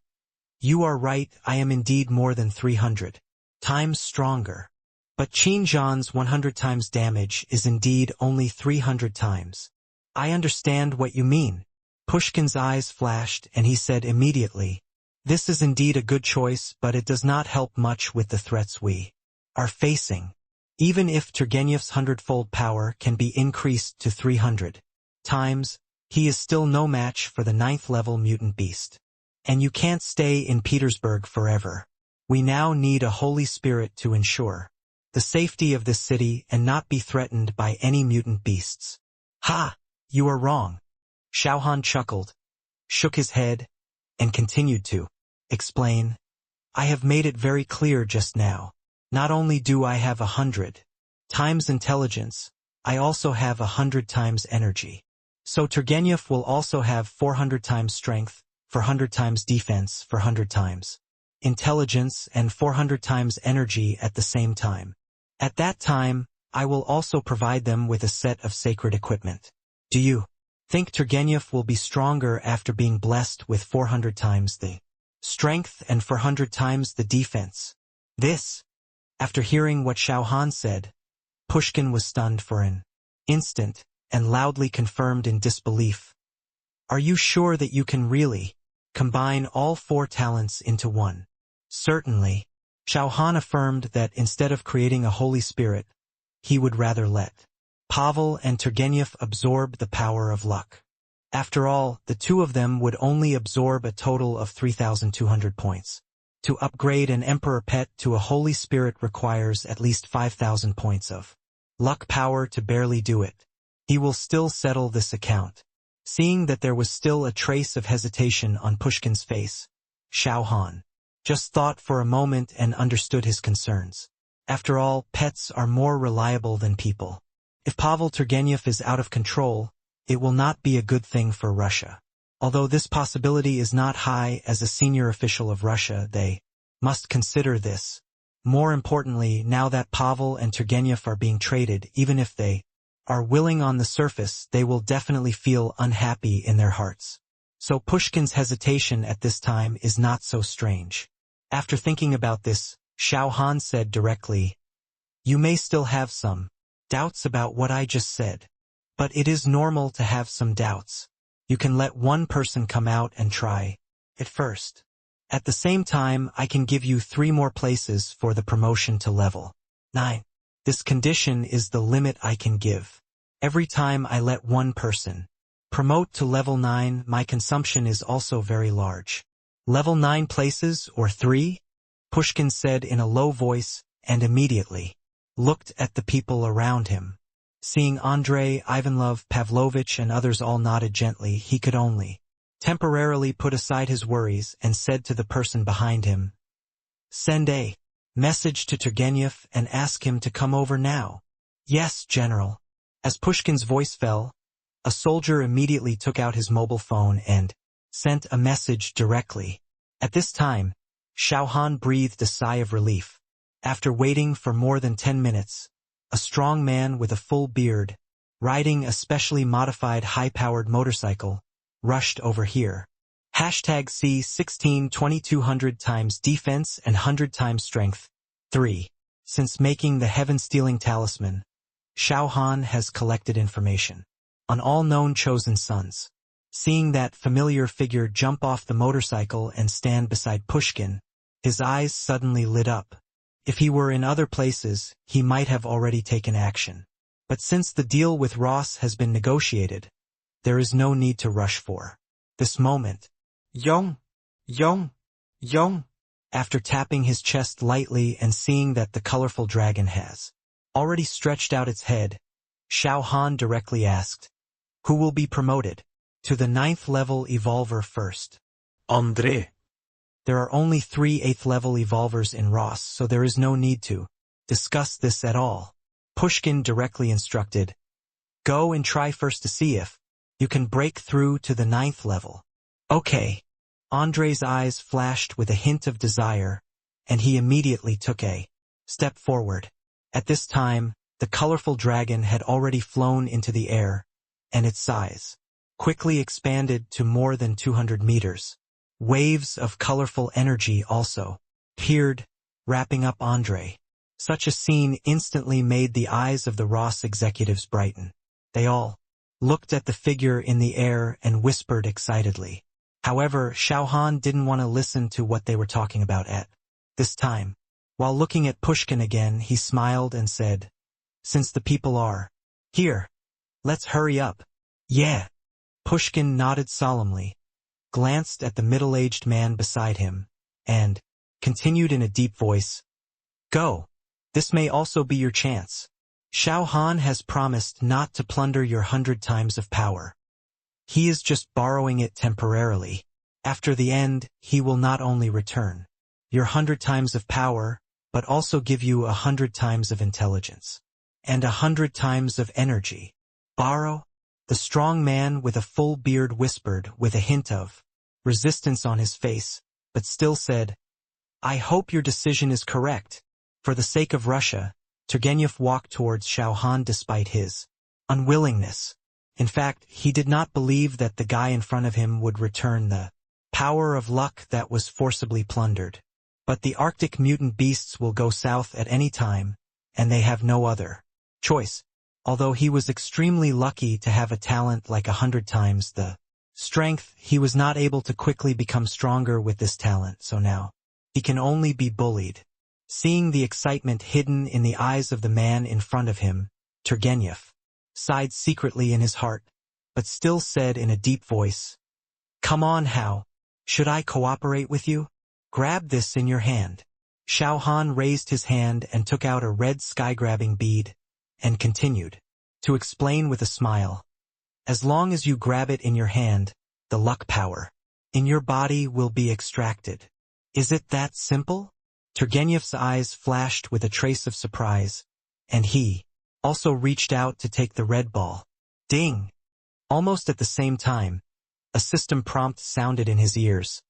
you are right, I am indeed more than 300 times stronger. But Qin Zhan's 100 times damage is indeed only 300 times. I understand what you mean. Pushkin's eyes flashed and he said immediately, this is indeed a good choice, but it does not help much with the threats we are facing. Even if Turgenev's 100-fold power can be increased to 300 times, he is still no match for the 9th-level mutant beast. And you can't stay in Petersburg forever. We now need a holy spirit to ensure the safety of this city and not be threatened by any mutant beasts. Ha! You are wrong. Xiao Han chuckled, shook his head, and continued to explain, I have made it very clear just now. Not only do I have 100 times intelligence, I also have 100 times energy. So Turgenev will also have 400 times strength, 400 times defense, 400 times intelligence, and 400 times energy at the same time. At that time, I will also provide them with a set of sacred equipment. Do you think Turgenev will be stronger after being blessed with 400 times the strength and 400 times the defense? This, after hearing what Xiao Han said, Pushkin was stunned for an instant and loudly confirmed in disbelief. Are you sure that you can really combine all 4 talents into one? Certainly. Xiao Han affirmed that instead of creating a holy spirit, he would rather let Pavel and Turgenev absorb the power of luck. After all, the 2 of them would only absorb a total of 3,200 points. To upgrade an emperor pet to a holy spirit requires at least 5,000 points of luck power to barely do it. He will still settle this account. Seeing that there was still a trace of hesitation on Pushkin's face, Xiao Han just thought for a moment and understood his concerns. After all, pets are more reliable than people. If Pavel Turgenev is out of control, it will not be a good thing for Russia. Although this possibility is not high as a senior official of Russia, they must consider this. More importantly, now that Pavel and Turgenev are being traded, even if they are willing on the surface, they will definitely feel unhappy in their hearts. So Pushkin's hesitation at this time is not so strange. After thinking about this, Xiao Han said directly, "You may still have some doubts about what I just said. But it is normal to have some doubts. You can let one person come out and try it first. At the same time, I can give you 3 more places for the promotion to level 9. This condition is the limit I can give. Every time I let one person promote to level 9, my consumption is also very large." "Level 9 places, or 3? Pushkin said in a low voice, and immediately looked at the people around him. Seeing Andrei, Ivanlov, Pavlovich and others all nodded gently, he could only temporarily put aside his worries and said to the person behind him, "Send a message to Turgenev and ask him to come over now." "Yes, General." As Pushkin's voice fell, a soldier immediately took out his mobile phone and sent a message directly. At this time, Xiao Han breathed a sigh of relief. After waiting for more than 10 minutes, a strong man with a full beard, riding a specially modified high-powered motorcycle, rushed over here. #C16 2200 times defense and 100 times strength. 3. Since making the heaven-stealing talisman, Xiao Han has collected information on all known chosen sons. Seeing that familiar figure jump off the motorcycle and stand beside Pushkin, his eyes suddenly lit up. If he were in other places, he might have already taken action. But since the deal with Ross has been negotiated, there is no need to rush for this moment. Yong, Yong, Yong. After tapping his chest lightly and seeing that the colorful dragon has already stretched out its head, Xiao Han directly asked, "Who will be promoted to the 9th level evolver first?" André. There are only 3 8th level evolvers in Ross, so there is no need to discuss this at all. Pushkin directly instructed, "Go and try first to see if you can break through to the 9th level." "Okay." Andrei's eyes flashed with a hint of desire, and he immediately took a step forward. At this time, the colorful dragon had already flown into the air, and its size quickly expanded to more than 200 meters. Waves of colorful energy also appeared, wrapping up Andrei. Such a scene instantly made the eyes of the Ross executives brighten. They all looked at the figure in the air and whispered excitedly. However, Xiao Han didn't want to listen to what they were talking about at this time. While looking at Pushkin again, he smiled and said, "Since the people are here, let's hurry up." "Yeah." Pushkin nodded solemnly, glanced at the middle-aged man beside him, and continued in a deep voice, "Go. This may also be your chance. Xiao Han has promised not to plunder your 100 times of power. He is just borrowing it temporarily. After the end, he will not only return your 100 times of power, but also give you 100 times of intelligence and 100 times of energy." "Borrow?" The strong man with a full beard whispered with a hint of resistance on his face, but still said, "I hope your decision is correct." For the sake of Russia, Turgenev walked towards Xiao Han despite his unwillingness. In fact, he did not believe that the guy in front of him would return the power of luck that was forcibly plundered. But the Arctic mutant beasts will go south at any time, and they have no other choice. Although he was extremely lucky to have a talent like 100 times the strength, he was not able to quickly become stronger with this talent, so now he can only be bullied. Seeing the excitement hidden in the eyes of the man in front of him, Turgenev sighed secretly in his heart, but still said in a deep voice, "Come on, how? Should I cooperate with you? Grab this in your hand." Xiao Han raised his hand and took out a red sky-grabbing bead, and continued to explain with a smile, "As long as you grab it in your hand, the luck power in your body will be extracted." "Is it that simple?" Turgenev's eyes flashed with a trace of surprise, and he also reached out to take the red ball. Ding! Almost at the same time, a system prompt sounded in his ears.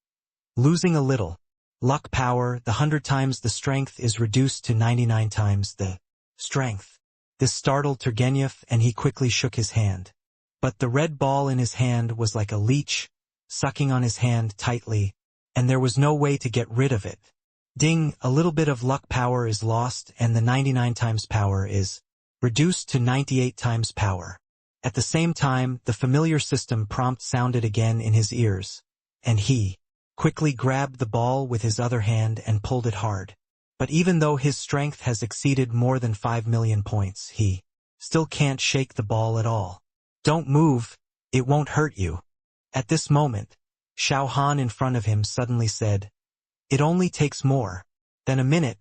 Losing a little luck power, the 100 times the strength is reduced to 99 times the strength. This startled Turgenev and he quickly shook his hand. But the red ball in his hand was like a leech, sucking on his hand tightly, and there was no way to get rid of it. Ding! A little bit of luck power is lost and the 99 times power is reduced to 98 times power. At the same time, the familiar system prompt sounded again in his ears, and he quickly grabbed the ball with his other hand and pulled it hard. But even though his strength has exceeded more than 5 million points, he still can't shake the ball at all. Don't move, it won't hurt you. At this moment, Xiao Han in front of him suddenly said, "It only takes more than a minute.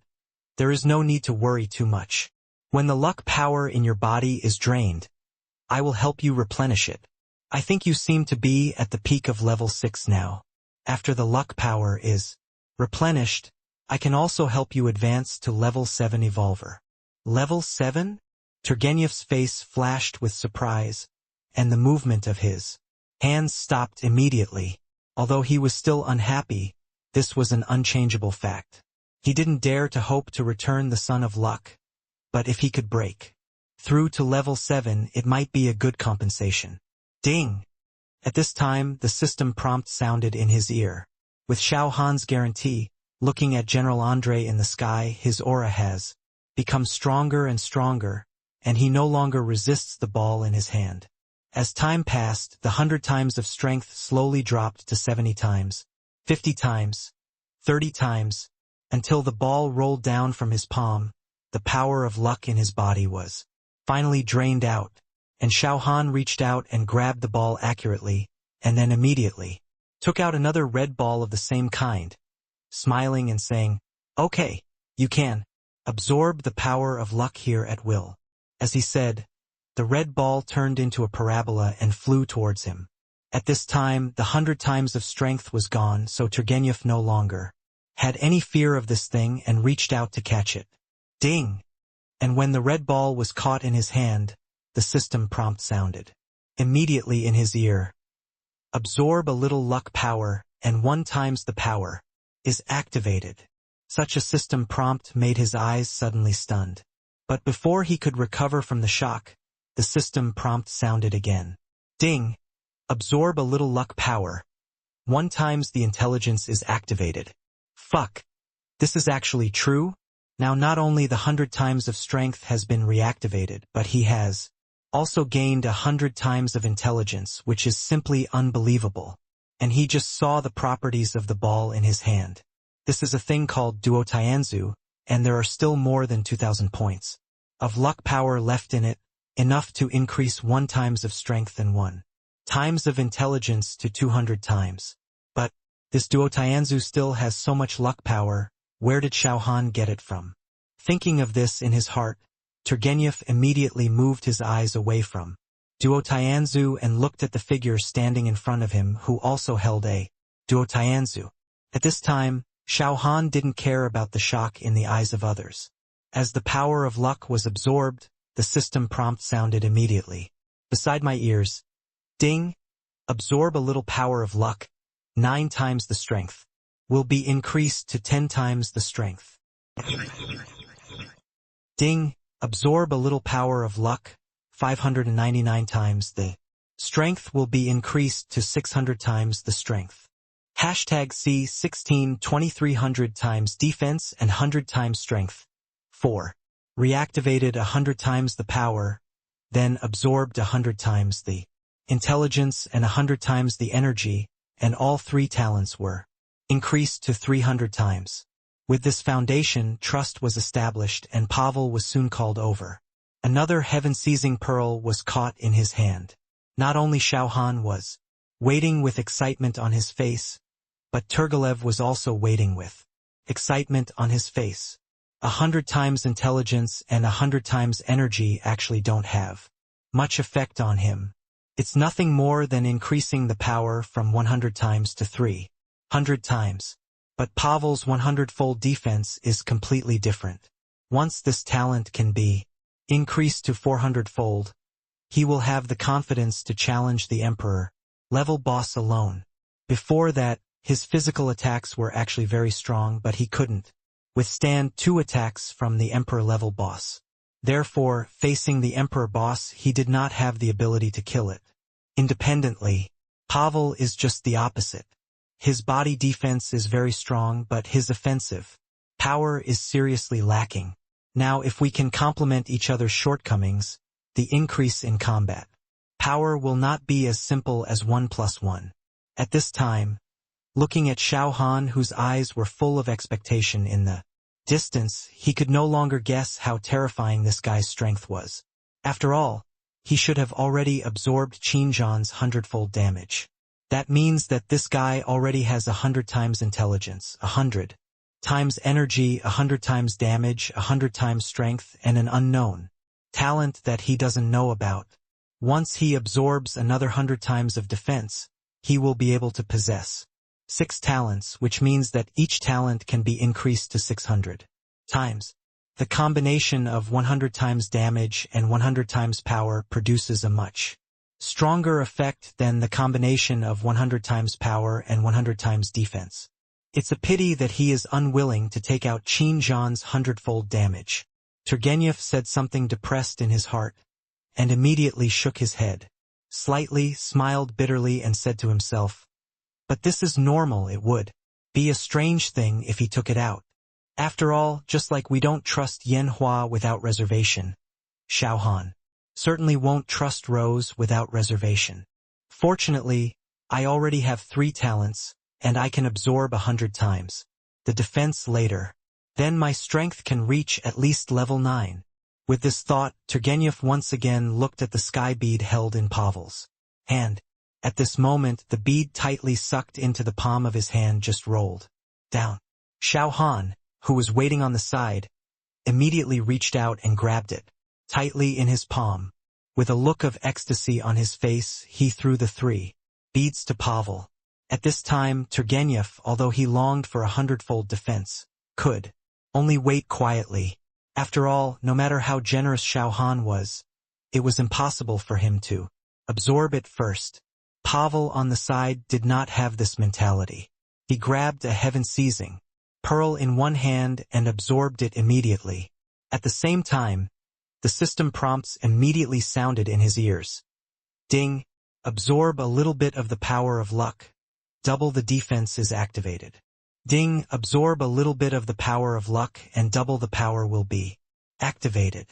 There is no need to worry too much. When the luck power in your body is drained, I will help you replenish it. I think you seem to be at the peak of level 6 now. After the luck power is replenished, I can also help you advance to level 7 Evolver." Level 7? Turgenev's face flashed with surprise, and the movement of his hands stopped immediately. Although he was still unhappy, this was an unchangeable fact. He didn't dare to hope to return the Sun of Luck, but if he could break through to level 7, it might be a good compensation. Ding! At this time, the system prompt sounded in his ear. With Xiao Han's guarantee, looking at General Andre in the sky, his aura has become stronger and stronger, and he no longer resists the ball in his hand. As time passed, the 100 times of strength slowly dropped to 70 times, 50 times, 30 times, until the ball rolled down from his palm. The power of luck in his body was finally drained out, and Xiao Han reached out and grabbed the ball accurately, and then immediately took out another red ball of the same kind, smiling and saying, "Okay, you can absorb the power of luck here at will." As he said, the red ball turned into a parabola and flew towards him. At this time, the 100 times of strength was gone, so Turgenev no longer had any fear of this thing and reached out to catch it. Ding! And when the red ball was caught in his hand, the system prompt sounded immediately in his ear. Absorb a little luck power, and 1 times the power is activated. Such a system prompt made his eyes suddenly stunned. But before he could recover from the shock, the system prompt sounded again. Ding! Absorb a little luck power. 1 times the intelligence is activated. Fuck! This is actually true? Now not only the 100 times of strength has been reactivated, but he has also gained 100 times of intelligence, which is simply unbelievable. And he just saw the properties of the ball in his hand. This is a thing called Duotianzu, and there are still more than 2,000 points of luck power left in it, enough to increase 1 times of strength and 1 times of intelligence to 200 times. But this Duotianzu still has so much luck power. Where did Xiao Han get it from? Thinking of this in his heart, Turgenev immediately moved his eyes away from Duotianzu and looked at the figure standing in front of him who also held a Duotianzu. At this time, Xiao Han didn't care about the shock in the eyes of others. As the power of luck was absorbed, the system prompt sounded immediately beside my ears. Ding! Absorb a little power of luck. 9 times the strength will be increased to 10 times the strength. Ding! Absorb a little power of luck. 599 times the strength will be increased to 600 times the strength. Hashtag C16 2300 times defense and 100 times strength. 4. Reactivated 100 times the power, then absorbed 100 times the intelligence and 100 times the energy, and all 3 talents were increased to 300 times. With this foundation, trust was established and Pavel was soon called over. Another heaven-seizing pearl was caught in his hand. Not only Xiao Han was waiting with excitement on his face, but Turgenev was also waiting with excitement on his face. 100 times intelligence and 100 times energy actually don't have much effect on him. It's nothing more than increasing the power from 100 times to 300 times. But Pavel's 100-fold defense is completely different. Once this talent can be increased to 400-fold, he will have the confidence to challenge the Emperor, level boss alone. Before that, his physical attacks were actually very strong, but he couldn't withstand 2 attacks from the Emperor level boss. Therefore, facing the Emperor boss, he did not have the ability to kill it. Independently, Pavel is just the opposite. His body defense is very strong, but his offensive power is seriously lacking. Now, if we can complement each other's shortcomings, the increase in combat power will not be as simple as 1 + 1. At this time, looking at Xiao Han, whose eyes were full of expectation in the distance, he could no longer guess how terrifying this guy's strength was. After all, he should have already absorbed Qin Zhan's 100-fold damage. That means that this guy already has 100 times intelligence, 100 times energy, 100 times damage, 100 times strength, and an unknown talent that he doesn't know about. Once he absorbs another 100 times of defense, he will be able to possess 6 talents, which means that each talent can be increased to 600 times. The combination of 100 times damage and 100 times power produces a much stronger effect than the combination of 100 times power and 100 times defense. It's a pity that he is unwilling to take out Qin Zhan's 100-fold damage. Turgenev said something depressed in his heart, and immediately shook his head, slightly smiled bitterly, and said to himself, "But this is normal. It would be a strange thing if he took it out. After all, just like we don't trust Yan Hua without reservation, Xiao Han certainly won't trust Rose without reservation. Fortunately, I already have 3 talents, and I can absorb 100 times the defense later. Then my strength can reach at least level 9. With this thought, Turgenev once again looked at the sky bead held in Pavel's hand. At this moment, the bead tightly sucked into the palm of his hand just rolled down. Xiao Han, who was waiting on the side, immediately reached out and grabbed it tightly in his palm. With a look of ecstasy on his face, he threw the 3 beads to Pavel. At this time, Turgenev, although he longed for 100-fold defense, could only wait quietly. After all, no matter how generous Xiao Han was, it was impossible for him to absorb it first. Pavel on the side did not have this mentality. He grabbed a heaven-seizing pearl in one hand and absorbed it immediately. At the same time, the system prompts immediately sounded in his ears. Ding! Absorb a little bit of the power of luck. Double the defense is activated. Ding! Absorb a little bit of the power of luck and double the power will be activated.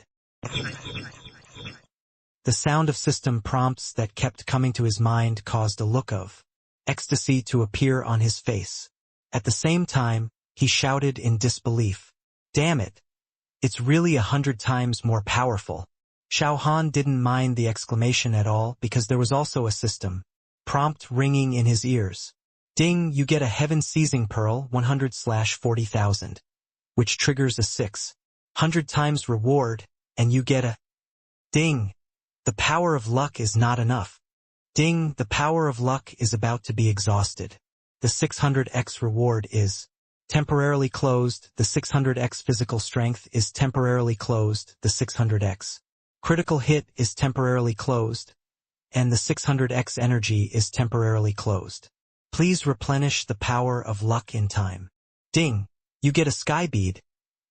The sound of system prompts that kept coming to his mind caused a look of ecstasy to appear on his face. At the same time, he shouted in disbelief, "Damn it! It's really 100 times more powerful." Xiao Han didn't mind the exclamation at all because there was also a system prompt ringing in his ears. Ding! You get a heaven-seizing pearl 100/40,000, which triggers a 600 times reward, and you get a ding! The power of luck is not enough. Ding! The power of luck is about to be exhausted. The 600x reward is temporarily closed. The 600x physical strength is temporarily closed. The 600x critical hit is temporarily closed, and the 600x energy is temporarily closed. Please replenish the power of luck in time. Ding! You get a sky bead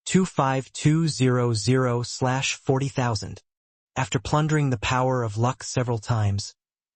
25200/40,000. After plundering the power of luck several times,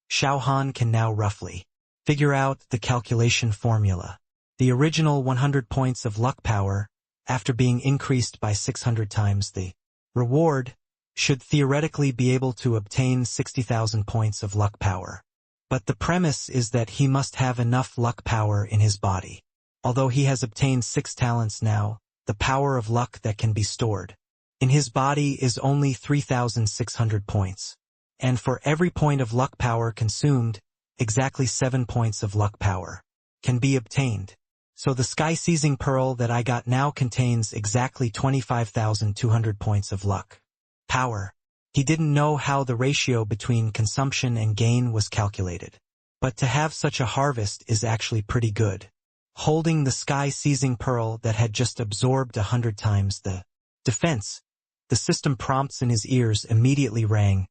Xiao Han can now roughly figure out the calculation formula. The original 100 points of luck power, after being increased by 600 times the reward, should theoretically be able to obtain 60,000 points of luck power. But the premise is that he must have enough luck power in his body. Although he has obtained 6 talents now, the power of luck that can be stored in his body is only 3,600 points. And for every point of luck power consumed, exactly 7 points of luck power can be obtained. So the sky-seizing pearl that I got now contains exactly 25,200 points of luck power. He didn't know how the ratio between consumption and gain was calculated. But to have such a harvest is actually pretty good. Holding the sky-seizing pearl that had just absorbed 100 times the defense, The system prompts in his ears immediately rang.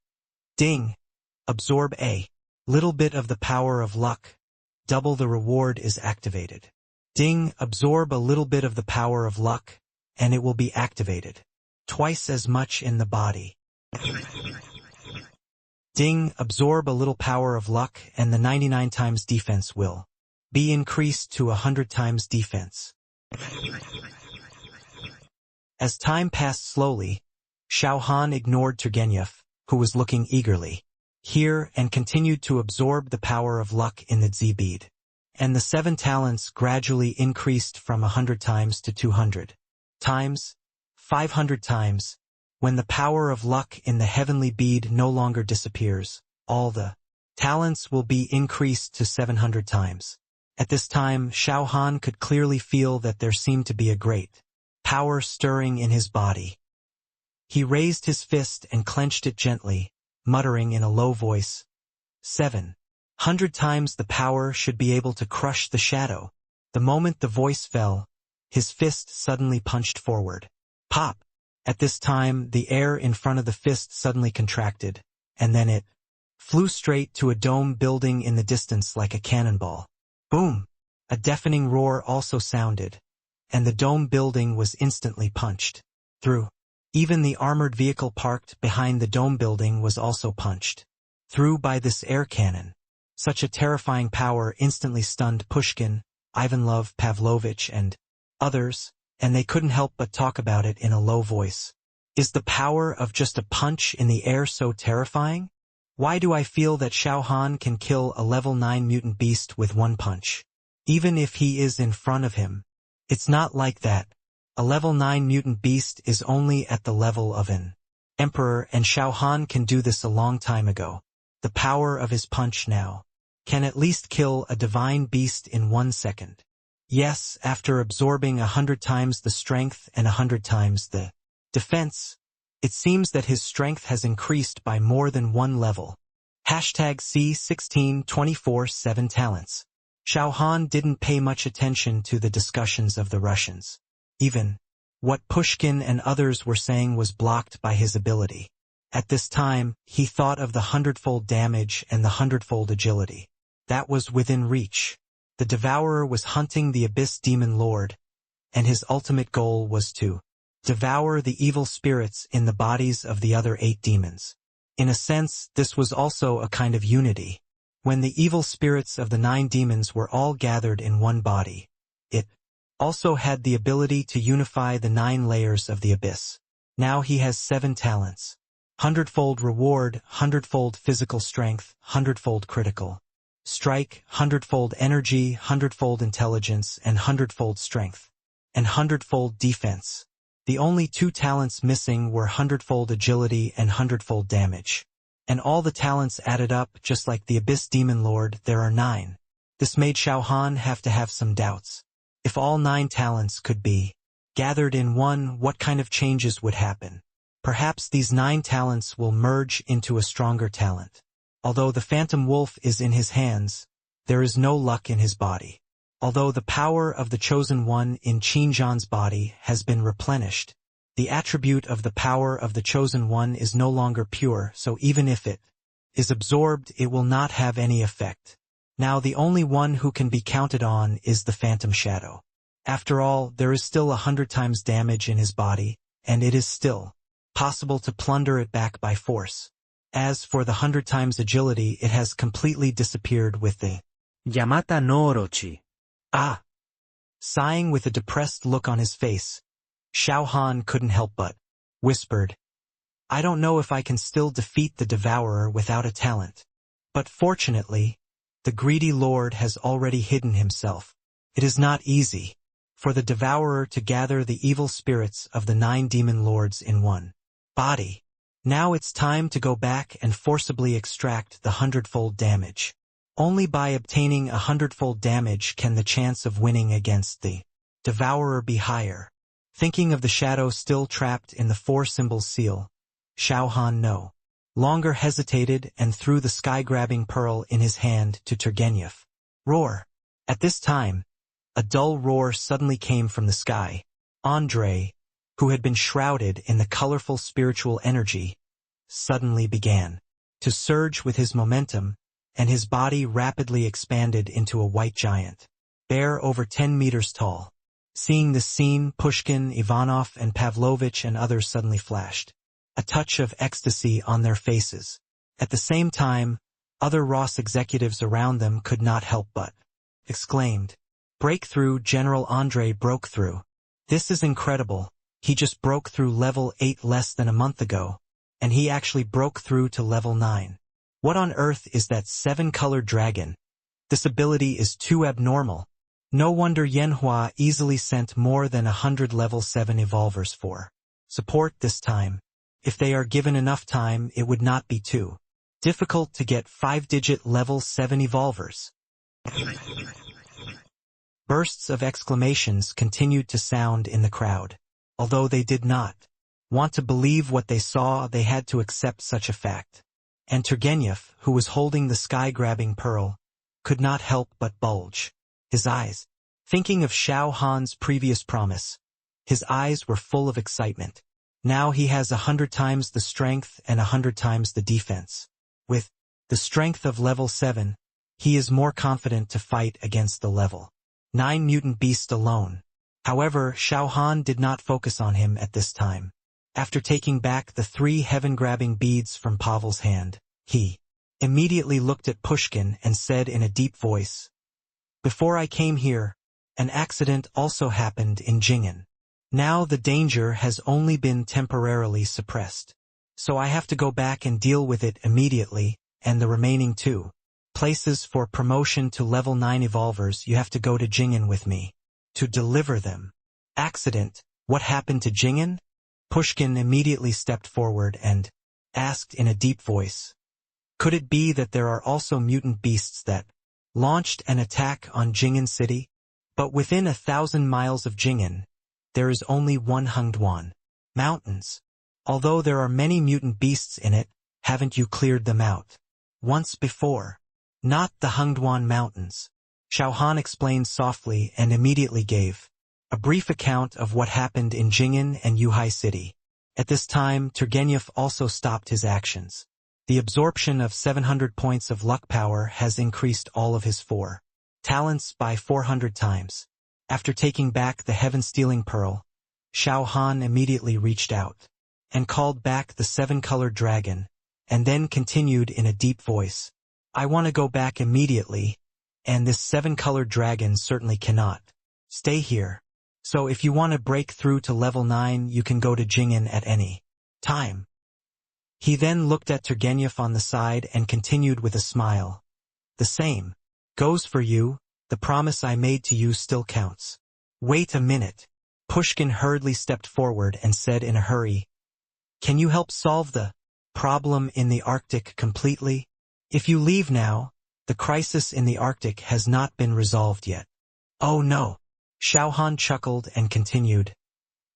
Ding! Absorb a little bit of the power of luck. Double the reward is activated. Ding! Absorb a little bit of the power of luck, and it will be activated. Twice as much in the body. Ding! Absorb a little power of luck, and the 99 times defense will be increased to 100 times defense. As time passed slowly, Xiao Han ignored Turgenev, who was looking eagerly here, and continued to absorb the power of luck in the Z bead. And the 7 talents gradually increased from 100 times to 200 times, 500 times. When the power of luck in the heavenly bead no longer disappears, all the talents will be increased to 700 times. At this time, Xiao Han could clearly feel that there seemed to be a great power stirring in his body. He raised his fist and clenched it gently, muttering in a low voice, 700 times the power should be able to crush the shadow. The moment the voice fell, his fist suddenly punched forward. Pop! At this time, the air in front of the fist suddenly contracted, and then it flew straight to a dome building in the distance like a cannonball. Boom! A deafening roar also sounded, and the dome building was instantly punched through. Even the armored vehicle parked behind the dome building was also punched through by this air cannon. Such a terrifying power instantly stunned Pushkin, Ivanlov Pavlovich, and others, and they couldn't help but talk about it in a low voice. Is the power of just a punch in the air so terrifying? Why do I feel that Xiao Han can kill a level 9 mutant beast with one punch? Even if he is in front of him. It's not like that. A level 9 mutant beast is only at the level of an emperor, and Xiao Han can do this a long time ago. The power of his punch now can at least kill a divine beast in 1 second. Yes, after absorbing 100 times the strength and 100 times the defense, it seems that his strength has increased by more than 1 level. Hashtag C1624-7 talents. Xiao Han didn't pay much attention to the discussions of the Russians. Even what Pushkin and others were saying was blocked by his ability. At this time, he thought of the 100-fold damage and the 100-fold agility. That was within reach. The Devourer was hunting the Abyss Demon Lord, and his ultimate goal was to devour the evil spirits in the bodies of the other 8 demons. In a sense, this was also a kind of unity. When the evil spirits of the 9 demons were all gathered in one body, it also had the ability to unify the 9 layers of the abyss. Now he has 7 talents. 100-fold reward, 100-fold physical strength, 100-fold critical strike, 100-fold energy, 100-fold intelligence, and 100-fold strength, and 100-fold defense. The only 2 talents missing were 100-fold agility and 100-fold damage. And all the talents added up, just like the Abyss Demon Lord, there are 9. This made Xiao Han have to have some doubts. If all 9 talents could be gathered in one, what kind of changes would happen? Perhaps these 9 talents will merge into a stronger talent. Although the Phantom Wolf is in his hands, there is no luck in his body. Although the power of the Chosen One in Qinzhan's body has been replenished, the attribute of the power of the Chosen One is no longer pure, so even if it is absorbed, it will not have any effect. Now the only one who can be counted on is the Phantom Shadow. After all, there is still 100 times damage in his body, and it is still possible to plunder it back by force. As for the 100 times agility, it has completely disappeared with the Yamata no Orochi. Ah! Sighing with a depressed look on his face, Xiao Han couldn't help but whispered, I don't know if I can still defeat the Devourer without a talent. But fortunately, the greedy Lord has already hidden himself. It is not easy for the Devourer to gather the evil spirits of the 9 demon lords in one body. Now it's time to go back and forcibly extract the 100-fold damage. Only by obtaining 100-fold damage can the chance of winning against the Devourer be higher. Thinking of the shadow still trapped in the 4-symbol seal, Xiao Han no longer hesitated and threw the sky-grabbing pearl in his hand to Turgenev. Roar! At this time, a dull roar suddenly came from the sky. Andrei, who had been shrouded in the colorful spiritual energy, suddenly began to surge with his momentum, and his body rapidly expanded into a white giant, bare over 10 meters tall. Seeing this scene, Pushkin, Ivanov, and Pavlovich and others suddenly flashed a touch of ecstasy on their faces. At the same time, other Ross executives around them could not help but exclaimed, "Breakthrough! General Andrei broke through. This is incredible. He just broke through level 8 less than a month ago, and he actually broke through to level 9. What on earth is that 7-colored dragon? This ability is too abnormal. No wonder Yanhua easily sent more than 100 level 7 evolvers for support this time. If they are given enough time, it would not be too difficult to get 5-digit level 7 evolvers." Bursts of exclamations continued to sound in the crowd. Although they did not want to believe what they saw, they had to accept such a fact. And Turgenev, who was holding the sky-grabbing pearl, could not help but bulge his eyes. Thinking of Xiao Han's previous promise, his eyes were full of excitement. Now he has 100 times the strength and 100 times the defense. With the strength of level 7, he is more confident to fight against the level 9 mutant beast alone. However, Xiao Han did not focus on him at this time. After taking back the 3 heaven-grabbing beads from Pavel's hand, he immediately looked at Pushkin and said in a deep voice, "Before I came here, an accident also happened in Jingen. Now the danger has only been temporarily suppressed. So I have to go back and deal with it immediately, and the remaining 2 places for promotion to level 9 evolvers, you have to go to Jingen with me to deliver them." Accident? What happened to Jingen? Pushkin immediately stepped forward and asked in a deep voice, "Could it be that there are also mutant beasts that launched an attack on Jingen City? But within 1,000 miles of Jingen, there is only one Hungduan Mountains. Although there are many mutant beasts in it, haven't you cleared them out once before?" "Not the Hungduan Mountains." Xiao Han explained softly and immediately gave a brief account of what happened in Jingen and Yuhai City. At this time, Turgenev also stopped his actions. The absorption of 700 points of luck power has increased all of his 4 talents by 400 times. After taking back the heaven-stealing pearl, Xiao Han immediately reached out and called back the 7-colored dragon, and then continued in a deep voice, "I want to go back immediately, and this 7-colored dragon certainly cannot stay here. So if you want to break through to level 9, you can go to Jingen at any time." He then looked at Turgenev on the side and continued with a smile, "The same goes for you. The promise I made to you still counts." "Wait a minute." Pushkin hurriedly stepped forward and said in a hurry, "Can you help solve the problem in the Arctic completely? If you leave now, the crisis in the Arctic has not been resolved yet." "Oh no." Xiao Han chuckled and continued,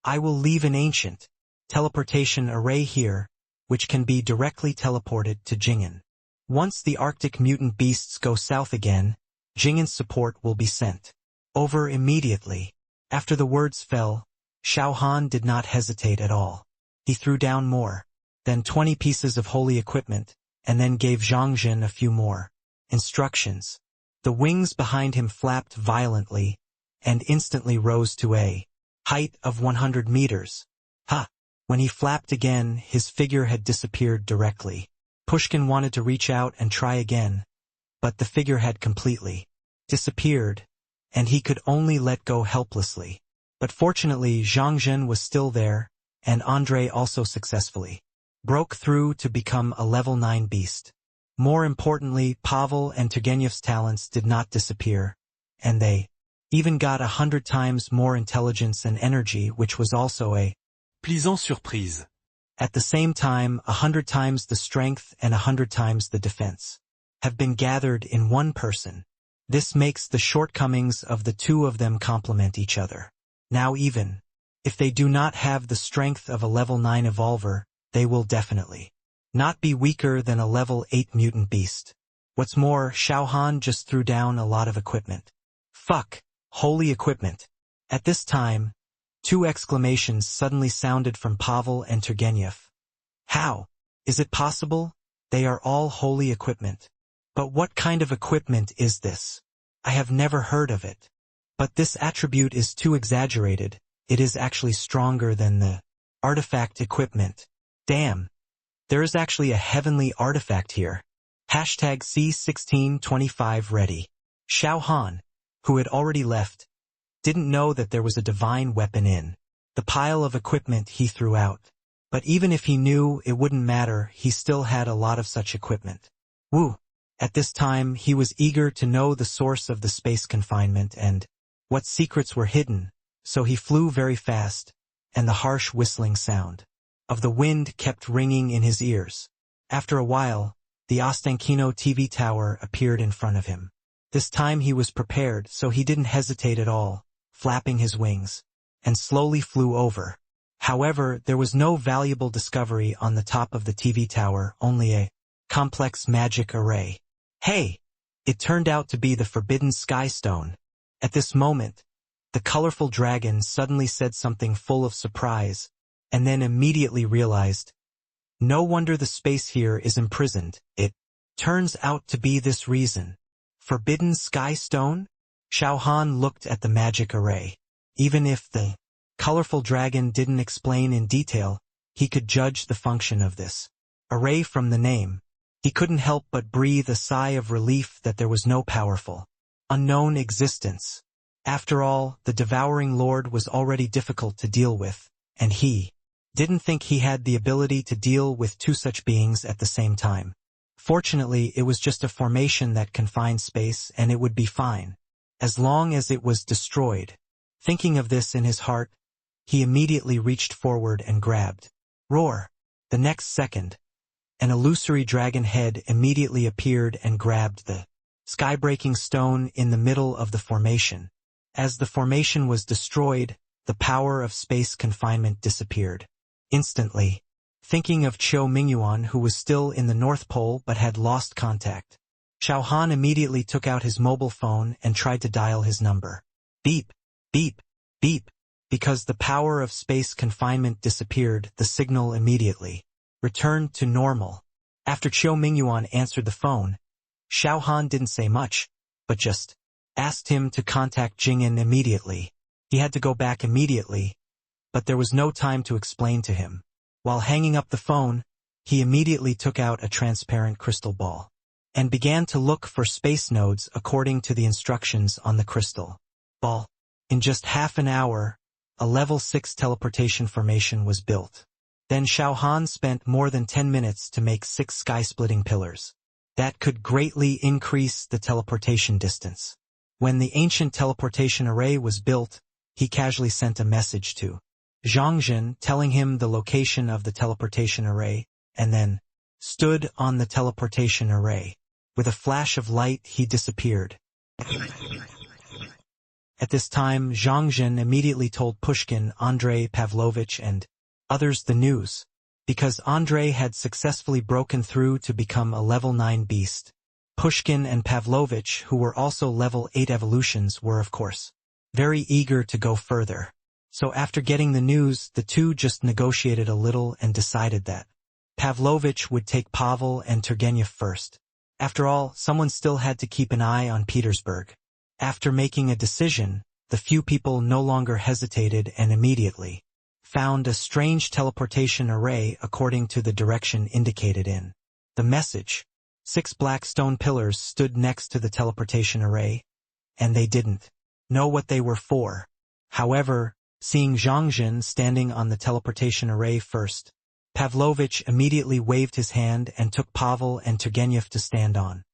"I will leave an ancient teleportation array here, which can be directly teleported to Jingen. Once the Arctic mutant beasts go south again, Jingen's support will be sent over immediately." After the words fell, Xiao Han did not hesitate at all. He threw down more than 20 pieces of holy equipment, and then gave Zhang Jin a few more instructions. The wings behind him flapped violently, and instantly rose to a height of 100 meters. Ha! When he flapped again, his figure had disappeared directly. Pushkin wanted to reach out and try again, but the figure had completely disappeared, and he could only let go helplessly. But fortunately, Zhang Jin was still there, and Andrei also successfully broke through to become a level 9 beast. More importantly, Pavel and Turgenev's talents did not disappear, and they even got 100 times more intelligence and energy, which was also a Plaisant surprise. At the same time, 100 times the strength and 100 times the defense have been gathered in one person. This makes the shortcomings of the 2 of them complement each other. Now even if they do not have the strength of a level 9 evolver, they will definitely not be weaker than a level 8 mutant beast. What's more, Xiao Han just threw down a lot of equipment. Fuck, holy equipment. At this time, Two exclamations suddenly sounded from Pavel and Turgenev. How? Is it possible? They are all holy equipment. But what kind of equipment is this? I have never heard of it. But this attribute is too exaggerated. It is actually stronger than the artifact equipment. Damn. There is actually a heavenly artifact here. Hashtag C1625 ready. Xiao Han, who had already left, didn't know that there was a divine weapon in the pile of equipment he threw out. But even if he knew, it wouldn't matter, he still had a lot of such equipment. Woo! At this time, he was eager to know the source of the space confinement and what secrets were hidden, so he flew very fast, and the harsh whistling sound of the wind kept ringing in his ears. After a while, the Ostankino TV tower appeared in front of him. This time he was prepared, so he didn't hesitate at all, flapping his wings, and slowly flew over. However, there was no valuable discovery on the top of the TV tower, only a complex magic array. Hey! It turned out to be the forbidden sky stone. At this moment, the colorful dragon suddenly said something full of surprise, and then immediately realized, no wonder the space here is imprisoned. It turns out to be this reason. Forbidden sky stone? Xiao Han looked at the magic array. Even if the colorful dragon didn't explain in detail, he could judge the function of this array from the name. He couldn't help but breathe a sigh of relief that there was no powerful, unknown existence. After all, the devouring lord was already difficult to deal with, and he didn't think he had the ability to deal with two such beings at the same time. Fortunately, it was just a formation that confined space, and it would be fine, as long as it was destroyed. Thinking of this in his heart, he immediately reached forward and grabbed. Roar! The next second, an illusory dragon head immediately appeared and grabbed the sky-breaking stone in the middle of the formation. As the formation was destroyed, the power of space confinement disappeared. Instantly, thinking of Qiu Mingyuan, who was still in the North Pole but had lost contact, Xiao Han immediately took out his mobile phone and tried to dial his number. Beep, beep, beep. Because the power of space confinement disappeared, the signal immediately returned to normal. After Qiu Mingyuan answered the phone, Xiao Han didn't say much, but just asked him to contact Jing'an immediately. He had to go back immediately, but there was no time to explain to him. While hanging up the phone, he immediately took out a transparent crystal ball and began to look for space nodes according to the instructions on the crystal ball. In just half an hour, a level 6 teleportation formation was built. Then Xiao Han spent more than 10 minutes to make 6 sky-splitting pillars. That could greatly increase the teleportation distance. When the ancient teleportation array was built, he casually sent a message to Zhangzhen telling him the location of the teleportation array, and then stood on the teleportation array. With a flash of light, he disappeared. At this time, Zhangzhen immediately told Pushkin, Andrei Pavlovich, and others the news, because Andrei had successfully broken through to become a level 9 beast. Pushkin and Pavlovich, who were also level 8 evolutions, were of course very eager to go further. So after getting the news, the two just negotiated a little and decided that Pavlovich would take Pavel and Turgenev first. After all, someone still had to keep an eye on Petersburg. After making a decision, the few people no longer hesitated and immediately found a strange teleportation array according to the direction indicated in the message. 6 black stone pillars stood next to the teleportation array, and they didn't know what they were for. However, seeing Zhangzhen standing on the teleportation array first, Pavlovich immediately waved his hand and took Pavel and Turgenev to stand on.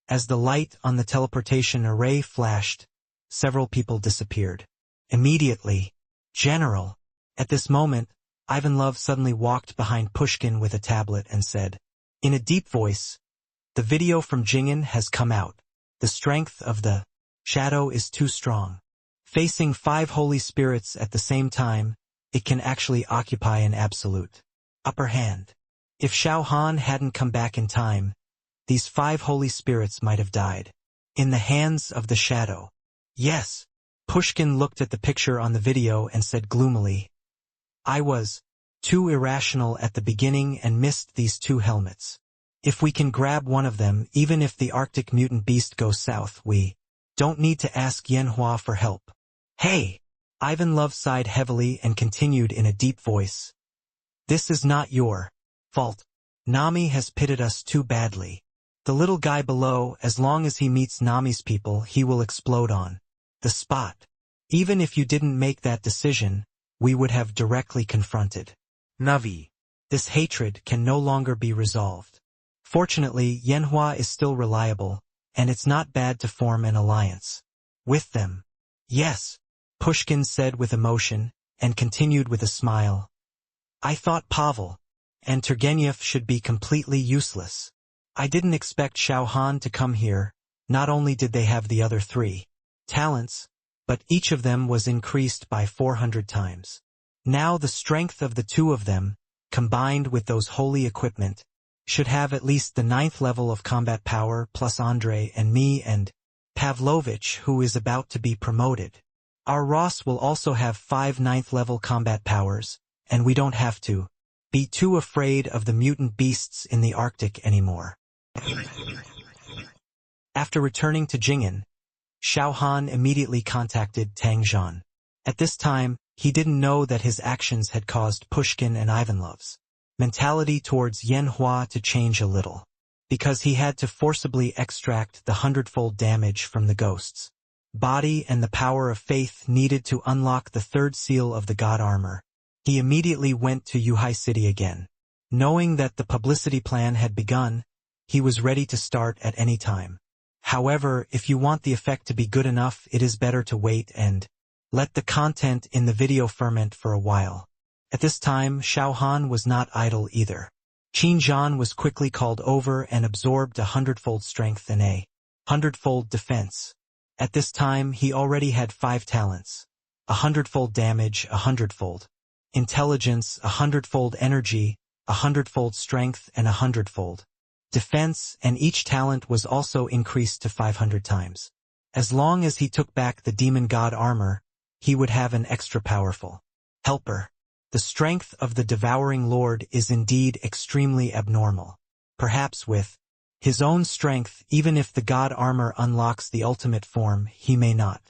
As the light on the teleportation array flashed, several people disappeared. Immediately, General. At this moment, Ivanlov suddenly walked behind Pushkin with a tablet and said, in a deep voice, the video from Jing'an has come out. The strength of the shadow is too strong. Facing 5 holy spirits at the same time, it can actually occupy an absolute upper hand. If Xiao Han hadn't come back in time, these 5 holy spirits might have died in the hands of the shadow. Yes, Pushkin looked at the picture on the video and said gloomily, I was too irrational at the beginning and missed these two helmets. If we can grab one of them, even if the Arctic mutant beast goes south, we don't need to ask Yanhua for help. Hey! Ivan Love sighed heavily and continued in a deep voice. This is not your fault. Nami has pitted us too badly. The little guy below, as long as he meets Nami's people, he will explode on the spot. Even if you didn't make that decision, we would have directly confronted Navi. This hatred can no longer be resolved. Fortunately, Yanhua is still reliable, and it's not bad to form an alliance with them. Yes, Pushkin said with emotion, and continued with a smile. I thought Pavel and Turgenev should be completely useless. I didn't expect Xiao Han to come here. Not only did they have the other 3 talents, but each of them was increased by 400 times. Now the strength of the 2 of them, combined with those holy equipment, should have at least the 9th level of combat power plus Andrei and me and Pavlovich, who is about to be promoted. Our Ross will also have 5 9th level combat powers, and we don't have to be too afraid of the mutant beasts in the Arctic anymore. After returning to Jing'an, Xiao Han immediately contacted Tang Zhan. At this time, he didn't know that his actions had caused Pushkin and Ivanlov's mentality towards Yanhua to change a little, because he had to forcibly extract the 100-fold damage from the ghost's body and the power of faith needed to unlock the 3rd seal of the god armor. He immediately went to Yuhai City again. Knowing that the publicity plan had begun, he was ready to start at any time. However, if you want the effect to be good enough, it is better to wait and let the content in the video ferment for a while. At this time, Xiao Han was not idle either. Qin Zhan was quickly called over and absorbed a 100-fold strength and a 100-fold defense. At this time, he already had 5 talents. 100-fold damage, 100-fold intelligence, 100-fold energy, 100-fold strength, and 100-fold defense, and each talent was also increased to 500 times. As long as he took back the demon god armor, he would have an extra powerful helper. The strength of the devouring lord is indeed extremely abnormal. Perhaps with his own strength, even if the god armor unlocks the ultimate form, he may not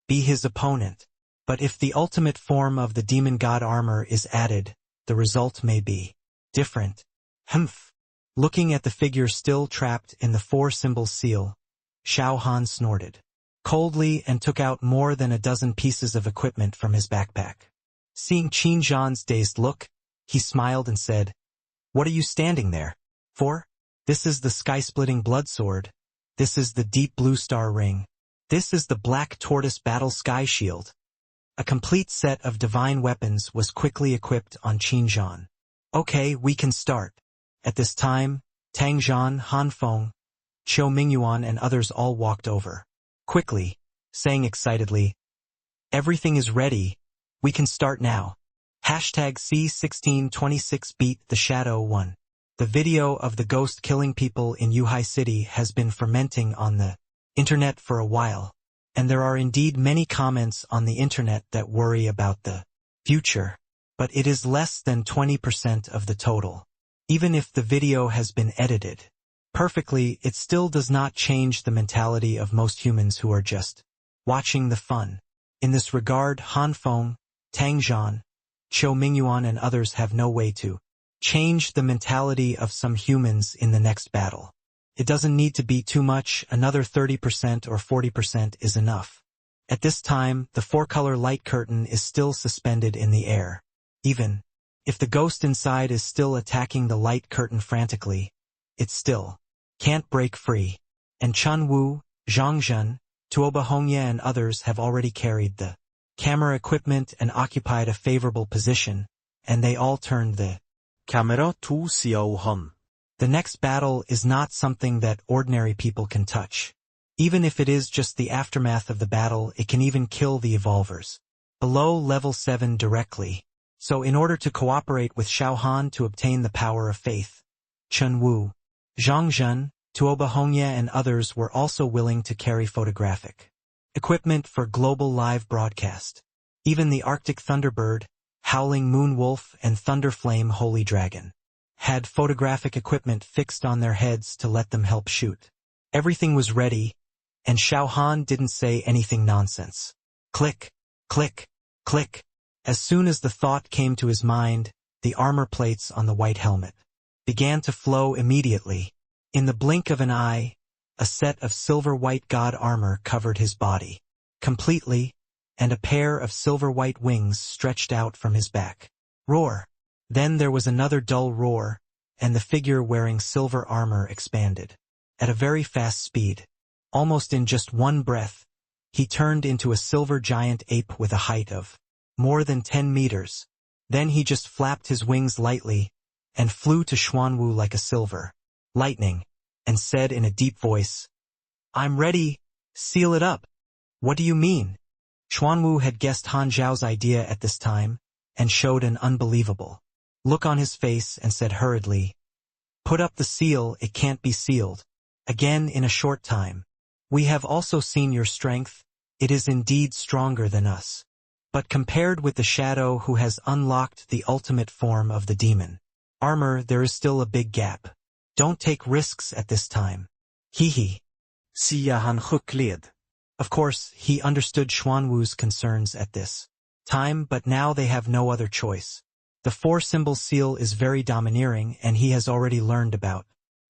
be his opponent. But if the ultimate form of the demon god armor is added, the result may be different. Humph. Looking at the figure still trapped in the 4-symbol seal, Xiao Han snorted coldly and took out more than a dozen pieces of equipment from his backpack. Seeing Qin Zhan's dazed look, he smiled and said, What are you standing there for? This is the sky-splitting blood sword. This is the deep blue star ring. This is the black tortoise battle sky shield. A complete set of divine weapons was quickly equipped on Qin Zhan. Okay, we can start. At this time, Tang Zhan, Han Feng, Qiu Mingyuan and others all walked over quickly, saying excitedly, Everything is ready. We can start now. #C1626 Beat the Shadow 1. The video of the ghost killing people in Yuhai City has been fermenting on the internet for a while, and there are indeed many comments on the internet that worry about the future, but it is less than 20% of the total. Even if the video has been edited perfectly, it still does not change the mentality of most humans who are just watching the fun. In this regard, Han Feng, Tang Zhan, Qiu Mingyuan and others have no way to change the mentality of some humans in the next battle. It doesn't need to be too much, another 30% or 40% is enough. At this time, the 4-color light curtain is still suspended in the air. Even if the ghost inside is still attacking the light curtain frantically, it still can't break free. And Chun Wu, Zhang Zhen, Tuoba Hongye and others have already carried the camera equipment and occupied a favorable position, and they all turned the camera to Xiao Han. The next battle is not something that ordinary people can touch. Even if it is just the aftermath of the battle, it can even kill the evolvers below level 7 directly. So in order to cooperate with Xiao Han to obtain the power of faith, Chun Wu, Zhang Zhen, Tuoba Hongye and others were also willing to carry photographic Equipment for global live broadcast. Even the Arctic Thunderbird, Howling Moon Wolf and Thunderflame Holy Dragon had photographic equipment fixed on their heads to let them help shoot. Everything was ready, and Xiao Han didn't say anything nonsense. Click, click, click. As soon as the thought came to his mind, the armor plates on the white helmet began to flow immediately. In the blink of an eye, a set of silver-white god armor covered his body completely, and a pair of silver-white wings stretched out from his back. Roar! Then there was another dull roar, and the figure wearing silver armor expanded. At a very fast speed, almost in just one breath, he turned into a silver giant ape with a height of more than 10 meters. Then he just flapped his wings lightly and flew to Xuanwu like a silver lightning, and said in a deep voice, "I'm ready, seal it up." "What do you mean?" Xuanwu had guessed Han Zhao's idea at this time, and showed an unbelievable look on his face and said hurriedly, "Put up the seal, it can't be sealed. Again in a short time. We have also seen your strength, it is indeed stronger than us. But compared with the shadow who has unlocked the ultimate form of the demon armor, there is still a big gap. Don't take risks at this time." Hee. Xiao Han led. Of course, he understood Xuanwu's concerns at this time, but now they have no other choice. The four-symbol seal is very domineering, and he has already learned about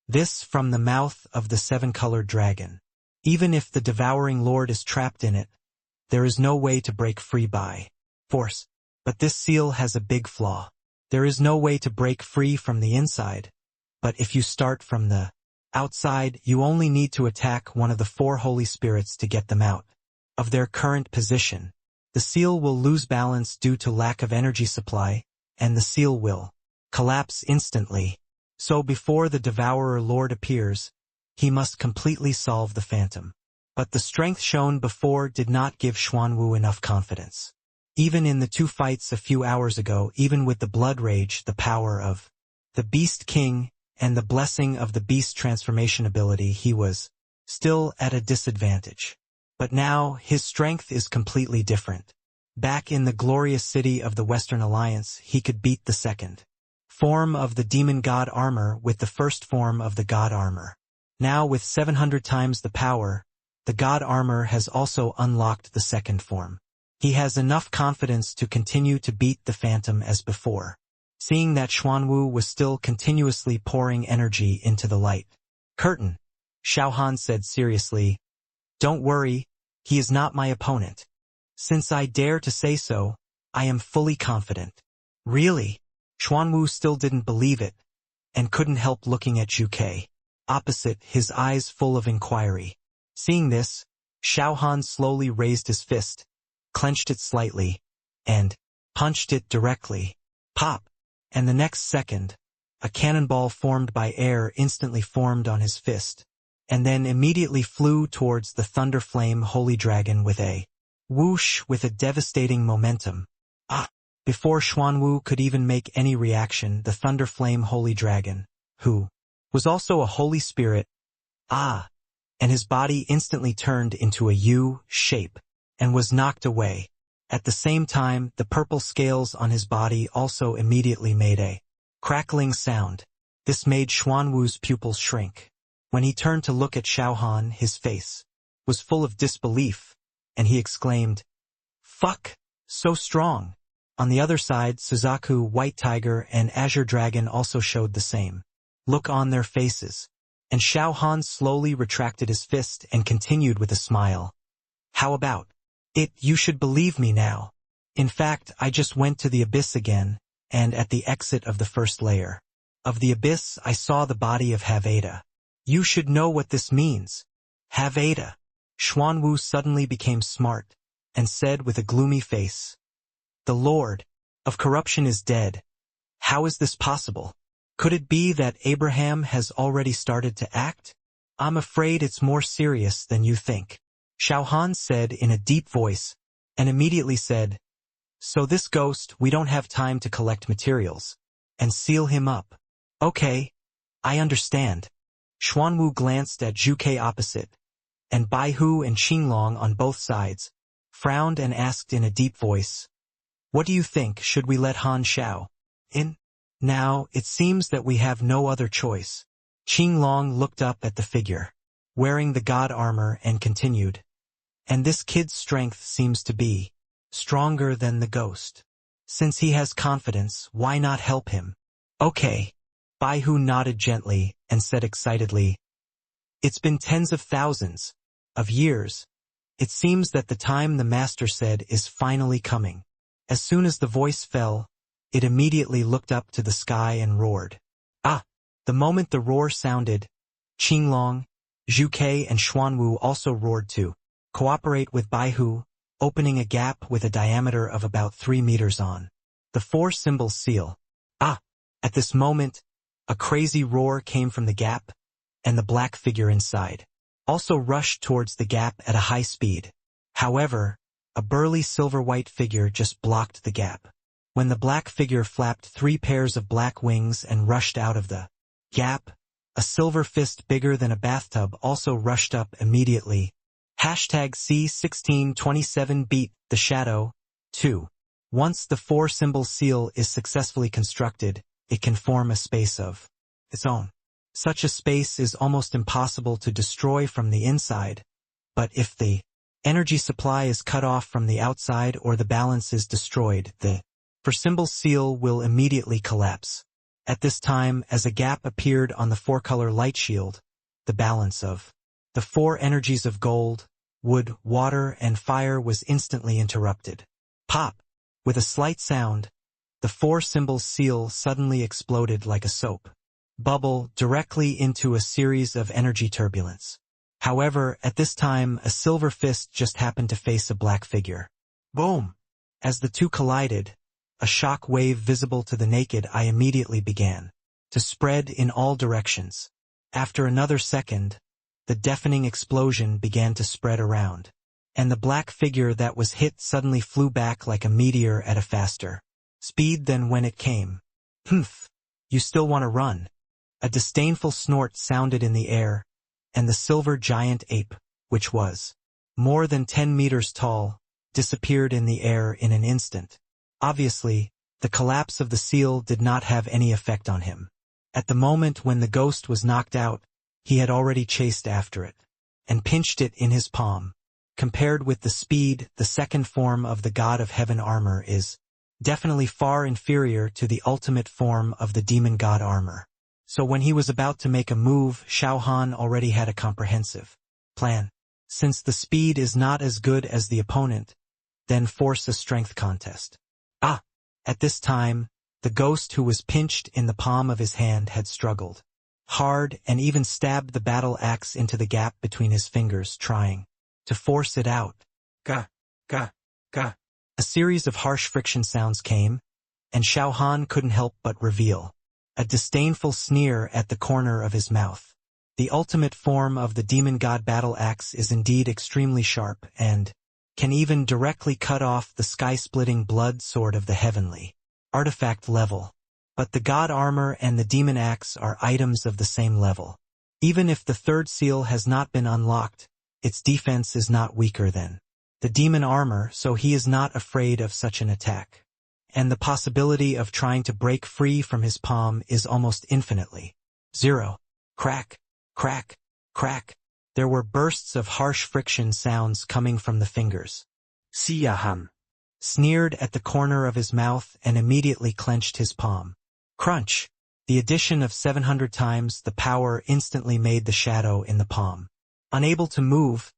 this from the mouth of the seven-colored dragon. Even if the devouring lord is trapped in it, there is no way to break free by force. But this seal has a big flaw. There is no way to break free from the inside, but if you start from the outside, you only need to attack one of the four holy spirits to get them out of their current position. The seal will lose balance due to lack of energy supply, and the seal will collapse instantly. So before the Devourer Lord appears, he must completely solve the phantom. But the strength shown before did not give Xuanwu enough confidence. Even in the two fights a few hours ago, even with the blood rage, the power of the Beast King, and the blessing of the beast transformation ability, he was still at a disadvantage. But now, his strength is completely different. Back in the glorious city of the Western Alliance, he could beat the second form of the demon god armor with the first form of the god armor. Now with 700 times the power, the god armor has also unlocked the second form. He has enough confidence to continue to beat the phantom as before. Seeing that Xuanwu was still continuously pouring energy into the light curtain, Xiao Han said seriously, "Don't worry, he is not my opponent. Since I dare to say so, I am fully confident." "Really?" Xuanwu still didn't believe it, and couldn't help looking at Zhuge opposite, his eyes full of inquiry. Seeing this, Xiao Han slowly raised his fist, clenched it slightly, and punched it directly. Pop! And the next second, a cannonball formed by air instantly formed on his fist, and then immediately flew towards the Thunderflame Holy Dragon with a whoosh with a devastating momentum. Before Xuanwu could even make any reaction, the Thunderflame Holy Dragon, who was also a holy spirit, and his body instantly turned into a U shape, and was knocked away. At the same time, the purple scales on his body also immediately made a crackling sound. This made Xuanwu's pupils shrink. When he turned to look at Xiao Han, his face was full of disbelief, and he exclaimed, "Fuck! So strong!" On the other side, Suzaku, White Tiger, and Azure Dragon also showed the same look on their faces, and Xiao Han slowly retracted his fist and continued with a smile. "How about it? You should believe me now. In fact, I just went to the abyss again, and at the exit of the first layer of the abyss, I saw the body of Haveda. You should know what this means." "Haveda." Xuanwu suddenly became smart, and said with a gloomy face, "The Lord of Corruption is dead. How is this possible? Could it be that Abraham has already started to act? I'm afraid it's more serious than you think," Xiao Han said in a deep voice, and immediately said, "So this ghost, we don't have time to collect materials and seal him up." "Okay, I understand." Xuanwu glanced at Zhuge opposite, and Baihu and Qinglong on both sides frowned and asked in a deep voice, "What do you think, should we let Han Xiao in? Now, it seems that we have no other choice." Qinglong looked up at the figure, wearing the god armor, and continued, "And this kid's strength seems to be stronger than the ghost. Since he has confidence, why not help him?" "Okay." Baihu nodded gently and said excitedly, "It's been tens of thousands of years. It seems that the time the master said is finally coming." As soon as the voice fell, it immediately looked up to the sky and roared. The moment the roar sounded, Qinglong, Zhuke and Xuanwu also roared to cooperate with Baihu, opening a gap with a diameter of about 3 meters on the 4-symbol seal. At this moment, a crazy roar came from the gap, and the black figure inside also rushed towards the gap at a high speed. However, a burly silver-white figure just blocked the gap. When the black figure flapped 3 pairs of black wings and rushed out of the gap, a silver fist bigger than a bathtub also rushed up immediately. #C1627 beat the shadow, too. Once the 4-symbol seal is successfully constructed, it can form a space of its own. Such a space is almost impossible to destroy from the inside, but if the energy supply is cut off from the outside or the balance is destroyed, the 4-symbol seal will immediately collapse. At this time, as a gap appeared on the 4-color light shield, the balance of the 4 energies of gold, wood, water, and fire was instantly interrupted. Pop! With a slight sound, the 4-symbol seal suddenly exploded like a soap bubble directly into a series of energy turbulence. However, at this time, a silver fist just happened to face a black figure. Boom! As the two collided, a shock wave visible to the naked eye immediately began to spread in all directions. After another second, the deafening explosion began to spread around, and the black figure that was hit suddenly flew back like a meteor at a faster speed than when it came. "Humph! You still want to run?" A disdainful snort sounded in the air, and the silver giant ape, which was more than 10 meters tall, disappeared in the air in an instant. Obviously, the collapse of the seal did not have any effect on him. At the moment when the ghost was knocked out, he had already chased after it and pinched it in his palm. Compared with the speed, the second form of the God of Heaven armor is definitely far inferior to the ultimate form of the demon god armor. So when he was about to make a move, Xiao Han already had a comprehensive plan. Since the speed is not as good as the opponent, then force a strength contest. At this time, the ghost who was pinched in the palm of his hand had struggled hard and even stabbed the battle axe into the gap between his fingers, trying to force it out. Ga, ga, ga. A series of harsh friction sounds came, and Xiao Han couldn't help but reveal a disdainful sneer at the corner of his mouth. The ultimate form of the demon god battle axe is indeed extremely sharp and can even directly cut off the sky-splitting blood sword of the heavenly artifact level. But the god armor and the demon axe are items of the same level. Even if the 3rd seal has not been unlocked, its defense is not weaker than the demon armor, so he is not afraid of such an attack. And the possibility of trying to break free from his palm is almost infinitely zero. Crack, crack, crack. There were bursts of harsh friction sounds coming from the fingers. Xiao Han sneered at the corner of his mouth and immediately clenched his palm. Crunch! The addition of 700 times the power instantly made the shadow in the palm unable to move,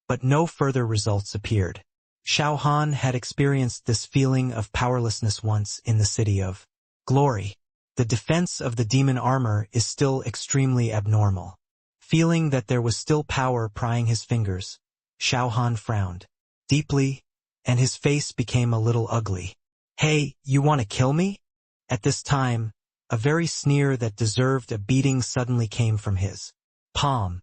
but no further results appeared. Xiao Han had experienced this feeling of powerlessness once in the City of Glory. The defense of the demon armor is still extremely abnormal. Feeling that there was still power prying his fingers, Xiao Han frowned deeply, and his face became a little ugly. "Hey, you want to kill me?" At this time, a very sneer that deserved a beating suddenly came from his palm.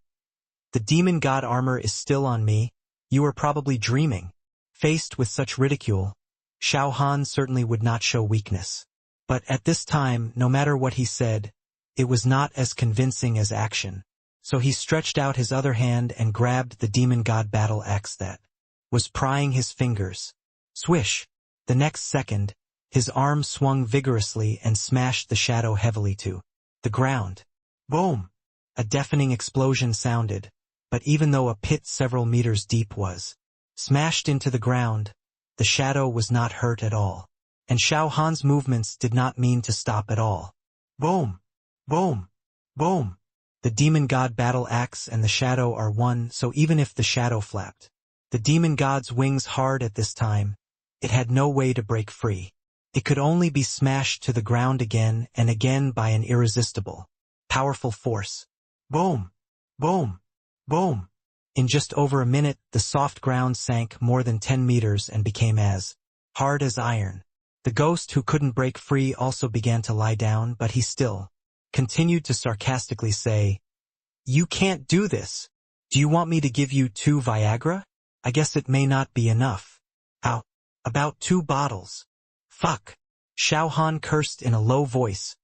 "The demon god armor is still on me. You are probably dreaming." Faced with such ridicule, Xiao Han certainly would not show weakness. But at this time, no matter what he said, it was not as convincing as action. So he stretched out his other hand and grabbed the demon god battle axe that was prying his fingers. Swish! The next second, his arm swung vigorously and smashed the shadow heavily to the ground. Boom! A deafening explosion sounded, but even though a pit several meters deep was smashed into the ground, the shadow was not hurt at all. And Xiao Han's movements did not mean to stop at all. Boom! Boom! Boom! The demon god battle axe and the shadow are one, so even if the shadow flapped the demon god's wings hard at this time, it had no way to break free. It could only be smashed to the ground again and again by an irresistible, powerful force. Boom! Boom! Boom! In just over a minute, the soft ground sank more than 10 meters and became as hard as iron. The ghost who couldn't break free also began to lie down, but he still continued to sarcastically say, "You can't do this. Do you want me to give you 2 Viagra? I guess it may not be enough. How about 2 bottles? Fuck." Xiao Han cursed in a low voice,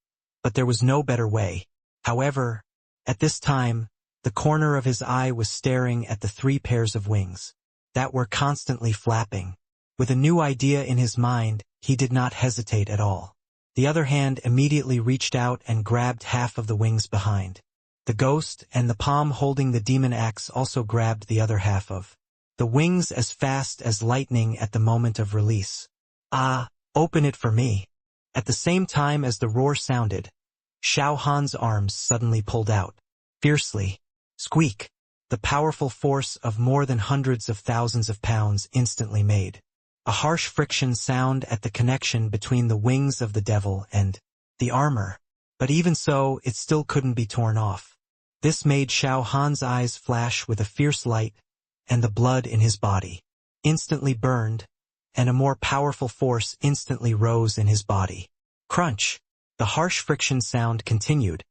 but there was no better way. However, at this time, the corner of his eye was staring at the 3 pairs of wings that were constantly flapping. With a new idea in his mind, he did not hesitate at all. The other hand immediately reached out and grabbed half of the wings behind the ghost, and the palm holding the demon axe also grabbed the other half of the wings as fast as lightning at the moment of release. "Ah, open it for me." At the same time as the roar sounded, Xiao Han's arms suddenly pulled out. Fiercely. Squeak! The powerful force of more than hundreds of thousands of pounds instantly made a harsh friction sound at the connection between the wings of the devil and the armor. But even so, it still couldn't be torn off. This made Xiao Han's eyes flash with a fierce light, and the blood in his body instantly burned, and a more powerful force instantly rose in his body. Crunch! The harsh friction sound continued,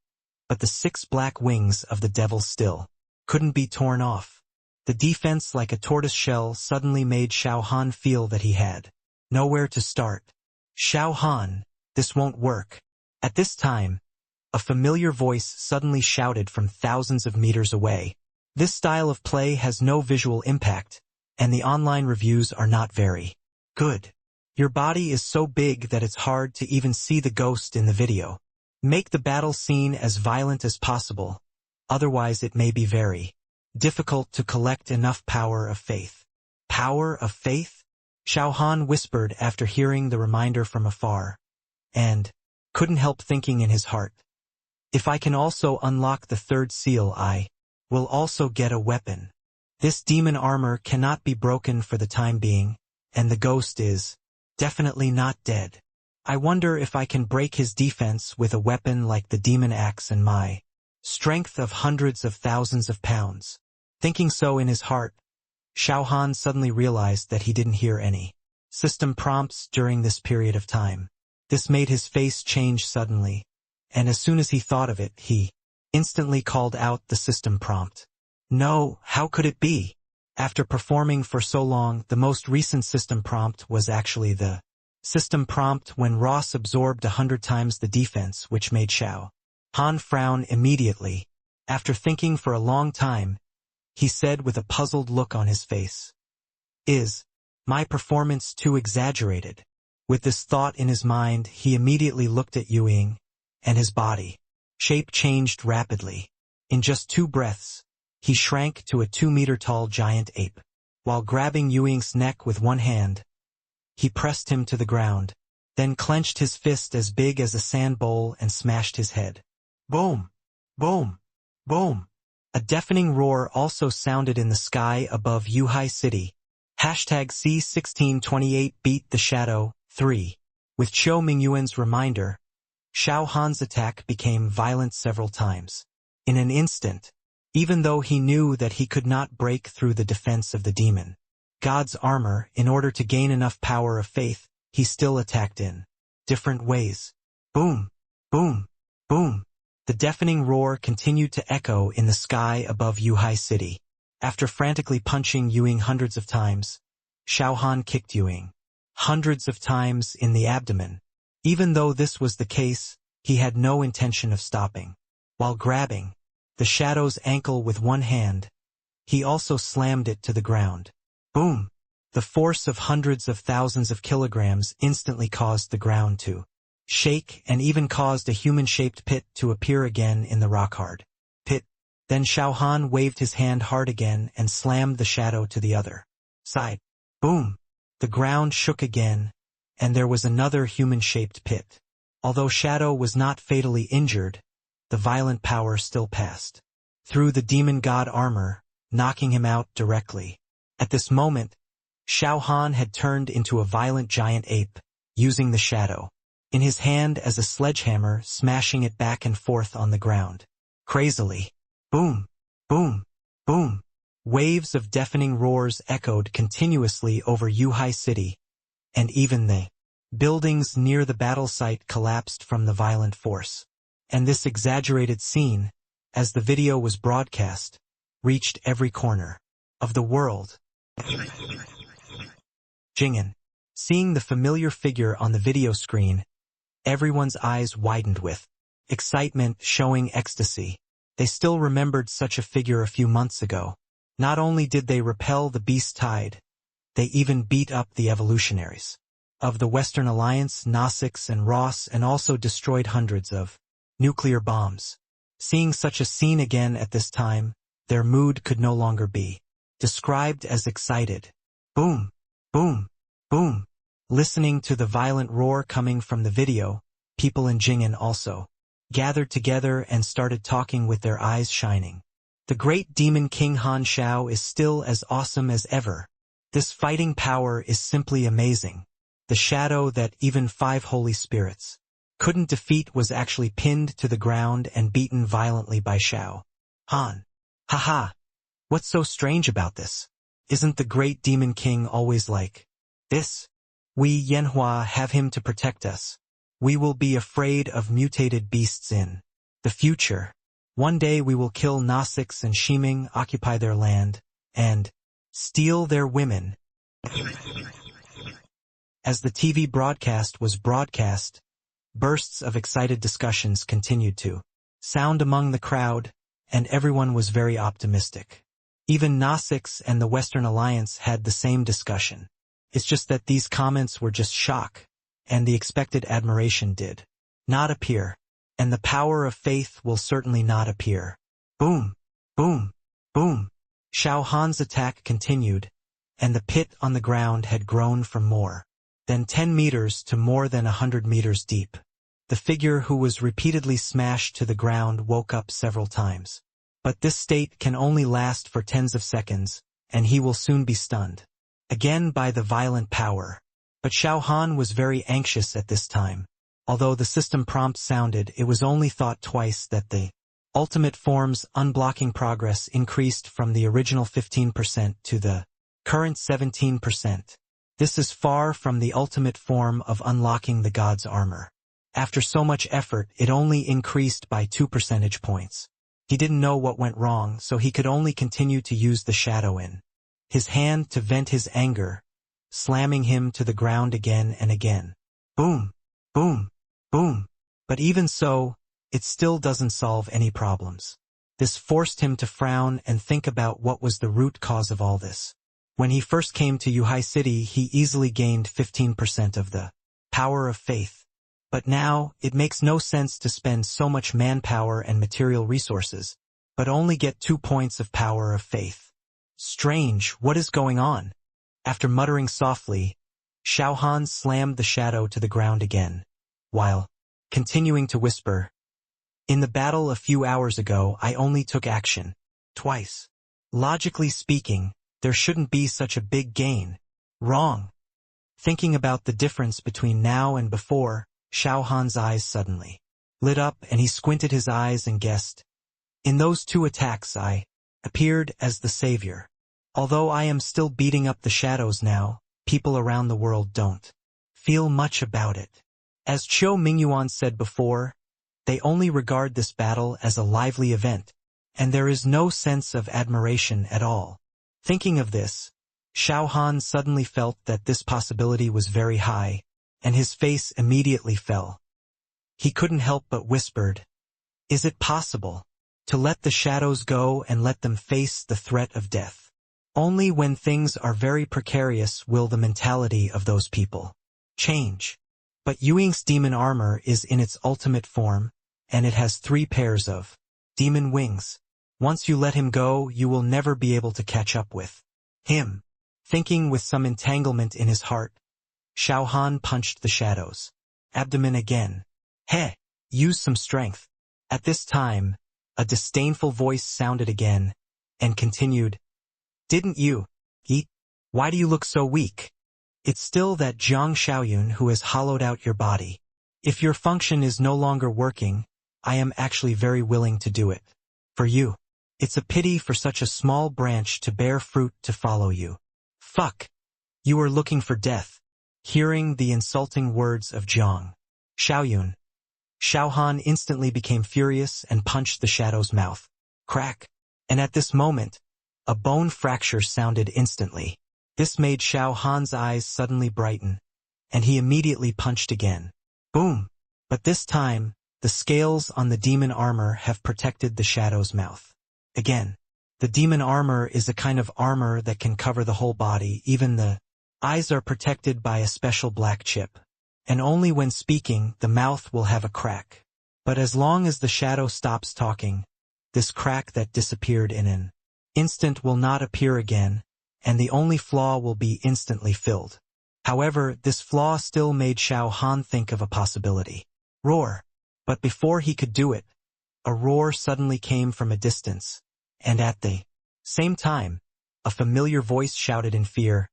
but the 6 black wings of the devil still couldn't be torn off. The defense like a tortoise shell suddenly made Xiao Han feel that he had nowhere to start. "Xiao Han, this won't work." At this time, a familiar voice suddenly shouted from thousands of meters away. This style of play has no visual impact, and the online reviews are not very good. Your body is so big that it's hard to even see the ghost in the video. Make the battle scene as violent as possible, otherwise it may be very difficult to collect enough power of faith. Power of faith? Xiao Han whispered after hearing the reminder from afar, and couldn't help thinking in his heart, "If I can also unlock the 3rd seal, I will also get a weapon. This demon armor cannot be broken for the time being, and the ghost is definitely not dead. I wonder if I can break his defense with a weapon like the demon axe and my strength of hundreds of thousands of pounds." Thinking so in his heart, Xiao Han suddenly realized that he didn't hear any system prompts during this period of time. This made his face change suddenly, and as soon as he thought of it, he instantly called out the system prompt. No, how could it be? After performing for so long, the most recent system prompt was actually the system prompt when Ross absorbed 100 times the defense, which made Xiao Han frown immediately. After thinking for a long time, he said with a puzzled look on his face, "Is my performance too exaggerated?" With this thought in his mind, he immediately looked at Yuying, and his body shape changed rapidly. In just 2 breaths, he shrank to a 2-meter-tall giant ape. While grabbing Yuying's neck with one hand, he pressed him to the ground, then clenched his fist as big as a sand bowl and smashed his head. Boom! Boom! Boom! A deafening roar also sounded in the sky above Yuhai City. #C1628 beat the shadow, 3. With Qiu Mingyuan's reminder, Xiao Han's attack became violent several times. In an instant, even though he knew that he could not break through the defense of the demon god's armor in order to gain enough power of faith, he still attacked in different ways. Boom! Boom! Boom! The deafening roar continued to echo in the sky above Yuhai City. After frantically punching Yuying hundreds of times, Xiao Han kicked Yuying hundreds of times in the abdomen. Even though this was the case, he had no intention of stopping. While grabbing the shadow's ankle with one hand. He also slammed it to the ground. Boom! The force of hundreds of thousands of kilograms instantly caused the ground to shake and even caused a human-shaped pit to appear again in the rock-hard pit. Then Xiao Han waved his hand hard again and slammed the shadow to the other side. Boom! The ground shook again, and there was another human-shaped pit. Although Shadow was not fatally injured, the violent power still passed through the demon god armor, knocking him out directly. At this moment, Xiao Han had turned into a violent giant ape, using the shadow in his hand as a sledgehammer, smashing it back and forth on the ground. Crazily. Boom! Boom! Boom! Waves of deafening roars echoed continuously over Yuhai City, and even the buildings near the battle site collapsed from the violent force. And this exaggerated scene, as the video was broadcast, reached every corner of the world. Jing'an. Seeing the familiar figure on the video screen, everyone's eyes widened with excitement, showing ecstasy. They still remembered such a figure a few months ago. Not only did they repel the beast tide, they even beat up the evolutionaries of the Western Alliance, Gnostics and Ross, and also destroyed hundreds of nuclear bombs. Seeing such a scene again at this time, their mood could no longer be described as excited. Boom! Boom! Boom! Listening to the violent roar coming from the video, people in Jing'an also gathered together and started talking with their eyes shining. The great demon king Han Shao is still as awesome as ever. This fighting power is simply amazing. The shadow that even 5 holy spirits couldn't defeat was actually pinned to the ground and beaten violently by Xiao Han. Haha! What's so strange about this? Isn't the great demon king always like this? We Yanhua have him to protect us. We will be afraid of mutated beasts in the future. One day we will kill Gnostics and Shiming, occupy their land, and steal their women. As the TV broadcast was broadcast, bursts of excited discussions continued to sound among the crowd, and everyone was very optimistic. Even Gnostics and the Western Alliance had the same discussion. It's just that these comments were just shock, and the expected admiration did not appear. And the power of faith will certainly not appear. Boom! Boom! Boom! Xiao Han's attack continued, and the pit on the ground had grown from more than 10 meters to more than 100 meters deep. The figure who was repeatedly smashed to the ground woke up several times. But this state can only last for tens of seconds, and he will soon be stunned again by the violent power. But Xiao Han was very anxious at this time. Although the system prompt sounded, it was only thought twice that the ultimate form's unblocking progress increased from the original 15% to the current 17%. This is far from the ultimate form of unlocking the god's armor. After so much effort, it only increased by 2 percentage points. He didn't know what went wrong, so he could only continue to use the shadow in his hand to vent his anger, slamming him to the ground again and again. Boom! Boom! Boom! But even so, it still doesn't solve any problems. This forced him to frown and think about what was the root cause of all this. When he first came to Yuhai City, he easily gained 15% of the power of faith. But now, it makes no sense to spend so much manpower and material resources, but only get 2 points of power of faith. Strange, what is going on? After muttering softly, Xiao Han slammed the shadow to the ground again, while continuing to whisper, "In the battle a few hours ago, I only took action twice. Logically speaking, there shouldn't be such a big gain. Wrong." Thinking about the difference between now and before, Xiao Han's eyes suddenly lit up and he squinted his eyes and guessed, "In those 2 attacks I appeared as the savior. Although I am still beating up the shadows now, people around the world don't feel much about it." As Qiu Mingyuan said before, they only regard this battle as a lively event, and there is no sense of admiration at all. Thinking of this, Xiao Han suddenly felt that this possibility was very high, and his face immediately fell. He couldn't help but whispered, "Is it possible?" to let the shadows go and let them face the threat of death. Only when things are very precarious will the mentality of those people change. But Yuing's demon armor is in its ultimate form, and it has 3 pairs of demon wings. Once you let him go, you will never be able to catch up with him. Thinking with some entanglement in his heart, Xiao Han punched the shadows. Abdomen again. Heh! Use some strength. At this time, a disdainful voice sounded again, and continued, Didn't you eat? Why do you look so weak? It's still that Jiang Xiaoyun who has hollowed out your body. If your function is no longer working, I am actually very willing to do it. For you. It's a pity for such a small branch to bear fruit to follow you. Fuck! You are looking for death. Hearing the insulting words of Jiang Xiaoyun, Xiao Han instantly became furious and punched the shadow's mouth. Crack! And at this moment, a bone fracture sounded instantly. This made Xiao Han's eyes suddenly brighten, and he immediately punched again. Boom! But this time, the scales on the demon armor have protected the shadow's mouth. Again, the demon armor is a kind of armor that can cover the whole body, even the eyes are protected by a special black chip. And only when speaking, the mouth will have a crack. But as long as the shadow stops talking, this crack that disappeared in an instant will not appear again, and the only flaw will be instantly filled. However, this flaw still made Xiao Han think of a possibility. Roar! But before he could do it, a roar suddenly came from a distance, and at the same time, a familiar voice shouted in fear,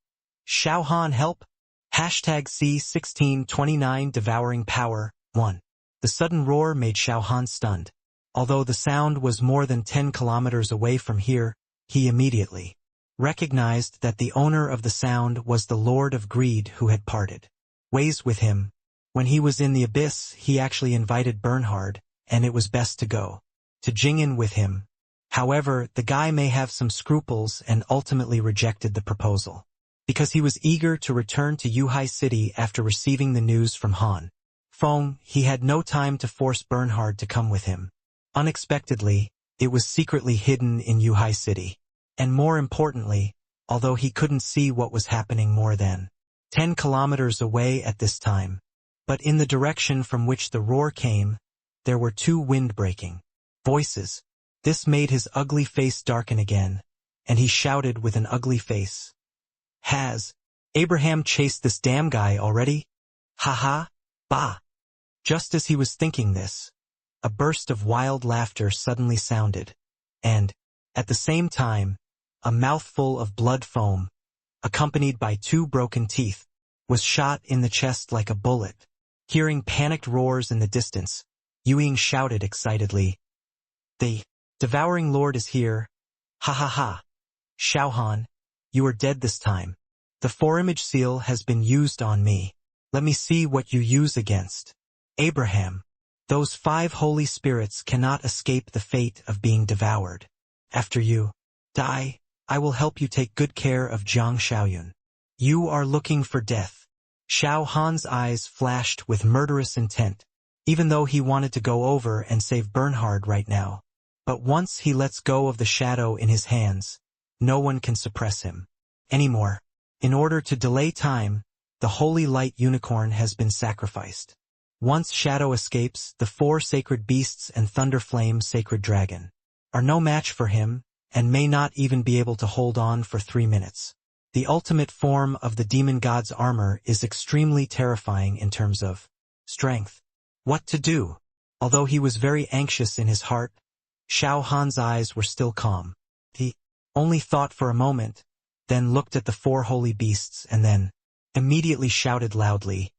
Xiao Han help! #C1629 Devouring Power 1. The sudden roar made Xiao Han stunned. Although the sound was more than 10 kilometers away from here, he immediately recognized that the owner of the sound was the Lord of Greed who had parted ways with him. When he was in the abyss, he actually invited Bernhard, and it was best to go to Jing'an with him. However, the guy may have some scruples and ultimately rejected the proposal, because he was eager to return to Yuhai City after receiving the news from Han Feng. He had no time to force Bernhard to come with him. Unexpectedly, it was secretly hidden in Yuhai City. And more importantly, although he couldn't see what was happening more than 10 kilometers away at this time, but in the direction from which the roar came, there were 2 wind-breaking voices. This made his ugly face darken again, and he shouted with an ugly face. Has Abraham chased this damn guy already? Ha! Bah! Just as he was thinking this, a burst of wild laughter suddenly sounded, and, at the same time, a mouthful of blood foam, accompanied by 2 broken teeth, was shot in the chest like a bullet. Hearing panicked roars in the distance, Yuing shouted excitedly, The Devouring Lord is here. Ha! Xiao Han, you are dead this time. The 4-image seal has been used on me. Let me see what you use against Abraham. Those 5 holy spirits cannot escape the fate of being devoured. After you die, I will help you take good care of Jiang Xiaoyun. You are looking for death. Xiao Han's eyes flashed with murderous intent, even though he wanted to go over and save Bernhard right now. But once he lets go of the shadow in his hands, no one can suppress him anymore. In order to delay time, the holy light unicorn has been sacrificed. Once shadow escapes, the 4 sacred beasts and Thunderflame sacred dragon are no match for him, and may not even be able to hold on for 3 minutes. The ultimate form of the demon god's armor is extremely terrifying in terms of strength. What to do? Although he was very anxious in his heart, Xiao Han's eyes were still calm. He only thought for a moment, then looked at the 4 holy beasts and then immediately shouted loudly,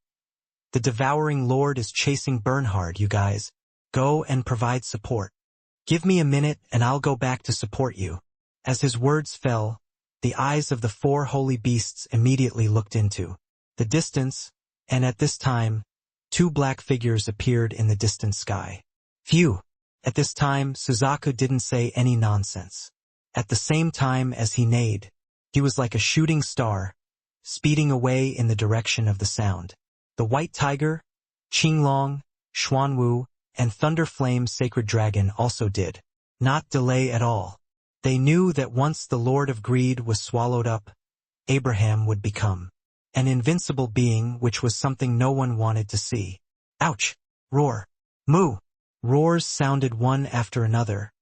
The Devouring Lord is chasing Bernhard, you guys. Go and provide support. Give me a minute and I'll go back to support you. As his words fell, the eyes of the 4 holy beasts immediately looked into the distance, and at this time, 2 black figures appeared in the distant sky. Phew! At this time, Suzaku didn't say any nonsense. At the same time as he neighed, he was like a shooting star, speeding away in the direction of the sound. The White Tiger, Qinglong, Xuanwu, and Thunderflame Sacred Dragon also did not delay at all. They knew that once the Lord of Greed was swallowed up, Abraham would become an invincible being, which was something no one wanted to see. Ouch! Roar! Moo! Roars sounded one after another,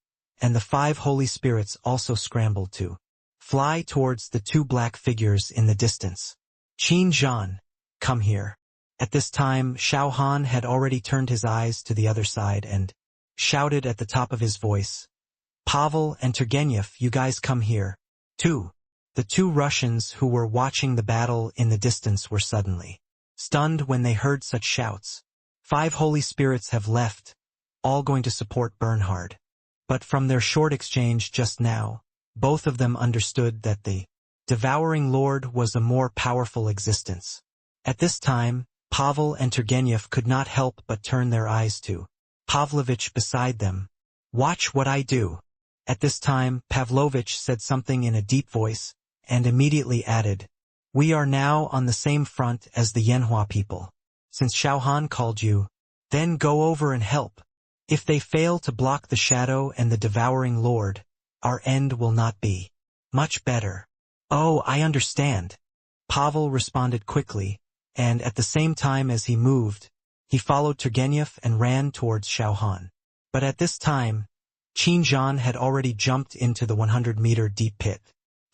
and the 5 holy spirits also scrambled to fly towards the 2 black figures in the distance. Qin Zhan, come here. At this time, Xiao Han had already turned his eyes to the other side and shouted at the top of his voice, Pavel and Turgenev, you guys come here, too. The 2 Russians who were watching the battle in the distance were suddenly stunned when they heard such shouts. 5 holy spirits have left, all going to support Bernhard. But from their short exchange just now, both of them understood that the devouring lord was a more powerful existence. At this time, Pavel and Turgenev could not help but turn their eyes to Pavlovich beside them. Watch what I do. At this time, Pavlovich said something in a deep voice, and immediately added, we are now on the same front as the Yanhua people. Since Xiao Han called you, then go over and help. If they fail to block the shadow and the devouring lord, our end will not be much better. Oh, I understand. Pavel responded quickly, and at the same time as he moved, he followed Turgenev and ran towards Xiao Han. But at this time, Qin Zhan had already jumped into the 100-meter deep pit.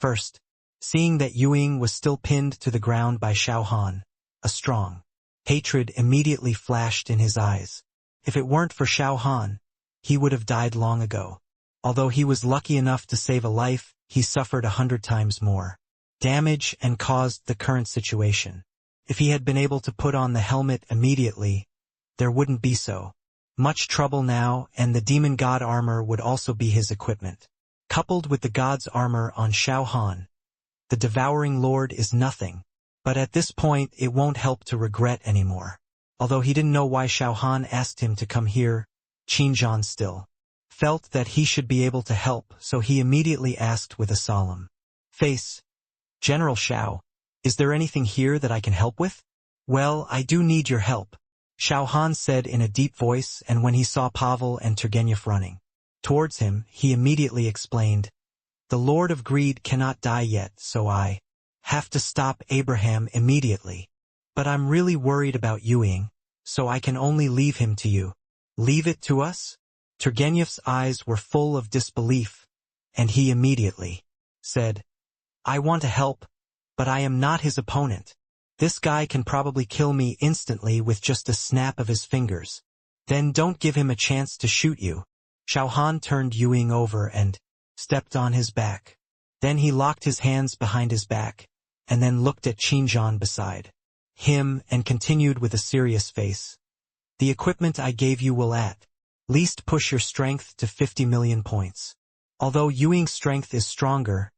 First, seeing that Yuing was still pinned to the ground by Xiao Han, a strong hatred immediately flashed in his eyes. If it weren't for Xiao Han, he would have died long ago. Although he was lucky enough to save a life, he suffered 100 times more damage and caused the current situation. If he had been able to put on the helmet immediately, there wouldn't be so much trouble now, and the demon god armor would also be his equipment. Coupled with the god's armor on Xiao Han, the devouring lord is nothing, but at this point it won't help to regret anymore. Although he didn't know why Xiao Han asked him to come here, Qin Zhan still felt that he should be able to help, so he immediately asked with a solemn face, General Xiao, is there anything here that I can help with? Well, I do need your help, Xiao Han said in a deep voice, and when he saw Pavel and Turgenev running towards him, he immediately explained, the Lord of Greed cannot die yet, so I have to stop Abraham immediately. But I'm really worried about Yuing, so I can only leave him to you. Leave it to us? Turgenev's eyes were full of disbelief, and he immediately said, I want to help, but I am not his opponent. This guy can probably kill me instantly with just a snap of his fingers. Then don't give him a chance to shoot you. Xiao Han turned Yuing over and stepped on his back. Then he locked his hands behind his back, and then looked at Qin Zhan beside him and continued with a serious face. The equipment I gave you will at least push your strength to 50 million points. Although Yuing's strength is stronger,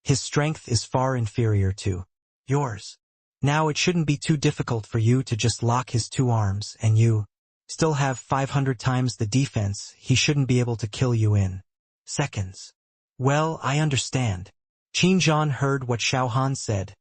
his strength is far inferior to yours. Now it shouldn't be too difficult for you to just lock his 2 arms, and you still have 500 times the defense. He shouldn't be able to kill you in seconds. Well, I understand. Qin Zhan heard what Xiao Han said.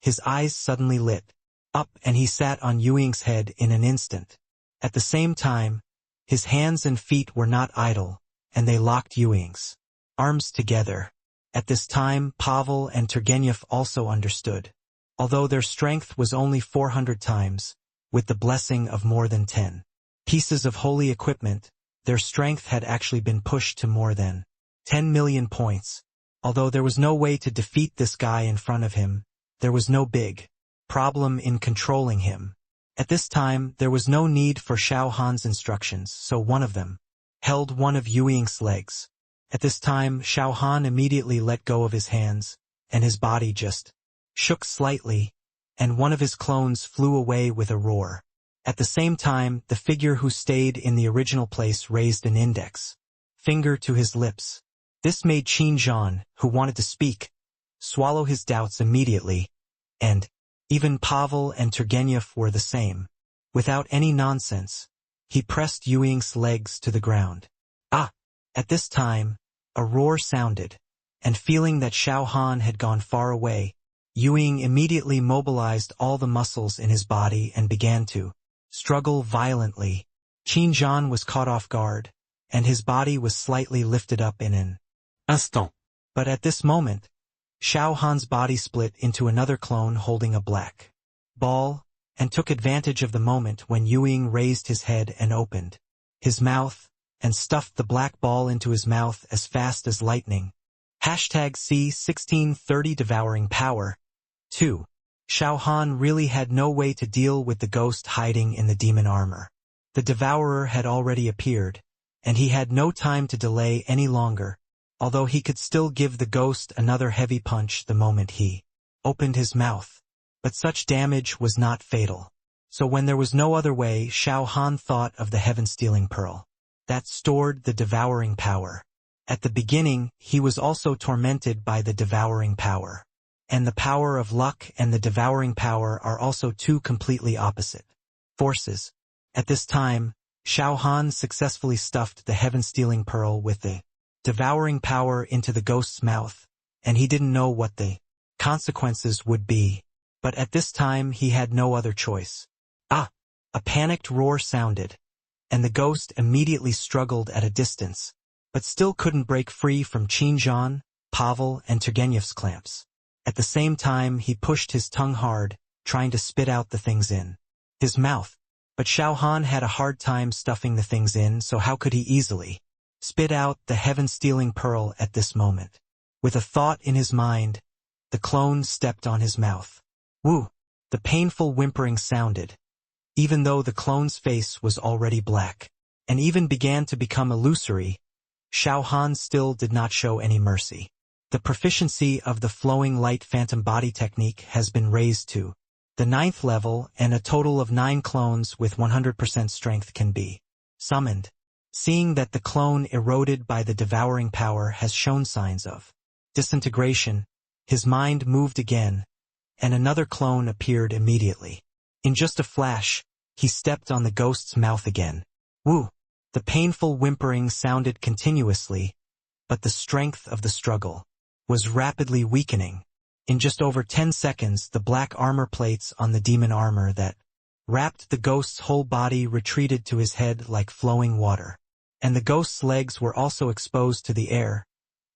His eyes suddenly lit up, and he sat on Yuing's head in an instant. At the same time, his hands and feet were not idle, and they locked Yuing's arms together. At this time, Pavel and Turgenev also understood. Although their strength was only 400 times, with the blessing of more than 10 pieces of holy equipment, their strength had actually been pushed to more than 10 million points. Although there was no way to defeat this guy in front of him, there was no big problem in controlling him. At this time, there was no need for Xiao Han's instructions, so one of them held one of Yuing's legs. At this time, Xiao Han immediately let go of his hands, and his body just shook slightly, and one of his clones flew away with a roar. At the same time, the figure who stayed in the original place raised an index finger to his lips. This made Qin Zhan, who wanted to speak, swallow his doubts immediately, and even Pavel and Turgenev were the same. Without any nonsense, he pressed Yuing's legs to the ground. Ah! At this time, a roar sounded, and feeling that Xiao Han had gone far away, Yuing immediately mobilized all the muscles in his body and began to struggle violently. Qin Zhan was caught off guard, and his body was slightly lifted up in an instant. But at this moment, Xiao Han's body split into another clone holding a black ball, and took advantage of the moment when Yuing raised his head and opened his mouth, and stuffed the black ball into his mouth as fast as lightning. C1630 Devouring Power. 2. Xiao Han really had no way to deal with the ghost hiding in the demon armor. The devourer had already appeared, and he had no time to delay any longer, although he could still give the ghost another heavy punch the moment he opened his mouth. But such damage was not fatal. So when there was no other way, Xiao Han thought of the heaven-stealing pearl that stored the devouring power. At the beginning, he was also tormented by the devouring power. And the power of luck and the devouring power are also two completely opposite forces. At this time, Xiao Han successfully stuffed the heaven-stealing pearl with the devouring power into the ghost's mouth, and he didn't know what the consequences would be. But at this time he had no other choice. A panicked roar sounded, and the ghost immediately struggled at a distance, but still couldn't break free from Qinzhan, Pavel, and Turgenev's clamps. At the same time he pushed his tongue hard, trying to spit out the things in his mouth. But Xiao Han had a hard time stuffing the things in, so how could he easily spit out the heaven-stealing pearl at this moment? With a thought in his mind, the clone stepped on his mouth. Woo! The painful whimpering sounded, even though the clone's face was already black, and even began to become illusory. Xiao Han still did not show any mercy. The proficiency of the flowing light phantom body technique has been raised to the 9th level, and a total of 9 clones with 100% strength can be summoned. Seeing that the clone eroded by the devouring power has shown signs of disintegration, his mind moved again, and another clone appeared immediately. In just a flash, he stepped on the ghost's mouth again. Woo! The painful whimpering sounded continuously, but the strength of the struggle was rapidly weakening. In just over 10 seconds, the black armor plates on the demon armor that wrapped the ghost's whole body retreated to his head like flowing water. And the ghost's legs were also exposed to the air,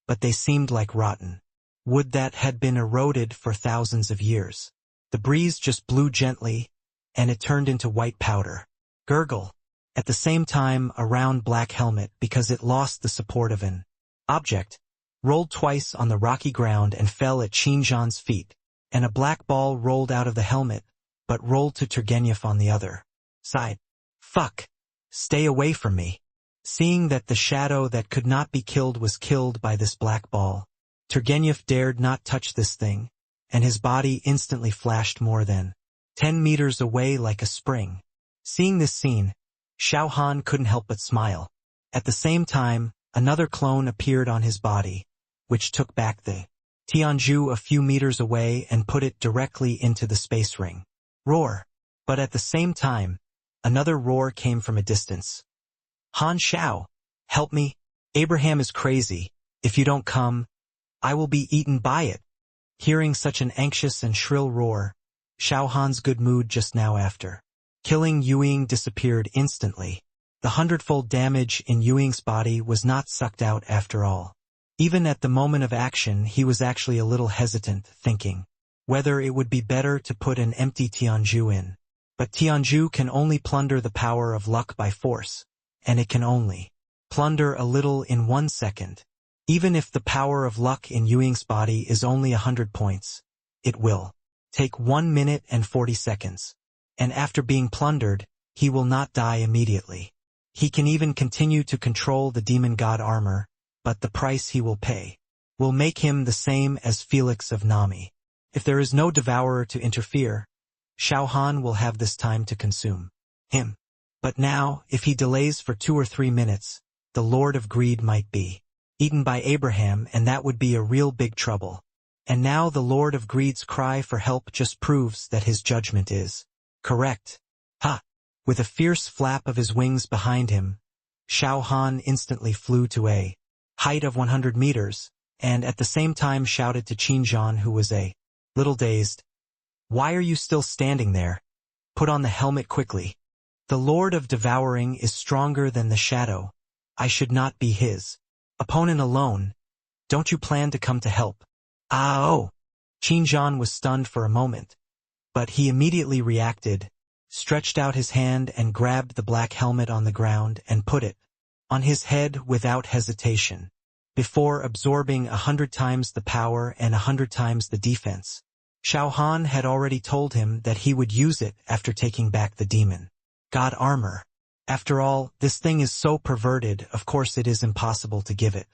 but they seemed like rotten wood that had been eroded for thousands of years. The breeze just blew gently, and it turned into white powder. Gurgle. At the same time, a round black helmet, because it lost the support of an object, rolled twice on the rocky ground and fell at Qinzhan's feet, and a black ball rolled out of the helmet, but rolled to Turgenev on the other side. Fuck! Stay away from me. Seeing that the shadow that could not be killed was killed by this black ball, Turgenev dared not touch this thing, and his body instantly flashed more than 10 meters away like a spring. Seeing this scene, Xiao Han couldn't help but smile. At the same time, another clone appeared on his body, which took back the Tianzhu a few meters away and put it directly into the space ring. Roar! But at the same time, another roar came from a distance. Han Xiao, help me. Abraham is crazy. If you don't come, I will be eaten by it. Hearing such an anxious and shrill roar, Xiao Han's good mood just now after killing Yuing disappeared instantly. The 100-fold damage in Yuing's body was not sucked out after all. Even at the moment of action, he was actually a little hesitant, thinking whether it would be better to put an empty Tianzhu in. But Tianzhu can only plunder the power of luck by force, and it can only plunder a little in 1 second. Even if the power of luck in Yuing's body is only 100 points, it will take 1 minute and 40 seconds. And after being plundered, he will not die immediately. He can even continue to control the demon god armor, but the price he will pay will make him the same as Felix of Nami. If there is no devourer to interfere, Xiao Han will have this time to consume him. But now, if he delays for 2 or 3 minutes, the Lord of Greed might be eaten by Abraham, and that would be a real big trouble. And now the Lord of Greed's cry for help just proves that his judgment is correct. Ha! With a fierce flap of his wings behind him, Xiao Han instantly flew to a height of 100 meters, and at the same time shouted to Qinzhan, who was a little dazed, "Why are you still standing there? Put on the helmet quickly. The Lord of Devouring is stronger than the shadow. I should not be his opponent alone. Don't you plan to come to help? Ah, oh. Qin Zhan was stunned for a moment, but he immediately reacted, stretched out his hand and grabbed the black helmet on the ground and put it on his head without hesitation, before absorbing 100 times the power and 100 times the defense. Xiao Han had already told him that he would use it after taking back the demon god armor. After all, this thing is so perverted, of course it is impossible to give it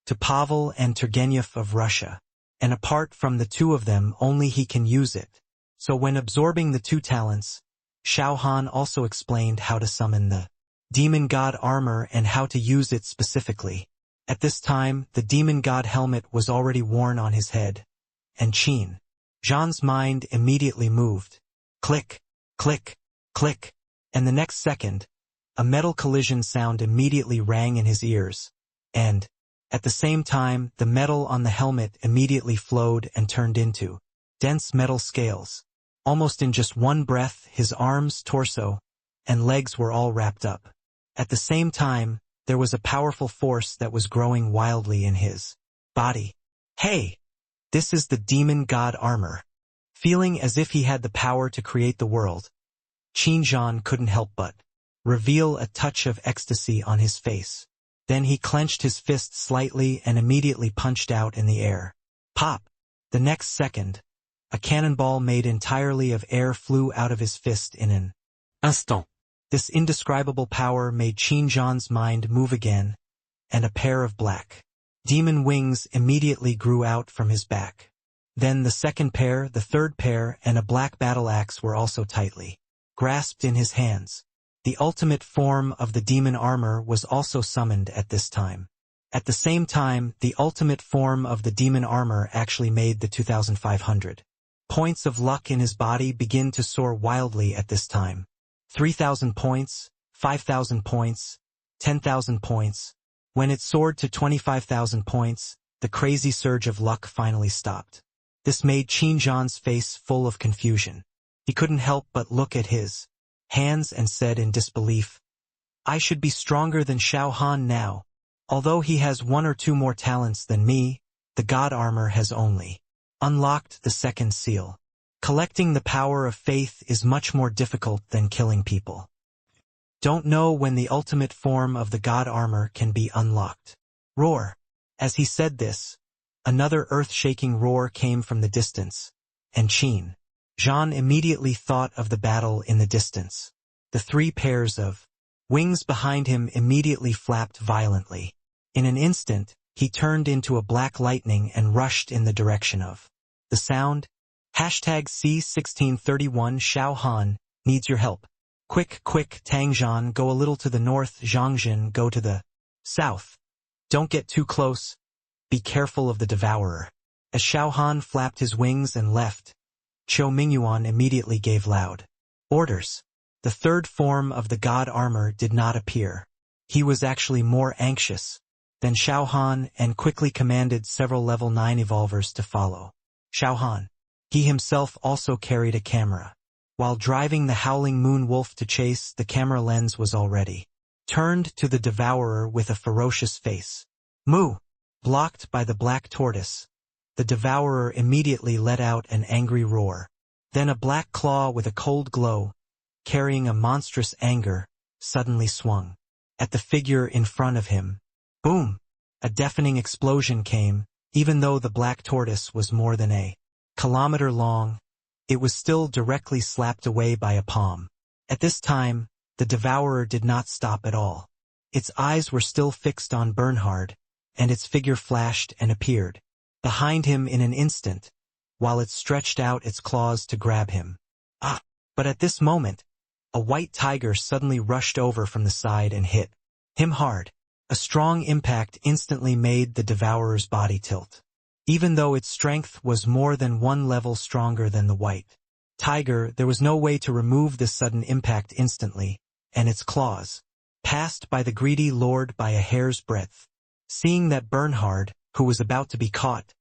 to Pavel and Turgenev of Russia, and apart from the two of them only he can use it. So when absorbing the two talents, Xiao Han also explained how to summon the demon god armor and how to use it specifically. At this time, the demon god helmet was already worn on his head, and Qin Zhan's mind immediately moved. Click, click, click, and the next second, a metal collision sound immediately rang in his ears, and, at the same time, the metal on the helmet immediately flowed and turned into dense metal scales. Almost in just one breath, his arms, torso, and legs were all wrapped up. At the same time, there was a powerful force that was growing wildly in his body. Hey! This is the demon god armor. Feeling as if he had the power to create the world, Qin Zhan couldn't help but reveal a touch of ecstasy on his face. Then he clenched his fist slightly and immediately punched out in the air. Pop! The next second, a cannonball made entirely of air flew out of his fist in an instant. This indescribable power made Qin Zhan's mind move again, and a pair of black demon wings immediately grew out from his back. Then the second pair, the third pair, and a black battle axe were also tightly grasped in his hands. The ultimate form of the demon armor was also summoned at this time. At the same time, the ultimate form of the demon armor actually made the 2,500 points of luck in his body begin to soar wildly at this time. 3,000 points, 5,000 points, 10,000 points. When it soared to 25,000 points, the crazy surge of luck finally stopped. This made Qin Zhan's face full of confusion. He couldn't help but look at his hands and said in disbelief, I should be stronger than Xiao Han now. Although he has one or two more talents than me, the god armor has only unlocked the second seal. Collecting the power of faith is much more difficult than killing people. Don't know when the ultimate form of the god armor can be unlocked. Roar! As he said this, another earth-shaking roar came from the distance, and Qin Zhan immediately thought of the battle in the distance. The three pairs of wings behind him immediately flapped violently. In an instant, he turned into a black lightning and rushed in the direction of the sound. #C1631 Xiao Han needs your help. Quick, quick, Tangzhan, go a little to the north, Zhangzhen, go to the south. Don't get too close. Be careful of the devourer. As Xiao Han flapped his wings and left, Qiu Mingyuan immediately gave loud orders. The third form of the god armor did not appear. He was actually more anxious than Xiao Han and quickly commanded several level 9 evolvers to follow Xiao Han. He himself also carried a camera. While driving the howling moon wolf to chase, the camera lens was already turned to the devourer with a ferocious face. Moo! Blocked by the black tortoise, the devourer immediately let out an angry roar. Then a black claw with a cold glow, carrying a monstrous anger, suddenly swung at the figure in front of him. Boom! A deafening explosion came. Even though the black tortoise was more than a kilometer long, it was still directly slapped away by a palm. At this time, the devourer did not stop at all. Its eyes were still fixed on Bernhard, and its figure flashed and appeared behind him in an instant, while it stretched out its claws to grab him. Ah! But at this moment, a white tiger suddenly rushed over from the side and hit him hard. A strong impact instantly made the devourer's body tilt. Even though its strength was more than one level stronger than the white tiger, there was no way to remove this sudden impact instantly, and its claws passed by the greedy lord by a hair's breadth. Seeing that Bernhard, who was about to be caught,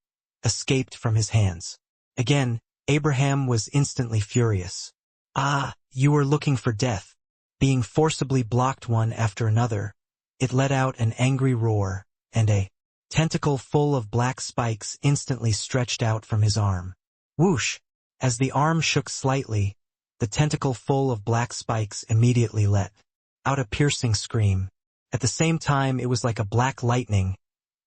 escaped from his hands. Again, Abraham was instantly furious. Ah, you were looking for death. Being forcibly blocked one after another, It let out an angry roar, and a tentacle full of black spikes instantly stretched out from his arm. Whoosh! As the arm shook slightly, the tentacle full of black spikes immediately let out a piercing scream. At the same time, it was like a black lightning,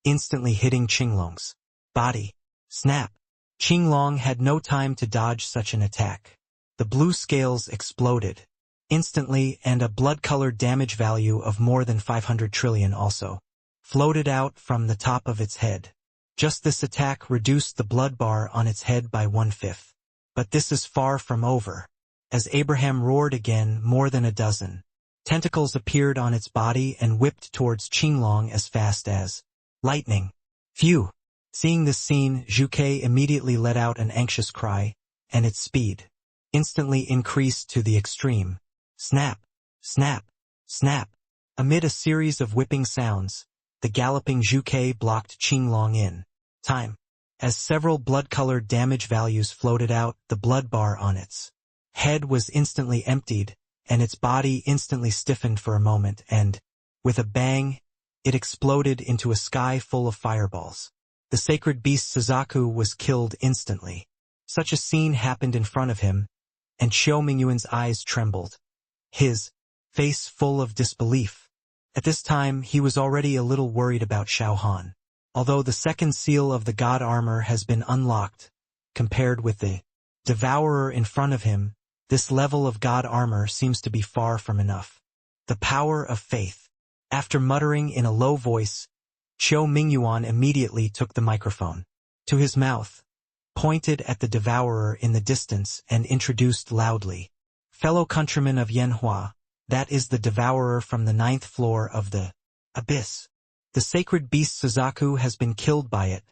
instantly hitting Qinglong's body. Snap! Qinglong had no time to dodge such an attack. The blue scales exploded instantly, and a blood-colored damage value of more than 500 trillion also floated out from the top of its head. Just this attack reduced the blood bar on its head by 1/5. But this is far from over. As Abraham roared again, more than a dozen tentacles appeared on its body and whipped towards Qinglong as fast as lightning. Phew! Seeing this scene, Zhuke immediately let out an anxious cry, and its speed instantly increased to the extreme. Snap! Snap! Snap! Amid a series of whipping sounds, the galloping Zhuke blocked Qinglong in time. As several blood-colored damage values floated out, the blood bar on its head was instantly emptied, and its body instantly stiffened for a moment, and, with a bang, it exploded into a sky full of fireballs. The sacred beast Suzaku was killed instantly. Such a scene happened in front of him, and Xiao Mingyuan's eyes trembled, his face full of disbelief. At this time, he was already a little worried about Xiao Han. Although the second seal of the god armor has been unlocked, compared with the devourer in front of him, this level of god armor seems to be far from enough. The power of faith. After muttering in a low voice, Xiao Mingyuan immediately took the microphone to his mouth, pointed at the devourer in the distance, and introduced loudly, "Fellow countrymen of Yanhua, that is the devourer from the 9th floor of the abyss. The sacred beast Suzaku has been killed by it,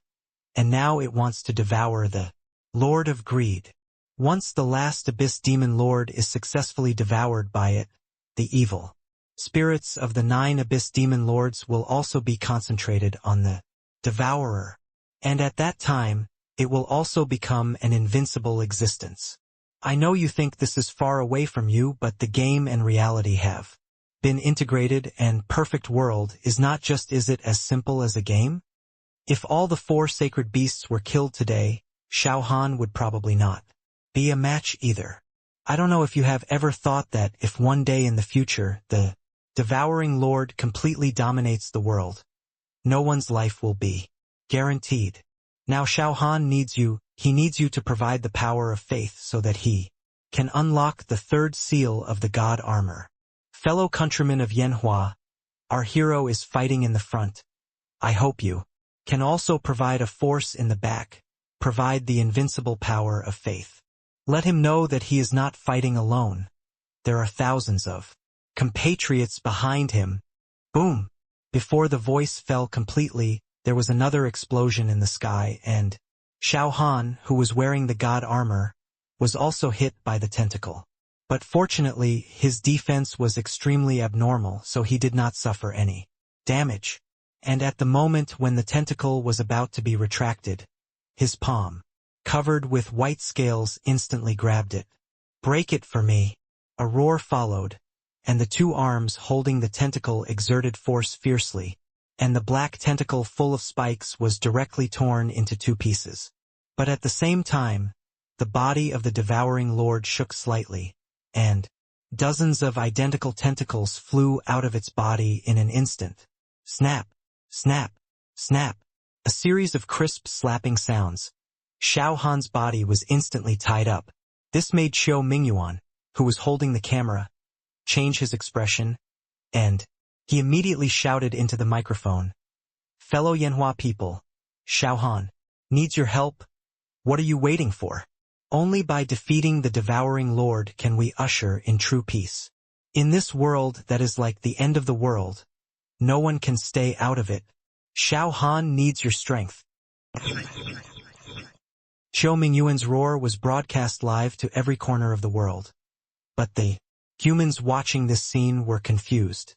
and now it wants to devour the Lord of Greed. Once the last abyss demon lord is successfully devoured by it, the evil spirits of the 9 abyss demon lords will also be concentrated on the devourer, and at that time, it will also become an invincible existence. I know you think this is far away from you, but the game and reality have been integrated, and perfect world is not just is it as simple as a game? If all the 4 sacred beasts were killed today, Xiao Han would probably not be a match either. I don't know if you have ever thought that if one day in the future the devouring lord completely dominates the world, no one's life will be guaranteed. Now Xiao Han needs you, he needs you to provide the power of faith so that he can unlock the 3rd seal of the god armor. Fellow countrymen of Yanhua, our hero is fighting in the front. I hope you can also provide a force in the back, provide the invincible power of faith. Let him know that he is not fighting alone. There are thousands of compatriots behind him." Boom! Before the voice fell completely, there was another explosion in the sky, and Xiao Han, who was wearing the god armor, was also hit by the tentacle. But fortunately, his defense was extremely abnormal, so he did not suffer any damage. And at the moment when the tentacle was about to be retracted, his palm, covered with white scales, instantly grabbed it. "Break it for me." A roar followed, and the 2 arms holding the tentacle exerted force fiercely, and the black tentacle full of spikes was directly torn into 2 pieces. But at the same time, the body of the devouring lord shook slightly, and dozens of identical tentacles flew out of its body in an instant. Snap! Snap! Snap! A series of crisp slapping sounds. Xiao Han's body was instantly tied up. This made Xiao Mingyuan, who was holding the camera, change his expression, and he immediately shouted into the microphone, "Fellow Yanhua people, Xiao Han needs your help. What are you waiting for? Only by defeating the devouring lord can we usher in true peace. In this world that is like the end of the world, no one can stay out of it. Xiao Han needs your strength." Xiao Mingyuan's roar was broadcast live to every corner of the world. But the humans watching this scene were confused.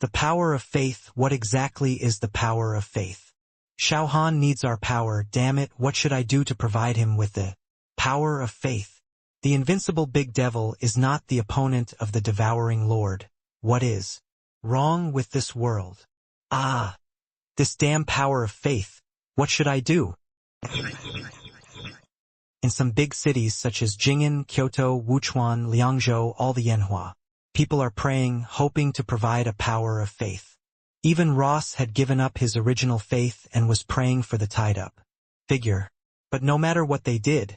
The power of faith, what exactly is the power of faith? Xiao Han needs our power, damn it, what should I do to provide him with the power of faith? The invincible big devil is not the opponent of the devouring lord. What is? Wrong with this world. Ah, this damn power of faith. What should I do? In some big cities such as Jing'an, Kyoto, Wuchuan, Liangzhou, all the Yanhua, people are praying, hoping to provide a power of faith. Even Ross had given up his original faith and was praying for the tied-up figure. But no matter what they did,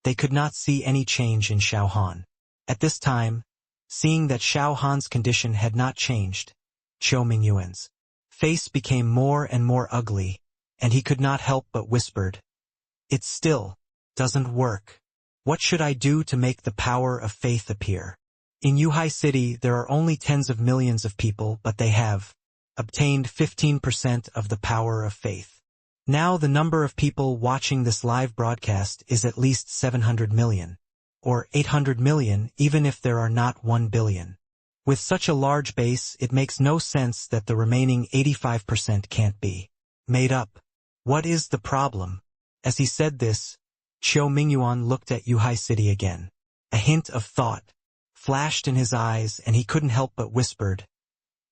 they could not see any change in Xiao Han. At this time, seeing that Xiao Han's condition had not changed, Qiu Mingyuan's face became more and more ugly, and he could not help but whispered, "It still doesn't work. What should I do to make the power of faith appear?" In Yuhai City, there are only tens of millions of people, but they have obtained 15% of the power of faith. Now the number of people watching this live broadcast is at least 700 million, or 800 million even if there are not 1 billion. With such a large base, it makes no sense that the remaining 85% can't be made up. What is the problem? As he said this, Qiu Mingyuan looked at Yuhai City again. A hint of thought flashed in his eyes and he couldn't help but whispered,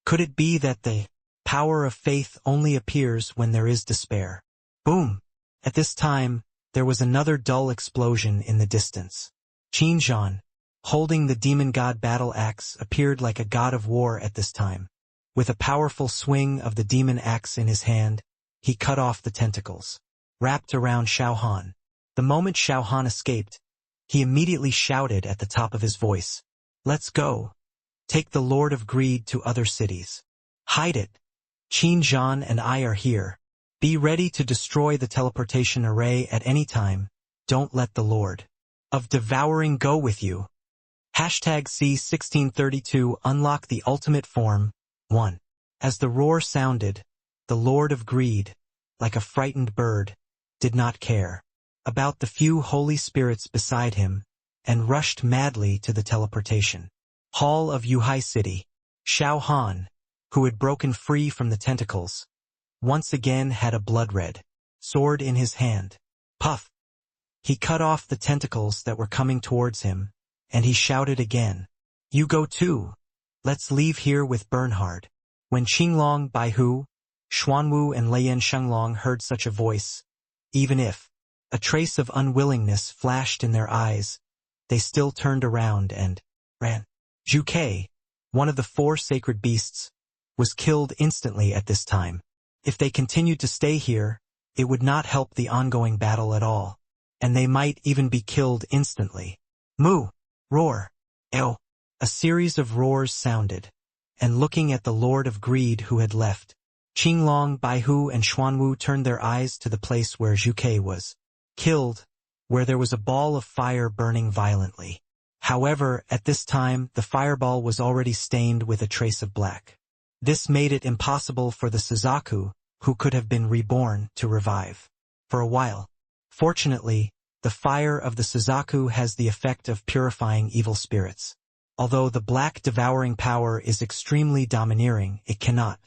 "Could it be that the power of faith only appears when there is despair?" Boom! At this time, there was another dull explosion in the distance. Qin Zhan, holding the demon god battle axe, appeared like a god of war at this time. With a powerful swing of the demon axe in his hand, he cut off the tentacles wrapped around Xiao Han. The moment Xiao Han escaped, he immediately shouted at the top of his voice, "Let's go! Take the Lord of Greed to other cities. Hide it! Qin Zhan and I are here. Be ready to destroy the teleportation array at any time. Don't let the Lord of Devouring go with you." Hashtag C1632 Unlock the Ultimate Form 1. As the roar sounded, the Lord of Greed, like a frightened bird, did not care about the few holy spirits beside him, and rushed madly to the teleportation hall of Yuhai City. Xiao Han, who had broken free from the tentacles, once again had a blood-red sword in his hand. Puff! He cut off the tentacles that were coming towards him, and he shouted again, "You go too! Let's leave here with Bernhard." When Qinglong, Baihu, Xuanwu and Leiyan Shenglong heard such a voice, even if a trace of unwillingness flashed in their eyes, they still turned around and ran. Zhu Ke, one of the 4 sacred beasts, was killed instantly at this time. If they continued to stay here, it would not help the ongoing battle at all, and they might even be killed instantly. Moo! Roar! Ew! A series of roars sounded, and looking at the Lord of Greed who had left, Qinglong, Baihu and Xuanwu turned their eyes to the place where Zhu Ke was killed, where there was a ball of fire burning violently. However, at this time, the fireball was already stained with a trace of black. This made it impossible for the Suzaku, who could have been reborn, to revive. For a while. Fortunately, the fire of the Suzaku has the effect of purifying evil spirits. Although the black devouring power is extremely domineering, it cannot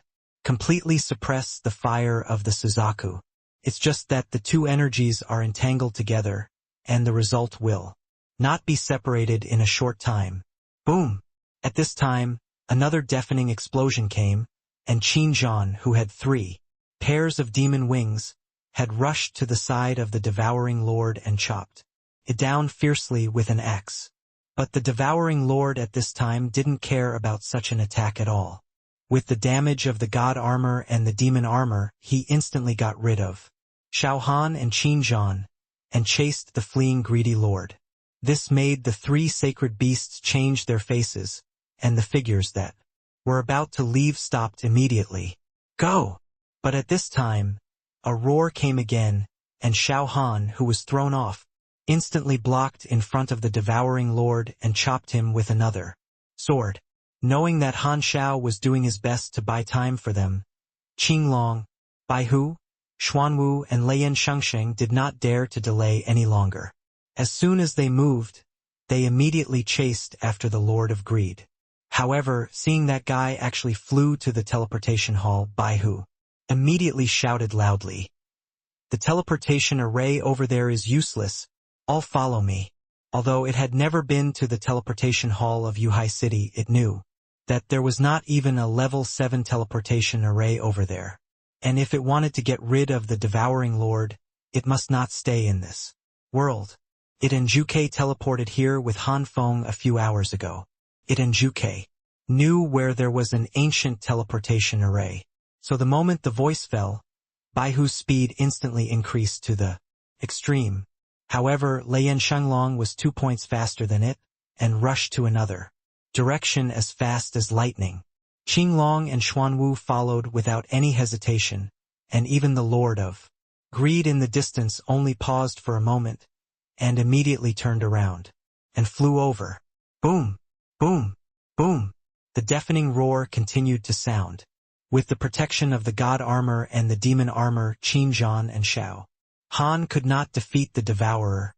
completely suppress the fire of the Suzaku. It's just that the two energies are entangled together, and the result will not be separated in a short time. Boom! At this time, another deafening explosion came, and Qin Zhan, who had 3 pairs of demon wings, had rushed to the side of the devouring lord and chopped it down fiercely with an axe. But the devouring lord at this time didn't care about such an attack at all. With the damage of the god armor and the demon armor, he instantly got rid of Xiao Han and Qin Zhan, and chased the fleeing greedy lord. This made the 3 sacred beasts change their faces, and the figures that were about to leave stopped immediately. Go! But at this time, a roar came again, and Xiao Han, who was thrown off, instantly blocked in front of the devouring lord and chopped him with another sword. Knowing that Han Xiao was doing his best to buy time for them, Qinglong, Baihu, Xuanwu and Leiyan Shengsheng did not dare to delay any longer. As soon as they moved, they immediately chased after the Lord of Greed. However, seeing that guy actually flew to the teleportation hall, Baihu immediately shouted loudly, "The teleportation array over there is useless, all follow me." Although it had never been to the teleportation hall of Yuhai City, it knew that there was not even a level 7 teleportation array over there. And if it wanted to get rid of the Devouring Lord, it must not stay in this world. It and Juke teleported here with Han Feng a few hours ago. It and Juke knew where there was an ancient teleportation array. So the moment the voice fell, Baihu's speed instantly increased to the extreme. However, Lian Shenglong was 2 points faster than it, and rushed to another direction as fast as lightning. Qinglong and Xuanwu followed without any hesitation, and even the Lord of Greed in the distance only paused for a moment, and immediately turned around, and flew over. Boom! Boom! Boom! The deafening roar continued to sound. With the protection of the god armor and the demon armor, Qin Zhan and Xiao Han could not defeat the Devourer,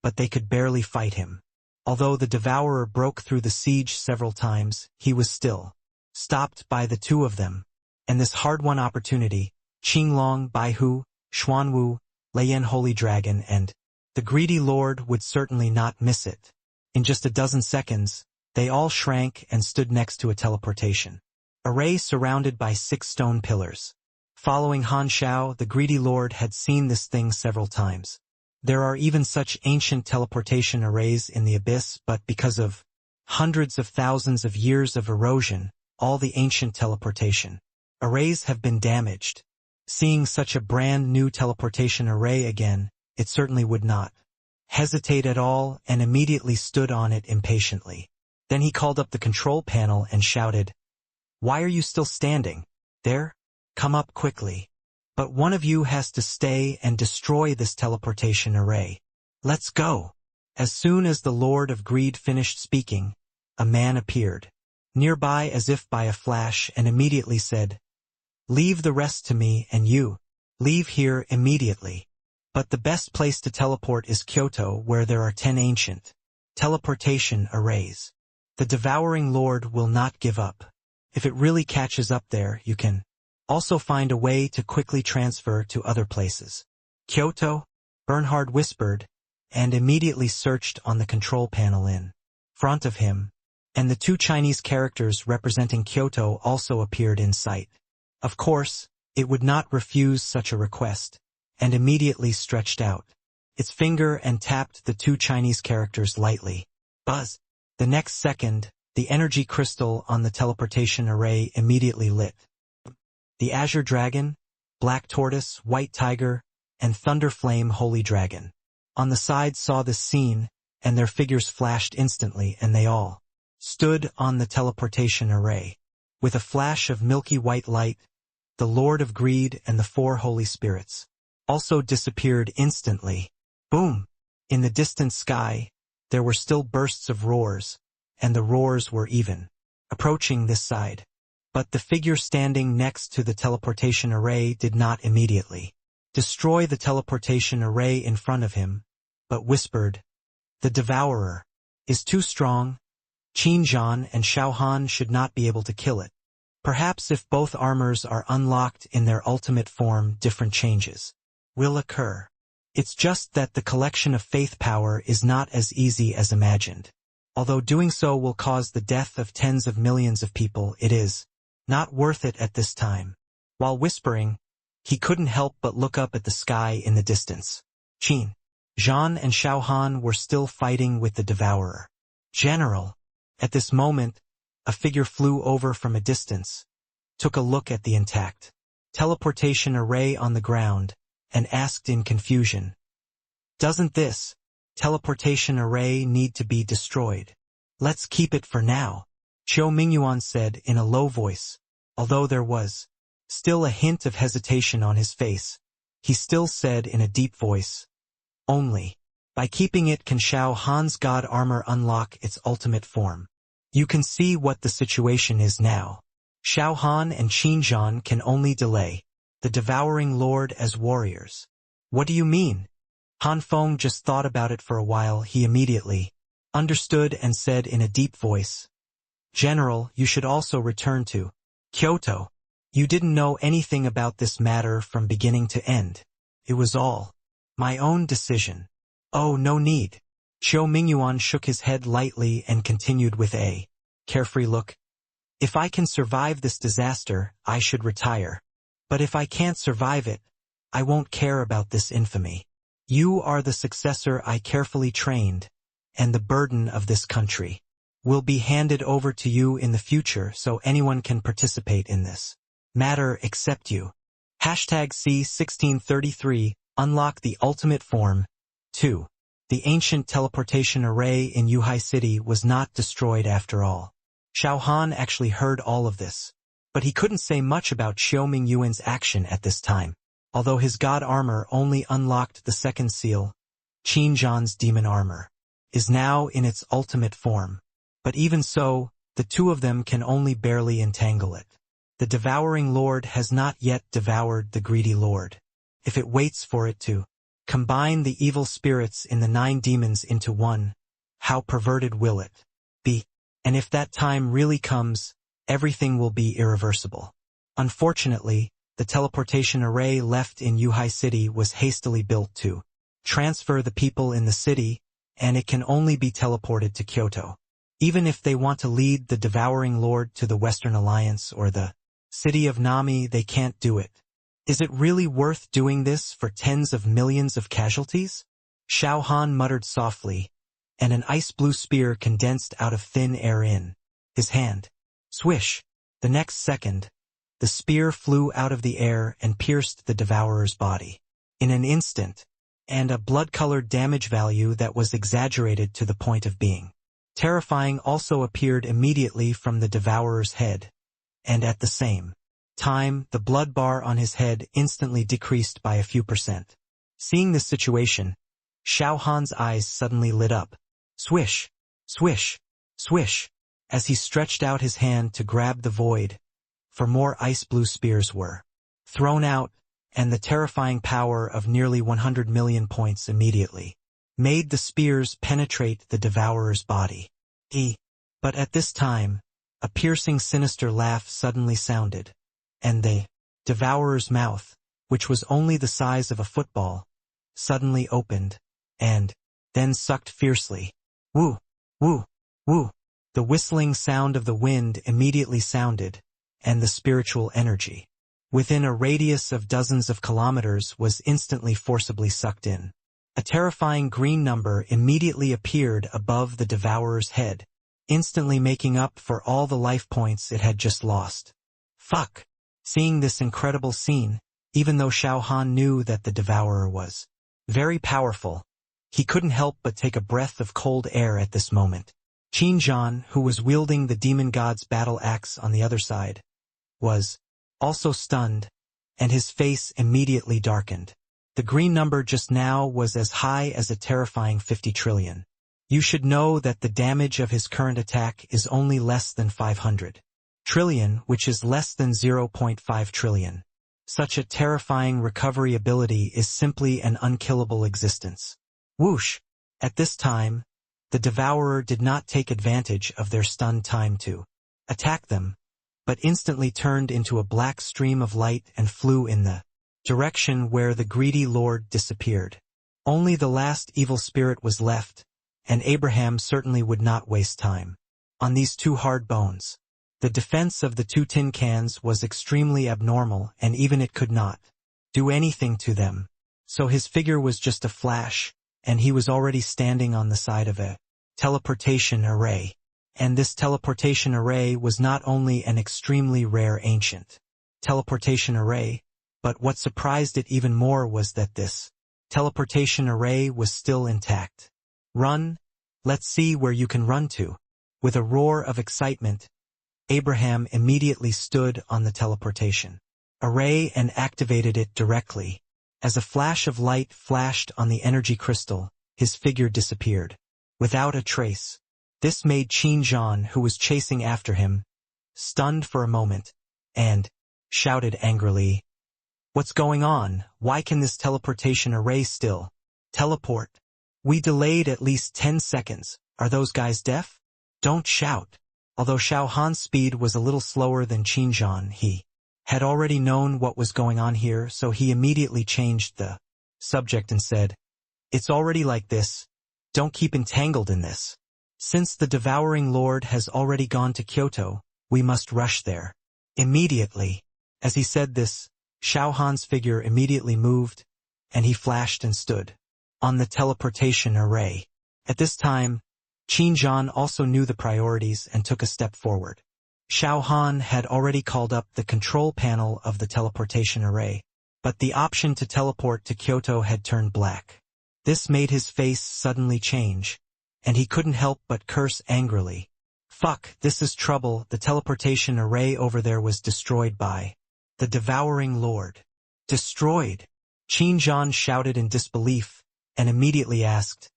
but they could barely fight him. Although the Devourer broke through the siege several times, he was still stopped by the two of them. And this hard-won opportunity, Qinglong, Baihu, Xuanwu, Lian Holy Dragon and the Greedy Lord would certainly not miss it. In just a dozen seconds, they all shrank and stood next to a teleportation array surrounded by 6 stone pillars. Following Han Xiao, the Greedy Lord had seen this thing several times. There are even such ancient teleportation arrays in the abyss, but because of hundreds of thousands of years of erosion, all the ancient teleportation arrays have been damaged. Seeing such a brand new teleportation array again, it certainly would not hesitate at all and immediately stood on it impatiently. Then he called up the control panel and shouted, "Why are you still standing there? Come up quickly. But one of you has to stay and destroy this teleportation array. Let's go." As soon as the Lord of Greed finished speaking, a man appeared nearby as if by a flash and immediately said, "Leave the rest to me, and you leave here immediately. But the best place to teleport is Kyoto, where there are 10 ancient teleportation arrays. The Devouring Lord will not give up. If it really catches up there, you can also find a way to quickly transfer to other places." "Kyoto?" Bernhard whispered, and immediately searched on the control panel in front of him, and the 2 Chinese characters representing Kyoto also appeared in sight. Of course, it would not refuse such a request, and immediately stretched out its finger and tapped the 2 Chinese characters lightly. Buzz! The next second, the energy crystal on the teleportation array immediately lit. The Azure Dragon, Black Tortoise, White Tiger, and Thunder Flame Holy Dragon on the side saw this scene, and their figures flashed instantly, and they all stood on the teleportation array. With a flash of milky white light, the Lord of Greed and the 4 Holy Spirits also disappeared instantly. Boom! In the distant sky, there were still bursts of roars, and the roars were even approaching this side. But the figure standing next to the teleportation array did not immediately destroy the teleportation array in front of him, but whispered, "The Devourer is too strong. Qin Zhan and Xiao Han should not be able to kill it. Perhaps if both armors are unlocked in their ultimate form, different changes will occur. It's just that the collection of faith power is not as easy as imagined. Although doing so will cause the death of tens of millions of people, it is not worth it at this time." While whispering, he couldn't help but look up at the sky in the distance. Qin Zhan and Xiao Han were still fighting with the Devourer. "General!" At this moment, a figure flew over from a distance, took a look at the intact teleportation array on the ground, and asked in confusion, "Doesn't this teleportation array need to be destroyed? Let's keep it for now," Qiu Mingyuan said in a low voice. Although there was still a hint of hesitation on his face, he still said in a deep voice, "Only by keeping it can Xiao Han's god armor unlock its ultimate form. You can see what the situation is now. Xiao Han and Qin Zhan can only delay the Devouring Lord as warriors." "What do you mean?" Han Feng just thought about it for a while. He immediately understood and said in a deep voice, "General, you should also return to Kyoto. You didn't know anything about this matter from beginning to end. It was all my own decision." "Oh, no need." Qiu Mingyuan shook his head lightly and continued with a carefree look. If I can survive this disaster, I should retire. But if I can't survive it, I won't care about this infamy. You are the successor I carefully trained, and the burden of this country will be handed over to you in the future so anyone can participate in this matter except you. Hashtag C1633, unlock the ultimate form. 2. The ancient teleportation array in Yuhai City was not destroyed after all. Xiao Han actually heard all of this, but he couldn't say much about Xiaoming Yuan's action at this time, although his god armor only unlocked the second seal. Qin Zhan's demon armor is now in its ultimate form, but even so, the two of them can only barely entangle it. The devouring lord has not yet devoured the greedy lord. If it waits for it to combine the evil spirits in the 9 demons into one, how perverted will it be? And if that time really comes, everything will be irreversible. Unfortunately, the teleportation array left in Yuhai City was hastily built to transfer the people in the city, and it can only be teleported to Kyoto. Even if they want to lead the devouring lord to the Western Alliance or the city of Nami, they can't do it. Is it really worth doing this for tens of millions of casualties? Xiao Han muttered softly, and an ice-blue spear condensed out of thin air in his hand. Swish! The next second, the spear flew out of the air and pierced the devourer's body. In an instant, and a blood-colored damage value that was exaggerated to the point of being terrifying also appeared immediately from the devourer's head, and at the same time, the blood bar on his head instantly decreased by a few %. Seeing this situation, Xiao Han's eyes suddenly lit up. Swish! Swish! Swish! As he stretched out his hand to grab the void, for more ice-blue spears were thrown out, and the terrifying power of nearly 100 million points immediately made the spears penetrate the devourer's body. But at this time, a piercing sinister laugh suddenly sounded, and the devourer's mouth, which was only the size of a football, suddenly opened, and then sucked fiercely. Woo! Woo! Woo! The whistling sound of the wind immediately sounded, and the spiritual energy, within a radius of dozens of kilometers, was instantly forcibly sucked in. A terrifying green number immediately appeared above the devourer's head, instantly making up for all the life points it had just lost. Fuck! Seeing this incredible scene, even though Xiao Han knew that the devourer was very powerful, he couldn't help but take a breath of cold air at this moment. Qin Zhan, who was wielding the demon god's battle axe on the other side, was also stunned, and his face immediately darkened. The green number just now was as high as a terrifying 50 trillion. You should know that the damage of his current attack is only less than 500 trillion, which is less than 0.5 trillion. Such a terrifying recovery ability is simply an unkillable existence. Whoosh! At this time, the devourer did not take advantage of their stunned time to attack them, but instantly turned into a black stream of light and flew in the direction where the greedy lord disappeared. Only the last evil spirit was left, and Abraham certainly would not waste time on these 2 hard bones. The defense of the 2 tin cans was extremely abnormal, and even it could not do anything to them. So his figure was just a flash, and he was already standing on the side of a teleportation array. And this teleportation array was not only an extremely rare ancient teleportation array, but what surprised it even more was that this teleportation array was still intact. Run! Let's see where you can run to. With a roar of excitement, Abraham immediately stood on the teleportation array and activated it directly. As a flash of light flashed on the energy crystal, his figure disappeared without a trace. This made Qin Zhan, who was chasing after him, stunned for a moment, and shouted angrily, "What's going on? Why can this teleportation array still teleport? We delayed at least 10 seconds. Are those guys deaf?" Don't shout. Although Xiao Han's speed was a little slower than Qin Zhan, he had already known what was going on here, so he immediately changed the subject and said, "It's already like this. Don't keep entangled in this. Since the devouring lord has already gone to Kyoto, We must rush there. Immediately. As he said this, Xiao Han's figure immediately moved, and he flashed and stood on the teleportation array. At this time, Qin also knew the priorities and took a step forward. Xiao Han had already called up the control panel of the teleportation array, but the option to teleport to Kyoto had turned black. This made his face suddenly change, and he couldn't help but curse angrily. Fuck, this is trouble. The teleportation array over there was destroyed by the Devouring Lord. Destroyed? Qin shouted in disbelief, and immediately asked,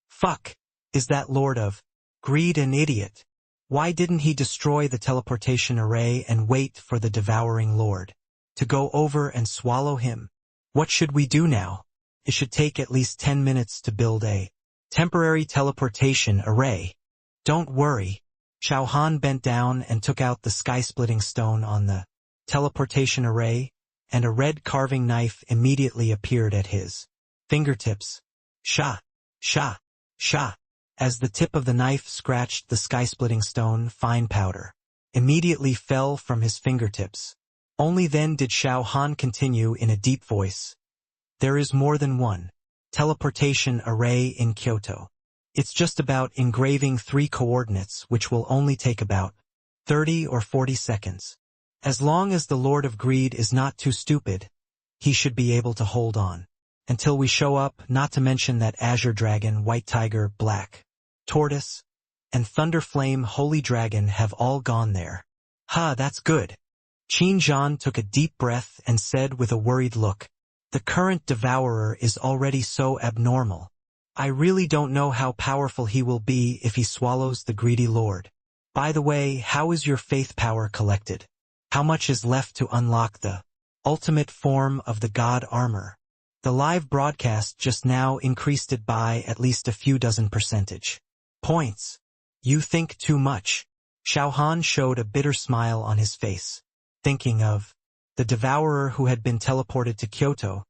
Fuck, is that Lord of Greed an idiot? Why didn't he destroy the teleportation array and wait for the Devouring Lord to go over and swallow him? What should we do now? It should take at least 10 minutes to build a temporary teleportation array. Don't worry. Xiao Han bent down and took out the sky-splitting stone on the teleportation array, and a red carving knife immediately appeared at his fingertips. Sha, sha, sha. As the tip of the knife scratched the sky-splitting stone, fine powder immediately fell from his fingertips. Only then did Xiao Han continue in a deep voice. There is more than one teleportation array in Kyoto. It's just about engraving 3 coordinates, which will only take about 30 or 40 seconds. As long as the Lord of Greed is not too stupid, he should be able to hold on until we show up, not to mention that Azure Dragon, White Tiger, Black Tortoise, and Thunder Flame Holy Dragon have all gone there. Ha, that's good. Qin took a deep breath and said with a worried look, the current devourer is already so abnormal. I really don't know how powerful he will be if he swallows the greedy lord. By the way, how is your faith power collected? How much is left to unlock the ultimate form of the god armor? The live broadcast just now increased it by at least a few dozen percentage points. You think too much. Xiao Han showed a bitter smile on his face. Thinking of the devourer who had been teleported to Kyoto,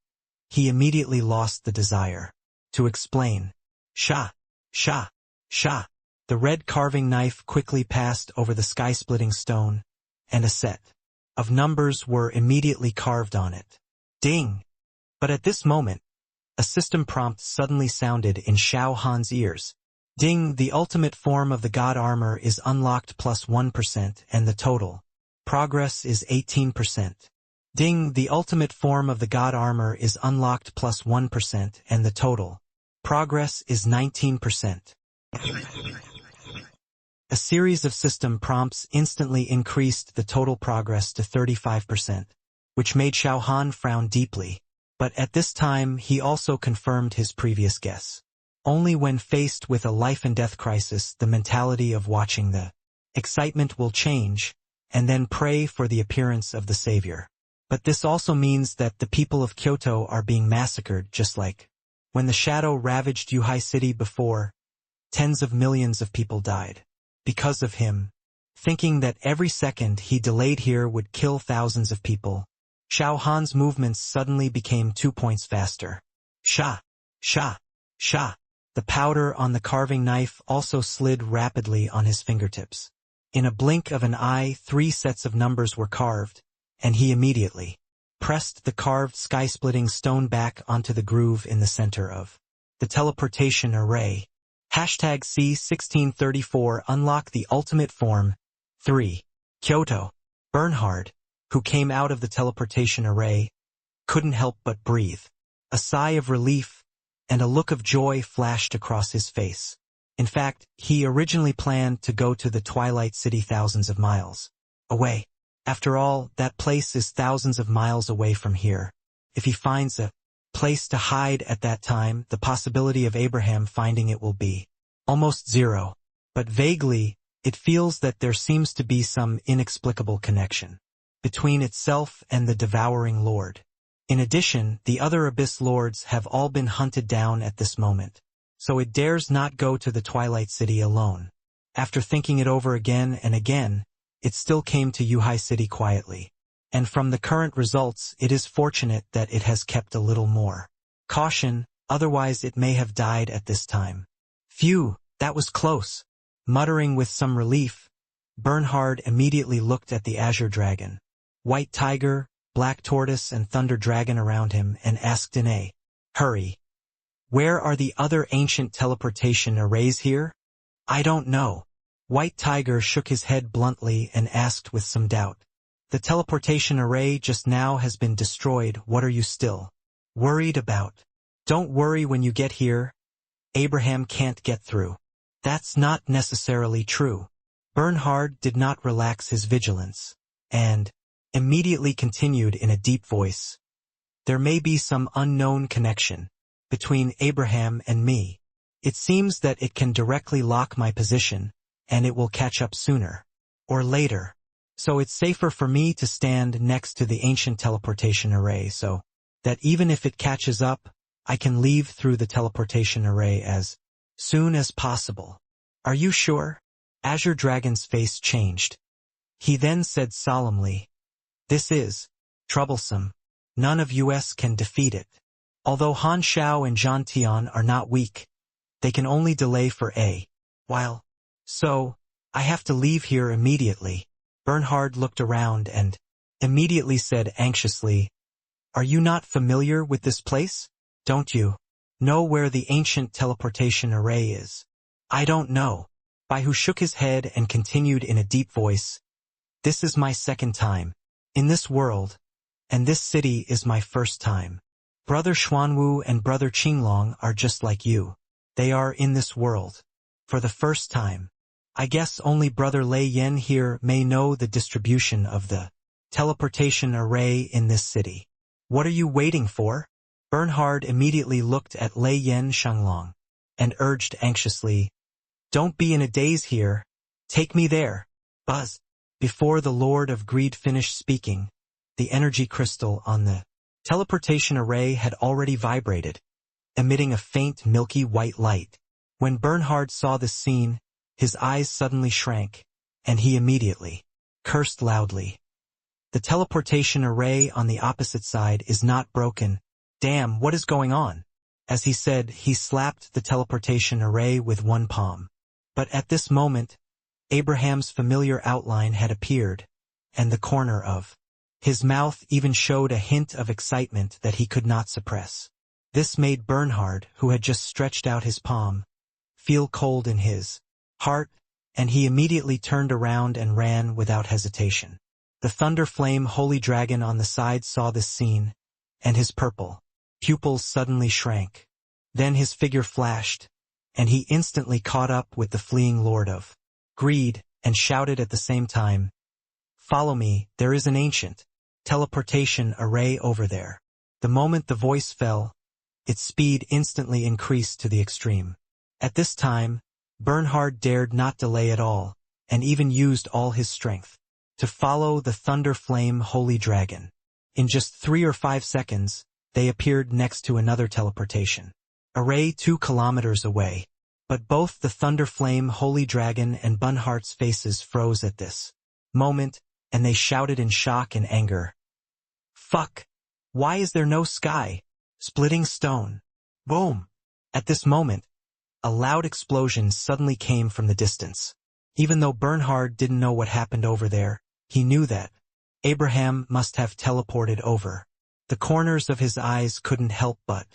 he immediately lost the desire to explain. Sha, sha, sha. The red carving knife quickly passed over the sky-splitting stone, and a set of numbers were immediately carved on it. Ding! But at this moment, a system prompt suddenly sounded in Xiao Han's ears. Ding! The ultimate form of the god armor is unlocked plus 1%, and the total progress is 18%. Ding! The ultimate form of the god armor is unlocked plus 1%, and the total progress is 19%. A series of system prompts instantly increased the total progress to 35%, which made Xiao Han frown deeply. But at this time he also confirmed his previous guess. Only when faced with a life-and-death crisis the mentality of watching the excitement will change, and then pray for the appearance of the savior. But this also means that the people of Kyoto are being massacred just like when the shadow ravaged Yuhai City before. Tens of millions of people died because of him. Thinking that every second he delayed here would kill thousands of people, Xiao Han's movements suddenly became 2 points faster. Sha, sha, sha. The powder on the carving knife also slid rapidly on his fingertips. In a blink of an eye 3 sets of numbers were carved, and he immediately pressed the carved sky-splitting stone back onto the groove in the center of the teleportation array. Hashtag C1634 unlock the ultimate form. 3. Kyoto. Bernhard, who came out of the teleportation array, couldn't help but breathe. A sigh of relief and a look of joy flashed across his face. In fact, he originally planned to go to the Twilight City thousands of miles away. After all, that place is thousands of miles away from here. If he finds a place to hide at that time, the possibility of Abraham finding it will be almost zero. But vaguely, it feels that there seems to be some inexplicable connection between itself and the Devouring Lord. In addition, the other Abyss Lords have all been hunted down at this moment, so it dares not go to the Twilight City alone. After thinking it over again and again, it still came to Yuhai City quietly. And from the current results, it is fortunate that it has kept a little more caution, otherwise it may have died at this time. Phew, that was close. Muttering with some relief, Bernhard immediately looked at the azure dragon, white tiger, black tortoise and thunder dragon around him and asked in a hurry, "Where are the other ancient teleportation arrays here?" "I don't know." White tiger shook his head bluntly and asked with some doubt, "The teleportation array just now has been destroyed. What are you still worried about?" "Don't worry when you get here. Abraham can't get through." "That's not necessarily true." Bernhard did not relax his vigilance, and immediately continued in a deep voice, "There may be some unknown connection between Abraham and me. It seems that it can directly lock my position, and it will catch up sooner or later. So it's safer for me to stand next to the ancient teleportation array so that even if it catches up, I can leave through the teleportation array as soon as possible." "Are you sure?" Azure Dragon's face changed. He then said solemnly, "This is troublesome. None of us can defeat it. Although Han Xiao and Zhan Tian are not weak, they can only delay for a while. So, I have to leave here immediately." Bernhard looked around and immediately said anxiously, "Are you not familiar with this place? Don't you know where the ancient teleportation array is?" "I don't know." Baihu shook his head and continued in a deep voice, "This is my second time in this world, and this city is my first time. Brother Xuanwu and Brother Qinglong are just like you. They are in this world for the first time. I guess only Brother Lei Yen here may know the distribution of the teleportation array in this city. What are you waiting for?" Bernhard immediately looked at Lei Yen Shanglong and urged anxiously, "Don't be in a daze here. Take me there." Buzz. Before the Lord of Greed finished speaking, the energy crystal on the teleportation array had already vibrated, emitting a faint milky white light. When Bernhard saw this scene, his eyes suddenly shrank, and he immediately cursed loudly. "The teleportation array on the opposite side is not broken. Damn, what is going on?" As he said, he slapped the teleportation array with one palm. But at this moment, Abraham's familiar outline had appeared, and the corner of his mouth even showed a hint of excitement that he could not suppress. This made Bernhard, who had just stretched out his palm, feel cold in his heart, and he immediately turned around and ran without hesitation. The Thunder Flame Holy Dragon on the side saw this scene, and his purple pupils suddenly shrank. Then his figure flashed, and he instantly caught up with the fleeing Lord of Greed, and shouted at the same time, "Follow me, there is an ancient teleportation array over there." The moment the voice fell, its speed instantly increased to the extreme. At this time, Bernhard dared not delay at all, and even used all his strength to follow the Thunder Flame Holy Dragon. In just 3 or 5 seconds, they appeared next to another teleportation array 2 kilometers away. But both the Thunder Flame Holy Dragon and Bernhard's faces froze at this moment, and they shouted in shock and anger, "Fuck! Why is there no sky? Splitting stone!" Boom! At this moment, a loud explosion suddenly came from the distance. Even though Bernhard didn't know what happened over there, he knew that Abraham must have teleported over. The corners of his eyes couldn't help but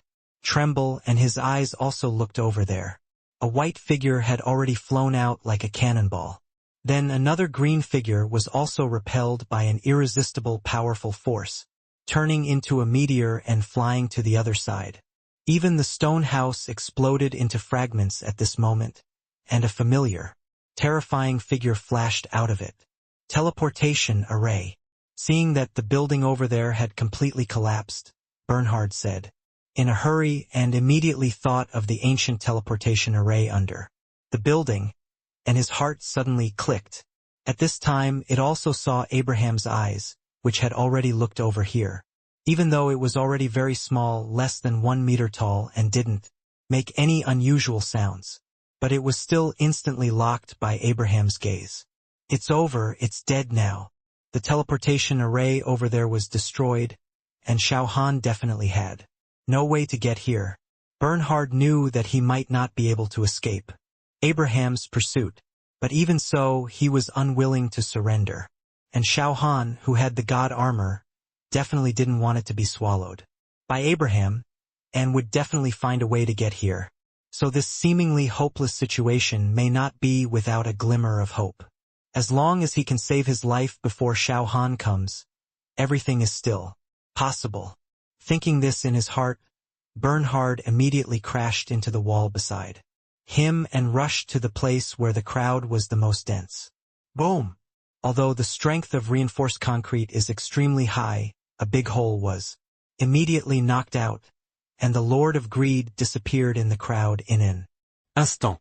tremble, and his eyes also looked over there. A white figure had already flown out like a cannonball. Then another green figure was also repelled by an irresistible powerful force, turning into a meteor and flying to the other side. Even the stone house exploded into fragments at this moment, and a familiar, terrifying figure flashed out of it. Teleportation array. Seeing that the building over there had completely collapsed, Bernhard said, in a hurry, and immediately thought of the ancient teleportation array under the building, and his heart suddenly clicked. At this time it also saw Abraham's eyes, which had already looked over here. Even though it was already very small, less than 1 meter tall, and didn't make any unusual sounds, but it was still instantly locked by Abraham's gaze. "It's over, it's dead now. The teleportation array over there was destroyed, and Xiao Han definitely had no way to get here." Bernhard knew that he might not be able to escape Abraham's pursuit, But even so, he was unwilling to surrender. And Xiao Han, who had the god armor, definitely didn't want it to be swallowed by Abraham, and would definitely find a way to get here. So this seemingly hopeless situation may not be without a glimmer of hope. As long as he can save his life before Xiao Han comes, everything is still possible. Thinking this in his heart, Bernhard immediately crashed into the wall beside him and rushed to the place where the crowd was the most dense. Boom! Although the strength of reinforced concrete is extremely high, a big hole was immediately knocked out, and the Lord of Greed disappeared in the crowd in an instant.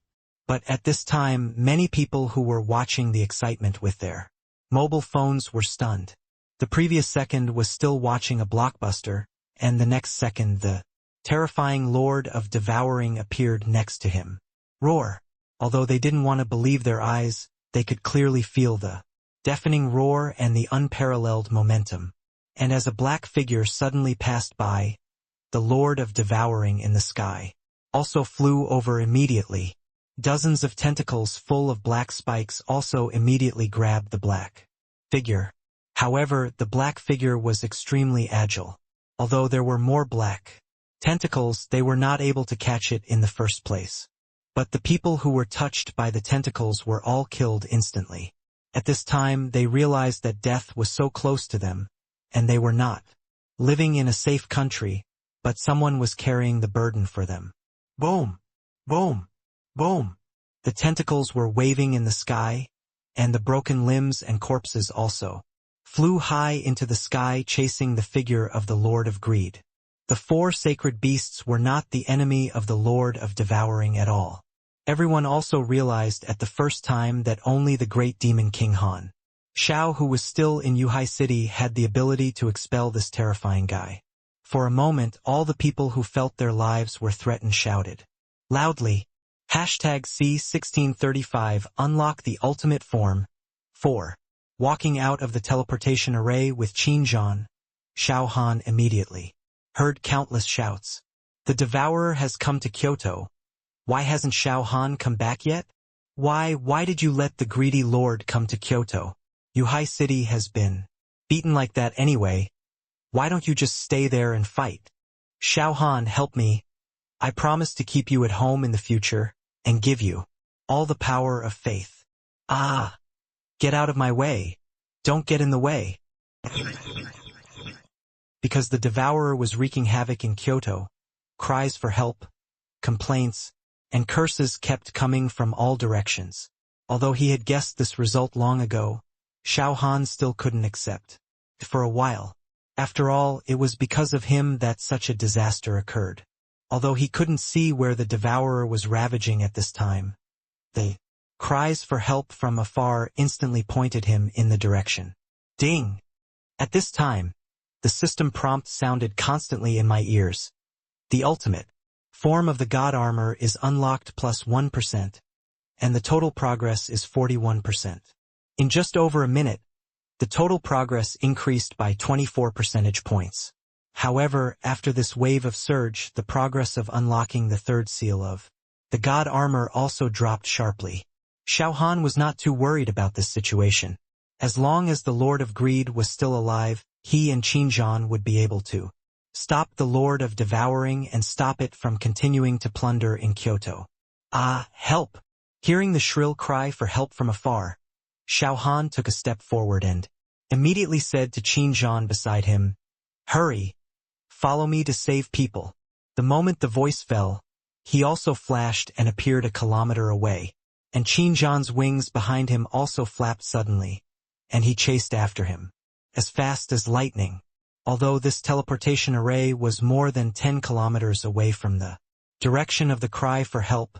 But at this time, many people who were watching the excitement with their mobile phones were stunned. The previous second was still watching a blockbuster, and the next second the terrifying Lord of Devouring appeared next to him. Roar! Although they didn't want to believe their eyes, they could clearly feel the deafening roar and the unparalleled momentum. And as a black figure suddenly passed by, the Lord of Devouring in the sky also flew over immediately. Dozens of tentacles full of black spikes also immediately grabbed the black figure. However, the black figure was extremely agile. Although there were more black tentacles, they were not able to catch it in the first place. But the people who were touched by the tentacles were all killed instantly. At this time, they realized that death was so close to them, and they were not living in a safe country, but someone was carrying the burden for them. Boom! Boom! Boom! The tentacles were waving in the sky, and the broken limbs and corpses also flew high into the sky chasing the figure of the Lord of Greed. The four sacred beasts were not the enemy of the Lord of Devouring at all. Everyone also realized at the first time that only the great demon King Han Xiao, who was still in Yuhai City, had the ability to expel this terrifying guy. For a moment, all the people who felt their lives were threatened shouted loudly, #C1635 unlock the ultimate form. 4. Walking out of the teleportation array with Qinzhan, Xiao Han immediately heard countless shouts. The Devourer has come to Kyoto. Why hasn't Xiao Han come back yet? Why did you let the greedy lord come to Kyoto? Yuhai City has been beaten like that anyway. Why don't you just stay there and fight? Xiao Han, help me. I promise to keep you at home in the future and give you all the power of faith. Ah! Get out of my way. Don't get in the way. Because the Devourer was wreaking havoc in Kyoto, cries for help, complaints, and curses kept coming from all directions. Although he had guessed this result long ago, Xiao Han still couldn't accept it for a while. After all, it was because of him that such a disaster occurred. Although he couldn't see where the Devourer was ravaging at this time, the cries for help from afar instantly pointed him in the direction. Ding! At this time, the system prompt sounded constantly in my ears. The ultimate form of the god armor is unlocked plus 1%, and the total progress is 41%. In just over a minute, the total progress increased by 24 percentage points. However, after this wave of surge, the progress of unlocking the third seal of the god armor also dropped sharply. Xiao Han was not too worried about this situation. As long as the Lord of Greed was still alive, he and Qinzhan would be able to stop the Lord of Devouring and stop it from continuing to plunder in Kyoto. Ah, help! Hearing the shrill cry for help from afar, Xiao Han took a step forward and immediately said to Qinzhan beside him, "Hurry! Follow me to save people." The moment the voice fell, he also flashed and appeared a kilometer away, and Qinzhan's wings behind him also flapped suddenly, and he chased after him as fast as lightning. Although this teleportation array was more than 10 kilometers away from the direction of the cry for help,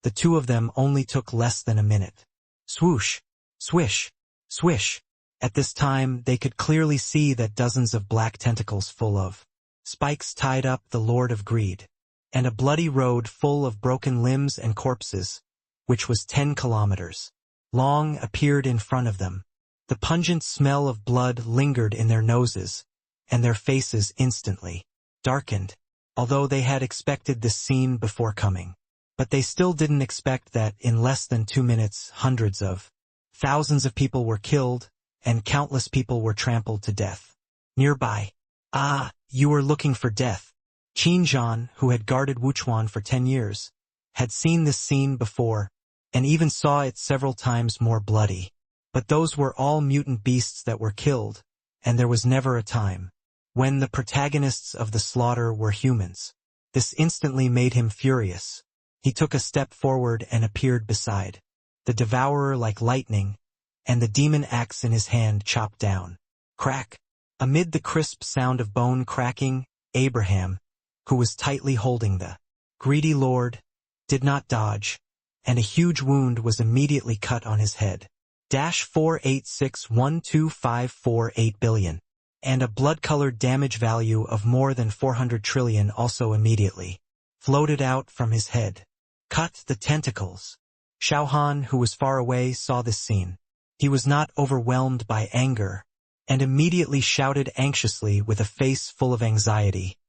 the two of them only took less than a minute. Swoosh! Swish! Swish! At this time, they could clearly see that dozens of black tentacles full of spikes tied up the Lord of Greed, and a bloody road full of broken limbs and corpses, which was 10 kilometers long, appeared in front of them. The pungent smell of blood lingered in their noses, and their faces instantly darkened, although they had expected this scene before coming. But they still didn't expect that in less than 2 minutes, hundreds of thousands of people were killed, and countless people were trampled to death. Nearby. Ah, you were looking for death. Qin Zhan, who had guarded Wuchuan for 10 years, had seen this scene before, and even saw it several times more bloody. But those were all mutant beasts that were killed, and there was never a time when the protagonists of the slaughter were humans. This instantly made him furious. He took a step forward and appeared beside the devourer like lightning, and the demon axe in his hand chopped down. Crack! Amid the crisp sound of bone cracking, Abraham, who was tightly holding the greedy lord, did not dodge, and a huge wound was immediately cut on his head. 4861254.8 billion. And a blood-colored damage value of more than 400 trillion also immediately floated out from his head. Cut the tentacles. Xiao Han, who was far away, saw this scene. He was not overwhelmed by anger, and immediately shouted anxiously with a face full of anxiety.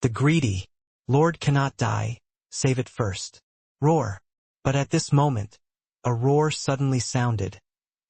The greedy lord cannot die, save it first. Roar. But at this moment, a roar suddenly sounded,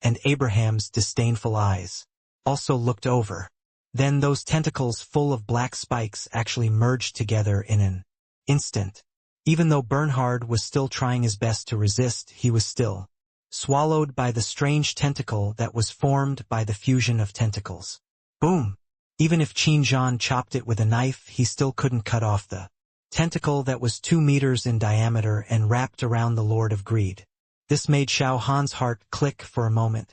and Abraham's disdainful eyes also looked over. Then those tentacles full of black spikes actually merged together in an instant. Even though Bernhard was still trying his best to resist, he was still swallowed by the strange tentacle that was formed by the fusion of tentacles. Boom! Even if Qin Zhan chopped it with a knife, he still couldn't cut off the tentacle that was 2 meters in diameter and wrapped around the Lord of Greed. This made Xiao Han's heart click for a moment,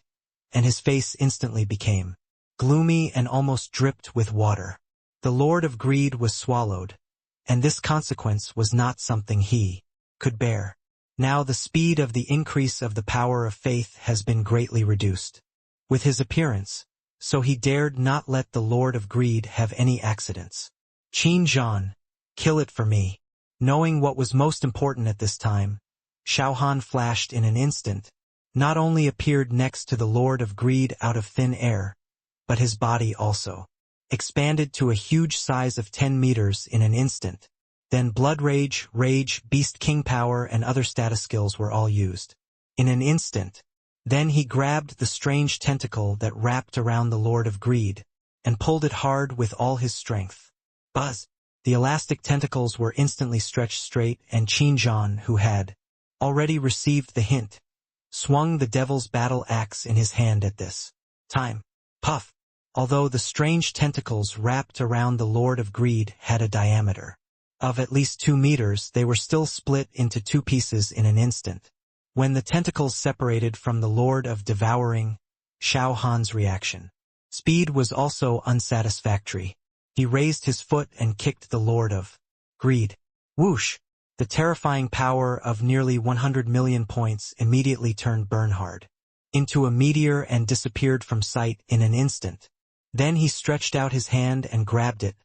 and his face instantly became gloomy and almost dripped with water. The Lord of Greed was swallowed, and this consequence was not something he could bear. Now the speed of the increase of the power of faith has been greatly reduced with his appearance, so he dared not let the Lord of Greed have any accidents. Qin Zhan, kill it for me. Knowing what was most important at this time, Xiao Han flashed in an instant, not only appeared next to the Lord of Greed out of thin air, but his body also expanded to a huge size of 10 meters in an instant. Then Blood Rage, Beast King Power, and other status skills were all used. In an instant, then he grabbed the strange tentacle that wrapped around the Lord of Greed, and pulled it hard with all his strength. Buzz! The elastic tentacles were instantly stretched straight, and Qin Zhan, who had already received the hint, swung the devil's battle axe in his hand at this time. Puff! Although the strange tentacles wrapped around the Lord of Greed had a diameter of at least 2 meters, they were still split into 2 pieces in an instant. When the tentacles separated from the Lord of Devouring, Xiao Han's reaction speed was also unsatisfactory. He raised his foot and kicked the Lord of Greed. Whoosh! The terrifying power of nearly 100 million points immediately turned Bernhard into a meteor and disappeared from sight in an instant. Then he stretched out his hand and grabbed it,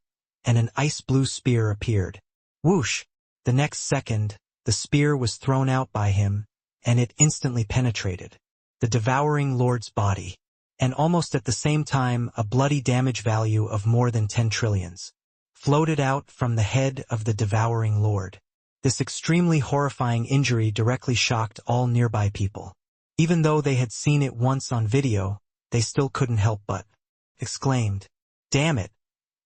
and an ice-blue spear appeared. Whoosh! The next second, the spear was thrown out by him, and it instantly penetrated the devouring lord's body. And almost at the same time, a bloody damage value of more than 10 trillions floated out from the head of the devouring lord. This extremely horrifying injury directly shocked all nearby people. Even though they had seen it once on video, they still couldn't help but exclaimed, "Damn it!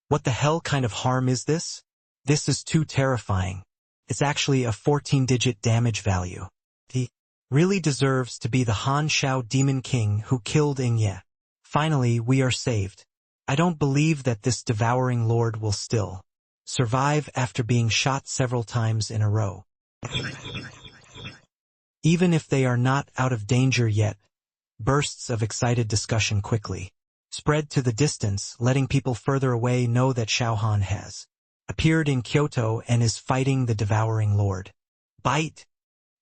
What the hell kind of harm is this? This is too terrifying. It's actually a 14-digit damage value. He really deserves to be the Han Shao Demon King who killed Ingye. Finally, we are saved. I don't believe that this devouring lord will still survive after being shot several times in a row. Even if they are not out of danger yet." Bursts of excited discussion quickly spread to the distance, letting people further away know that Xiao Han has appeared in Kyoto and is fighting the devouring lord. Bite!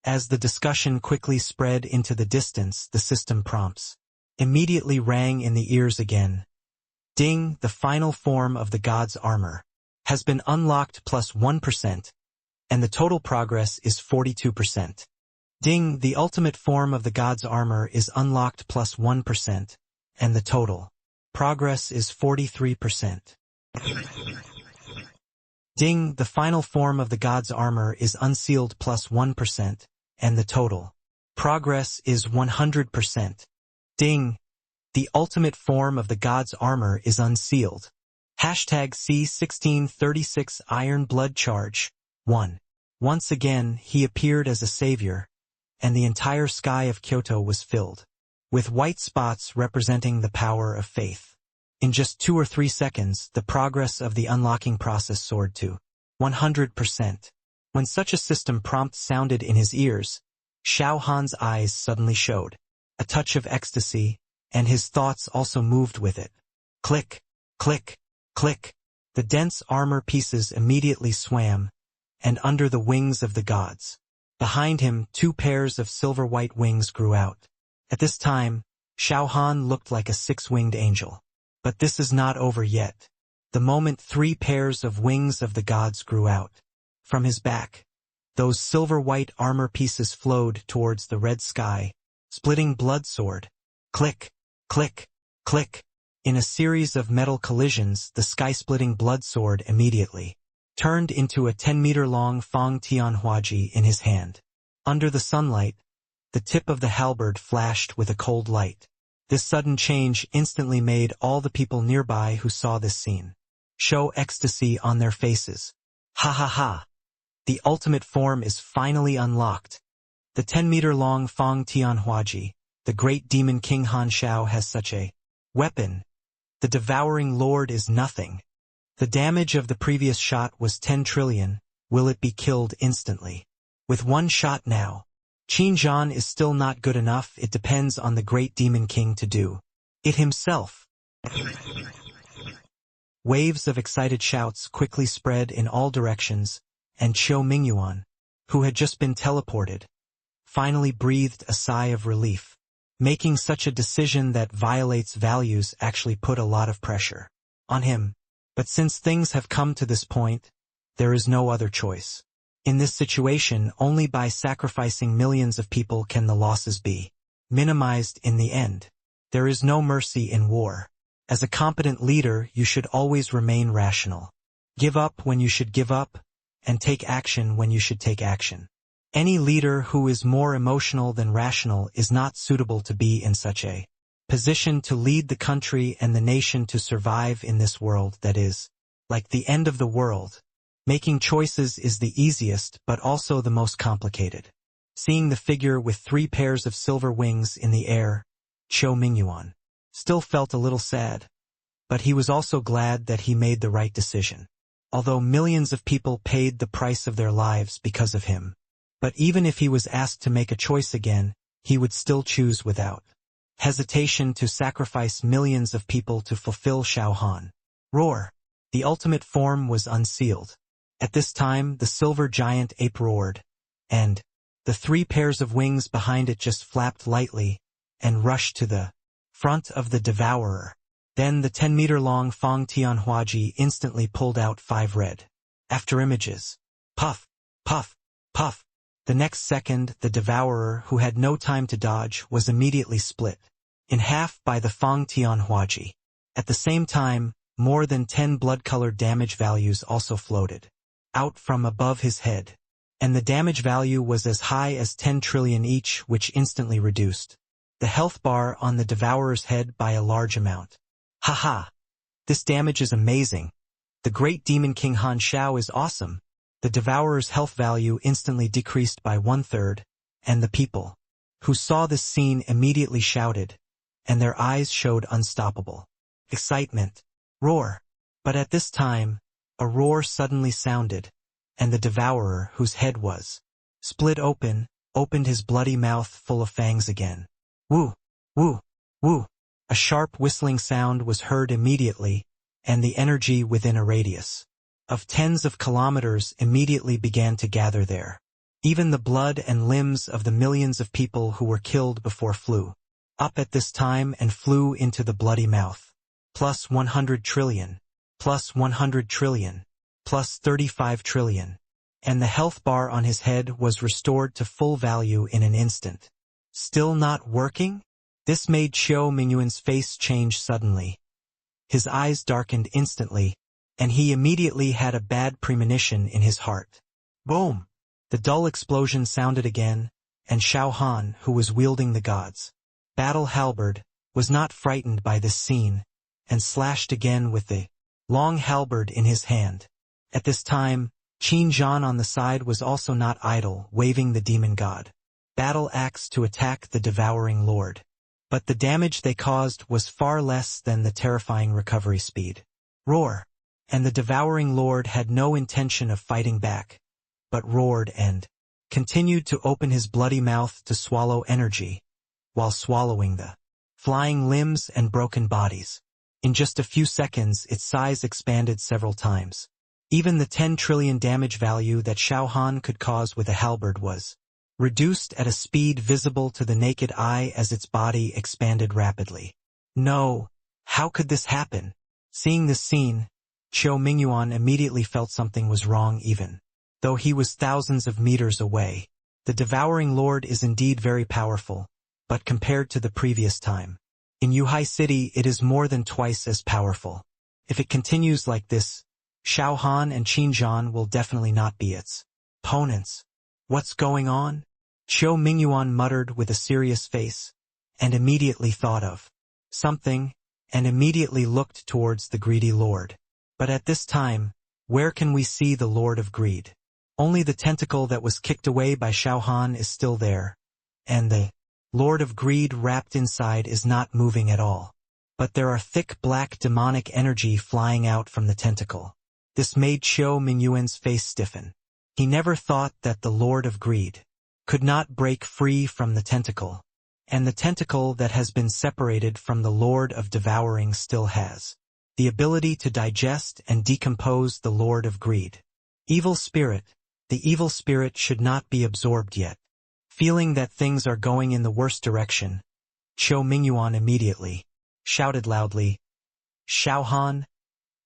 As the discussion quickly spread into the distance, the system prompts immediately rang in the ears again. Ding! The final form of the god's armor has been unlocked plus 1%, and the total progress is 42%. Ding! The ultimate form of the god's armor is unlocked plus 1%, and the total progress is 43%. Ding, the final form of the god's armor is unsealed plus 1%, and the total progress is 100%. Ding, the ultimate form of the god's armor is unsealed. Hashtag C1636 Iron Blood Charge. 1. Once again, he appeared as a savior, and the entire sky of Kyoto was filled with white spots representing the power of faith. In just 2 or 3 seconds, the progress of the unlocking process soared to 100%. When such a system prompt sounded in his ears, Xiao Han's eyes suddenly showed a touch of ecstasy, and his thoughts also moved with it. Click, click, click. The dense armor pieces immediately swam, and under the wings of the gods, behind him 2 pairs of silver-white wings grew out. At this time, Xiao Han looked like a 6-winged angel. But this is not over yet. The moment 3 pairs of wings of the gods grew out from his back, those silver-white armor pieces flowed towards the red sky, splitting blood sword. Click, click, click. In a series of metal collisions, the sky-splitting blood sword immediately turned into a 10-meter-long Fang Tianhuaji in his hand. Under the sunlight, the tip of the halberd flashed with a cold light. This sudden change instantly made all the people nearby who saw this scene show ecstasy on their faces. Ha ha ha! The ultimate form is finally unlocked. The 10-meter-long Fang Tianhuaji, the great demon King Han Shao, has such a weapon. The devouring lord is nothing. The damage of the previous shot was 10 trillion. Will it be killed instantly? With 1 shot now. Qinzhan is still not good enough. It depends on the great demon king to do it himself. Waves of excited shouts quickly spread in all directions, and Qiu Mingyuan, who had just been teleported, finally breathed a sigh of relief. Making such a decision that violates values actually put a lot of pressure on him. But since things have come to this point, there is no other choice. In this situation, only by sacrificing millions of people can the losses be minimized in the end. There is no mercy in war. As a competent leader, you should always remain rational. Give up when you should give up, and take action when you should take action. Any leader who is more emotional than rational is not suitable to be in such a position to lead the country and the nation to survive in this world that is like the end of the world. Making choices is the easiest but also the most complicated. Seeing the figure with 3 pairs of silver wings in the air, Qiu Mingyuan still felt a little sad, but he was also glad that he made the right decision. Although millions of people paid the price of their lives because of him. But even if he was asked to make a choice again, he would still choose without hesitation to sacrifice millions of people to fulfill Xiao Han. Roar! The ultimate form was unsealed. At this time, the silver giant ape roared, and the 3 pairs of wings behind it just flapped lightly and rushed to the front of the devourer. Then the 10-meter-long Fang Tianhuaji instantly pulled out 5 red afterimages. Puff, puff, puff. The next second, the devourer, who had no time to dodge, was immediately split in half by the Fang Tianhuaji. At the same time, more than 10 blood-colored damage values also floated out from above his head, and the damage value was as high as 10 trillion each, which instantly reduced the health bar on the devourer's head by a large amount. Haha! This damage is amazing. The great demon King Han Shao is awesome. The devourer's health value instantly decreased by 1/3, and the people who saw this scene immediately shouted, and their eyes showed unstoppable excitement. Roar! But at this time, a roar suddenly sounded, and the devourer, whose head was split open, opened his bloody mouth full of fangs again. Woo! Woo! Woo! A sharp whistling sound was heard immediately, and the energy within a radius of tens of kilometers immediately began to gather there. Even the blood and limbs of the millions of people who were killed before flew up at this time and flew into the bloody mouth. Plus 100 trillion. Plus 100 trillion. Plus 35 trillion. And the health bar on his head was restored to full value in an instant. Still not working? This made Qiu Mingyuan's face change suddenly. His eyes darkened instantly, and he immediately had a bad premonition in his heart. Boom! The dull explosion sounded again, and Xiao Han, who was wielding the god's battle halberd, was not frightened by this scene, and slashed again with the long halberd in his hand. At this time, Qin Zhan on the side was also not idle, waving the demon god battle axe to attack the devouring lord. But the damage they caused was far less than the terrifying recovery speed. Roar! And the devouring lord had no intention of fighting back, but roared and continued to open his bloody mouth to swallow energy, while swallowing the flying limbs and broken bodies. In just a few seconds, its size expanded several times. Even the 10 trillion damage value that Xiao Han could cause with a halberd was reduced at a speed visible to the naked eye as its body expanded rapidly. No, how could this happen? Seeing this scene, Qiu Mingyuan immediately felt something was wrong even though he was thousands of meters away. The devouring lord is indeed very powerful, but compared to the previous time, in Yuhai City it is more than twice as powerful. If it continues like this, Xiao Han and Qin Zhan will definitely not be its opponents. What's going on? Qiu Mingyuan muttered with a serious face, and immediately thought of something, and immediately looked towards the greedy lord. But at this time, where can we see the Lord of Greed? Only the tentacle that was kicked away by Xiao Han is still there, and the Lord of Greed wrapped inside is not moving at all. But there are thick black demonic energy flying out from the tentacle. This made Qiu Mingyuan's face stiffen. He never thought that the Lord of Greed could not break free from the tentacle, and the tentacle that has been separated from the Lord of Devouring still has the ability to digest and decompose the Lord of Greed. Evil spirit, the evil spirit should not be absorbed yet. Feeling that things are going in the worst direction, Qiu Mingyuan immediately shouted loudly, "Xiao Han,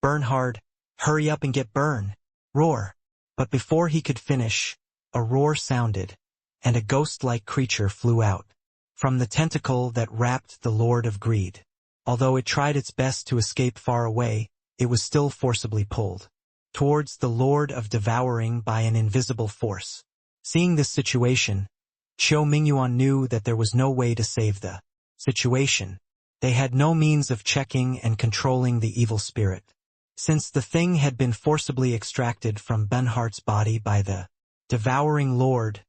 burn hard, hurry up and get burn, roar." But before he could finish, a roar sounded, and a ghost-like creature flew out from the tentacle that wrapped the Lord of Greed. Although it tried its best to escape far away, it was still forcibly pulled towards the Lord of Devouring by an invisible force. Seeing this situation, Qiu Mingyuan knew that there was no way to save the situation. They had no means of checking and controlling the evil spirit. Since the thing had been forcibly extracted from Benhart's body by the Devouring Lord,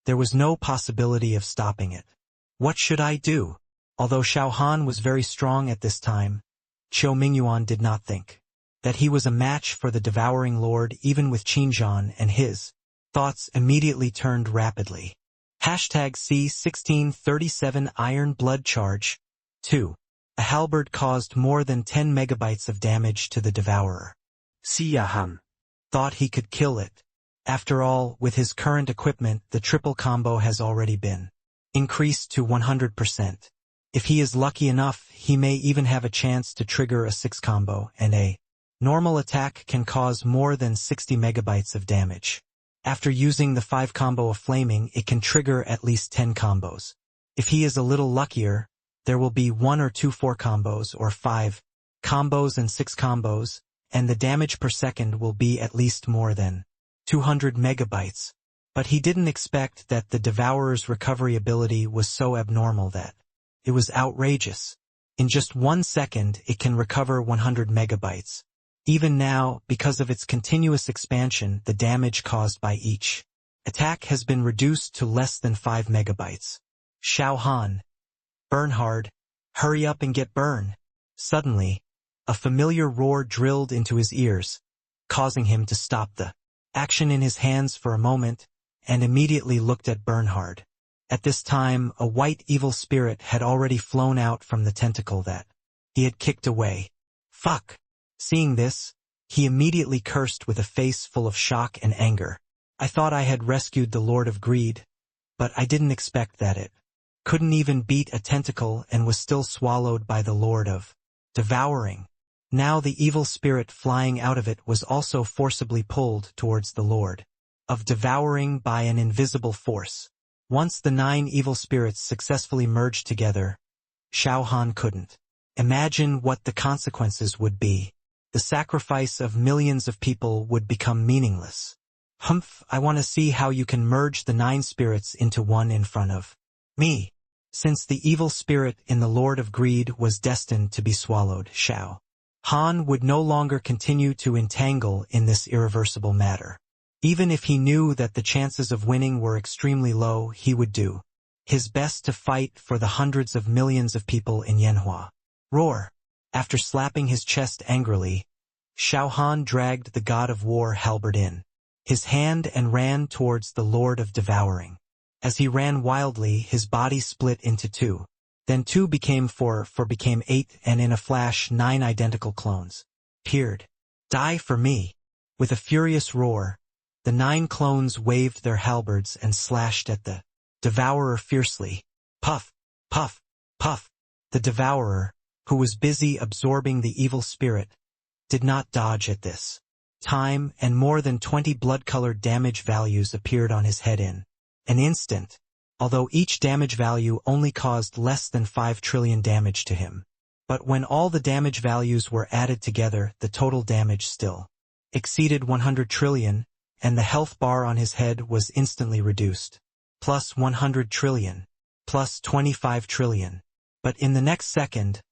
there was no possibility of stopping it. What should I do? Although Xiao Han was very strong at this time, Qiu Mingyuan did not think that he was a match for the Devouring Lord even with Qin Zhan, and his thoughts immediately turned rapidly. #C1637 Iron Blood Charge 2. A halberd caused more than 10 megabytes of damage to the Devourer. Xiao Han thought he could kill it. After all, with his current equipment, the triple combo has already been increased to 100%. If he is lucky enough, he may even have a chance to trigger a 6 combo, and a normal attack can cause more than 60 megabytes of damage. After using the 5 combo of flaming, it can trigger at least 10 combos. If he is a little luckier, there will be 1 or 2 4 combos, or 5 combos and 6 combos, and the damage per second will be at least more than 200 megabytes. But he didn't expect that the Devourer's recovery ability was so abnormal that it was outrageous. In just 1 second, it can recover 100 megabytes. Even now, because of its continuous expansion, the damage caused by each attack has been reduced to less than 5 megabytes. Xiao Han, burn hard, hurry up and get burn. Suddenly, a familiar roar drilled into his ears, causing him to stop the action in his hands for a moment, and immediately looked at Bernhard. At this time, a white evil spirit had already flown out from the tentacle that he had kicked away. Fuck! Seeing this, he immediately cursed with a face full of shock and anger. I thought I had rescued the Lord of Greed, but I didn't expect that it couldn't even beat a tentacle and was still swallowed by the Lord of Devouring. Now the evil spirit flying out of it was also forcibly pulled towards the Lord of Devouring by an invisible force. Once the 9 evil spirits successfully merged together, Xiao Han couldn't imagine what the consequences would be. The sacrifice of millions of people would become meaningless. Humph, I want to see how you can merge the 9 spirits into one in front of me. Since the evil spirit in the Lord of Greed was destined to be swallowed, Xiao Han would no longer continue to entangle in this irreversible matter. Even if he knew that the chances of winning were extremely low, he would do his best to fight for the hundreds of millions of people in Yanhua. Roar! After slapping his chest angrily, Xiao Han dragged the god of war halberd in his hand and ran towards the Lord of Devouring. As he ran wildly, his body split into 2. Then 2 became 4 became 8, and in a flash 9 identical clones appeared. Die for me! With a furious roar, the 9 clones waved their halberds and slashed at the Devourer fiercely. Puff! Puff! Puff! The Devourer, who was busy absorbing the evil spirit, did not dodge at this time, and more than 20 blood-colored damage values appeared on his head in an instant, although each damage value only caused less than 5 trillion damage to him. But when all the damage values were added together, the total damage still exceeded 100 trillion, and the health bar on his head was instantly reduced. Plus 100 trillion. Plus 25 trillion. But in the next second,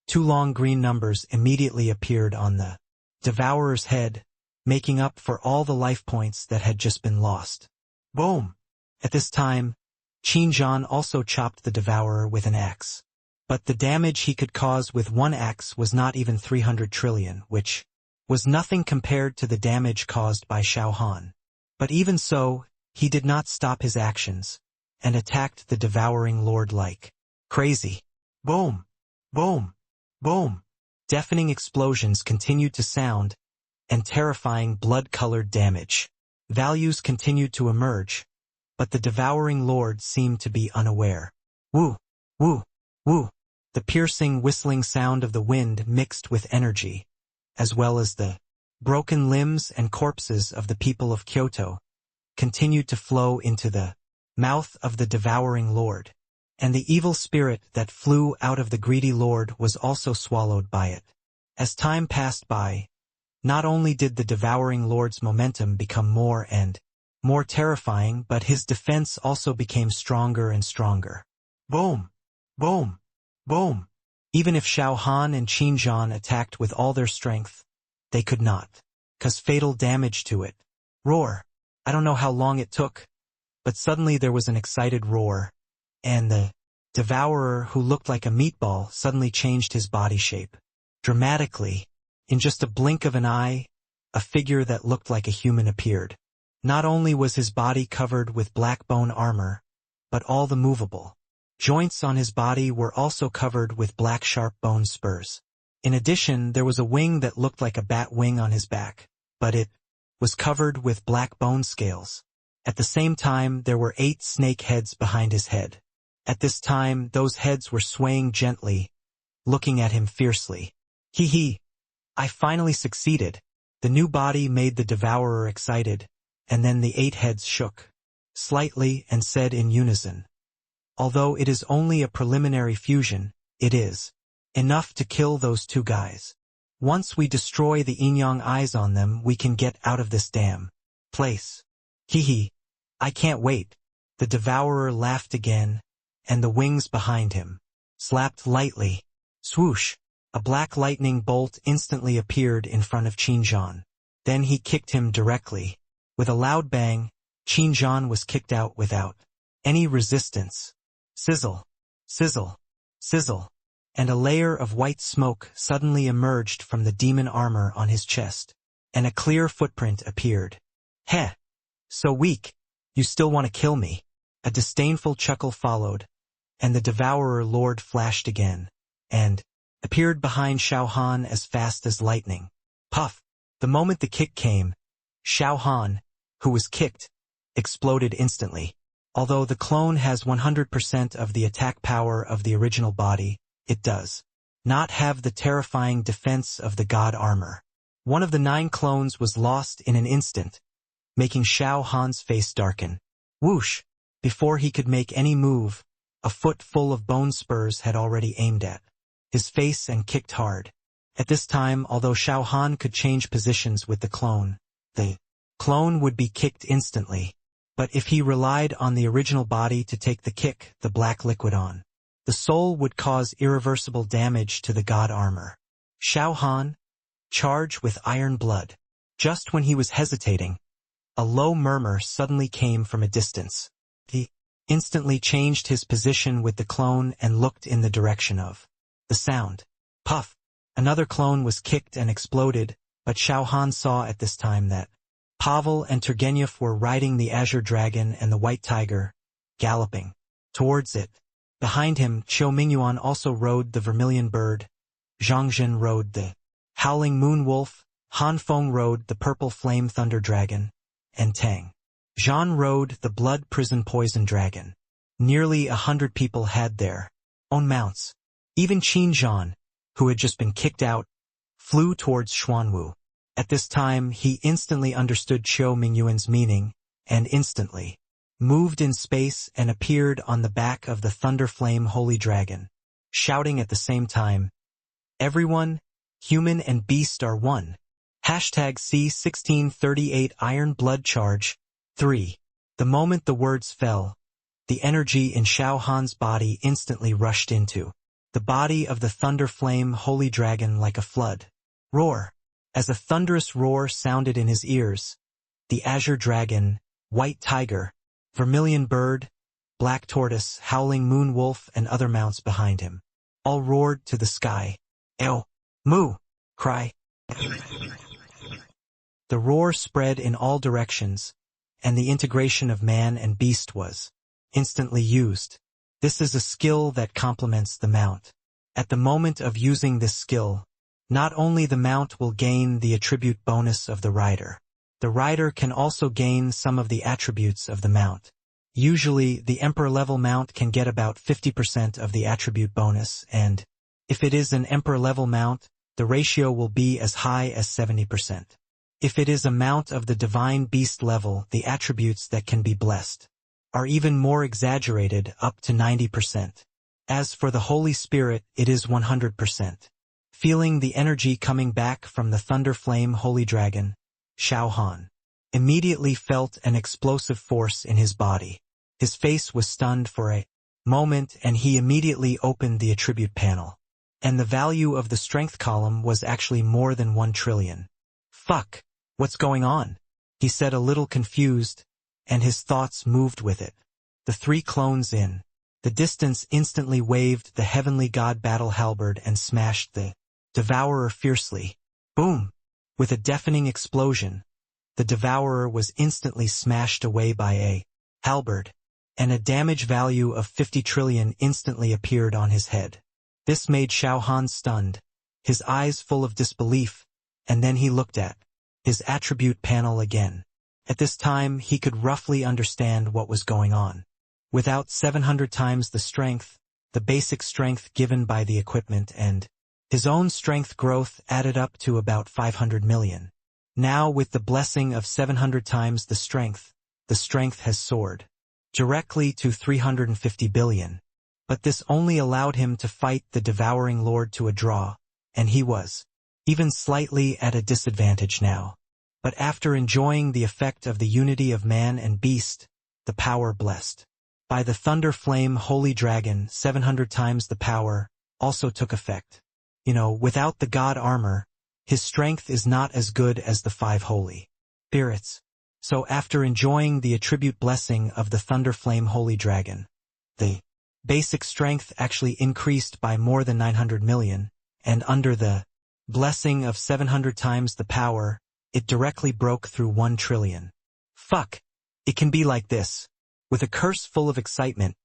2 long green numbers immediately appeared on the Devourer's head, making up for all the life points that had just been lost. Boom! At this time, Qin also chopped the Devourer with an axe. But the damage he could cause with one axe was not even 300 trillion, which was nothing compared to the damage caused by Xiao Han. But even so, he did not stop his actions, and attacked the Devouring Lord like crazy. Boom! Boom! Boom! Deafening explosions continued to sound, and terrifying blood-colored damage values continued to emerge, but the Devouring Lord seemed to be unaware. Woo! Woo! Woo! The piercing, whistling sound of the wind mixed with energy, as well as the broken limbs and corpses of the people of Kyoto, continued to flow into the mouth of the Devouring Lord, and the evil spirit that flew out of the greedy lord was also swallowed by it. As time passed by, not only did the Devouring Lord's momentum become more and more terrifying, but his defense also became stronger and stronger. Boom! Boom! Boom! Even if Xiao Han and Qin attacked with all their strength, they could not cause fatal damage to it. Roar! I don't know how long it took, but suddenly there was an excited roar, and the Devourer, who looked like a meatball, suddenly changed his body shape. Dramatically, in just a blink of an eye, a figure that looked like a human appeared. Not only was his body covered with black bone armor, but all the movable joints on his body were also covered with black sharp bone spurs. In addition, there was a wing that looked like a bat wing on his back, but it was covered with black bone scales. At the same time, there were 8 snake heads behind his head. At this time, those heads were swaying gently, looking at him fiercely. Hee! I finally succeeded. The new body made the Devourer excited, and then the 8 heads shook slightly and said in unison, "Although it is only a preliminary fusion, it is enough to kill those 2 guys. Once we destroy the yin-yang eyes on them, we can get out of this damn place. Hee! I can't wait." The Devourer laughed again, and the wings behind him slapped lightly. Swoosh! A black lightning bolt instantly appeared in front of Qin. Then he kicked him directly. With a loud bang, Qin was kicked out without any resistance. Sizzle! Sizzle! Sizzle! And a layer of white smoke suddenly emerged from the demon armor on his chest, and a clear footprint appeared. Heh! So weak! You still want to kill me? A disdainful chuckle followed, and the Devourer Lord flashed again, and appeared behind Xiao Han as fast as lightning. Puff! The moment the kick came, Xiao Han, who was kicked, exploded instantly. Although the clone has 100% of the attack power of the original body, it does not have the terrifying defense of the god armor. One of the 9 clones was lost in an instant, making Xiao Han's face darken. Whoosh! Before he could make any move, a foot full of bone spurs had already aimed at his face and kicked hard. At this time, although Xiao Han could change positions with the clone would be kicked instantly. But if he relied on the original body to take the kick, the black liquid on the soul would cause irreversible damage to the god armor. Xiao Han, charge with iron blood. Just when he was hesitating, a low murmur suddenly came from a distance. He instantly changed his position with the clone and looked in the direction of the sound. Puff! Another clone was kicked and exploded, but Xiao Han saw at this time that Pavel and Turgenev were riding the azure dragon and the white tiger, galloping towards it. Behind him, Qiu Mingyuan also rode the vermilion bird, Zhang Jin rode the howling moon wolf, Han Feng rode the purple flame thunder dragon, and Tang Zhan rode the blood prison poison dragon. Nearly 100 people had their own mounts. Even Qin Zhan, who had just been kicked out, flew towards Xuanwu. At this time he instantly understood Qiu Mingyuan's meaning, and instantly moved in space and appeared on the back of the Thunder Flame Holy Dragon, shouting at the same time, "Everyone, human and beast are one." Hashtag C1638 Iron Blood Charge 3. The moment the words fell, the energy in Xiao Han's body instantly rushed into the body of the Thunder Flame Holy Dragon like a flood. Roar! As a thunderous roar sounded in his ears, the azure dragon, white tiger, vermilion bird, black tortoise, howling moon wolf, and other mounts behind him all roared to the sky. "Ew! Moo! Cry!" The roar spread in all directions, and the integration of man and beast was instantly used. This is a skill that complements the mount. At the moment of using this skill, not only the mount will gain the attribute bonus of the rider can also gain some of the attributes of the mount. Usually, the Emperor-level mount can get about 50% of the attribute bonus, and if it is an Emperor-level mount, the ratio will be as high as 70%. If it is a mount of the Divine Beast level, the attributes that can be blessed are even more exaggerated, up to 90%. As for the Holy Spirit, it is 100%. Feeling the energy coming back from the Thunder Flame Holy Dragon, Xiao Han immediately felt an explosive force in his body. His face was stunned for a moment and he immediately opened the attribute panel. And the value of the strength column was actually more than 1 trillion. "Fuck! What's going on?" he said, a little confused, and his thoughts moved with it. The 3 clones in the distance instantly waved the heavenly god battle halberd and smashed the devourer fiercely. Boom! With a deafening explosion, the devourer was instantly smashed away by a halberd, and a damage value of 50 trillion instantly appeared on his head. This made Xiao Han stunned, his eyes full of disbelief, and then he looked at his attribute panel again. At this time he could roughly understand what was going on. Without 700 times the strength, the basic strength given by the equipment, and his own strength growth added up to about 500 million. Now with the blessing of 700 times the strength has soared directly to 350 billion. But this only allowed him to fight the devouring lord to a draw, and he was even slightly at a disadvantage now. But after enjoying the effect of the unity of man and beast, the power blessed by the Thunder Flame Holy Dragon, 700 times the power, also took effect. Without the god armor, his strength is not as good as the 5 holy spirits. So after enjoying the attribute blessing of the Thunder Flame Holy Dragon, the basic strength actually increased by more than 900 million, and under the blessing of 700 times the power, it directly broke through 1 trillion. Fuck! It can be like this. With a curse full of excitement,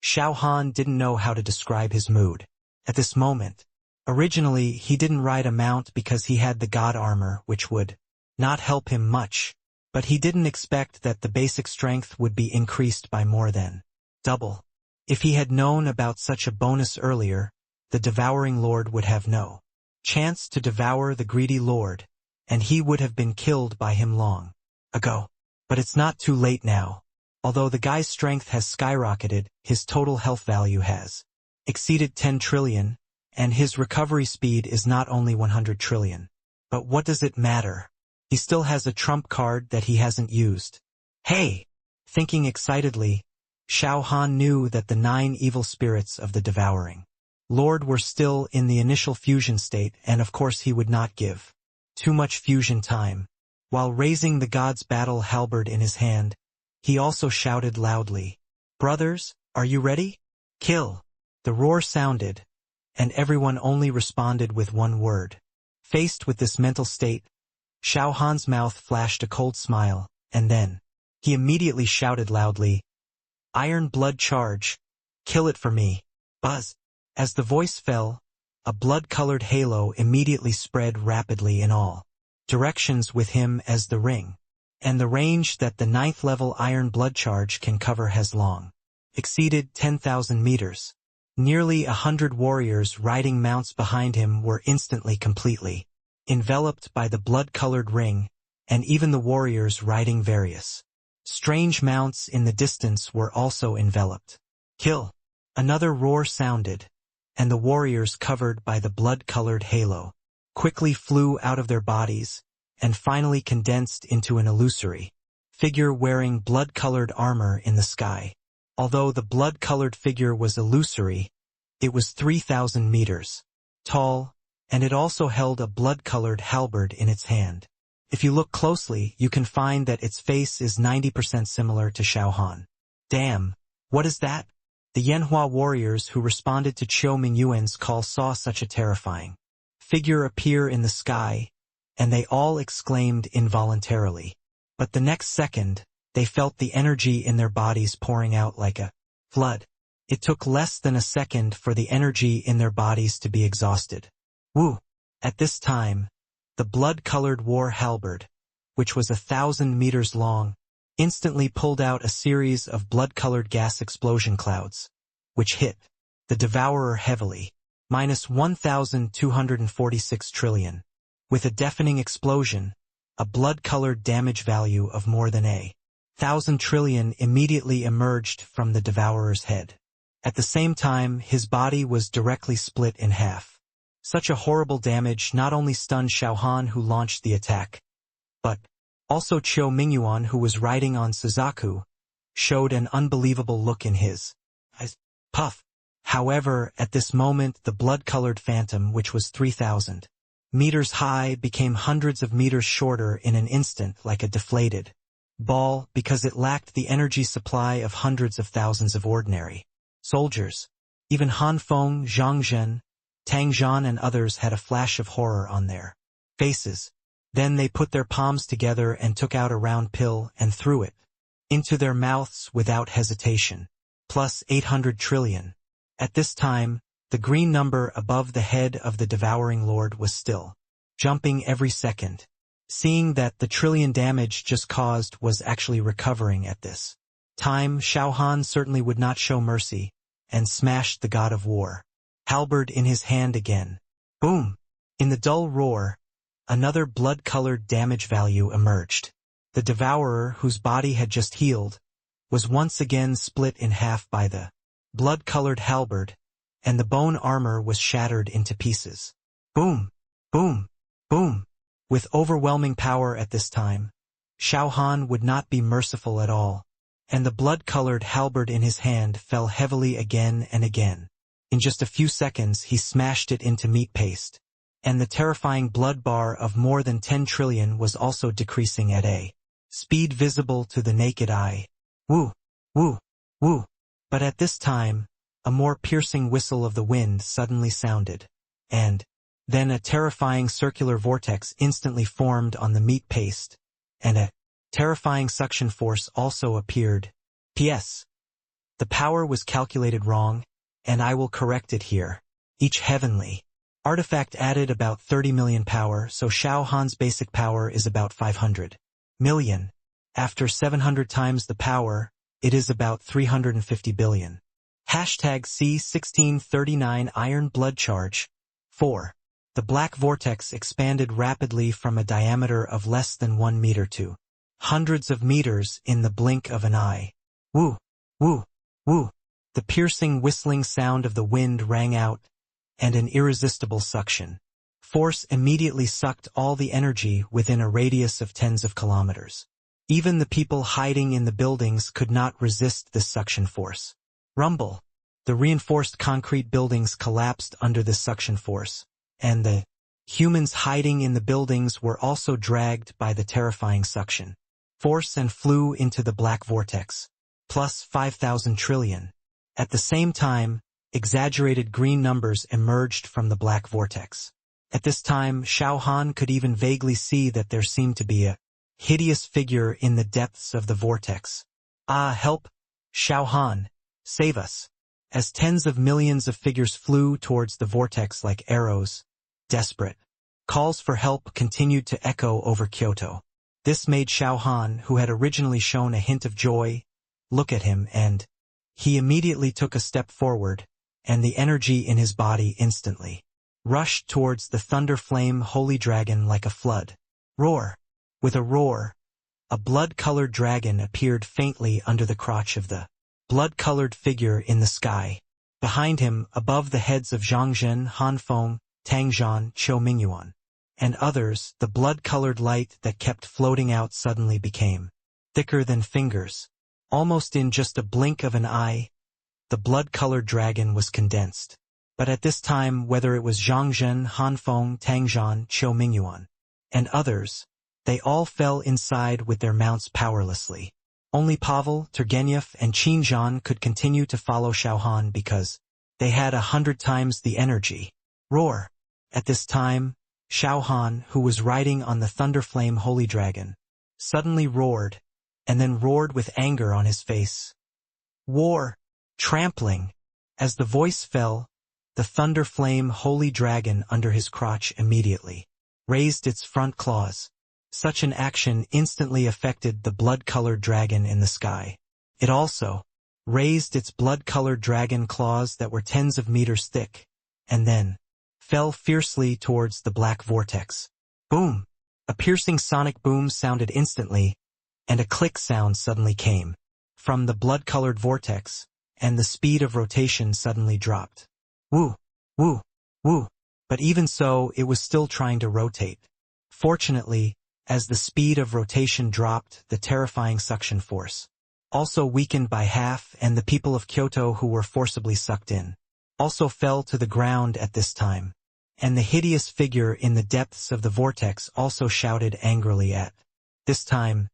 Xiao Han didn't know how to describe his mood at this moment. Originally, he didn't ride a mount because he had the god armor, which would not help him much, but he didn't expect that the basic strength would be increased by more than double. If he had known about such a bonus earlier, the devouring lord would have no chance to devour the greedy lord, and he would have been killed by him long ago. But it's not too late now. Although the guy's strength has skyrocketed, his total health value has exceeded 10 trillion, And his recovery speed is not only 100 trillion. But what does it matter? He still has a trump card that he hasn't used. Hey! Thinking excitedly, Xiao Han knew that the 9 evil spirits of the devouring Lord were still in the initial fusion state, and of course he would not give too much fusion time. While raising the god's battle halberd in his hand, he also shouted loudly, "Brothers, are you ready? Kill!" The roar sounded, and everyone only responded with one word. Faced with this mental state, Xiao Han's mouth flashed a cold smile, and then he immediately shouted loudly, "Iron blood charge! Kill it for me!" Buzz! As the voice fell, a blood-colored halo immediately spread rapidly in all directions with him as the ring, and the range that the 9th level iron blood charge can cover has long exceeded 10,000 meters. Nearly 100 warriors riding mounts behind him were instantly completely enveloped by the blood-colored ring, and even the warriors riding various strange mounts in the distance were also enveloped. Kill! Another roar sounded, and the warriors covered by the blood-colored halo quickly flew out of their bodies and finally condensed into an illusory figure wearing blood-colored armor in the sky. Although the blood-colored figure was illusory, it was 3,000 meters tall, and it also held a blood-colored halberd in its hand. If you look closely, you can find that its face is 90% similar to Xiao Han. Damn, what is that? The Yanhua warriors who responded to Qiu Mingyuan's call saw such a terrifying figure appear in the sky, and they all exclaimed involuntarily. But the next second, they felt the energy in their bodies pouring out like a flood. It took less than a second for the energy in their bodies to be exhausted. Woo! At this time, the blood-colored war halberd, which was 1,000 meters long, instantly pulled out a series of blood-colored gas explosion clouds, which hit the devourer heavily, minus 1,246 trillion. With a deafening explosion, a blood-colored damage value of more than 1,000 trillion immediately emerged from the devourer's head. At the same time, his body was directly split in half. Such a horrible damage not only stunned Xiao Han, who launched the attack, but also Qiu Mingyuan, who was riding on Suzaku, showed an unbelievable look in his eyes. Puff! However, at this moment the blood-colored phantom, which was 3,000 meters high, became hundreds of meters shorter in an instant, like a deflated ball, because it lacked the energy supply of hundreds of thousands of ordinary soldiers. Even Han Feng, Zhang Zhen, Tang Zhan and others had a flash of horror on their faces. Then they put their palms together and took out a round pill and threw it into their mouths without hesitation. Plus 800 trillion. At this time, the green number above the head of the devouring lord was still jumping every second. Seeing that the trillion damage just caused was actually recovering at this time, Xiao Han certainly would not show mercy, and smashed the god of war halberd in his hand again. Boom! In the dull roar, another blood-colored damage value emerged. The devourer, whose body had just healed, was once again split in half by the blood-colored halberd, and the bone armor was shattered into pieces. Boom! Boom! Boom! With overwhelming power at this time, Xiao Han would not be merciful at all, and the blood-colored halberd in his hand fell heavily again and again. In just a few seconds he smashed it into meat paste, and the terrifying blood bar of more than 10 trillion was also decreasing at a speed visible to the naked eye. Woo! Woo! Woo! But at this time, a more piercing whistle of the wind suddenly sounded, and then a terrifying circular vortex instantly formed on the meat paste, and a terrifying suction force also appeared. P.S. The power was calculated wrong, and I will correct it here. Each heavenly artifact added about 30 million power, so Xiao Han's basic power is about 500 million. After 700 times the power, it is about 350 billion. Hashtag C1639 Iron Blood Charge. 4. The black vortex expanded rapidly from a diameter of less than 1 meter to hundreds of meters in the blink of an eye. Woo! Woo! Woo! The piercing whistling sound of the wind rang out, and an irresistible suction. Force immediately sucked all the energy within a radius of tens of kilometers. Even the people hiding in the buildings could not resist this suction force. Rumble. The reinforced concrete buildings collapsed under this suction force, and the humans hiding in the buildings were also dragged by the terrifying suction force and flew into the black vortex, plus 5,000 trillion. At the same time, exaggerated green numbers emerged from the black vortex. At this time, Xiao Han could even vaguely see that there seemed to be a hideous figure in the depths of the vortex. Ah, help! Xiao Han, save us! As tens of millions of figures flew towards the vortex like arrows, desperate calls for help continued to echo over Kyoto. This made Xiao Han, who had originally shown a hint of joy, look at him, and he immediately took a step forward, and the energy in his body instantly rushed towards the thunder flame holy dragon like a flood. Roar! With a roar, a blood-colored dragon appeared faintly under the crotch of the blood-colored figure in the sky. Behind him, above the heads of Zhangzhen, Hanfeng, Tangzhan, Qiu Mingyuan, and others, the blood-colored light that kept floating out suddenly became thicker than fingers. Almost in just a blink of an eye, the blood-colored dragon was condensed. But at this time, whether it was Zhangzhen, Hanfeng, Tangzhan, Qiu Mingyuan, and others, they all fell inside with their mounts powerlessly. Only Pavel, Turgenev, and Qinzhan could continue to follow Xiao Han because they had 100 times the energy. Roar! At this time, Xiao Han, who was riding on the Thunderflame Holy Dragon, suddenly roared, and then roared with anger on his face. War! Trampling! As the voice fell, the Thunderflame Holy Dragon under his crotch immediately raised its front claws. Such an action instantly affected the blood-colored dragon in the sky. It also raised its blood-colored dragon claws that were tens of meters thick, and then fell fiercely towards the black vortex. Boom! A piercing sonic boom sounded instantly, and a click sound suddenly came from the blood-colored vortex, and the speed of rotation suddenly dropped. Woo! Woo! Woo! But even so, it was still trying to rotate. Fortunately, as the speed of rotation dropped, the terrifying suction force also weakened by half, and the people of Kyoto who were forcibly sucked in also fell to the ground at this time. And the hideous figure in the depths of the vortex also shouted angrily at this time,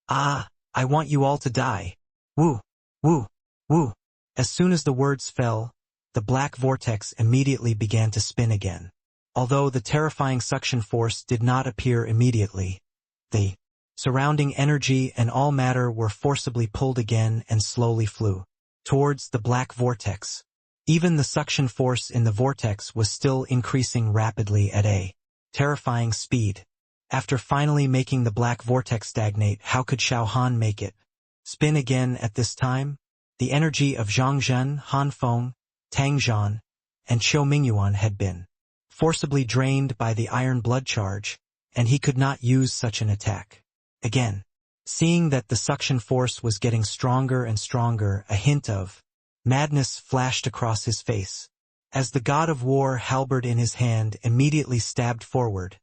"Ah, I want you all to die. Woo! Woo! Woo!" As soon as the words fell, the black vortex immediately began to spin again. Although the terrifying suction force did not appear immediately, the surrounding energy and all matter were forcibly pulled again and slowly flew towards the black vortex. Even the suction force in the vortex was still increasing rapidly at a terrifying speed. After finally making the black vortex stagnate, how could Xiao Han make it spin again at this time? The energy of Zhangzhen, Hanfeng, Tangzhan, and Qiu Mingyuan had been forcibly drained by the iron blood charge, and he could not use such an attack again. Seeing that the suction force was getting stronger and stronger, a hint of madness flashed across his face. As the god of war, halberd in his hand, immediately stabbed forward,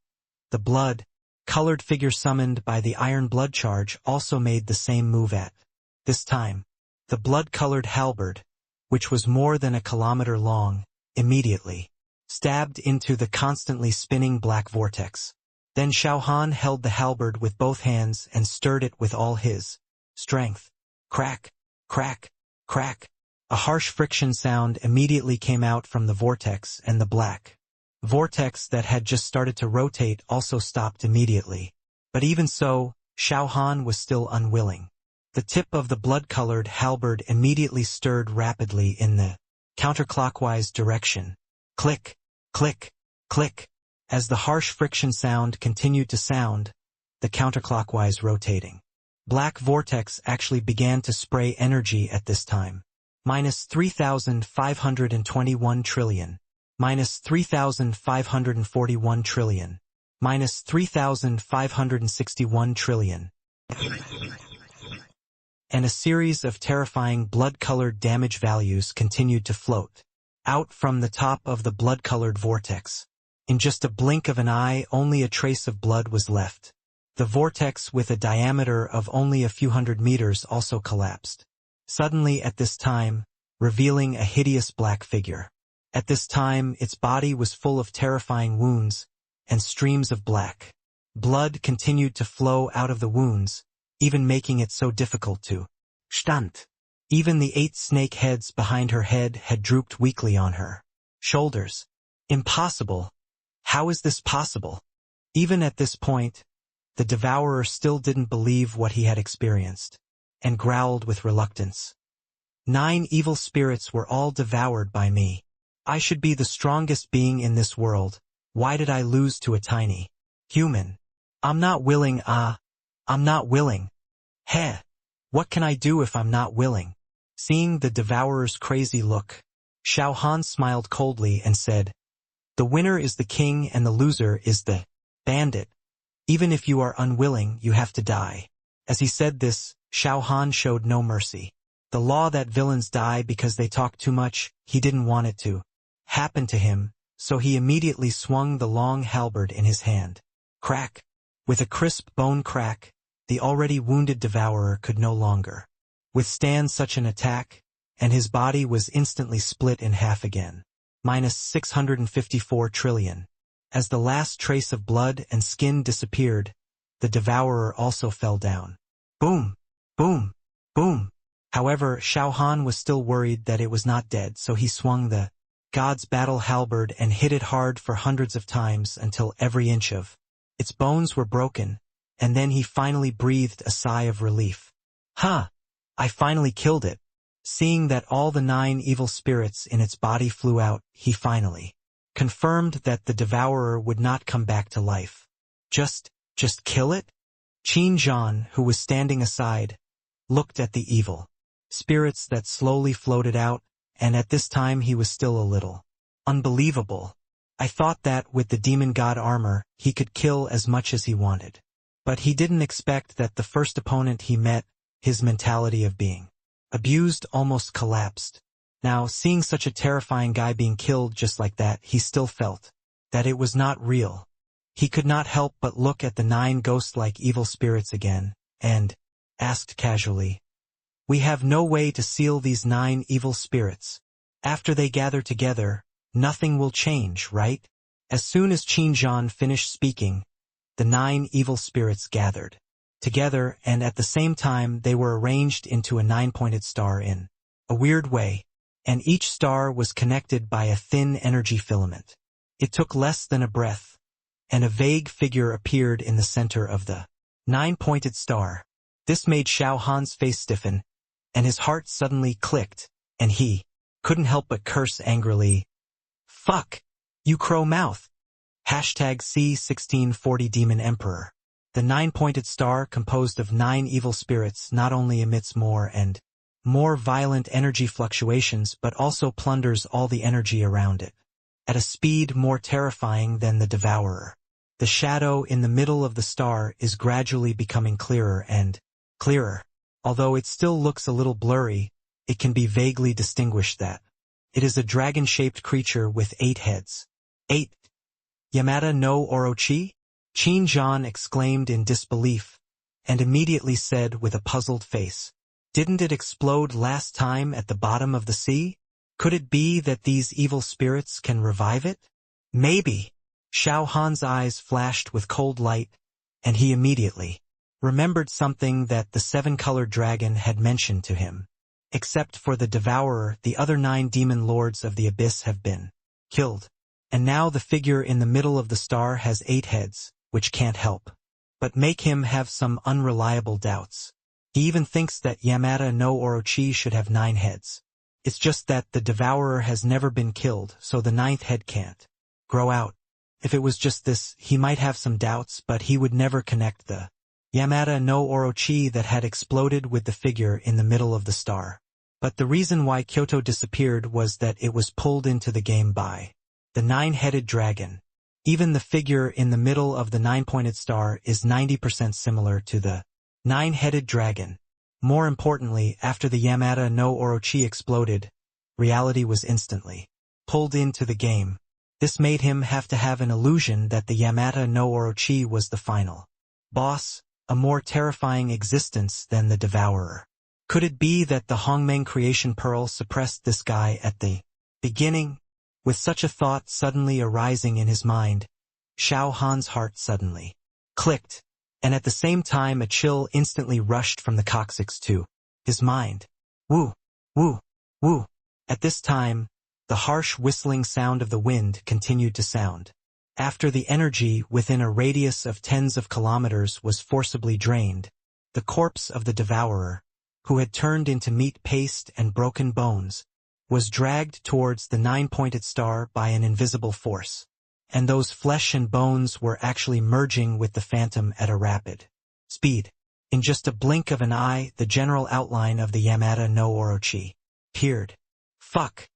the blood-colored figure summoned by the iron blood charge also made the same move at this time. The blood-colored halberd, which was more than a kilometer long, immediately stabbed into the constantly spinning black vortex. Then Xiao Han held the halberd with both hands and stirred it with all his strength. Crack, crack, crack. A harsh friction sound immediately came out from the vortex, and the black vortex that had just started to rotate also stopped immediately. But even so, Xiao Han was still unwilling. The tip of the blood-colored halberd immediately stirred rapidly in the counterclockwise direction. Click, click, click. As the harsh friction sound continued to sound, the counterclockwise rotating black vortex actually began to spray energy at this time. Minus 3,521 trillion. Minus 3,541 trillion. Minus 3,561 trillion. And a series of terrifying blood-colored damage values continued to float out from the top of the blood-colored vortex. In just a blink of an eye, only a trace of blood was left. The vortex, with a diameter of only a few hundred meters, also collapsed. Suddenly at this time, revealing a hideous black figure. At this time, its body was full of terrifying wounds, and streams of black blood continued to flow out of the wounds, even making it so difficult to stand. Even the 8 snake heads behind her head had drooped weakly on her shoulders. Impossible! How is this possible? Even at this point, the devourer still didn't believe what he had experienced, and growled with reluctance. 9 evil spirits were all devoured by me. I should be the strongest being in this world. Why did I lose to a tiny human? I'm not willing. I'm not willing. Heh. What can I do if I'm not willing? Seeing the devourer's crazy look, Xiao Han smiled coldly and said, "The winner is the king and the loser is the bandit. Even if you are unwilling, you have to die." As he said this, Xiao Han showed no mercy. The law that villains die because they talk too much, he didn't want it to happen to him, so he immediately swung the long halberd in his hand. Crack! With a crisp bone crack, the already wounded devourer could no longer withstand such an attack, and his body was instantly split in half again. Minus 654 trillion. As the last trace of blood and skin disappeared, the devourer also fell down. Boom! Boom! Boom! However, Xiao Han was still worried that it was not dead, so he swung the God's battle halberd and hit it hard for hundreds of times until every inch of its bones were broken, and then he finally breathed a sigh of relief. "Ha! I finally killed it." Seeing that all the 9 evil spirits in its body flew out, he finally confirmed that the devourer would not come back to life. Just kill it? Qin Zhan, who was standing aside, looked at the evil spirits that slowly floated out, and at this time he was still a little unbelievable. I thought that with the demon god armor, he could kill as much as he wanted. But he didn't expect that the first opponent he met, his mentality of being abused, almost collapsed. Now, seeing such a terrifying guy being killed just like that, he still felt that it was not real. He could not help but look at the 9 ghost-like evil spirits again, and asked casually, "We have no way to seal these 9 evil spirits. After they gather together, nothing will change, right?" As soon as Qin Zhan finished speaking, the 9 evil spirits gathered together, and at the same time they were arranged into a 9-pointed star in a weird way, and each star was connected by a thin energy filament. It took less than a breath, and a vague figure appeared in the center of the 9-pointed star. This made Xiao Han's face stiffen, and his heart suddenly clicked, and he couldn't help but curse angrily. "Fuck! You crow mouth!" #C1640 Demon Emperor. The 9-pointed star, composed of 9 evil spirits, not only emits more and more violent energy fluctuations but also plunders all the energy around it, at a speed more terrifying than the devourer. The shadow in the middle of the star is gradually becoming clearer and clearer. Although it still looks a little blurry, it can be vaguely distinguished that it is a dragon-shaped creature with 8 heads. 8. Yamada no Orochi? Qin Zhan exclaimed in disbelief, and immediately said with a puzzled face, "Didn't it explode last time at the bottom of the sea? Could it be that these evil spirits can revive it?" "Maybe." Xiao Han's eyes flashed with cold light, and he immediately remembered something that the 7-colored dragon had mentioned to him. Except for the devourer, the other 9 demon lords of the abyss have been killed. And now the figure in the middle of the star has 8 heads, which can't help but make him have some unreliable doubts. He even thinks that Yamada no Orochi should have 9 heads. It's just that the devourer has never been killed, so the 9th head can't grow out. If it was just this, he might have some doubts, but he would never connect the Yamada no Orochi that had exploded with the figure in the middle of the star. But the reason why Kyoto disappeared was that it was pulled into the game by the 9-headed dragon. Even the figure in the middle of the 9-pointed star is 90% similar to the 9-headed dragon. More importantly, after the Yamada no Orochi exploded, reality was instantly pulled into the game. This made him have to have an illusion that the Yamata no Orochi was the final boss, a more terrifying existence than the Devourer. Could it be that the Hongmeng creation pearl suppressed this guy at the beginning? With such a thought suddenly arising in his mind, Xiao Han's heart suddenly clicked, and at the same time a chill instantly rushed from the coccyx to his mind. Woo, woo, woo. At this time, the harsh whistling sound of the wind continued to sound. After the energy within a radius of tens of kilometers was forcibly drained, the corpse of the Devourer, who had turned into meat paste and broken bones, was dragged towards the nine-pointed star by an invisible force, and those flesh and bones were actually merging with the phantom at a rapid speed. In just a blink of an eye, the general outline of the Yamata no Orochi appeared. Fuck.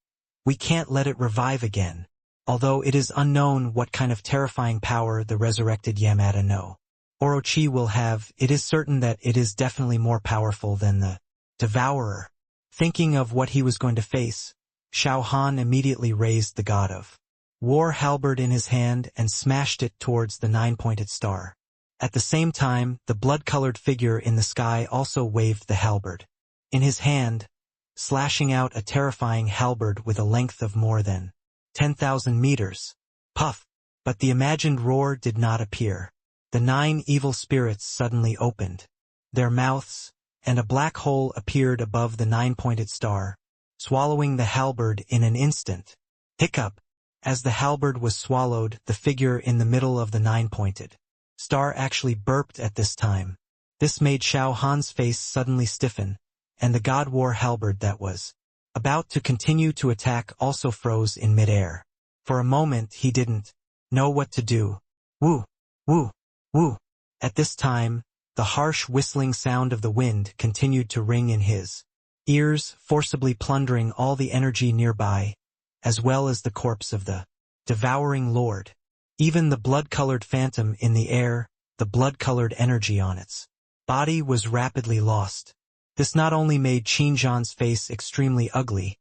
We can't let it revive again. Although it is unknown what kind of terrifying power the resurrected Yamata no Orochi will have, it is certain that it is definitely more powerful than the Devourer. Thinking of what he was going to face, Xiao Han immediately raised the god of war halberd in his hand and smashed it towards the nine-pointed star. At the same time, the blood-colored figure in the sky also waved the halberd in his hand, slashing out a terrifying halberd with a length of more than 10,000 meters. Puff! But the imagined roar did not appear. The 9 evil spirits suddenly opened their mouths, and a black hole appeared above the nine-pointed star, swallowing the halberd in an instant. Hiccup! As the halberd was swallowed, the figure in the middle of the nine-pointed star actually burped at this time. This made Xiao Han's face suddenly stiffen, and the god war halberd that was about to continue to attack also froze in midair. For a moment he didn't know what to do. Woo! Woo! Woo! At this time, the harsh whistling sound of the wind continued to ring in his ears, forcibly plundering all the energy nearby, as well as the corpse of the devouring lord. Even the blood-colored phantom in the air, the blood-colored energy on its body was rapidly lost. This not only made Xinjiang's face extremely ugly,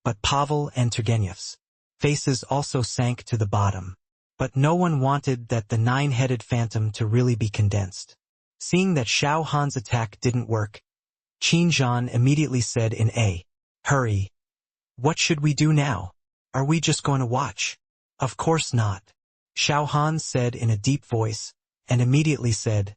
but Pavel and Turgenev's faces also sank to the bottom. But no one wanted that the nine-headed phantom to really be condensed. Seeing that Xiao Han's attack didn't work, Xinjiang immediately said in a hurry, "What should we do now? Are we just going to watch?" "Of course not," Xiao Han said in a deep voice, and immediately said,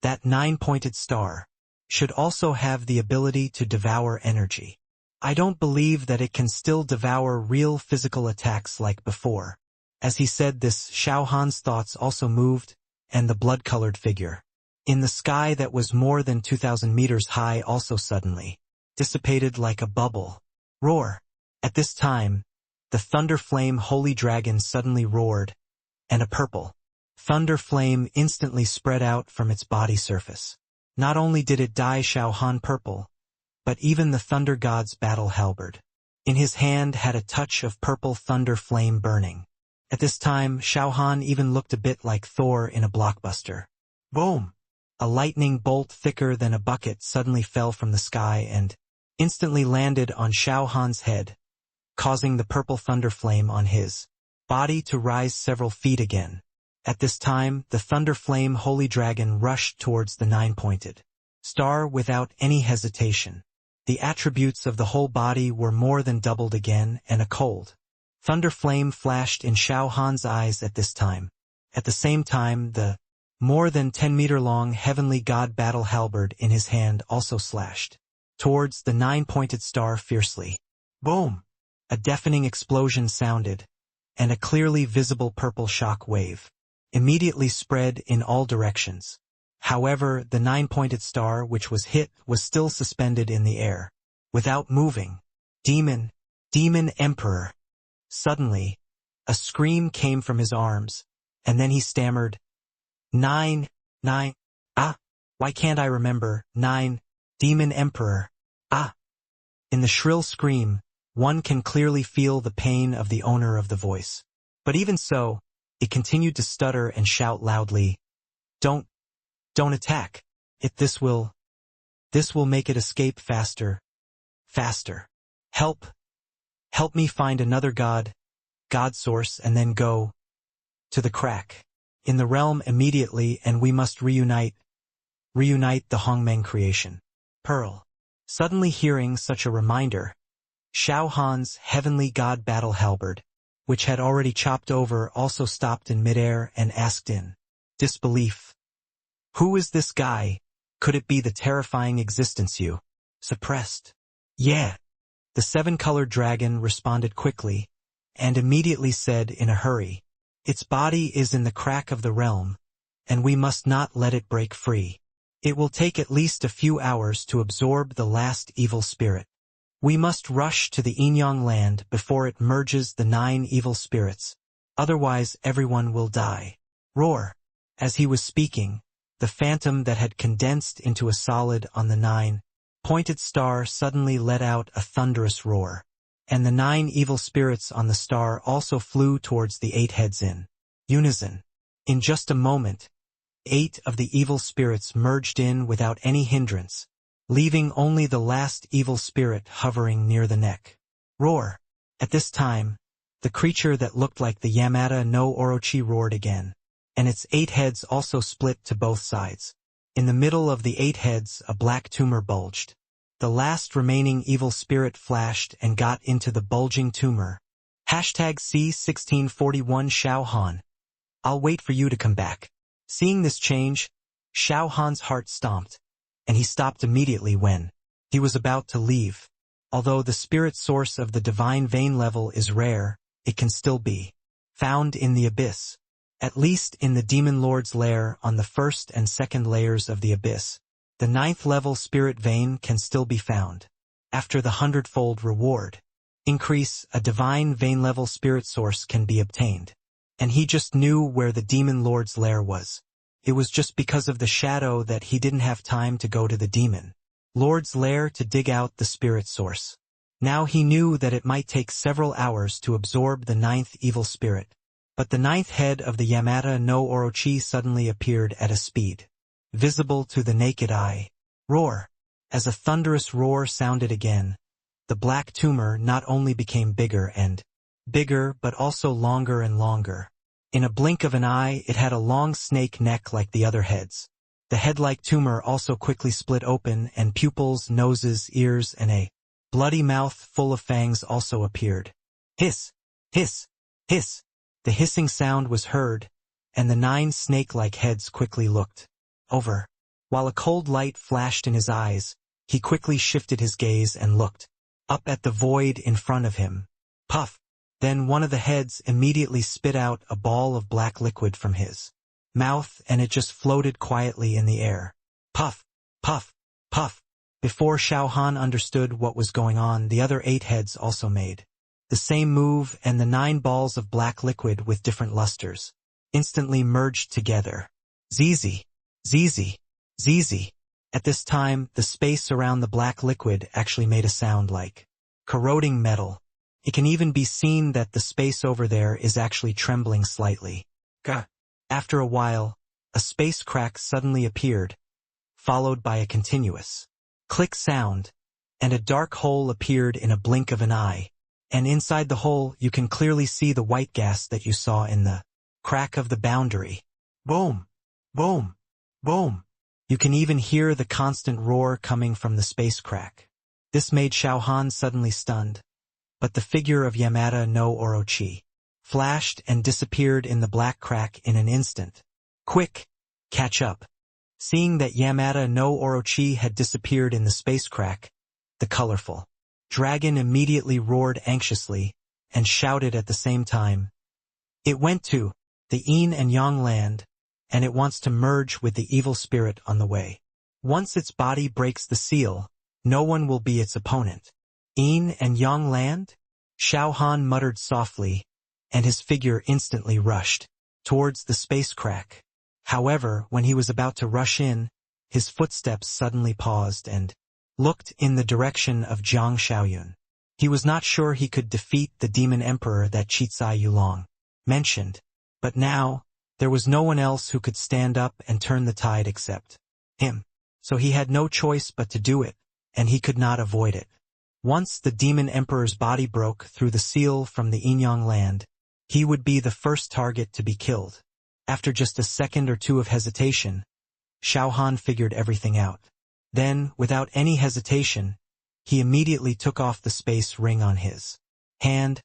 "That nine-pointed star should also have the ability to devour energy. I don't believe that it can still devour real physical attacks like before." As he said this, Xiao Han's thoughts also moved, and the blood-colored figure in the sky that was more than 2,000 meters high also suddenly dissipated like a bubble. Roar! At this time, the thunder flame holy dragon suddenly roared, and a purple thunder flame instantly spread out from its body surface. Not only did it dye Xiao Han purple, but even the thunder god's battle halberd in his hand had a touch of purple thunder flame burning. At this time, Xiao Han even looked a bit like Thor in a blockbuster. Boom! A lightning bolt thicker than a bucket suddenly fell from the sky and instantly landed on Xiao Han's head, causing the purple thunder flame on his body to rise several feet again. At this time, the thunder flame holy dragon rushed towards the nine-pointed star without any hesitation. The attributes of the whole body were more than doubled again, and a cold thunder flame flashed in Xiao Han's eyes at this time. At the same time, the more than 10-meter-long heavenly god battle halberd in his hand also slashed towards the nine-pointed star fiercely. Boom! A deafening explosion sounded, and a clearly visible purple shock wave immediately spread in all directions. However, the nine-pointed star which was hit was still suspended in the air, without moving. Demon Emperor! Suddenly, a scream came from his arms, and then he stammered, Nine, why can't I remember, 9, Demon Emperor, In the shrill scream, one can clearly feel the pain of the owner of the voice. But even so, it continued to stutter and shout loudly, Don't attack. This will make it escape faster. Help me find another god, God source, and then go to the crack in the realm immediately, and we must reunite the Hongmeng creation. Pearl. Suddenly hearing such a reminder, Xiao Han's heavenly god battle halberd, which had already chopped over, also stopped in midair and asked in disbelief, "Who is this guy? Could it be the terrifying existence you suppressed?" "Yeah." The seven-colored dragon responded quickly, and immediately said in a hurry, "Its body is in the crack of the realm, and we must not let it break free. It will take at least a few hours to absorb the last evil spirit. We must rush to the Yinyang land before it merges the 9 evil spirits, otherwise everyone will die." Roar. As he was speaking, the phantom that had condensed into a solid on the 9-pointed star suddenly let out a thunderous roar, and the 9 evil spirits on the star also flew towards the 8 heads in unison. In just a moment, 8 of the evil spirits merged in without any hindrance, leaving only the last evil spirit hovering near the neck. Roar. At this time, the creature that looked like the Yamata no Orochi roared again, and its 8 heads also split to both sides. In the middle of the 8 heads a black tumor bulged. The last remaining evil spirit flashed and got into the bulging tumor. #C1641 Xiao Han. I'll wait for you to come back. Seeing this change, Xiao Han's heart stomped, and he stopped immediately when he was about to leave. Although the spirit source of the divine vein level is rare, it can still be found in the abyss. At least in the demon lord's lair on the 1st and 2nd layers of the abyss, the 9th level spirit vein can still be found. After the 100-fold reward increase, a divine vein level spirit source can be obtained. And he just knew where the demon lord's lair was. It was just because of the shadow that he didn't have time to go to the demon lord's lair to dig out the spirit source. Now he knew that it might take several hours to absorb the 9th evil spirit. But the 9th head of the Yamata no Orochi suddenly appeared at a speed visible to the naked eye. Roar. As a thunderous roar sounded again, the black tumor not only became bigger and bigger but also longer and longer. In a blink of an eye it had a long snake neck like the other heads. The head-like tumor also quickly split open, and pupils, noses, ears, and a bloody mouth full of fangs also appeared. Hiss! Hiss! Hiss! The hissing sound was heard, and the 9 snake-like heads quickly looked over. While a cold light flashed in his eyes, he quickly shifted his gaze and looked up at the void in front of him. Puff! Then one of the heads immediately spit out a ball of black liquid from his mouth, and it just floated quietly in the air. Puff! Puff! Puff! Before Xiao Han understood what was going on, the other 8 heads also made the same move, and the 9 balls of black liquid with different lusters instantly merged together. Zizi! Zizi! Zizi! At this time, the space around the black liquid actually made a sound like corroding metal. It can even be seen that the space over there is actually trembling slightly. Gah! After a while, a space crack suddenly appeared, followed by a continuous click sound, and a dark hole appeared in a blink of an eye. And inside the hole you can clearly see the white gas that you saw in the crack of the boundary. Boom! Boom! Boom! You can even hear the constant roar coming from the space crack. This made Xiao Han suddenly stunned. But the figure of Yamata no Orochi flashed and disappeared in the black crack in an instant. Quick! Catch up! Seeing that Yamata no Orochi had disappeared in the space crack, the colorful dragon immediately roared anxiously and shouted at the same time. It went to the Yin and Yang land, and it wants to merge with the evil spirit on the way. Once its body breaks the seal, no one will be its opponent. Yin and Yang land? Xiao Han muttered softly, and his figure instantly rushed towards the space crack. However, when he was about to rush in, his footsteps suddenly paused and looked in the direction of Jiang Shaoyun. He was not sure he could defeat the demon emperor that Chizai Yulong mentioned, but now, there was no one else who could stand up and turn the tide except him. So he had no choice but to do it, and he could not avoid it. Once the demon emperor's body broke through the seal from the Yinyang land, He would be the first target to be killed. After just a second or two of hesitation, Xiao Han figured everything out. Then, without any hesitation, he immediately took off the space ring on his hand,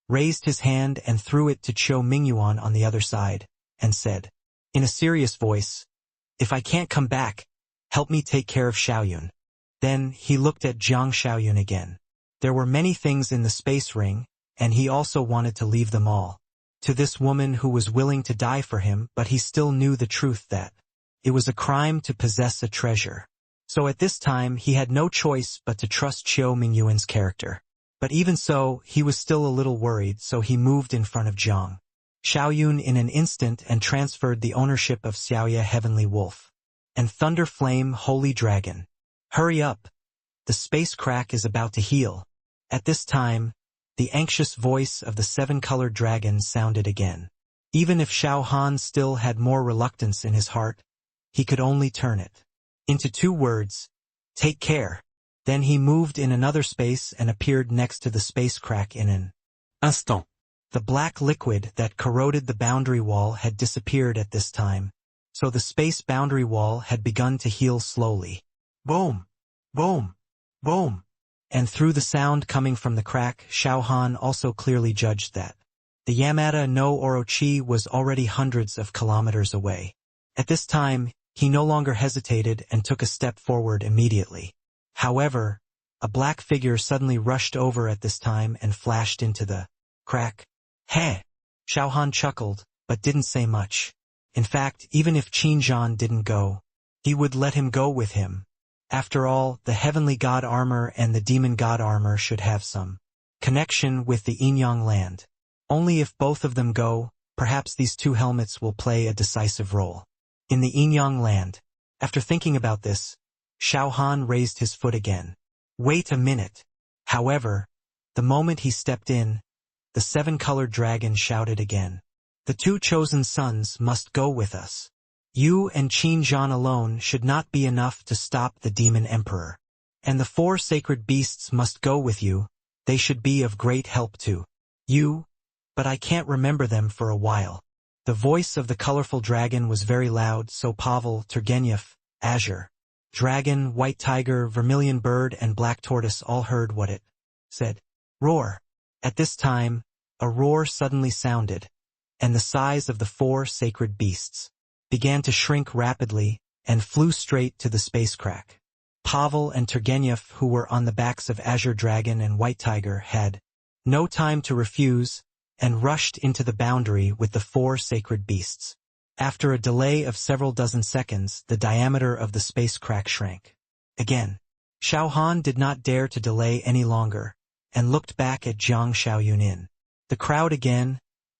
raised his hand and threw it to Qiu Mingyuan on the other side, and said, in a serious voice, "If I can't come back, help me take care of Xiaoyun." Then he looked at Jiang Xiaoyun again. There were many things in the space ring, and he also wanted to leave them all to this woman who was willing to die for him, but he still knew the truth that it was a crime to possess a treasure. So at this time he had no choice but to trust Qiu Mingyuan's character. But even so, he was still a little worried, so he moved in front of Jiang Xiaoyun in an instant and transferred the ownership of Xiaoya Heavenly Wolf and Thunder Flame Holy Dragon. Hurry up! The space crack is about to heal. At this time, the anxious voice of the seven-colored dragon sounded again. Even if Xiao Han still had more reluctance in his heart, he could only turn it into two words: take care. Then he moved in another space and appeared next to the space crack in an instant. The black liquid that corroded the boundary wall had disappeared at this time, so the space boundary wall had begun to heal slowly. Boom! Boom! Boom! And through the sound coming from the crack, Xiao Han also clearly judged that the Yamata no Orochi was already hundreds of kilometers away. At this time, he no longer hesitated and took a step forward immediately. However, a black figure suddenly rushed over at this time and flashed into the crack. Heh! Xiao Han chuckled, but didn't say much. In fact, even if Qin Zhan didn't go, he would let him go with him. After all, the heavenly god armor and the demon god armor should have some connection with the Yinyang land. Only if both of them go, perhaps these two helmets will play a decisive role in the Yinyang land. After thinking about this, Xiao Han raised his foot again. Wait a minute. However, the moment he stepped in, the seven-colored dragon shouted again. The two chosen sons must go with us. You and Qin Zhan alone should not be enough to stop the demon emperor. And the four sacred beasts must go with you. They should be of great help to you, but I can't remember them for a while. The voice of the colorful dragon was very loud, so Pavel, Turgenev, Azure Dragon, White Tiger, Vermilion Bird, and Black Tortoise all heard what it said. Roar! At this time, a roar suddenly sounded, and the size of the four sacred beasts began to shrink rapidly and flew straight to the space crack. Pavel and Turgenev, who were on the backs of Azure Dragon and White Tiger, had no time to refuse and rushed into the boundary with the four sacred beasts. After a delay of several dozen seconds, the diameter of the space crack shrank. Again, Xiao Han did not dare to delay any longer, and looked back at Jiang Xiaoyun in the crowd again,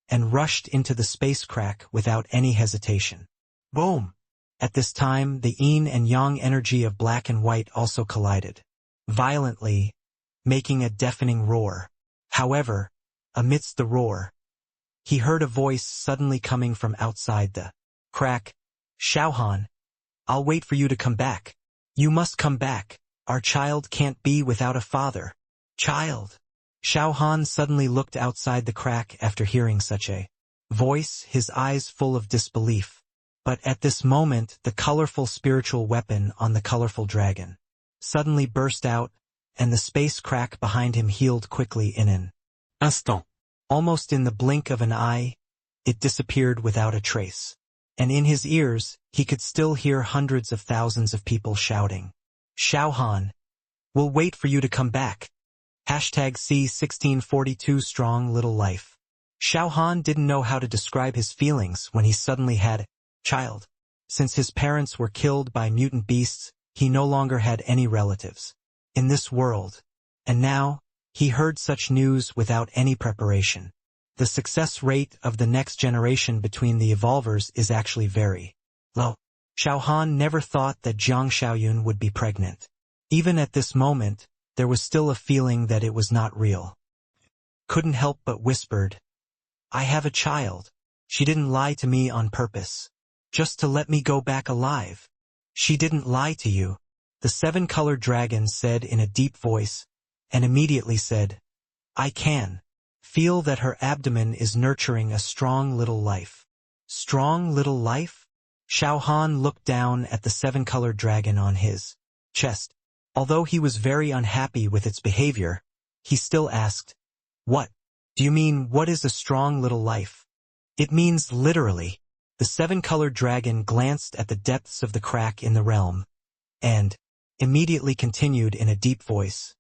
and rushed into the space crack without any hesitation. Boom! At this time, the yin and yang energy of black and white also collided violently, making a deafening roar. However, amidst the roar, he heard a voice suddenly coming from outside the crack. Xiao Han, I'll wait for you to come back. You must come back. Our child can't be without a father. Child! Xiao Han suddenly looked outside the crack after hearing such a voice, his eyes full of disbelief. But at this moment, the colorful spiritual weapon on the colorful dragon suddenly burst out, and the space crack behind him healed quickly in an instant. Almost in the blink of an eye, it disappeared without a trace. And in his ears, he could still hear hundreds of thousands of people shouting, Xiao Han, we'll wait for you to come back. #C1642 Strong Little Life. Xiao Han didn't know how to describe his feelings when he suddenly had a child. Since his parents were killed by mutant beasts, he no longer had any relatives in this world. And now, he heard such news without any preparation. The success rate of the next generation between the evolvers is actually very low. Xiao Han never thought that Jiang Xiaoyun would be pregnant. Even at this moment, there was still a feeling that it was not real. Couldn't help but whispered, I have a child. She didn't lie to me on purpose, just to let me go back alive. She didn't lie to you, the seven-colored dragon said in a deep voice, and immediately said, I can feel that her abdomen is nurturing a strong little life. Strong little life? Xiao Han looked down at the seven-colored dragon on his chest. Although he was very unhappy with its behavior, he still asked, "What? Do you mean, what is a strong little life?" "It means literally." The seven-colored dragon glanced at the depths of the crack in the realm, and immediately continued in a deep voice,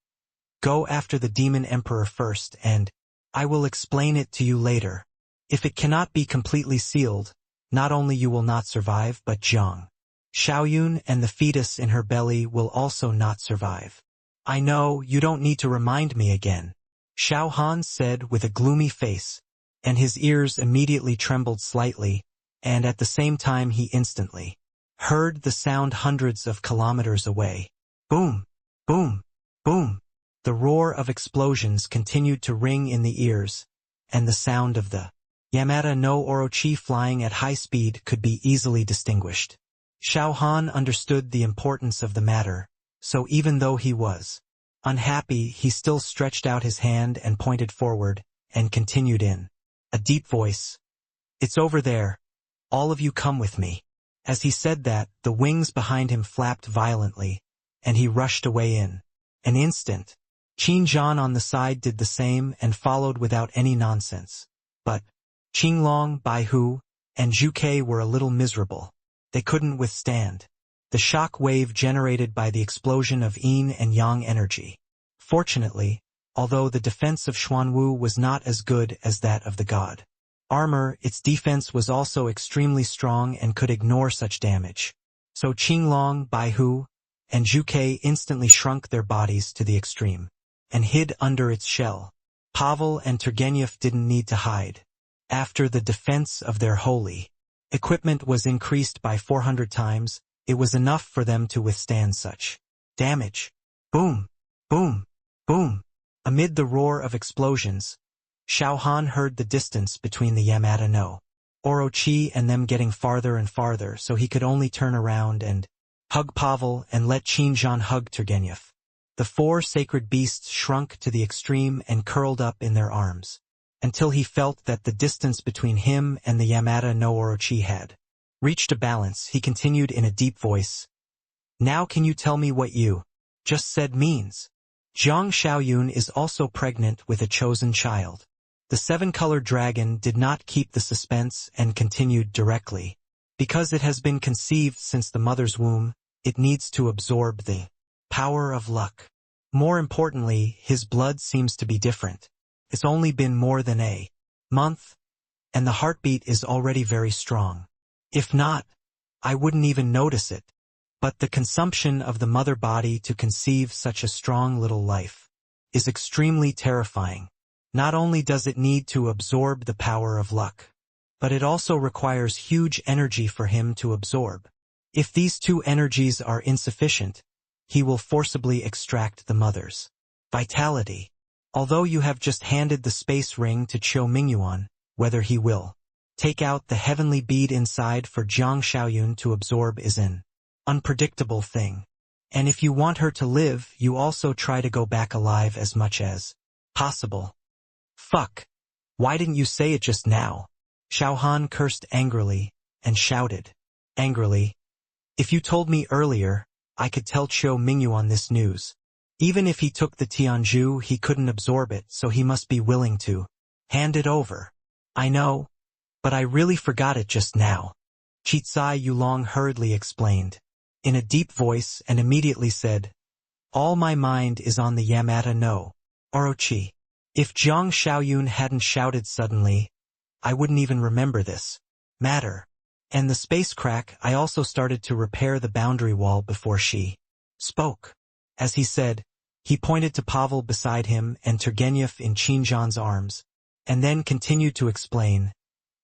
"Go after the demon emperor first, and I will explain it to you later. If it cannot be completely sealed, not only you will not survive, but Jiang Xiaoyun and the fetus in her belly will also not survive." "I know, you don't need to remind me again," Xiao Han said with a gloomy face, and his ears immediately trembled slightly, and at the same time he instantly heard the sound hundreds of kilometers away. Boom! Boom! Boom! The roar of explosions continued to ring in the ears, and the sound of the Yamata no Orochi flying at high speed could be easily distinguished. Xiao Han understood the importance of the matter, so even though he was unhappy, he still stretched out his hand and pointed forward, and continued in a deep voice, "It's over there. All of you come with me." As he said that, the wings behind him flapped violently, and he rushed away in an instant. Qin Zhan on the side did the same and followed without any nonsense. But Qinglong, Baihu, and Zhu Ke were a little miserable. They couldn't withstand the shock wave generated by the explosion of yin and yang energy. Fortunately, although the defense of Xuanwu was not as good as that of the god armor, its defense was also extremely strong and could ignore such damage. So Qinglong, Baihu, and Zhu Ke instantly shrunk their bodies to the extreme and hid under its shell. Pavel and Turgenev didn't need to hide. After the defense of their holy equipment was increased by 400 times, it was enough for them to withstand such damage. Boom! Boom! Boom! Amid the roar of explosions, Xiao Han heard the distance between the Yamata no Orochi and them getting farther and farther, so he could only turn around and hug Pavel and let Qin Zhan hug Turgenev. The four sacred beasts shrunk to the extreme and curled up in their arms, until he felt that the distance between him and the Yamata no Orochi had reached a balance. He continued in a deep voice, "Now can you tell me what you just said means?" Jiang Xiaoyun is also pregnant with a chosen child. The seven-colored dragon did not keep the suspense and continued directly. Because it has been conceived since the mother's womb, it needs to absorb the power of luck. More importantly, his blood seems to be different. It's only been more than a month, and the heartbeat is already very strong. If not, I wouldn't even notice it. But the consumption of the mother body to conceive such a strong little life is extremely terrifying. Not only does it need to absorb the power of luck, but it also requires huge energy for him to absorb. If these two energies are insufficient, he will forcibly extract the mother's vitality. Although you have just handed the space ring to Qiu Mingyuan, whether he will take out the heavenly bead inside for Jiang Xiaoyun to absorb is an unpredictable thing. And if you want her to live, you also try to go back alive as much as possible. Fuck! Why didn't you say it just now? Xiao Han cursed angrily and shouted angrily, "If you told me earlier, I could tell Qiu Mingyuan this news. Even if he took the Tianzhu, he couldn't absorb it, so he must be willing to hand it over." "I know, but I really forgot it just now," Chitsai Yulong hurriedly explained in a deep voice and immediately said, "All my mind is on the Yamata no Orochi. If Jiang Xiaoyun hadn't shouted suddenly, I wouldn't even remember this matter. And the space crack, I also started to repair the boundary wall before she spoke." As he said, he pointed to Pavel beside him and Turgenev in Qinzhan's arms, and then continued to explain,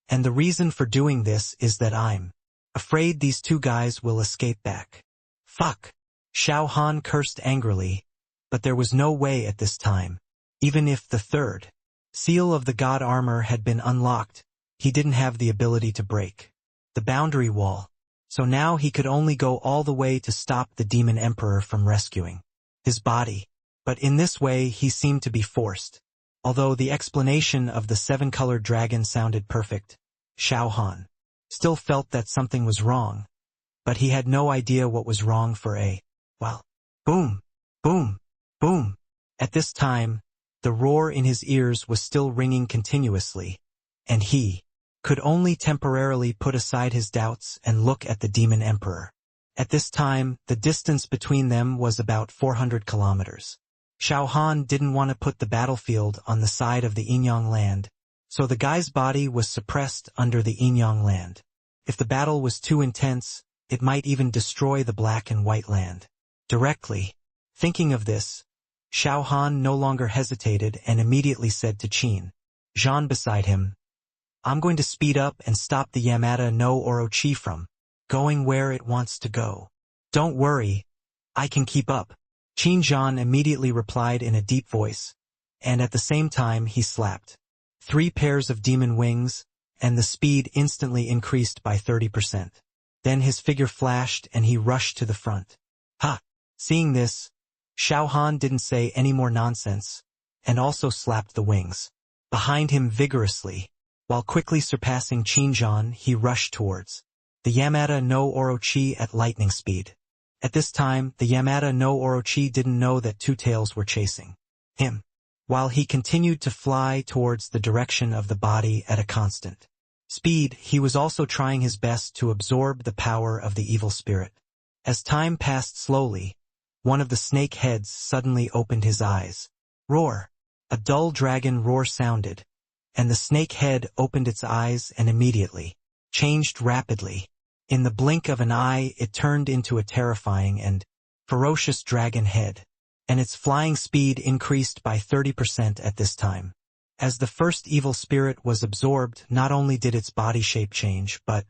"And the reason for doing this is that I'm afraid these two guys will escape back." Fuck! Xiao Han cursed angrily, but there was no way at this time. Even if the third seal of the god armor had been unlocked, he didn't have the ability to break the boundary wall, so now he could only go all the way to stop the demon emperor from rescuing his body. But in this way he seemed to be forced Although the explanation of the seven-colored dragon sounded perfect, Xiao Han still felt that something was wrong, but he had no idea what was wrong for a while. Boom! Boom! Boom! At this time, the roar in his ears was still ringing continuously, and he could only temporarily put aside his doubts and look at the Demon Emperor. At this time, the distance between them was about 400 kilometers. Xiao Han didn't want to put the battlefield on the side of the Yinyang land, so the guy's body was suppressed under the Yinyang land. If the battle was too intense, it might even destroy the black and white land directly. Thinking of this, Xiao Han no longer hesitated and immediately said to Qin Zhan beside him, "I'm going to speed up and stop the Yamata no Orochi from going where it wants to go. Don't worry, I can keep up." Qin Zhan immediately replied in a deep voice, and at the same time he slapped 3 pairs of demon wings, and the speed instantly increased by 30%. Then his figure flashed and he rushed to the front. Ha! Seeing this, Xiao Han didn't say any more nonsense, and also slapped the wings behind him vigorously. While quickly surpassing Qin Zhan, he rushed towards the Yamata no Orochi at lightning speed. At this time, the Yamata no Orochi didn't know that Two Tails were chasing him, while he continued to fly towards the direction of the body at a constant speed. He was also trying his best to absorb the power of the evil spirit. As time passed slowly, one of the snake heads suddenly opened his eyes. Roar! A dull dragon roar sounded, and the snake head opened its eyes and immediately changed rapidly. In the blink of an eye, it turned into a terrifying and ferocious dragon head, and its flying speed increased by 30% at this time. As the first evil spirit was absorbed, not only did its body shape change, but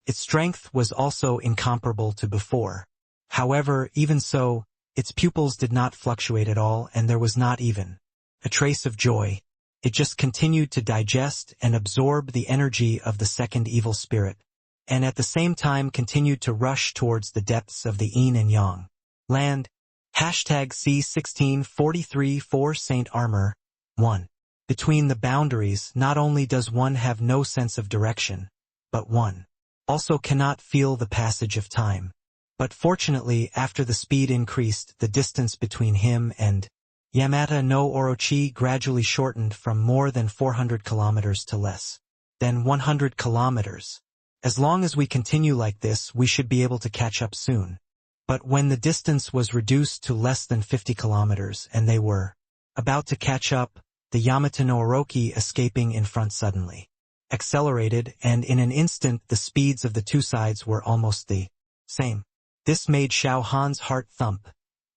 its strength was also incomparable to before. However, even so, its pupils did not fluctuate at all, and there was not even a trace of joy. It just continued to digest and absorb the energy of the second evil spirit, and at the same time continued to rush towards the depths of the Yin and Yang land. C1643 4 Saint Armor 1. Between the boundaries, not only does one have no sense of direction, but one also cannot feel the passage of time. But fortunately, after the speed increased, the distance between him and Yamata no Orochi gradually shortened from more than 400 kilometers to less than 100 kilometers. As long as we continue like this, we should be able to catch up soon. But when the distance was reduced to less than 50 kilometers and they were about to catch up, the Yamata no Orochi escaping in front suddenly accelerated, and in an instant the speeds of the two sides were almost the same. This made Xiao Han's heart thump,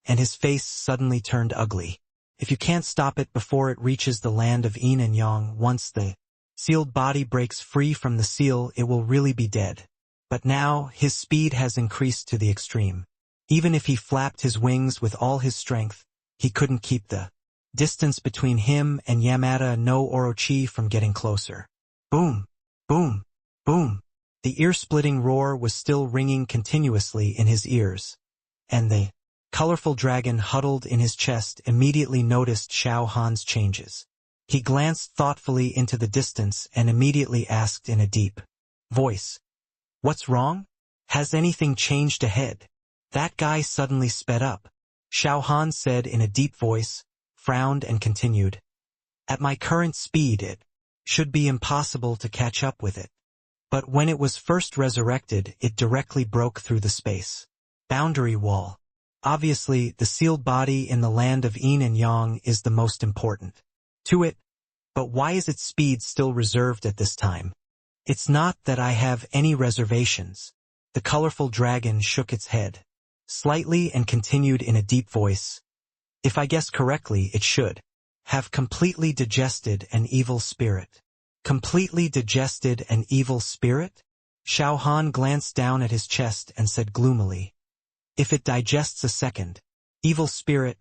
and his face suddenly turned ugly. If you can't stop it before it reaches the land of Yin and Yang, once the sealed body breaks free from the seal, it will really be dead. But now, his speed has increased to the extreme. Even if he flapped his wings with all his strength, he couldn't keep the distance between him and Yamata no Orochi from getting closer. Boom! Boom! Boom! The ear-splitting roar was still ringing continuously in his ears, and the colorful dragon huddled in his chest immediately noticed Xiao Han's changes. He glanced thoughtfully into the distance and immediately asked in a deep voice, "What's wrong? Has anything changed ahead?" That guy suddenly sped up. Xiao Han said in a deep voice, frowned and continued, "At my current speed it should be impossible to catch up with it. But when it was first resurrected, it directly broke through the space boundary wall. Obviously, the sealed body in the land of Yin and Yang is the most important to it. But why is its speed still reserved at this time? It's not that I have any reservations." The colorful dragon shook its head slightly and continued in a deep voice, "If I guess correctly, it should have completely digested an evil spirit." Completely digested an evil spirit? Xiao Han glanced down at his chest and said gloomily, "If it digests a second evil spirit,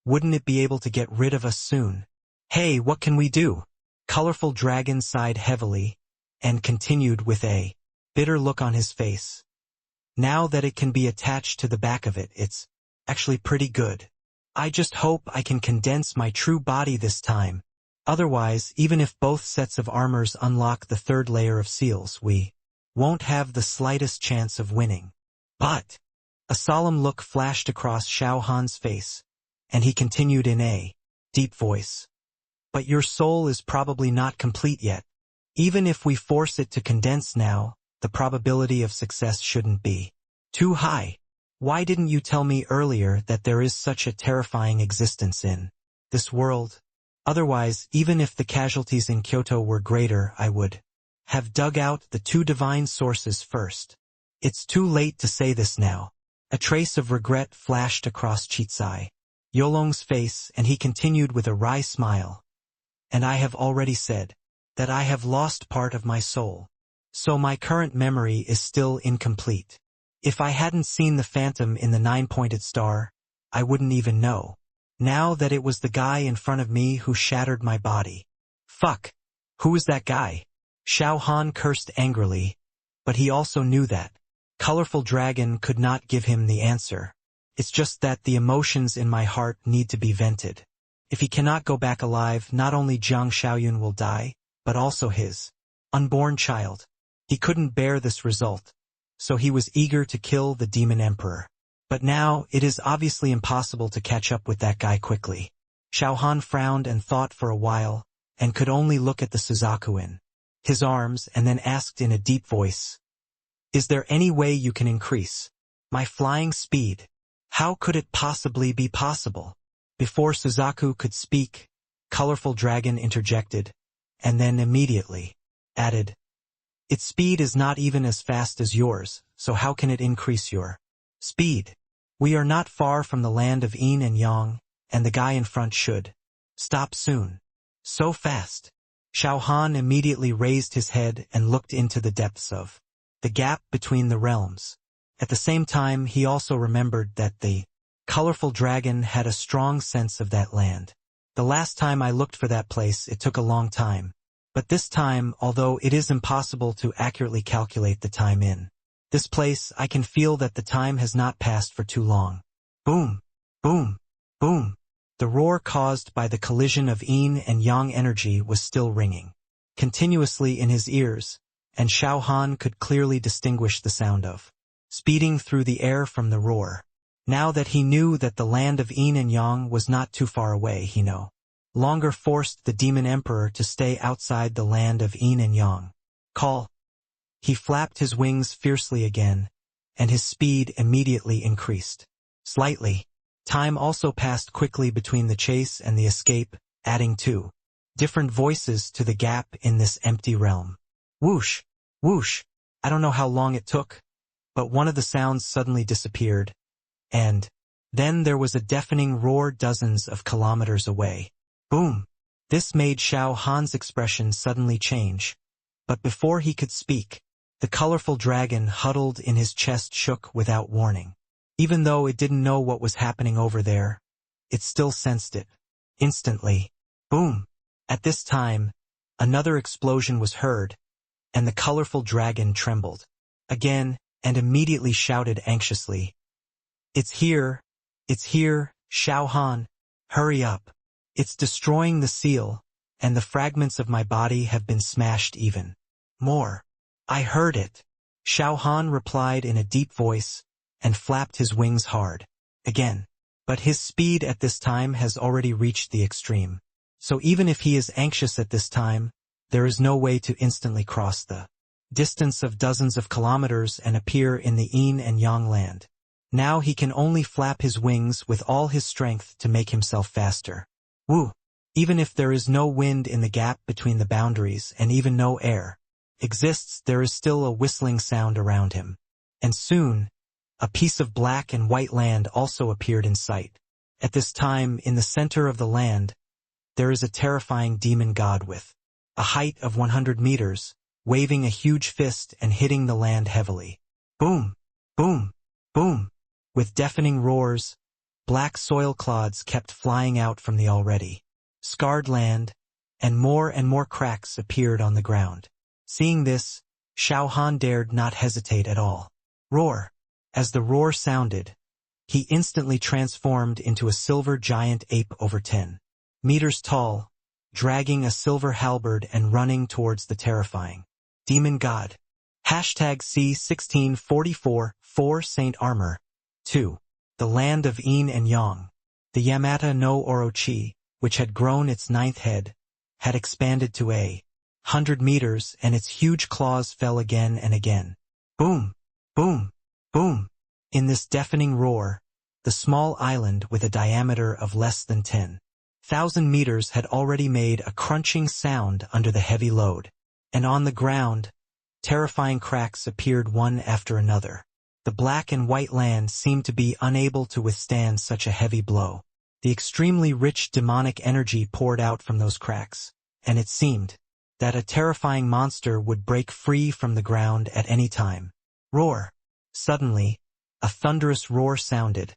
wouldn't it be able to get rid of us soon? Hey, what can we do?" Colorful Dragon sighed heavily and continued with a bitter look on his face. "Now that it can be attached to the back of it, it's actually pretty good. I just hope I can condense my true body this time Otherwise, even if both sets of armors unlock the third layer of seals, we won't have the slightest chance of winning. But a solemn look flashed across Xiao Han's face, and he continued in a deep voice. But your soul is probably not complete yet. Even if we force it to condense now, the probability of success shouldn't be too high. Why didn't you tell me earlier that there is such a terrifying existence in this world? Otherwise, even if the casualties in Kyoto were greater, I would have dug out the two divine sources first. It's too late to say this now. A trace of regret flashed across Chitsai Yolong's face, and he continued with a wry smile. And I have already said that I have lost part of my soul. So my current memory is still incomplete. If I hadn't seen the phantom in the 9-pointed star, I wouldn't even know. Now that it was the guy in front of me who shattered my body. Fuck. Who is that guy? Xiao Han cursed angrily, but he also knew that Colorful Dragon could not give him the answer. It's just that the emotions in my heart need to be vented. If he cannot go back alive, not only Jiang Xiaoyun will die, but also his unborn child. He couldn't bear this result, so he was eager to kill the Demon Emperor. But now, it is obviously impossible to catch up with that guy quickly. Xiao Han frowned and thought for a while, and could only look at the Suzaku in his arms, and then asked in a deep voice, "Is there any way you can increase my flying speed?" How could it possibly be possible? Before Suzaku could speak, Colorful Dragon interjected, and then immediately added, "Its speed is not even as fast as yours, so how can it increase your speed? We are not far from the land of Yin and Yang, and the guy in front should stop soon." So fast. Xiao Han immediately raised his head and looked into the depths of the gap between the realms. At the same time, he also remembered that the Colorful Dragon had a strong sense of that land. The last time I looked for that place, it took a long time. But this time, although it is impossible to accurately calculate the time in this place, I can feel that the time has not passed for too long. Boom! Boom! Boom! The roar caused by the collision of Yin and Yang energy was still ringing continuously in his ears, and Xiao Han could clearly distinguish the sound of speeding through the air from the roar. Now that he knew that the land of Yin and Yang was not too far away, he no longer forced the Demon Emperor to stay outside the land of Yin and Yang. Call! He flapped his wings fiercely again, and his speed immediately increased slightly. Time also passed quickly between the chase and the escape, adding two different voices to the gap in this empty realm. Whoosh! Whoosh! I don't know how long it took, but one of the sounds suddenly disappeared, and then there was a deafening roar dozens of kilometers away. Boom! This made Xiao Han's expression suddenly change, but before he could speak, the Colorful Dragon huddled in his chest shook without warning. Even though it didn't know what was happening over there, it still sensed it. Instantly. Boom! At this time, another explosion was heard, and the Colorful Dragon trembled again, and immediately shouted anxiously, "It's here! It's here, Xiao Han! Hurry up! It's destroying the seal, and the fragments of my body have been smashed even more." "I heard it," Xiao Han replied in a deep voice, and flapped his wings hard again. But his speed at this time has already reached the extreme. So even if he is anxious at this time, there is no way to instantly cross the distance of dozens of kilometers and appear in the Yin and Yang land. Now he can only flap his wings with all his strength to make himself faster. Woo! Even if there is no wind in the gap between the boundaries and even no air exists, there is still a whistling sound around him. And soon, a piece of black and white land also appeared in sight. At this time, in the center of the land, there is a terrifying demon god with a height of 100 meters, waving a huge fist and hitting the land heavily. Boom! Boom! Boom! With deafening roars, black soil clods kept flying out from the already scarred land, and more cracks appeared on the ground. Seeing this, Xiao Han dared not hesitate at all. Roar! As the roar sounded, he instantly transformed into a silver giant ape over 10 meters tall, dragging a silver halberd and running towards the terrifying demon god. Hashtag C1644 4 Saint Armor. 2. The land of Yin and Yang. The Yamata no Orochi, which had grown its ninth head, had expanded to 100 meters, and its huge claws fell again and again. Boom! Boom! Boom! In this deafening roar, the small island with a diameter of less than 10,000 meters had already made a crunching sound under the heavy load. And on the ground, terrifying cracks appeared one after another. The black and white land seemed to be unable to withstand such a heavy blow. The extremely rich demonic energy poured out from those cracks, and it seemed that a terrifying monster would break free from the ground at any time. Roar! Suddenly, a thunderous roar sounded,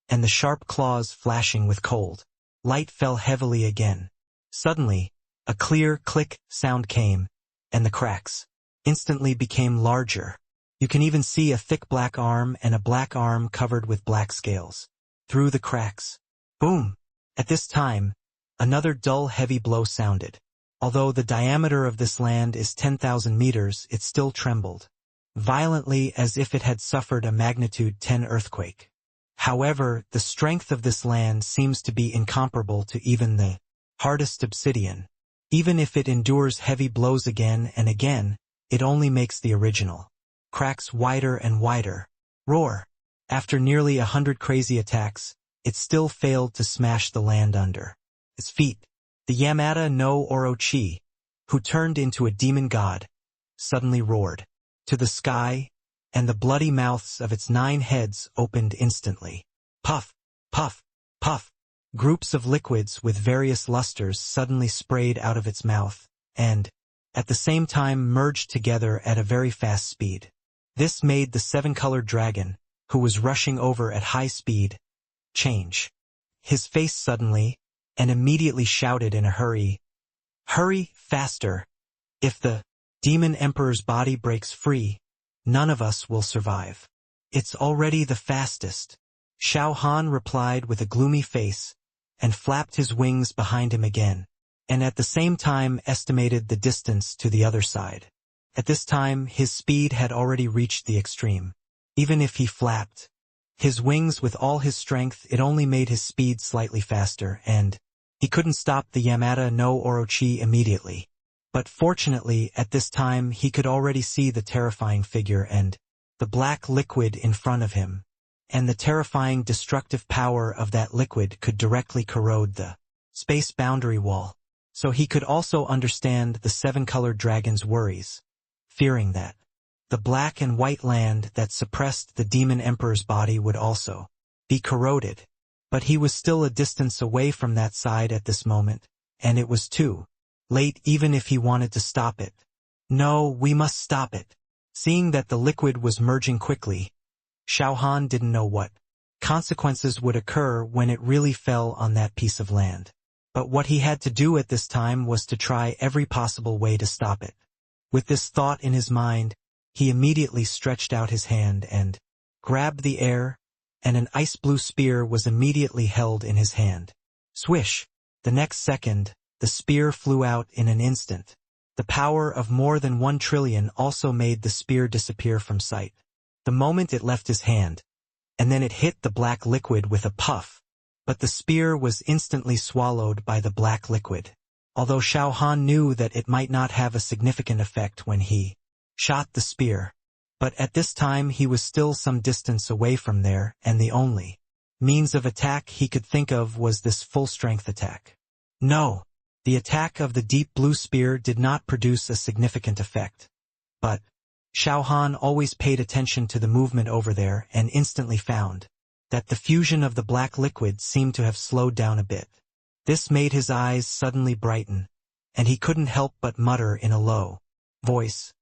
and the sharp claws flashing with cold light fell heavily again. Suddenly, a clear click sound came, and the cracks instantly became larger. You can even see a thick black arm and a black arm covered with black scales through the cracks. Boom! At this time, another dull heavy blow sounded. Although the diameter of this land is 10,000 meters, it still trembled violently as if it had suffered a magnitude 10 earthquake. However, the strength of this land seems to be incomparable to even the hardest obsidian. Even if it endures heavy blows again and again, it only makes the original cracks wider and wider. Roar! After nearly 100 crazy attacks, it still failed to smash the land under its feet. The Yamata no Orochi, who turned into a demon god, suddenly roared to the sky, and the bloody mouths of its 9 heads opened instantly. Puff! Puff! Puff! Groups of liquids with various lusters suddenly sprayed out of its mouth, and, at the same time, merged together at a very fast speed. This made the 7-colored dragon, who was rushing over at high speed, change his face suddenly, and immediately shouted in a hurry, "Hurry, faster! If the demon emperor's body breaks free, none of us will survive. It's already the fastest." Xiao Han replied with a gloomy face, and flapped his wings behind him again, and at the same time estimated the distance to the other side. At this time, his speed had already reached the extreme. Even if he flapped his wings with all his strength, it only made his speed slightly faster, and he couldn't stop the Yamata no Orochi immediately. But fortunately, at this time, he could already see the terrifying figure and the black liquid in front of him, and the terrifying destructive power of that liquid could directly corrode the space boundary wall. So he could also understand the 7-colored dragon's worries, fearing that the black and white land that suppressed the demon emperor's body would also be corroded. But he was still a distance away from that side at this moment, and it was too late even if he wanted to stop it. No, we must stop it. Seeing that the liquid was merging quickly, Xiao Han didn't know what consequences would occur when it really fell on that piece of land. But what he had to do at this time was to try every possible way to stop it. With this thought in his mind, he immediately stretched out his hand and grabbed the air, and an ice blue spear was immediately held in his hand. Swish! The next second, the spear flew out in an instant. The power of more than 1 trillion also made the spear disappear from sight. The moment it left his hand, and then it hit the black liquid with a puff, but the spear was instantly swallowed by the black liquid. Although Xiao Han knew that it might not have a significant effect when he shot the spear, but at this time he was still some distance away from there, and the only means of attack he could think of was this full-strength attack. No! The attack of the deep blue spear did not produce a significant effect. But Xiao Han always paid attention to the movement over there and instantly found that the fusion of the black liquid seemed to have slowed down a bit. This made his eyes suddenly brighten, and he couldn't help but mutter in a low voice,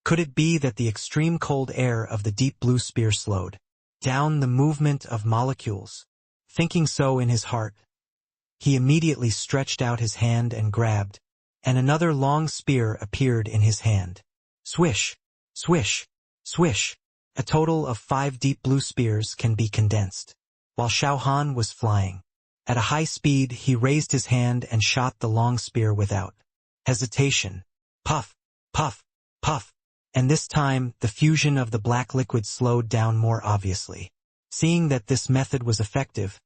"Could it be that the extreme cold air of the deep blue spear slowed down the movement of molecules?" Thinking so in his heart, he immediately stretched out his hand and grabbed, and another long spear appeared in his hand. Swish! Swish! Swish! A total of 5 deep blue spears can be condensed. While Xiao Han was flying At a high speed, he raised his hand and shot the long spear without hesitation. Puff, puff, puff. And this time, the fusion of the black liquid slowed down more obviously. Seeing that this method was effective,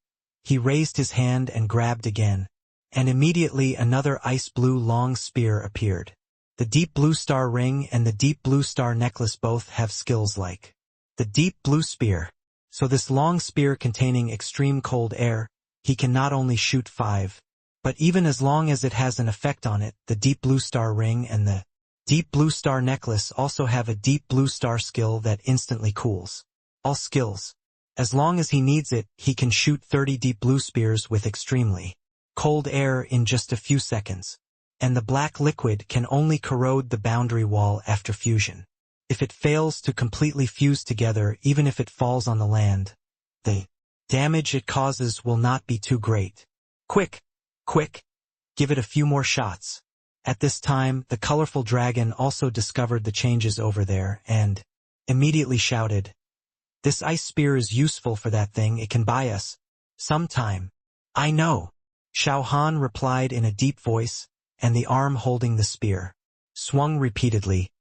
he raised his hand and grabbed again, and immediately another ice blue long spear appeared. The deep blue star ring and the deep blue star necklace both have skills like the deep blue spear. So this long spear containing extreme cold air, he can not only shoot 5, but even as long as it has an effect on it, the deep blue star ring and the deep blue star necklace also have a deep blue star skill that instantly cools all skills. As long as he needs it, he can shoot 30 deep blue spears with extremely cold air in just a few seconds. And the black liquid can only corrode the boundary wall after fusion. If it fails to completely fuse together, even if it falls on the land, the damage it causes will not be too great. Quick, quick, give it a few more shots. At this time, the colorful dragon also discovered the changes over there and immediately shouted, "This ice spear is useful for that thing. It can buy us some time." "I know," Xiao Han replied in a deep voice, and the arm holding the spear swung repeatedly,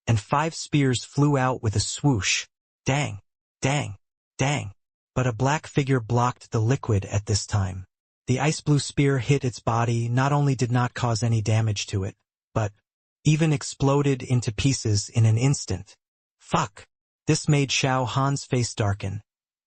and 5 spears flew out with a swoosh. Dang, dang, dang. But a black figure blocked the liquid at this time. The ice blue spear hit its body, not only did not cause any damage to it, but even exploded into pieces in an instant. Fuck! This made Xiao Han's face darken,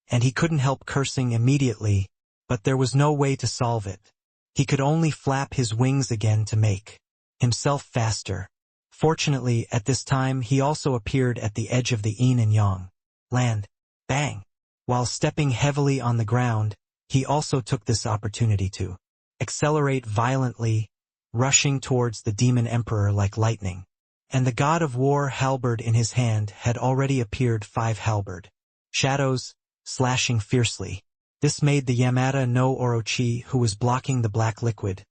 and he couldn't help cursing immediately, but there was no way to solve it. He could only flap his wings again to make himself faster. Fortunately, at this time he also appeared at the edge of the yin and yang land. Bang! While stepping heavily on the ground, he also took this opportunity to accelerate violently, rushing towards the demon emperor like lightning. And the god of war halberd in his hand had already appeared 5 halberd shadows, slashing fiercely. This made the Yamada no Orochi, who was blocking the black liquid,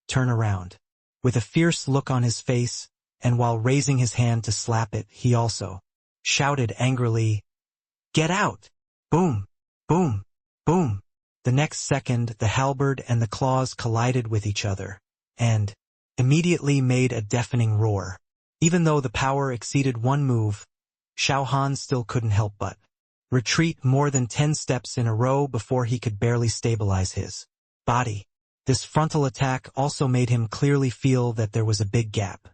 turn around. With a fierce look on his face, and while raising his hand to slap it, he also shouted angrily, "Get out!" Boom! Boom! Boom! The next second, the halberd and the claws collided with each other, and immediately made a deafening roar. Even though the power exceeded one move, Xiao Han still couldn't help but retreat more than 10 steps in a row before he could barely stabilize his body. This frontal attack also made him clearly feel that there was a big gap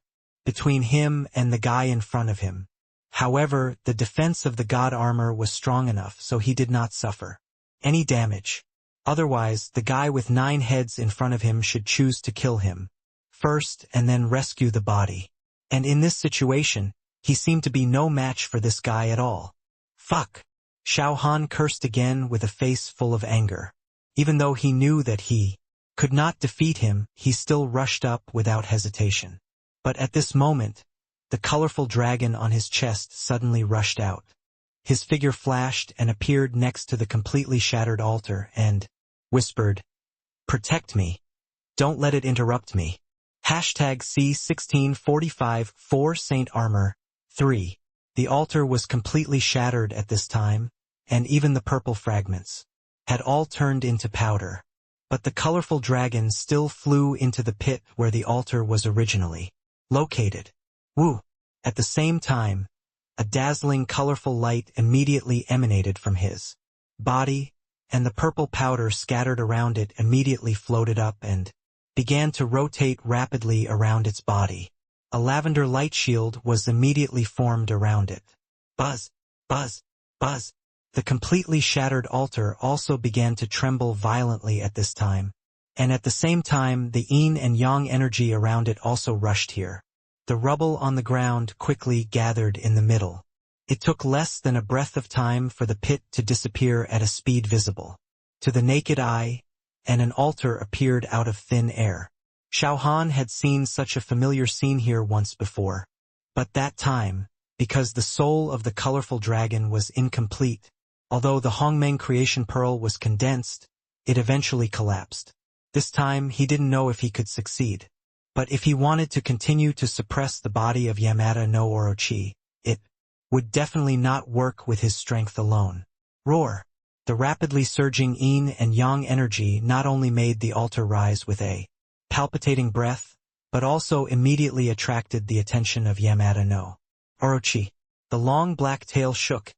between him and the guy in front of him. However, the defense of the god armor was strong enough, so he did not suffer any damage. Otherwise, the guy with 9 heads in front of him should choose to kill him first and then rescue the body. And in this situation, he seemed to be no match for this guy at all. Fuck! Xiao Han cursed again with a face full of anger. Even though he knew that he could not defeat him, he still rushed up without hesitation. But at this moment, the colorful dragon on his chest suddenly rushed out. His figure flashed and appeared next to the completely shattered altar and whispered, "Protect me. Don't let it interrupt me." #C1645 4 Saint Armor 3. The altar was completely shattered at this time, and even the purple fragments had all turned into powder. But the colorful dragon still flew into the pit where the altar was originally located. Woo! At the same time, a dazzling colorful light immediately emanated from his body, and the purple powder scattered around it immediately floated up and began to rotate rapidly around its body. A lavender light shield was immediately formed around it. Buzz, buzz, buzz. The completely shattered altar also began to tremble violently at this time, and at the same time the yin and yang energy around it also rushed here. The rubble on the ground quickly gathered in the middle. It took less than a breath of time for the pit to disappear at a speed visible to the naked eye, and an altar appeared out of thin air. Xiao Han had seen such a familiar scene here once before, but that time, because the soul of the colorful dragon was incomplete, although the Hongmeng creation pearl was condensed, it eventually collapsed. This time he didn't know if he could succeed. But if he wanted to continue to suppress the body of Yamada no Orochi, it would definitely not work with his strength alone. Roar! The rapidly surging yin and yang energy not only made the altar rise with a palpitating breath, but also immediately attracted the attention of Yamada no Orochi. The long black tail shook,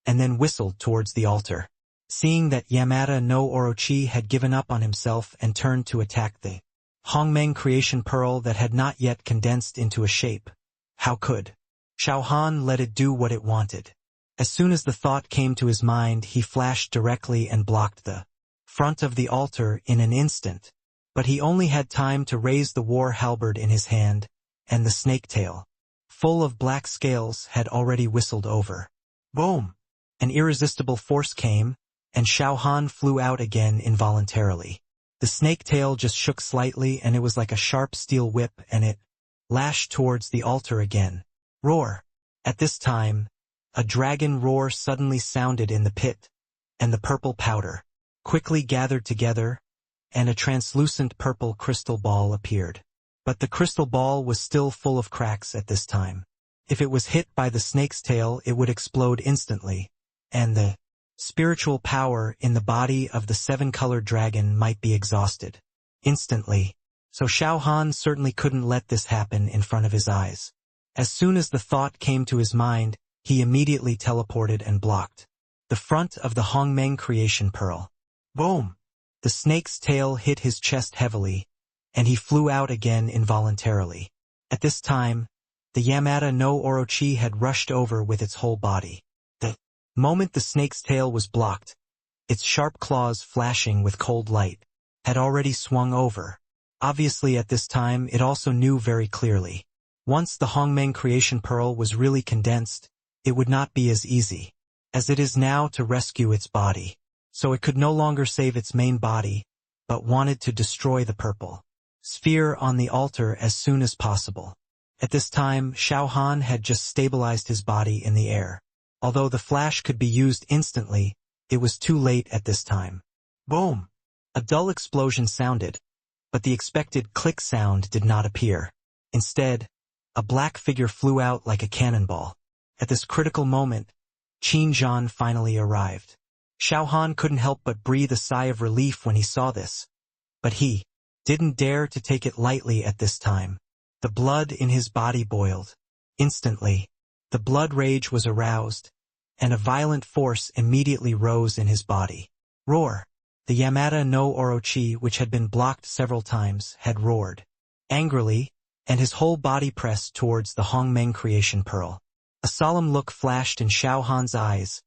and then whistled towards the altar. Seeing that Yamada no Orochi had given up on himself and turned to attack the Hongmeng creation pearl that had not yet condensed into a shape, how could Xiao Han let it do what it wanted? As soon as the thought came to his mind, he flashed directly and blocked the front of the altar in an instant. But he only had time to raise the war halberd in his hand, and the snake tail, full of black scales, had already whistled over. Boom! An irresistible force came, and Xiao Han flew out again involuntarily. The snake tail just shook slightly, and it was like a sharp steel whip, and it lashed towards the altar again. Roar! At this time, a dragon roar suddenly sounded in the pit, and the purple powder quickly gathered together, and a translucent purple crystal ball appeared. But the crystal ball was still full of cracks at this time. If it was hit by the snake's tail, it would explode instantly, and the spiritual power in the body of the seven-colored dragon might be exhausted instantly. So Xiao Han certainly couldn't let this happen in front of his eyes. As soon as the thought came to his mind, he immediately teleported and blocked the front of the Hongmeng creation pearl. Boom! The snake's tail hit his chest heavily, and he flew out again involuntarily. At this time, the Yamada no Orochi had rushed over with its whole body. The moment the snake's tail was blocked, its sharp claws flashing with cold light, had already swung over. Obviously at this time it also knew very clearly. Once the Hongmeng creation pearl was really condensed, it would not be as easy as it is now to rescue its body. So it could no longer save its main body, but wanted to destroy the purple sphere on the altar as soon as possible. At this time, Xiao Han had just stabilized his body in the air. Although the flash could be used instantly, it was too late at this time. Boom! A dull explosion sounded, but the expected click sound did not appear. Instead, a black figure flew out like a cannonball. At this critical moment, Qin Zhan finally arrived. Xiao Han couldn't help but breathe a sigh of relief when he saw this. But he didn't dare to take it lightly at this time. The blood in his body boiled. Instantly, the blood rage was aroused, and a violent force immediately rose in his body. Roar! The Yamada no Orochi, which had been blocked several times, had roared angrily, and his whole body pressed towards the Hongmeng creation pearl. A solemn look flashed in Xiao Han's eyes,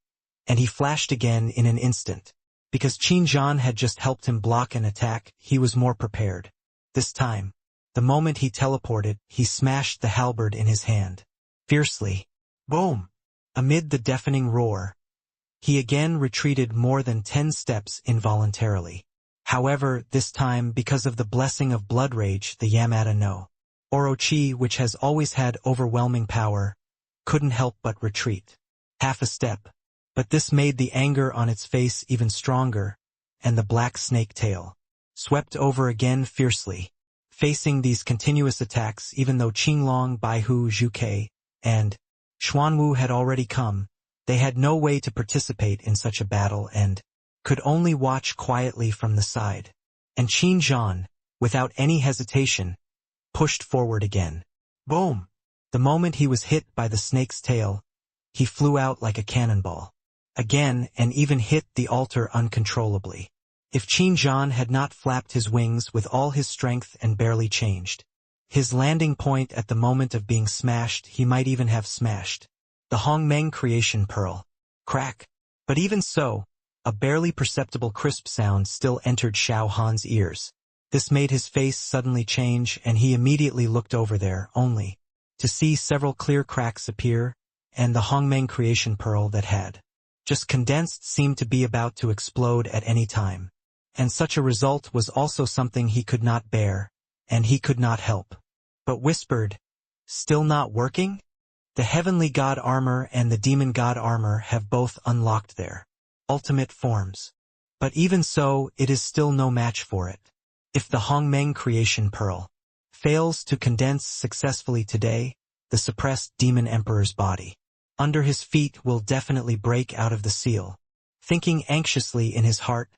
and he flashed again in an instant. Because Qin Zhan had just helped him block an attack, he was more prepared. This time, the moment he teleported, he smashed the halberd in his hand. Fiercely. Boom! Amid the deafening roar, he again retreated more than 10 steps involuntarily. However, this time, because of the blessing of blood rage, the Yamada no Orochi, which has always had overwhelming power, couldn't help but retreat half a step. But this made the anger on its face even stronger, and the black snake tail swept over again fiercely. Facing these continuous attacks, even though Qinglong, Baihu, Zhuke, and Xuanwu had already come, they had no way to participate in such a battle and could only watch quietly from the side. And Qin Zhan, without any hesitation, pushed forward again. Boom! The moment he was hit by the snake's tail, he flew out like a cannonball. Again, and even hit the altar uncontrollably. If Qin Zhan had not flapped his wings with all his strength and barely changed his landing point at the moment of being smashed, he might even have smashed the Hongmeng creation pearl. Crack! But even so, a barely perceptible crisp sound still entered Xiao Han's ears. This made his face suddenly change, and he immediately looked over there, only to see several clear cracks appear, and the Hongmeng creation pearl that had just condensed seemed to be about to explode at any time. And such a result was also something he could not bear, and he could not help but whispered, "Still not working?" The heavenly god armor and the demon god armor have both unlocked their ultimate forms. But even so, it is still no match for it. If the Hongmeng creation pearl fails to condense successfully today, the suppressed demon emperor's body under his feet will definitely break out of the seal. Thinking anxiously in his heart,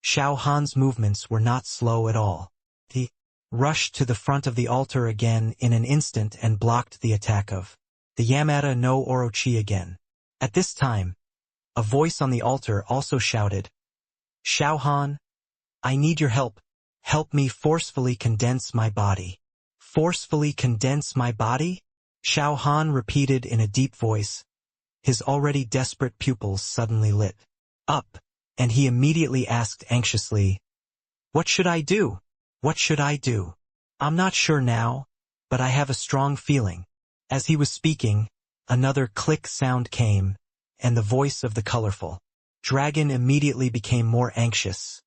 Xiao Han's movements were not slow at all. He rushed to the front of the altar again in an instant and blocked the attack of the Yamata no Orochi again. At this time, a voice on the altar also shouted, "Xiao Han, I need your help. Help me forcefully condense my body." "Forcefully condense my body?" Xiao Han repeated in a deep voice. His already desperate pupils suddenly lit up, and he immediately asked anxiously, "What should I do? What should I do? I'm not sure now, but I have a strong feeling." As he was speaking, another click sound came, and the voice of the colorful dragon immediately became more anxious.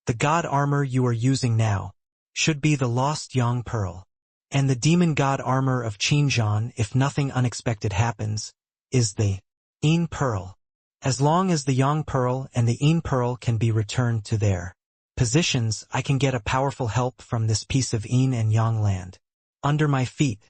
"The god armor you are using now should be the lost Yang Pearl. And the demon god armor of Qinjian, if nothing unexpected happens, is the Yin Pearl. As long as the Yang Pearl and the Yin Pearl can be returned to their positions, I can get a powerful help from this piece of Yin and Yang land under my feet,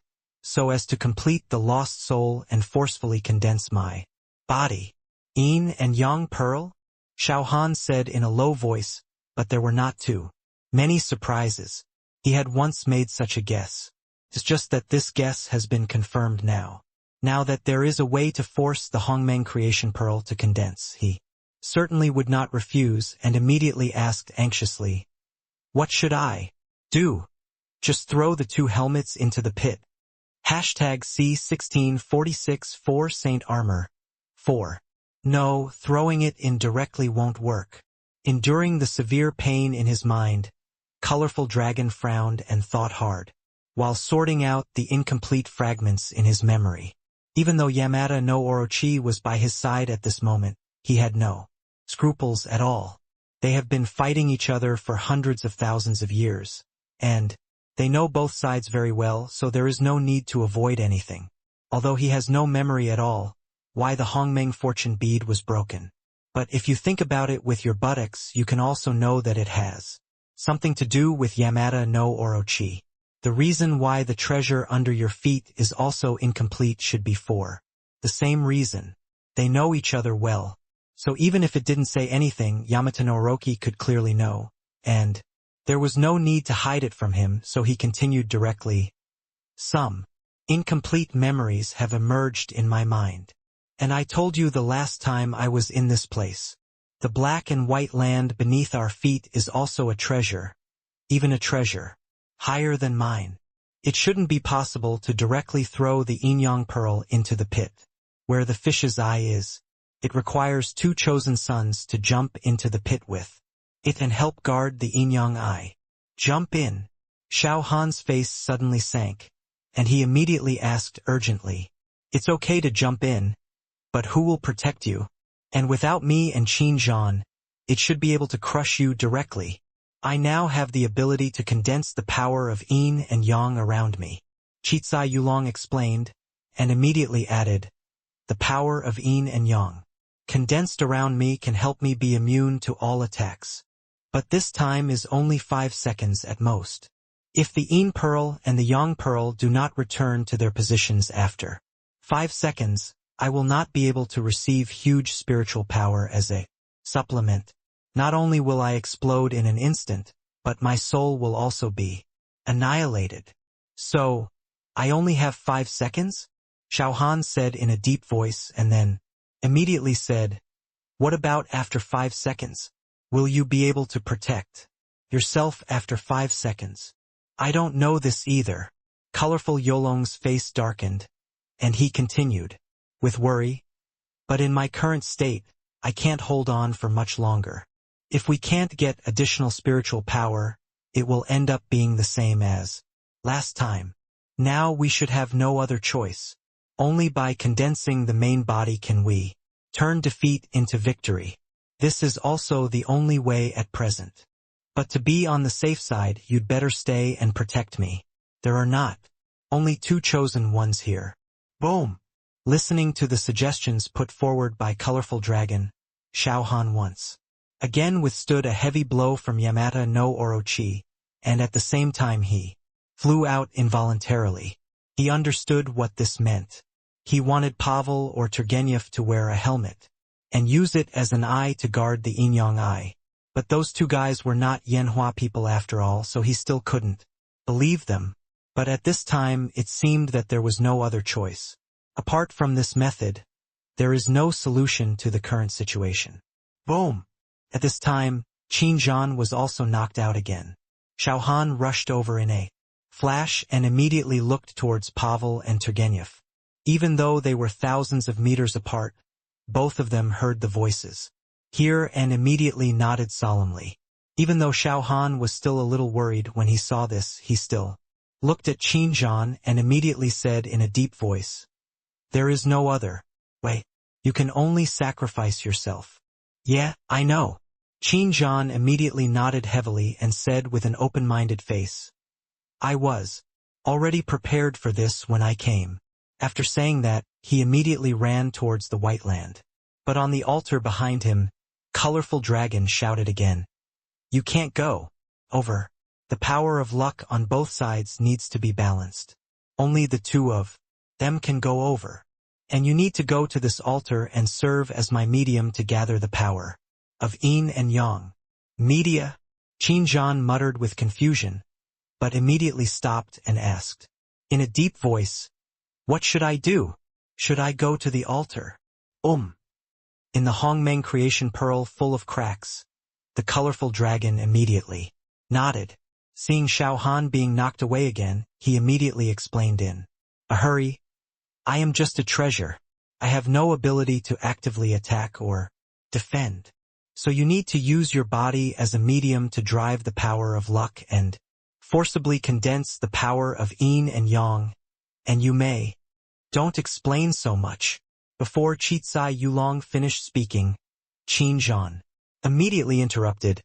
so as to complete the lost soul and forcefully condense my body." "Yin and Yang Pearl?" Xiao Han said in a low voice, but there were not too many surprises. He had once made such a guess. It's just that this guess has been confirmed now. Now that there is a way to force the Hongmeng creation pearl to condense, he certainly would not refuse and immediately asked anxiously, "What should I do?" "Just throw the two helmets into the pit. Hashtag C1646 4 Saint Armor 4. No, throwing it in directly won't work." Enduring the severe pain in his mind, Colorful Dragon frowned and thought hard, while sorting out the incomplete fragments in his memory. Even though Yamata no Orochi was by his side at this moment, he had no scruples at all. They have been fighting each other for hundreds of thousands of years, and they know both sides very well, so there is no need to avoid anything. Although he has no memory at all, why the Hongmeng fortune bead was broken. But if you think about it with your buttocks, you can also know that it has something to do with Yamata no Orochi. The reason why the treasure under your feet is also incomplete should be for the same reason. They know each other well, so even if it didn't say anything, Yamata no Orochi could clearly know, and there was no need to hide it from him, so he continued directly. "Some incomplete memories have emerged in my mind. And I told you the last time I was in this place. The black and white land beneath our feet is also a treasure. Even a treasure higher than mine. It shouldn't be possible to directly throw the Yin-Yang Pearl into the pit, where the fish's eye is. It requires two chosen sons to jump into the pit with it and help guard the Yin-Yang eye." "Jump in." Xiao Han's face suddenly sank, and he immediately asked urgently, "It's okay to jump in, but who will protect you? And without me and Qinjian, it should be able to crush you directly. I now have the ability to condense the power of Yin and Yang around me," Chizai Yulong explained, and immediately added, "The power of Yin and Yang condensed around me can help me be immune to all attacks. But this time is only 5 seconds at most. If the Yin Pearl and the Yang Pearl do not return to their positions after 5 seconds, I will not be able to receive huge spiritual power as a supplement. Not only will I explode in an instant, but my soul will also be annihilated. So, I only have 5 seconds? Xiao Han said in a deep voice and then immediately said, "What about after 5 seconds? Will you be able to protect yourself after 5 seconds?" "I don't know this either." Colorful Yolong's face darkened, and he continued, with worry, "But in my current state, I can't hold on for much longer. If we can't get additional spiritual power, it will end up being the same as last time. Now we should have no other choice. Only by condensing the main body can we turn defeat into victory. This is also the only way at present. But to be on the safe side, you'd better stay and protect me. There are not only 2 chosen ones here." Boom! Listening to the suggestions put forward by Colorful Dragon, Xiao Han once again withstood a heavy blow from Yamata no Orochi, and at the same time he flew out involuntarily. He understood what this meant. He wanted Pavel or Turgenev to wear a helmet. and use it as an eye to guard the yin-yang eye. But those two guys were not Yanhua people after all, so he still couldn't believe them. But at this time it seemed that there was no other choice. Apart from this method, there is no solution to the current situation. Boom! At this time, Qin Zhan was also knocked out again. Xiao Han rushed over in a flash and immediately looked towards Pavel and Turgenev. Even though they were thousands of meters apart, both of them heard the voices here and immediately nodded solemnly. Even though Xiao Han was still a little worried when he saw this, he still looked at Qin Zhan and immediately said in a deep voice, "There is no other way. You can only sacrifice yourself." "Yeah, I know." Qin Zhan immediately nodded heavily and said with an open-minded face, "I was already prepared for this when I came." After saying that, he immediately ran towards the White Land. But on the altar behind him, Colorful Dragon shouted again, "You can't go over. The power of luck on both sides needs to be balanced. Only the two of them can go over. And you need to go to this altar and serve as my medium to gather the power of yin and yang." "Media?" Qin Zhan muttered with confusion, but immediately stopped and asked, in a deep voice, "What should I do? Should I go to the altar?" In the Hongmeng creation pearl full of cracks, the colorful dragon immediately nodded. Seeing Xiao Han being knocked away again, he immediately explained in a hurry, "I am just a treasure. I have no ability to actively attack or defend. So you need to use your body as a medium to drive the power of luck and forcibly condense the power of yin and yang, and you may. Don't explain so much." Before Chitsai Yulong finished speaking, Qin Zhan immediately interrupted,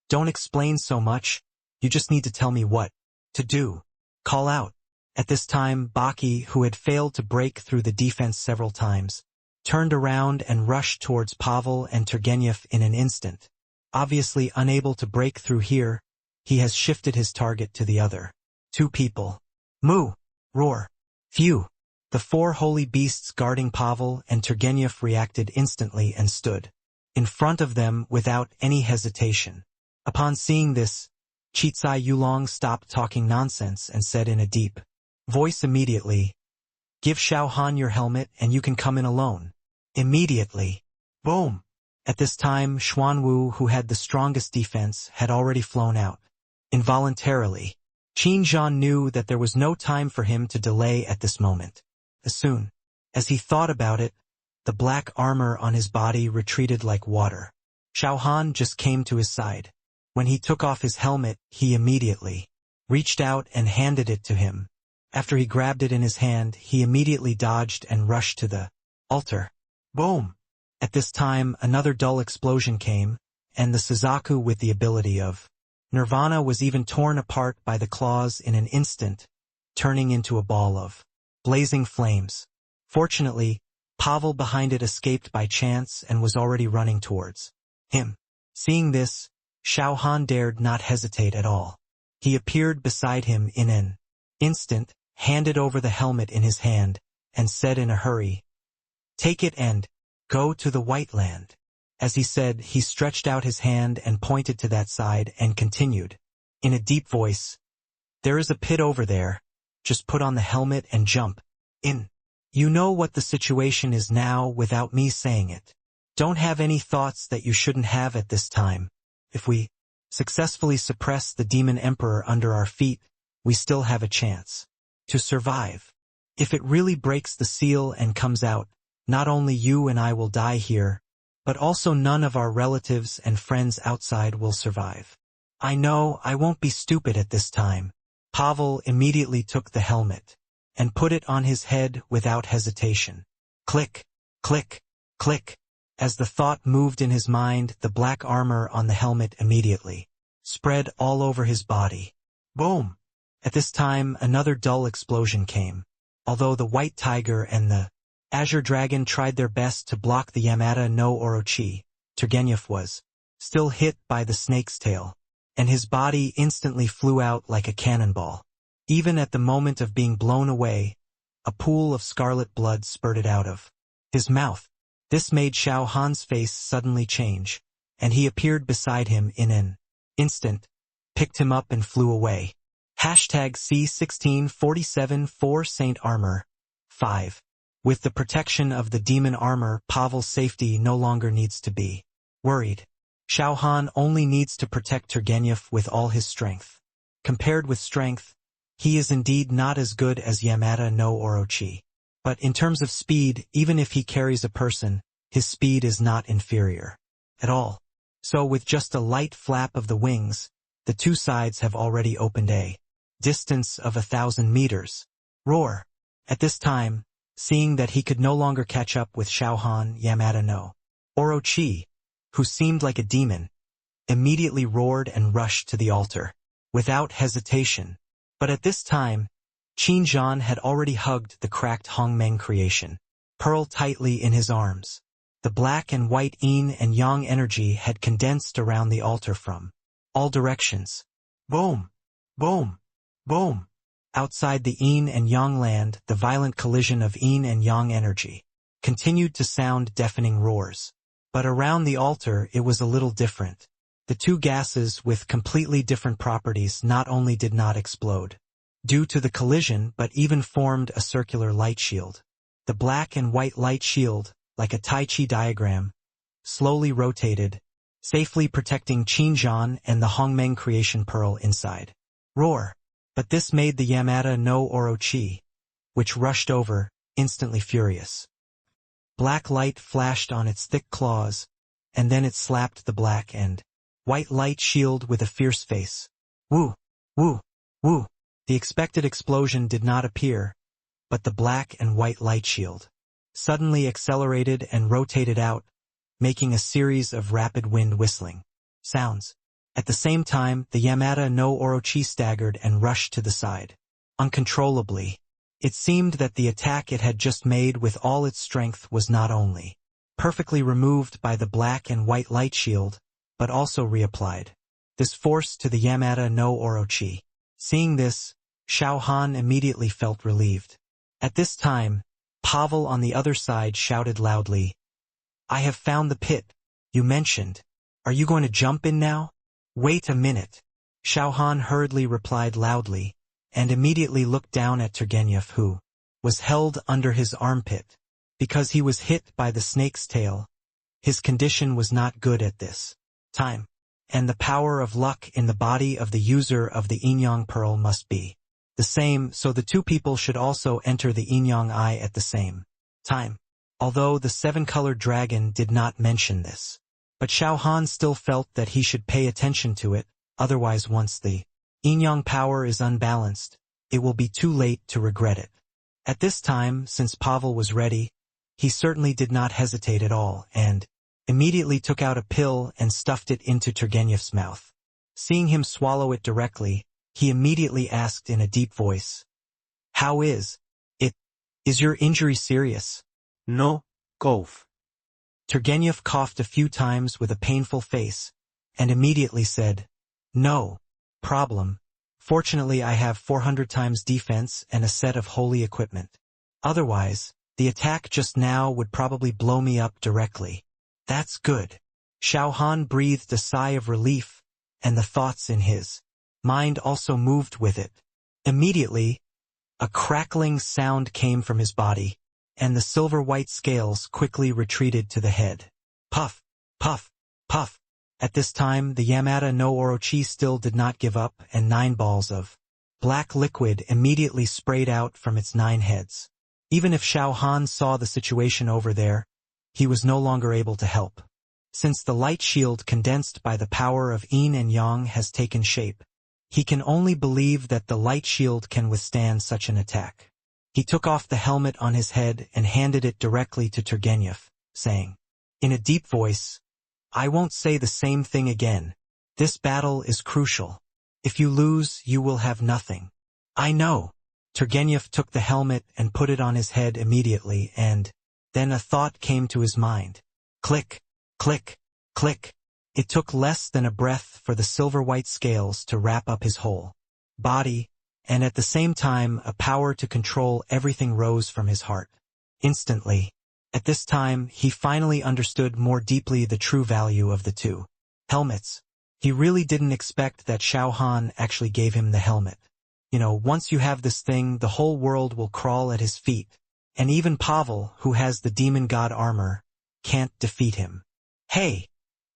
"Don't explain so much, you just need to tell me what to do. Call out." At this time, Baki, who had failed to break through the defense several times, turned around and rushed towards Pavel and Turgenev in an instant. Obviously unable to break through here, he has shifted his target to the other two people. Moo! Roar! Phew! The four holy beasts guarding Pavel and Turgenev reacted instantly and stood in front of them without any hesitation. Upon seeing this, Chitsai Yulong stopped talking nonsense and said in a deep voice immediately, "Give Xiao Han your helmet and you can come in alone." Immediately. Boom! At this time, Xuanwu, who had the strongest defense, had already flown out. Involuntarily, Qin Zhan knew that there was no time for him to delay at this moment. As soon as he thought about it, the black armor on his body retreated like water. Xiao Han just came to his side. When he took off his helmet, he immediately reached out and handed it to him. After he grabbed it in his hand, he immediately dodged and rushed to the altar. Boom! At this time, another dull explosion came, and the Suzaku with the ability of Nirvana was even torn apart by the claws in an instant, turning into a ball of blazing flames. Fortunately, Pavel behind it escaped by chance and was already running towards him. Seeing this, Xiao Han dared not hesitate at all. He appeared beside him in an instant, handed over the helmet in his hand, and said in a hurry, "Take it and go to the White Land." As he said, he stretched out his hand and pointed to that side and continued, in a deep voice, "There is a pit over there. Just put on the helmet and jump in. You know what the situation is now without me saying it. Don't have any thoughts that you shouldn't have at this time. If we successfully suppress the Demon Emperor under our feet, we still have a chance to survive. If it really breaks the seal and comes out, not only you and I will die here, but also none of our relatives and friends outside will survive. I know I won't be stupid at this time." Pavel immediately took the helmet and put it on his head without hesitation. Click, click, click. As the thought moved in his mind, the black armor on the helmet immediately spread all over his body. Boom! At this time, another dull explosion came. Although the White Tiger and the Azure Dragon tried their best to block the Yamada no Orochi, Turgenev was still hit by the snake's tail, and his body instantly flew out like a cannonball. Even at the moment of being blown away, a pool of scarlet blood spurted out of his mouth. This made Xiao Han's face suddenly change, and he appeared beside him in an instant, picked him up and flew away. Hashtag C1647-4 Saint Armor. 5. With the protection of the demon armor, Pavel's safety no longer needs to be worried. Xiao Han only needs to protect Turgenev with all his strength. Compared with strength, he is indeed not as good as Yamada no Orochi. But in terms of speed, even if he carries a person, his speed is not inferior at all. So with just a light flap of the wings, the two sides have already opened a distance of 1,000 meters. Roar! At this time, seeing that he could no longer catch up with Xiao Han, Yamada no Orochi, who seemed like a demon, immediately roared and rushed to the altar, without hesitation. But at this time, Qin Zhan had already hugged the cracked Hongmeng creation, Pearl tightly in his arms. The black and white yin and yang energy had condensed around the altar from all directions. Boom! Boom! Boom! Outside the yin and yang land, the violent collision of yin and yang energy continued to sound deafening roars. But around the altar it was a little different. The two gases with completely different properties not only did not explode due to the collision but even formed a circular light shield. The black and white light shield, like a Tai Chi diagram, slowly rotated, safely protecting Qin Zhan and the Hongmeng creation pearl inside. Roar! But this made the Yamada no Orochi, which rushed over, instantly furious. Black light flashed on its thick claws, and then it slapped the black and white light shield with a fierce face. Woo! Woo! Woo! The expected explosion did not appear, but the black and white light shield suddenly accelerated and rotated out, making a series of rapid wind whistling sounds. At the same time, the Yamada no Orochi staggered and rushed to the side, uncontrollably. It seemed that the attack it had just made with all its strength was not only perfectly removed by the black and white light shield, but also reapplied this force to the Yamada no Orochi. Seeing this, Xiao Han immediately felt relieved. At this time, Pavel on the other side shouted loudly, "I have found the pit you mentioned. Are you going to jump in now?" "Wait a minute." Xiao Han hurriedly replied loudly, and immediately looked down at Turgenev, who was held under his armpit. Because he was hit by the snake's tail, his condition was not good at this time, and the power of luck in the body of the user of the yin-yang pearl must be the same, so the two people should also enter the yin-yang eye at the same time. Although the seven-colored dragon did not mention this, but Xiao Han still felt that he should pay attention to it, otherwise once the yin-yang power is unbalanced, it will be too late to regret it. At this time, since Pavel was ready, he certainly did not hesitate at all, and immediately took out a pill and stuffed it into Turgenev's mouth. Seeing him swallow it directly, he immediately asked in a deep voice, "How is it? Is your injury serious?" No, cough. Turgenev coughed a few times with a painful face, and immediately said, "No problem. Fortunately I have 400 times defense and a set of holy equipment. Otherwise, the attack just now would probably blow me up directly." "That's good." Xiao Han breathed a sigh of relief, and the thoughts in his mind also moved with it. Immediately, a crackling sound came from his body, and the silver-white scales quickly retreated to the head. Puff, puff, puff. At this time, the Yamada no Orochi still did not give up, and 9 balls of black liquid immediately sprayed out from its 9 heads. Even if Xiao Han saw the situation over there, he was no longer able to help. Since the light shield condensed by the power of yin and yang has taken shape, he can only believe that the light shield can withstand such an attack. He took off the helmet on his head and handed it directly to Turgenev, saying, in a deep voice, "I won't say the same thing again. This battle is crucial. If you lose, you will have nothing." "I know." Turgenev took the helmet and put it on his head immediately, and then a thought came to his mind. Click, click, click. It took less than a breath for the silver-white scales to wrap up his whole body, and at the same time a power to control everything rose from his heart. Instantly, At this time, he finally understood more deeply the true value of the two helmets. He really didn't expect that Xiao Han actually gave him the helmet. Once you have this thing, the whole world will crawl at his feet. And even Pavel, who has the demon god armor, can't defeat him. Hey!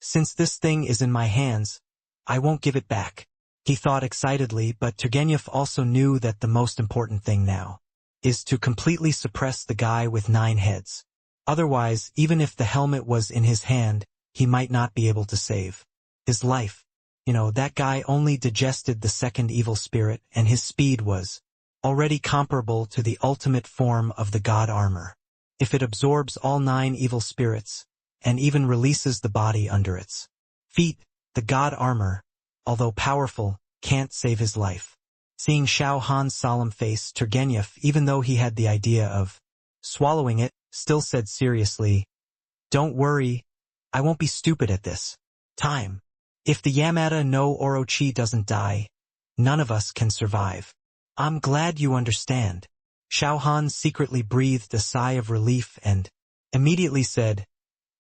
Since this thing is in my hands, I won't give it back, he thought excitedly, but Turgenev also knew that the most important thing now is to completely suppress the guy with 9 heads. Otherwise, even if the helmet was in his hand, he might not be able to save his life. That guy only digested the second evil spirit, and his speed was already comparable to the ultimate form of the god armor. If it absorbs all 9 evil spirits, and even releases the body under its feet, the god armor, although powerful, can't save his life. Seeing Xiao Han's solemn face, Turgenev, even though he had the idea of swallowing it, still said seriously, "Don't worry, I won't be stupid at this time. If the Yamada no Orochi doesn't die, none of us can survive." "I'm glad you understand." Xiao Han secretly breathed a sigh of relief and immediately said,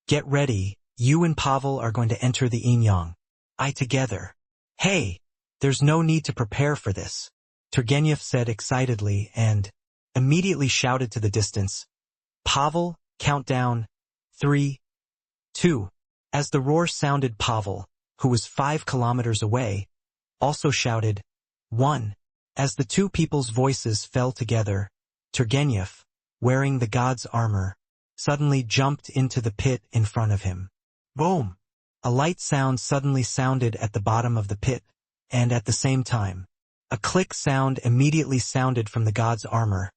"Get ready, you and Pavel are going to enter the Yin-Yang. I together." "Hey, there's no need to prepare for this," Turgenev said excitedly and immediately shouted to the distance, "Pavel, count down, 3, 2. As the roar sounded, Pavel, who was 5 kilometers away, also shouted, 1. As the two people's voices fell together, Turgenev, wearing the god's armor, suddenly jumped into the pit in front of him. Boom! A light sound suddenly sounded at the bottom of the pit, and at the same time, a click sound immediately sounded from the god's armor,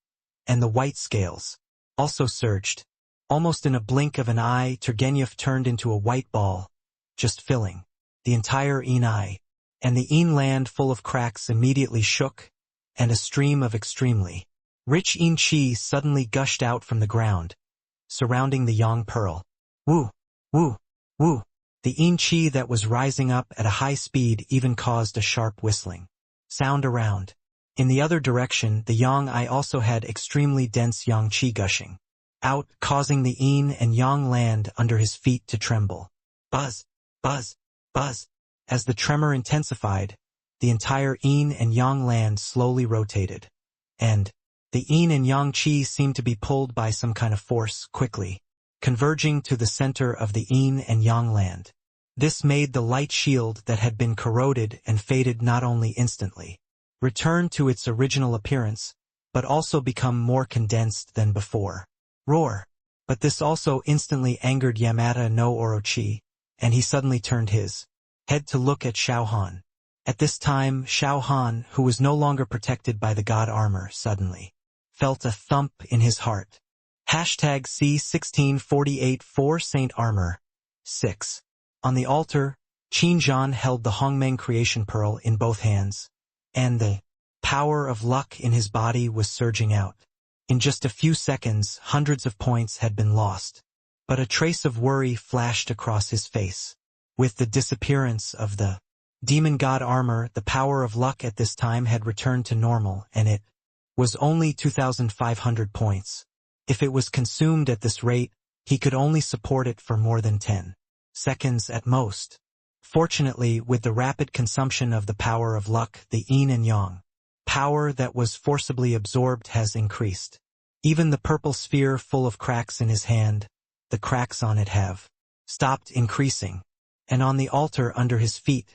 and the white scales also surged. Almost in a blink of an eye, Turgenev turned into a white ball, just filling the entire Yin-Eye, and the Yin-Land full of cracks immediately shook, and a stream of extremely rich Yin-Chi suddenly gushed out from the ground, surrounding the Yang Pearl. Woo! Woo! Woo! The Yin-Chi that was rising up at a high speed even caused a sharp whistling sound around. In the other direction, the Yang-Eye also had extremely dense Yang-Chi gushing out, causing the Yin and Yang land under his feet to tremble. Buzz! Buzz! Buzz! As the tremor intensified, the entire Yin and Yang land slowly rotated, and the Yin and Yang Chi seemed to be pulled by some kind of force quickly, converging to the center of the Yin and Yang land. This made the light shield that had been corroded and faded not only instantly return to its original appearance, but also become more condensed than before. Roar! But this also instantly angered Yamada no Orochi, and he suddenly turned his head to look at Xiao Han. At this time, Xiao Han, who was no longer protected by the god armor, suddenly felt a thump in his heart. Hashtag C1648 4 Saint Armor. 6. On the altar, Qin held the Hongmeng creation pearl in both hands, and the power of luck in his body was surging out. In just a few seconds, hundreds of points had been lost, but a trace of worry flashed across his face. With the disappearance of the demon god armor, the power of luck at this time had returned to normal, and it was only 2,500 points. If it was consumed at this rate, he could only support it for more than 10 seconds at most. Fortunately, with the rapid consumption of the power of luck, the Yin and Yang power that was forcibly absorbed has increased. Even the purple sphere full of cracks in his hand, the cracks on it have stopped increasing, and on the altar under his feet,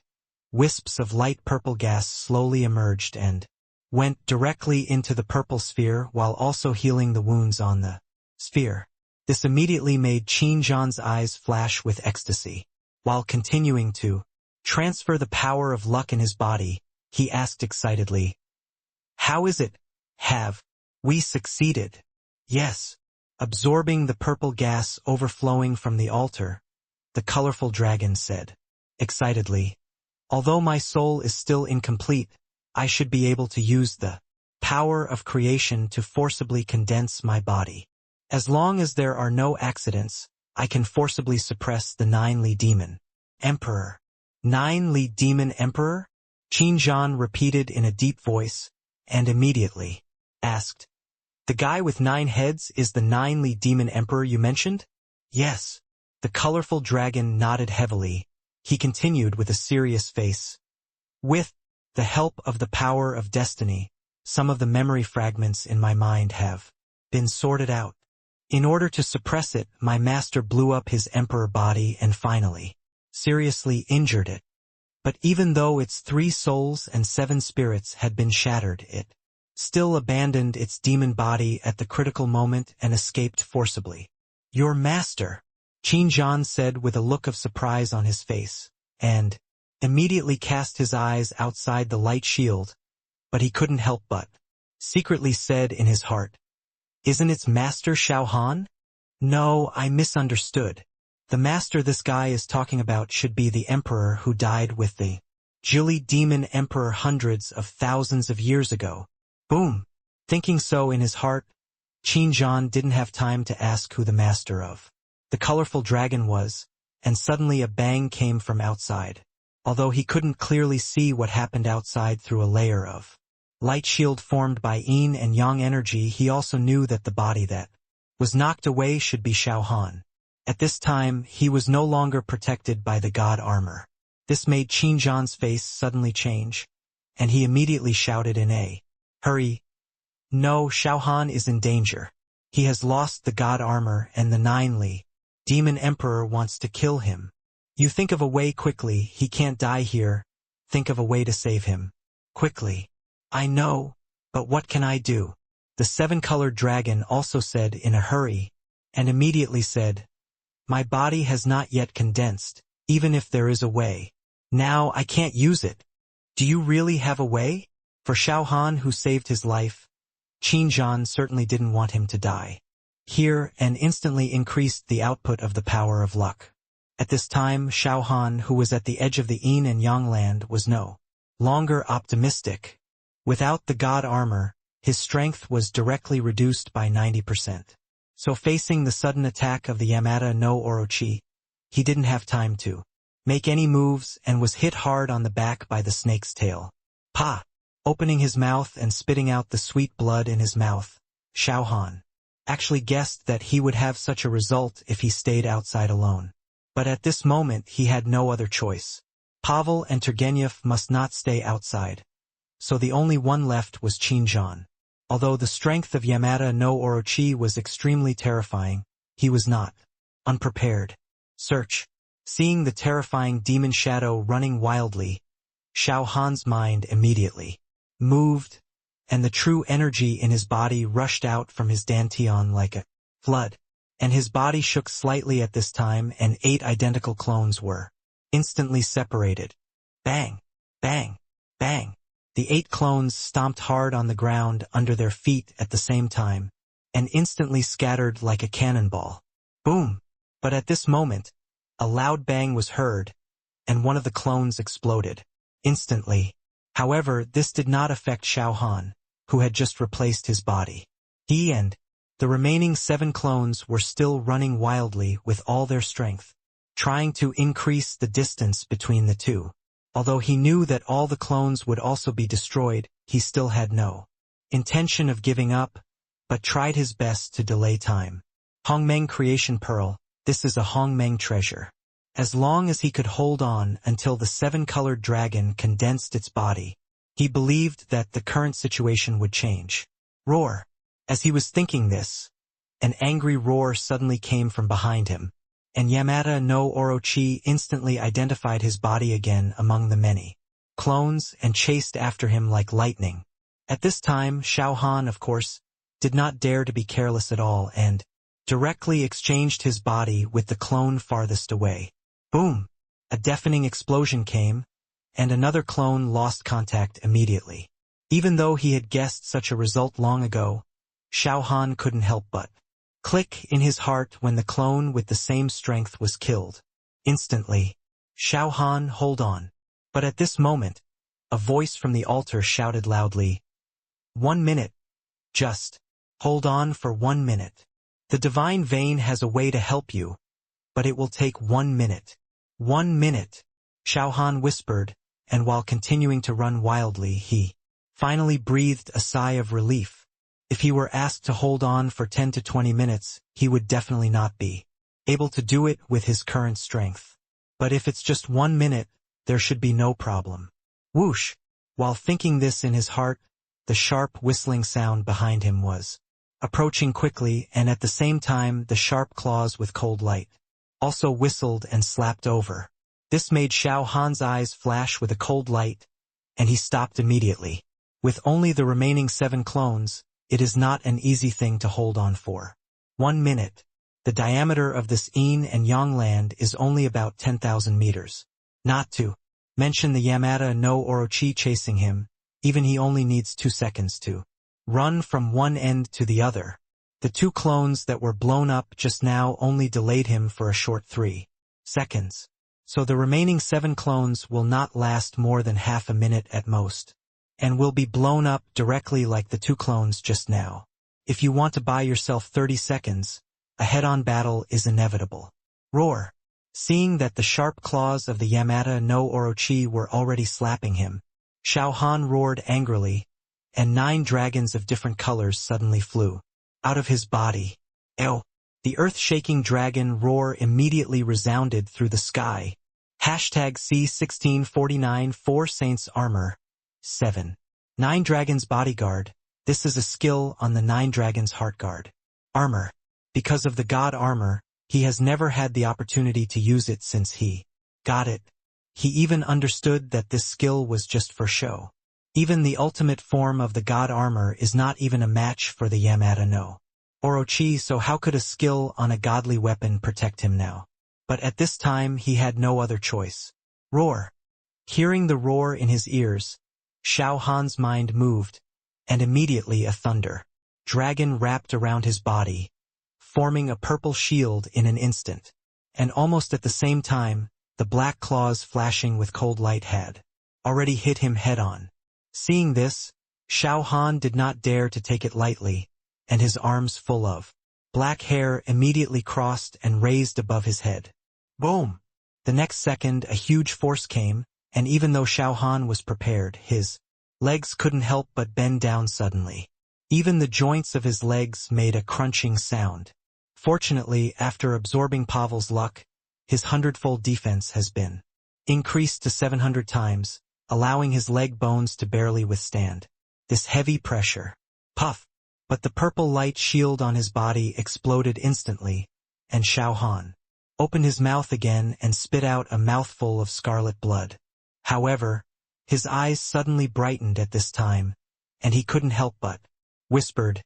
wisps of light purple gas slowly emerged and went directly into the purple sphere while also healing the wounds on the sphere. This immediately made Qin eyes flash with ecstasy. While continuing to transfer the power of luck in his body, he asked excitedly, "How is it? Have we succeeded?" "Yes." Absorbing the purple gas overflowing from the altar, the colorful dragon said excitedly, "Although my soul is still incomplete, I should be able to use the power of creation to forcibly condense my body. As long as there are no accidents, I can forcibly suppress the 9-Li demon emperor." 9-Li demon emperor? Qin repeated in a deep voice, and immediately asked, The guy with 9 heads is the 9-ly demon emperor you mentioned? Yes. The colorful dragon nodded heavily. He continued with a serious face. With the help of the power of destiny, some of the memory fragments in my mind have been sorted out. In order to suppress it, my master blew up his emperor body and finally, seriously injured it. But even though its 3 souls and 7 spirits had been shattered, it still abandoned its demon body at the critical moment and escaped forcibly. Your master, Qin said with a look of surprise on his face, and immediately cast his eyes outside the light shield, but he couldn't help but secretly said in his heart, "Isn't its master Xiao Han?" No, I misunderstood. The master this guy is talking about should be the emperor who died with the Jili demon emperor hundreds of thousands of years ago. Boom! Thinking so in his heart, Qin didn't have time to ask who the master of the colorful dragon was, and suddenly a bang came from outside. Although he couldn't clearly see what happened outside through a layer of light shield formed by yin and yang energy, he also knew that the body that was knocked away should be Xiao Han. At this time, he was no longer protected by the god armor. This made Qin face suddenly change, and he immediately shouted in a hurry, "No, Xiao Han is in danger. He has lost the god armor and the 9-ly demon emperor wants to kill him. You think of a way quickly, he can't die here. Think of a way to save him. Quickly." "I know, but what can I do?" The 7-colored dragon also said in a hurry, and immediately said, "My body has not yet condensed, even if there is a way. Now I can't use it. Do you really have a way?" For Xiao Han, who saved his life, Qin certainly didn't want him to die here, and instantly increased the output of the power of luck. At this time, Xiao Han, who was at the edge of the yin and yang land, was no longer optimistic. Without the god armor, his strength was directly reduced by 90%. So facing the sudden attack of the Yamata no Orochi, he didn't have time to make any moves and was hit hard on the back by the snake's tail. Pa! Opening his mouth and spitting out the sweet blood in his mouth, Xiao Han actually guessed that he would have such a result if he stayed outside alone. But at this moment he had no other choice. Pavel and Turgenev must not stay outside. So the only one left was Qin. Although the strength of Yamata no Orochi was extremely terrifying, he was not unprepared. Search. Seeing the terrifying demon shadow running wildly, Xiao Han's mind immediately moved, and the true energy in his body rushed out from his dantian like a flood, and his body shook slightly at this time, and 8 identical clones were instantly separated. Bang! Bang! Bang! The 8 clones stomped hard on the ground under their feet at the same time, and instantly scattered like a cannonball. Boom! But at this moment, a loud bang was heard, and one of the clones exploded instantly. However, this did not affect Xiao Han, who had just replaced his body. He and the remaining 7 clones were still running wildly with all their strength, trying to increase the distance between the two. Although he knew that all the clones would also be destroyed, he still had no intention of giving up, but tried his best to delay time. Hongmeng Creation Pearl, this is a Hongmeng treasure. As long as he could hold on until the 7-colored dragon condensed its body, he believed that the current situation would change. Roar! As he was thinking this, an angry roar suddenly came from behind him, and Yamata no Orochi instantly identified his body again among the many clones and chased after him like lightning. At this time, Xiao Han, of course, did not dare to be careless at all and directly exchanged his body with the clone farthest away. Boom! A deafening explosion came, and another clone lost contact immediately. Even though he had guessed such a result long ago, Xiao Han couldn't help but click in his heart when the clone with the same strength was killed. Instantly, Xiao Han, hold on. But at this moment, a voice from the altar shouted loudly, 1 minute. Just hold on for 1 minute. The divine vein has a way to help you, but it will take 1 minute. 1 minute, Xiao Han whispered, and while continuing to run wildly, he finally breathed a sigh of relief. If he were asked to hold on for 10 to 20 minutes, he would definitely not be able to do it with his current strength. But if it's just 1 minute, there should be no problem. Whoosh! While thinking this in his heart, the sharp whistling sound behind him was approaching quickly, and at the same time the sharp claws with cold light also whistled and slapped over. This made Xiao Han's eyes flash with a cold light, and he stopped immediately. With only the remaining 7 clones, it is not an easy thing to hold on for 1 minute. The diameter of this yin and yang land is only about 10,000 meters. Not to mention the Yamata no Orochi chasing him, even he only needs 2 seconds to run from one end to the other. The 2 clones that were blown up just now only delayed him for a short 3 seconds. So the remaining 7 clones will not last more than half a minute at most, and will be blown up directly like the 2 clones just now. If you want to buy yourself 30 seconds, a head-on battle is inevitable. Roar! Seeing that the sharp claws of the Yamata no Orochi were already slapping him, Xiao Han roared angrily, and 9 dragons of different colors suddenly flew out of his body. Ew! The earth-shaking dragon roar immediately resounded through the sky. #C1649 4 Saints Armor 7. 9 Dragons Bodyguard. This is a skill on the 9 Dragons Heartguard armor. Because of the god armor, he has never had the opportunity to use it since he got it. He even understood that this skill was just for show. Even the ultimate form of the god armor is not even a match for the Yamata no Orochi, so how could a skill on a godly weapon protect him now? But at this time he had no other choice. Roar! Hearing the roar in his ears, Xiao Han's mind moved, and immediately a thunder dragon wrapped around his body, forming a purple shield in an instant. And almost at the same time, the black claws flashing with cold light had already hit him head-on. Seeing this, Xiao Han did not dare to take it lightly, and his arms full of black hair immediately crossed and raised above his head. Boom! The next second a huge force came, and even though Xiao Han was prepared, his legs couldn't help but bend down suddenly. Even the joints of his legs made a crunching sound. Fortunately, after absorbing Pavel's luck, his 100-fold defense has been increased to 700 times, allowing his leg bones to barely withstand this heavy pressure. Puff! But the purple light shield on his body exploded instantly, and Xiao Han opened his mouth again and spit out a mouthful of scarlet blood. However, his eyes suddenly brightened at this time, and he couldn't help but whispered,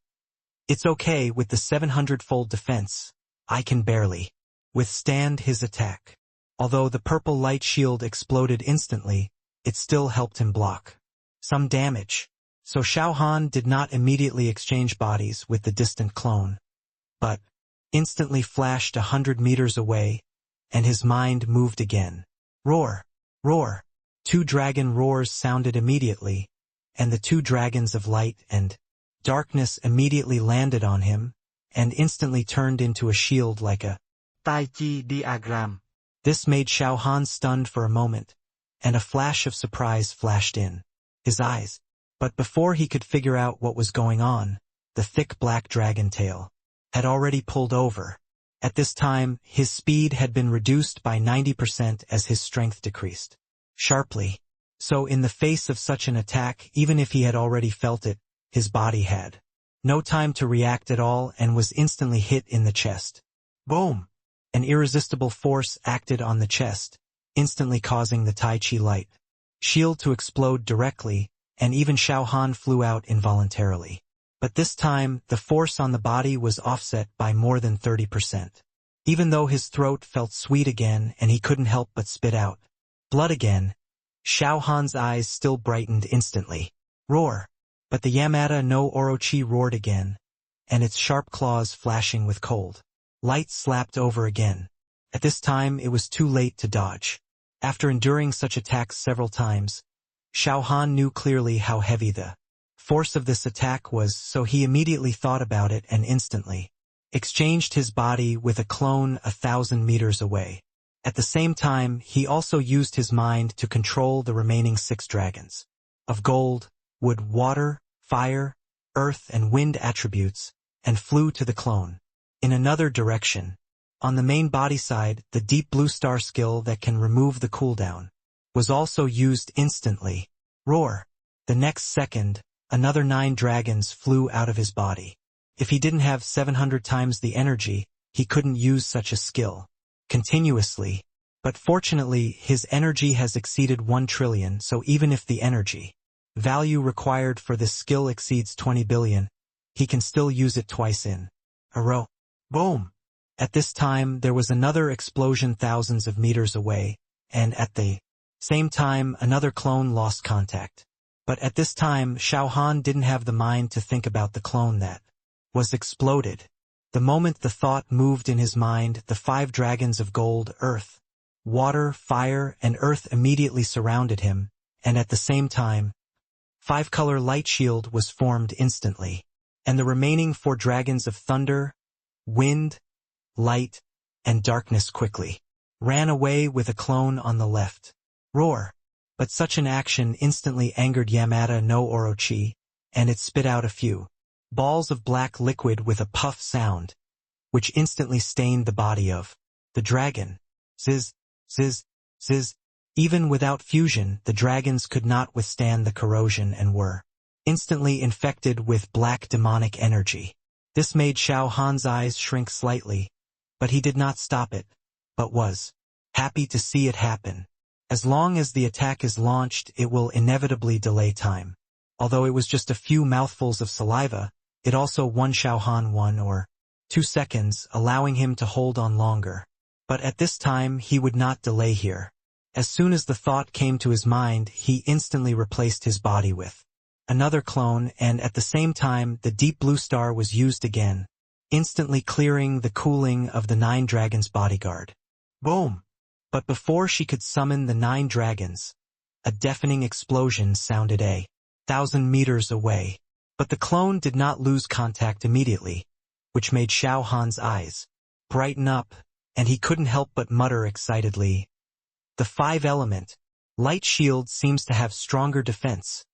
"It's okay, with the 700-fold defense, I can barely withstand his attack." Although the purple light shield exploded instantly, it still helped him block some damage. So Xiao Han did not immediately exchange bodies with the distant clone, but instantly flashed 100 meters away, and his mind moved again. Roar! Roar! 2 dragon roars sounded immediately, and the 2 dragons of light and darkness immediately landed on him, and instantly turned into a shield like a Tai Chi diagram. This made Xiao Han stunned for a moment, and a flash of surprise flashed in his eyes. But before he could figure out what was going on, the thick black dragon tail had already pulled over. At this time, his speed had been reduced by 90% as his strength decreased sharply. So in the face of such an attack, even if he had already felt it, his body had no time to react at all and was instantly hit in the chest. Boom! An irresistible force acted on the chest, instantly causing the Tai Chi light shield to explode directly, and even Xiao Han flew out involuntarily. But this time, the force on the body was offset by more than 30%. Even though his throat felt sweet again and he couldn't help but spit out blood again, Xiao Han's eyes still brightened instantly. Roar! But the Yamata no Orochi roared again, and its sharp claws flashing with cold light slapped over again. At this time it was too late to dodge. After enduring such attacks several times, Xiao Han knew clearly how heavy the force of this attack was, so he immediately thought about it and instantly exchanged his body with a clone 1,000 meters away. At the same time, he also used his mind to control the remaining 6 dragons of gold, wood, water, fire, earth and wind attributes, and flew to the clone. In another direction, on the main body side, the deep blue star skill that can remove the cooldown was also used instantly. Roar! The next second, another 9 dragons flew out of his body. If he didn't have 700 times the energy, he couldn't use such a skill continuously. But fortunately, his energy has exceeded 1 trillion, so even if the energy value required for this skill exceeds 20 billion, he can still use it twice in a row. Boom! At this time, there was another explosion thousands of meters away, and at the same time, another clone lost contact. But at this time, Xiao Han didn't have the mind to think about the clone that was exploded. The moment the thought moved in his mind, the 5 dragons of gold, earth, water, fire, and earth immediately surrounded him, and at the same time, 5-color light shield was formed instantly, and the remaining 4 dragons of thunder, wind, light, and darkness quickly ran away with a clone on the left. Roar! But such an action instantly angered Yamada no Orochi, and it spit out a few balls of black liquid with a puff sound, which instantly stained the body of the dragon. Zizz, zizz, zizz. Even without fusion, the dragons could not withstand the corrosion and were instantly infected with black demonic energy. This made Xiao Han's eyes shrink slightly, but he did not stop it, but was happy to see it happen. As long as the attack is launched, it will inevitably delay time. Although it was just a few mouthfuls of saliva, it also won Xiao Han 1 or 2 seconds, allowing him to hold on longer. But at this time, he would not delay here. As soon as the thought came to his mind, he instantly replaced his body with another clone, and at the same time, the deep blue star was used again, instantly clearing the cooling of the 9 dragons' bodyguard. Boom! But before she could summon the 9 dragons, a deafening explosion sounded 1,000 meters away. But the clone did not lose contact immediately, which made Xiao Han's eyes brighten up, and he couldn't help but mutter excitedly, "The 5-element light shield seems to have stronger defense."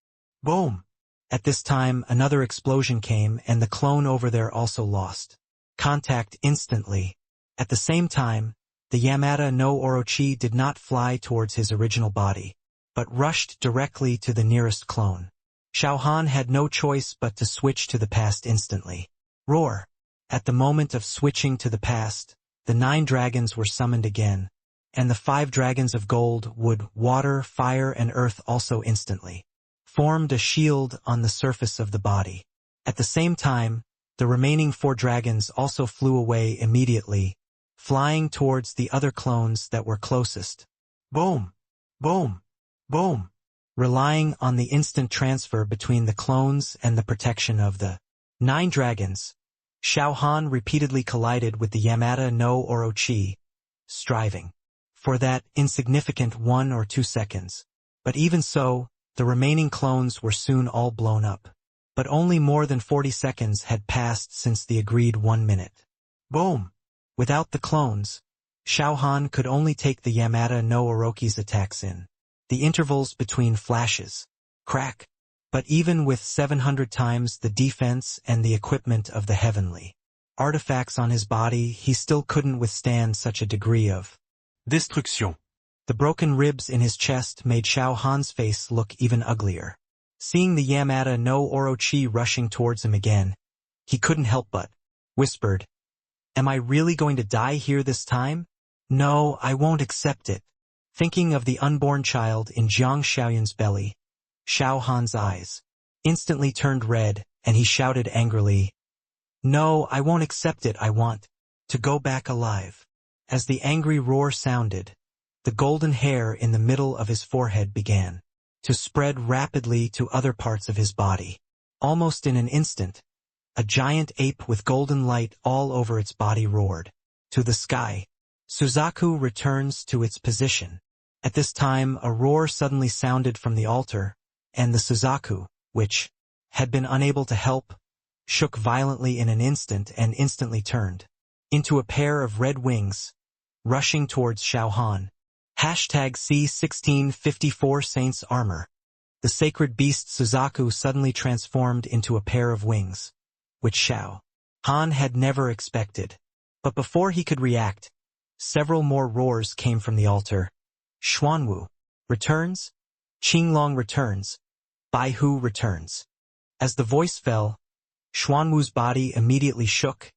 Boom! At this time, another explosion came, and the clone over there also lost contact instantly. At the same time, the Yamada no Orochi did not fly towards his original body, but rushed directly to the nearest clone. Xiao Han had no choice but to switch to the past instantly. Roar! At the moment of switching to the past, the 9 dragons were summoned again, and the 5 dragons of gold, wood, water, fire, and earth also instantly formed a shield on the surface of the body. At the same time, the remaining 4 dragons also flew away immediately, flying towards the other clones that were closest. Boom! Boom! Boom! Relying on the instant transfer between the clones and the protection of the 9 dragons, Xiao Han repeatedly collided with the Yamada no Orochi, striving for that insignificant 1 or 2 seconds. But even so, the remaining clones were soon all blown up. But only more than 40 seconds had passed since the agreed 1 minute. Boom! Without the clones, Xiao Han could only take the Yamada no Orochi's attacks in the intervals between flashes. Crack! But even with 700 times the defense and the equipment of the heavenly artifacts on his body, he still couldn't withstand such a degree of destruction. The broken ribs in his chest made Xiao Han's face look even uglier. Seeing the Yamada no Orochi rushing towards him again, he couldn't help but whispered, "Am I really going to die here this time? No, I won't accept it." Thinking of the unborn child in Jiang Xiaoyun's belly, Xiao Han's eyes instantly turned red, and he shouted angrily, "No, I won't accept it. I want to go back alive." As the angry roar sounded, the golden hair in the middle of his forehead began to spread rapidly to other parts of his body. Almost in an instant, a giant ape with golden light all over its body roared to the sky. Suzaku returns to its position. At this time, a roar suddenly sounded from the altar, and the Suzaku, which had been unable to help, shook violently in an instant and instantly turned into a pair of red wings, rushing towards Xiao Han. #C1654 Saints Armor. the sacred beast Suzaku suddenly transformed into a pair of wings, which Xiao Han had never expected. But before he could react, several more roars came from the altar. Xuanwu returns, Qinglong returns, Baihu returns. As the voice fell, Xuanwu's body immediately shook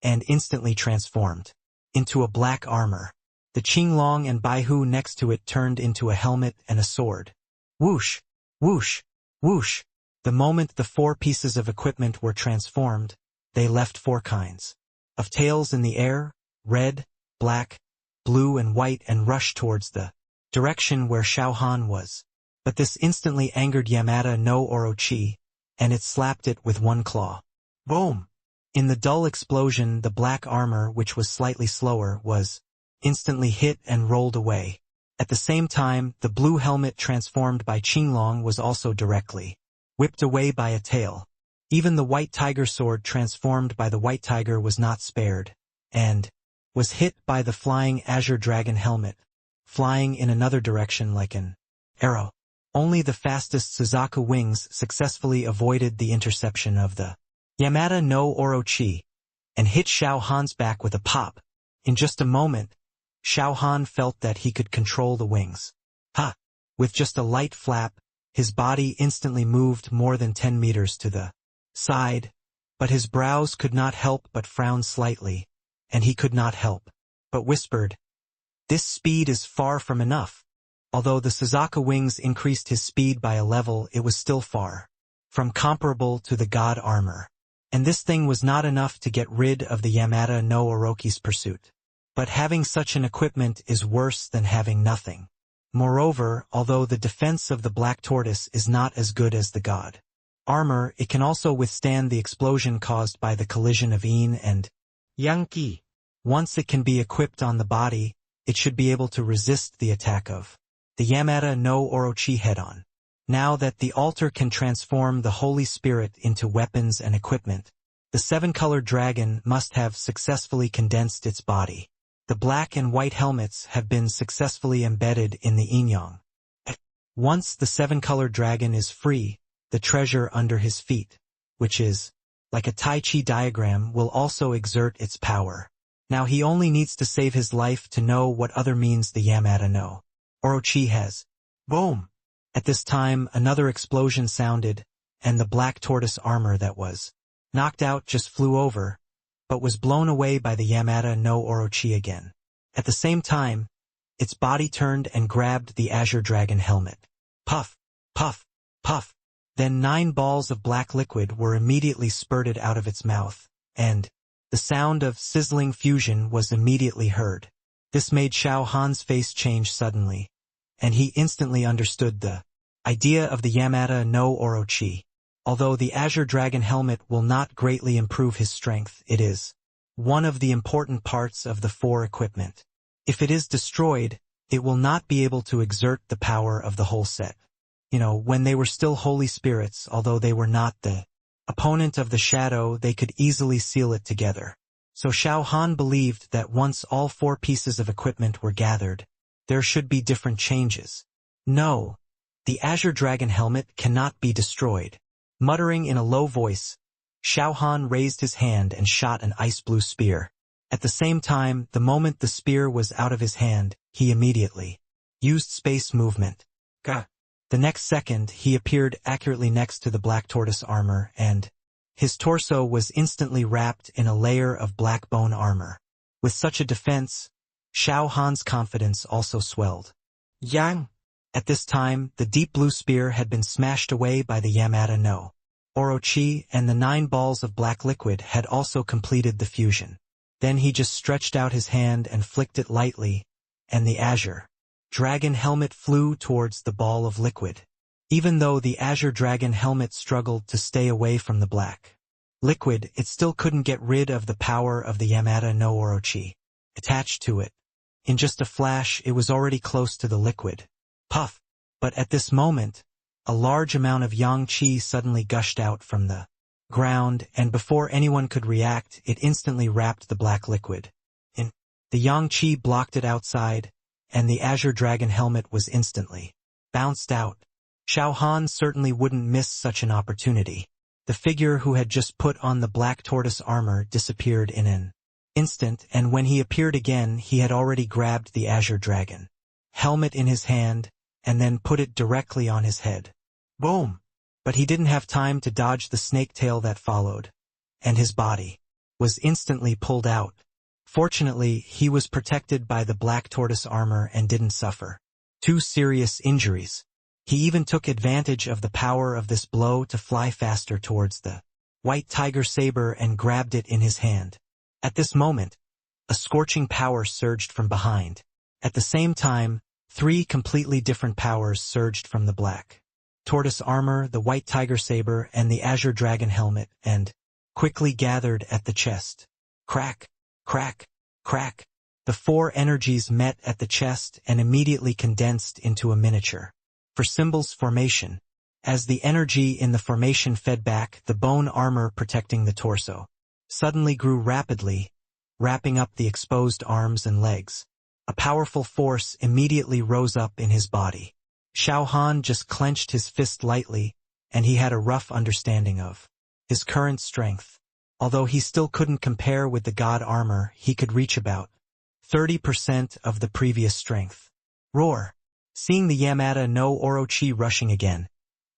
and instantly transformed into a black armor. The Qinglong and Baihu next to it turned into a helmet and a sword. Whoosh, whoosh, whoosh. The moment the 4 pieces of equipment were transformed, they left 4 kinds of tails in the air, red, black, blue and white, and rushed towards the direction where Xiao Han was. But this instantly angered Yamada no Orochi, and it slapped it with 1 claw. Boom! In the dull explosion, the black armor, which was slightly slower, was instantly hit and rolled away. At the same time, the blue helmet transformed by Qinglong was also directly whipped away by a tail. Even the white tiger sword transformed by the white tiger was not spared, and was hit by the flying azure dragon helmet, flying in another direction like an arrow. Only the fastest Suzaku wings successfully avoided the interception of the Yamada no Orochi, and hit Xiao Han's back with a pop. In just a moment, Xiao Han felt that he could control the wings. Ha! With just a light flap, his body instantly moved more than 10 meters to the side, but his brows could not help but frown slightly, and he could not help but whispered, "This speed is far from enough." Although the Suzaku wings increased his speed by a level, it was still far from comparable to the god armor. And this thing was not enough to get rid of the Yamada no Orochi's pursuit. But having such an equipment is worse than having nothing. Moreover, although the defense of the black tortoise is not as good as the god armor, it can also withstand the explosion caused by the collision of yin and yang qi. Once it can be equipped on the body, it should be able to resist the attack of the Yamada no Orochi head-on. Now that the altar can transform the Holy Spirit into weapons and equipment, the 7-colored dragon must have successfully condensed its body. The black and white helmets have been successfully embedded in the yin-yang. Once the 7-colored dragon is free, the treasure under his feet, which is like a Tai Chi diagram, will also exert its power. Now he only needs to save his life to know what other means the Yamada no Orochi has. Boom! At this time, another explosion sounded, and the black tortoise armor that was knocked out just flew over, but was blown away by the Yamada no Orochi again. At the same time, its body turned and grabbed the azure dragon helmet. Puff, puff, puff. Then 9 balls of black liquid were immediately spurted out of its mouth, and the sound of sizzling fusion was immediately heard. This made Xiao Han's face change suddenly, and he instantly understood the idea of the Yamada no Orochi. Although the azure dragon helmet will not greatly improve his strength, it is one of the important parts of the 4 equipment. If it is destroyed, it will not be able to exert the power of the whole set. When they were still holy spirits, although they were not the opponent of the shadow, they could easily seal it together. So Xiao Han believed that once all 4 pieces of equipment were gathered, there should be different changes. No, the azure dragon helmet cannot be destroyed. Muttering in a low voice, Xiao Han raised his hand and shot an ice blue spear. At the same time, the moment the spear was out of his hand, he immediately used space movement. Gah! The next second, he appeared accurately next to the black tortoise armor, and his torso was instantly wrapped in a layer of black bone armor. With such a defense, Xiao Han's confidence also swelled. Yang! At this time, the deep blue spear had been smashed away by the Yamada no Orochi, and the 9 balls of black liquid had also completed the fusion. Then he just stretched out his hand and flicked it lightly, and the azure dragon helmet flew towards the ball of liquid. Even though the azure dragon helmet struggled to stay away from the black liquid, it still couldn't get rid of the power of the Yamada no Orochi attached to it. In just a flash, it was already close to the liquid. Puff! But at this moment, a large amount of yang qi suddenly gushed out from the ground, and before anyone could react, it instantly wrapped the black liquid. The yang qi blocked it outside, and the azure dragon helmet was instantly bounced out. Xiao Han certainly wouldn't miss such an opportunity. The figure who had just put on the black tortoise armor disappeared in an instant, and when he appeared again, he had already grabbed the azure dragon helmet in his hand, and then put it directly on his head. Boom! But he didn't have time to dodge the snake tail that followed, and his body was instantly pulled out. Fortunately, he was protected by the black tortoise armor and didn't suffer too serious injuries. He even took advantage of the power of this blow to fly faster towards the white tiger saber and grabbed it in his hand. At this moment, a scorching power surged from behind. At the same time, 3 completely different powers surged from the black tortoise armor, the white tiger saber, and the azure dragon helmet, and quickly gathered at the chest. Crack, crack, crack. The 4 energies met at the chest and immediately condensed into a miniature for symbols formation. As the energy in the formation fed back, the bone armor protecting the torso suddenly grew rapidly, wrapping up the exposed arms and legs. A powerful force immediately rose up in his body. Xiao Han just clenched his fist lightly, and he had a rough understanding of his current strength. Although he still couldn't compare with the god armor, he could reach about 30% of the previous strength. Roar! Seeing the Yamada no Orochi rushing again,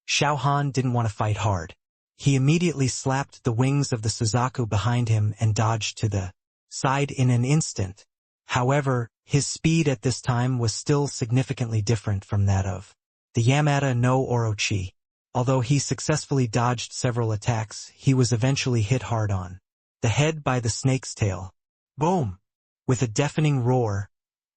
Xiao Han didn't want to fight hard. He immediately slapped the wings of the Suzaku behind him and dodged to the side in an instant. However, his speed at this time was still significantly different from that of the Yamada no Orochi. Although he successfully dodged several attacks, he was eventually hit hard on the head by the snake's tail. Boom! With a deafening roar,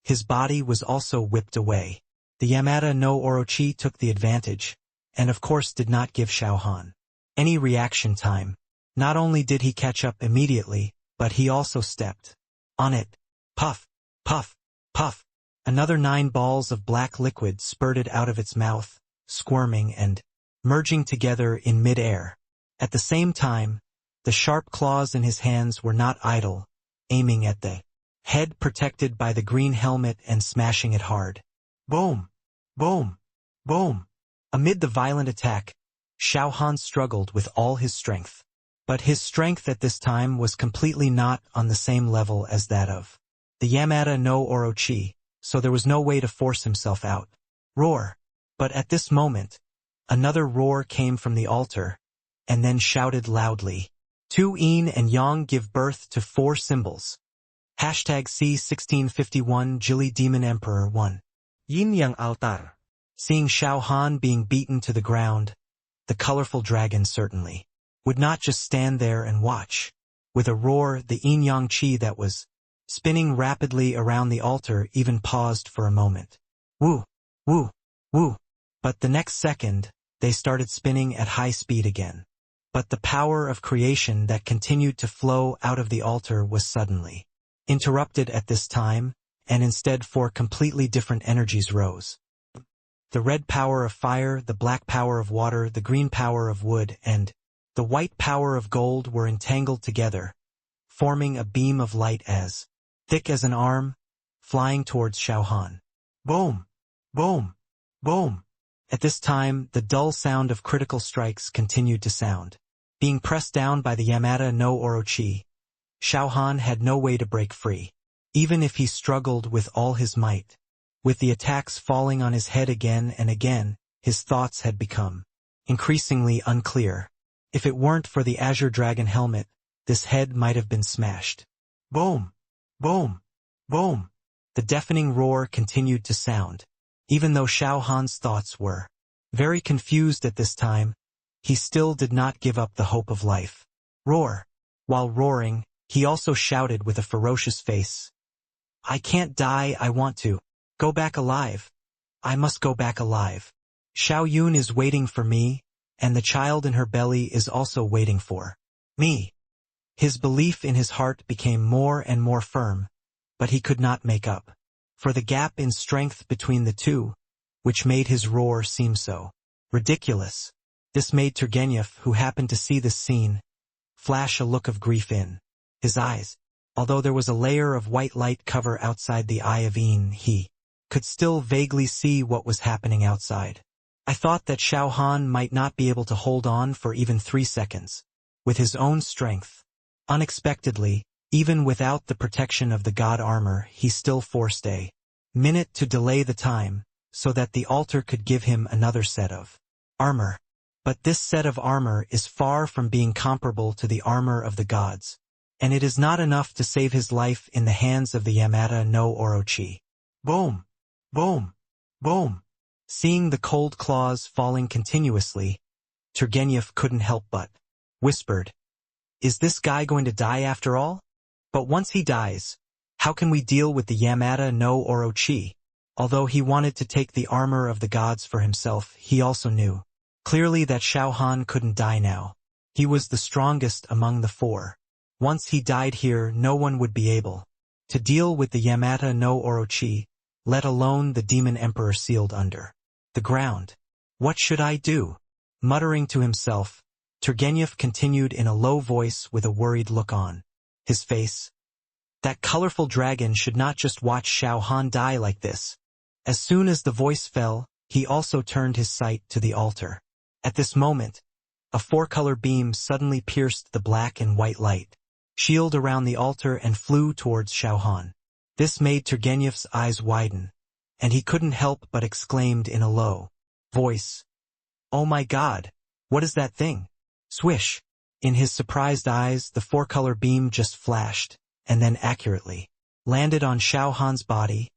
his body was also whipped away. The Yamada no Orochi took the advantage, and of course did not give Xiao Han any reaction time. Not only did he catch up immediately, but he also stepped on it. Puff, puff, puff. Another 9 balls of black liquid spurted out of its mouth, squirming and merging together in mid-air. At the same time, the sharp claws in his hands were not idle, aiming at the head protected by the green helmet and smashing it hard. Boom! Boom! Boom! Amid the violent attack, Xiao Han struggled with all his strength. But his strength at this time was completely not on the same level as that of the Yamada no Orochi, so there was no way to force himself out. Roar! But at this moment, another roar came from the altar, and then shouted loudly. 2 yin and yang give birth to 4 symbols. Hashtag C1651 Jilly Demon Emperor 1. Yin Yang Altar. Seeing Xiao Han being beaten to the ground, the colorful dragon certainly would not just stand there and watch. With a roar, the yin-yang chi that was spinning rapidly around the altar even paused for a moment. Woo! Woo! Woo! But the next second, they started spinning at high speed again. But the power of creation that continued to flow out of the altar was suddenly interrupted at this time, and instead 4 completely different energies rose. The red power of fire, the black power of water, the green power of wood, and the white power of gold were entangled together, forming a beam of light as thick as an arm, flying towards Xiao Han. Boom! Boom! Boom! At this time, the dull sound of critical strikes continued to sound. Being pressed down by the Yamada no Orochi, Xiao Han had no way to break free, even if he struggled with all his might. With the attacks falling on his head again and again, his thoughts had become increasingly unclear. If it weren't for the azure dragon helmet, this head might have been smashed. Boom! Boom! Boom! The deafening roar continued to sound. Even though Xiao Han's thoughts were very confused at this time, he still did not give up the hope of life. Roar! While roaring, he also shouted with a ferocious face. I can't die, I want to go back alive. I must go back alive. Xiao Yun is waiting for me, and the child in her belly is also waiting for me. His belief in his heart became more and more firm, but he could not make up for the gap in strength between the two, which made his roar seem so ridiculous. This made Turgenev, who happened to see this scene, flash a look of grief in his eyes. Although there was a layer of white light cover outside the eye of Yin, he could still vaguely see what was happening outside. I thought that Xiao Han might not be able to hold on for even 3 seconds. With his own strength. Unexpectedly, even without the protection of the god armor, he still forced a minute to delay the time, so that the altar could give him another set of armor. But this set of armor is far from being comparable to the armor of the gods, and it is not enough to save his life in the hands of the Yamata no Orochi. Boom! Boom! Boom! Seeing the cold claws falling continuously, Turgenev couldn't help but whispered, "Is this guy going to die after all? But once he dies, how can we deal with the Yamata no Orochi?" Although he wanted to take the armor of the gods for himself, he also knew clearly that Xiao Han couldn't die now. He was the strongest among the 4. Once he died here, no one would be able to deal with the Yamata no Orochi, let alone the demon emperor sealed under the ground. "What should I do?" Muttering to himself, Turgenev continued in a low voice with a worried look on his face. That colorful dragon should not just watch Xiao Han die like this. As soon as the voice fell, he also turned his sight to the altar. At this moment, a 4-color beam suddenly pierced the black and white light shield around the altar and flew towards Xiao Han. This made Turgenev's eyes widen, and he couldn't help but exclaimed in a low voice, "Oh my God, what is that thing?" Swish! In his surprised eyes, the 4-color beam just flashed, and then accurately landed on Xiao Han's body,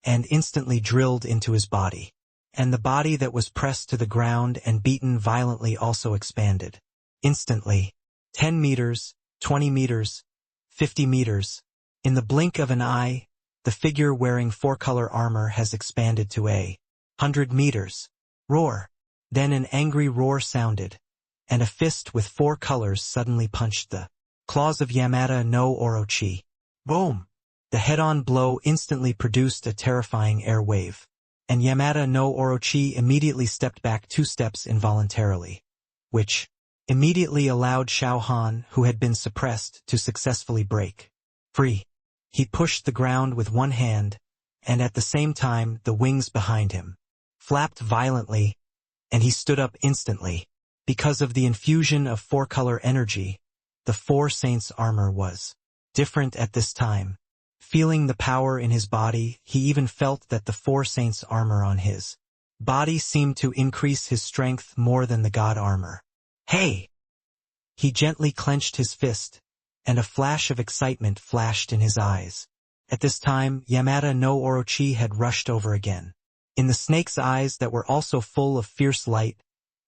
and instantly drilled into his body. And the body that was pressed to the ground and beaten violently also expanded. Instantly. 10 meters, 20 meters, 50 meters. In the blink of an eye, the figure wearing 4-color armor has expanded to 100 meters. Roar! Then an angry roar sounded, and a fist with 4 colors suddenly punched the claws of Yamata no Orochi. Boom! The head-on blow instantly produced a terrifying air wave, and Yamata no Orochi immediately stepped back 2 steps involuntarily, which immediately allowed Xiao Han, who had been suppressed, to successfully break free. He pushed the ground with one hand, and at the same time the wings behind him flapped violently, and he stood up instantly. Because of the infusion of 4-color energy, the 4 saints' armor was different at this time. Feeling the power in his body, he even felt that the 4 saints' armor on his body seemed to increase his strength more than the god armor. "Hey!" He gently clenched his fist, and a flash of excitement flashed in his eyes. At this time, Yamata no Orochi had rushed over again. In the snake's eyes that were also full of fierce light,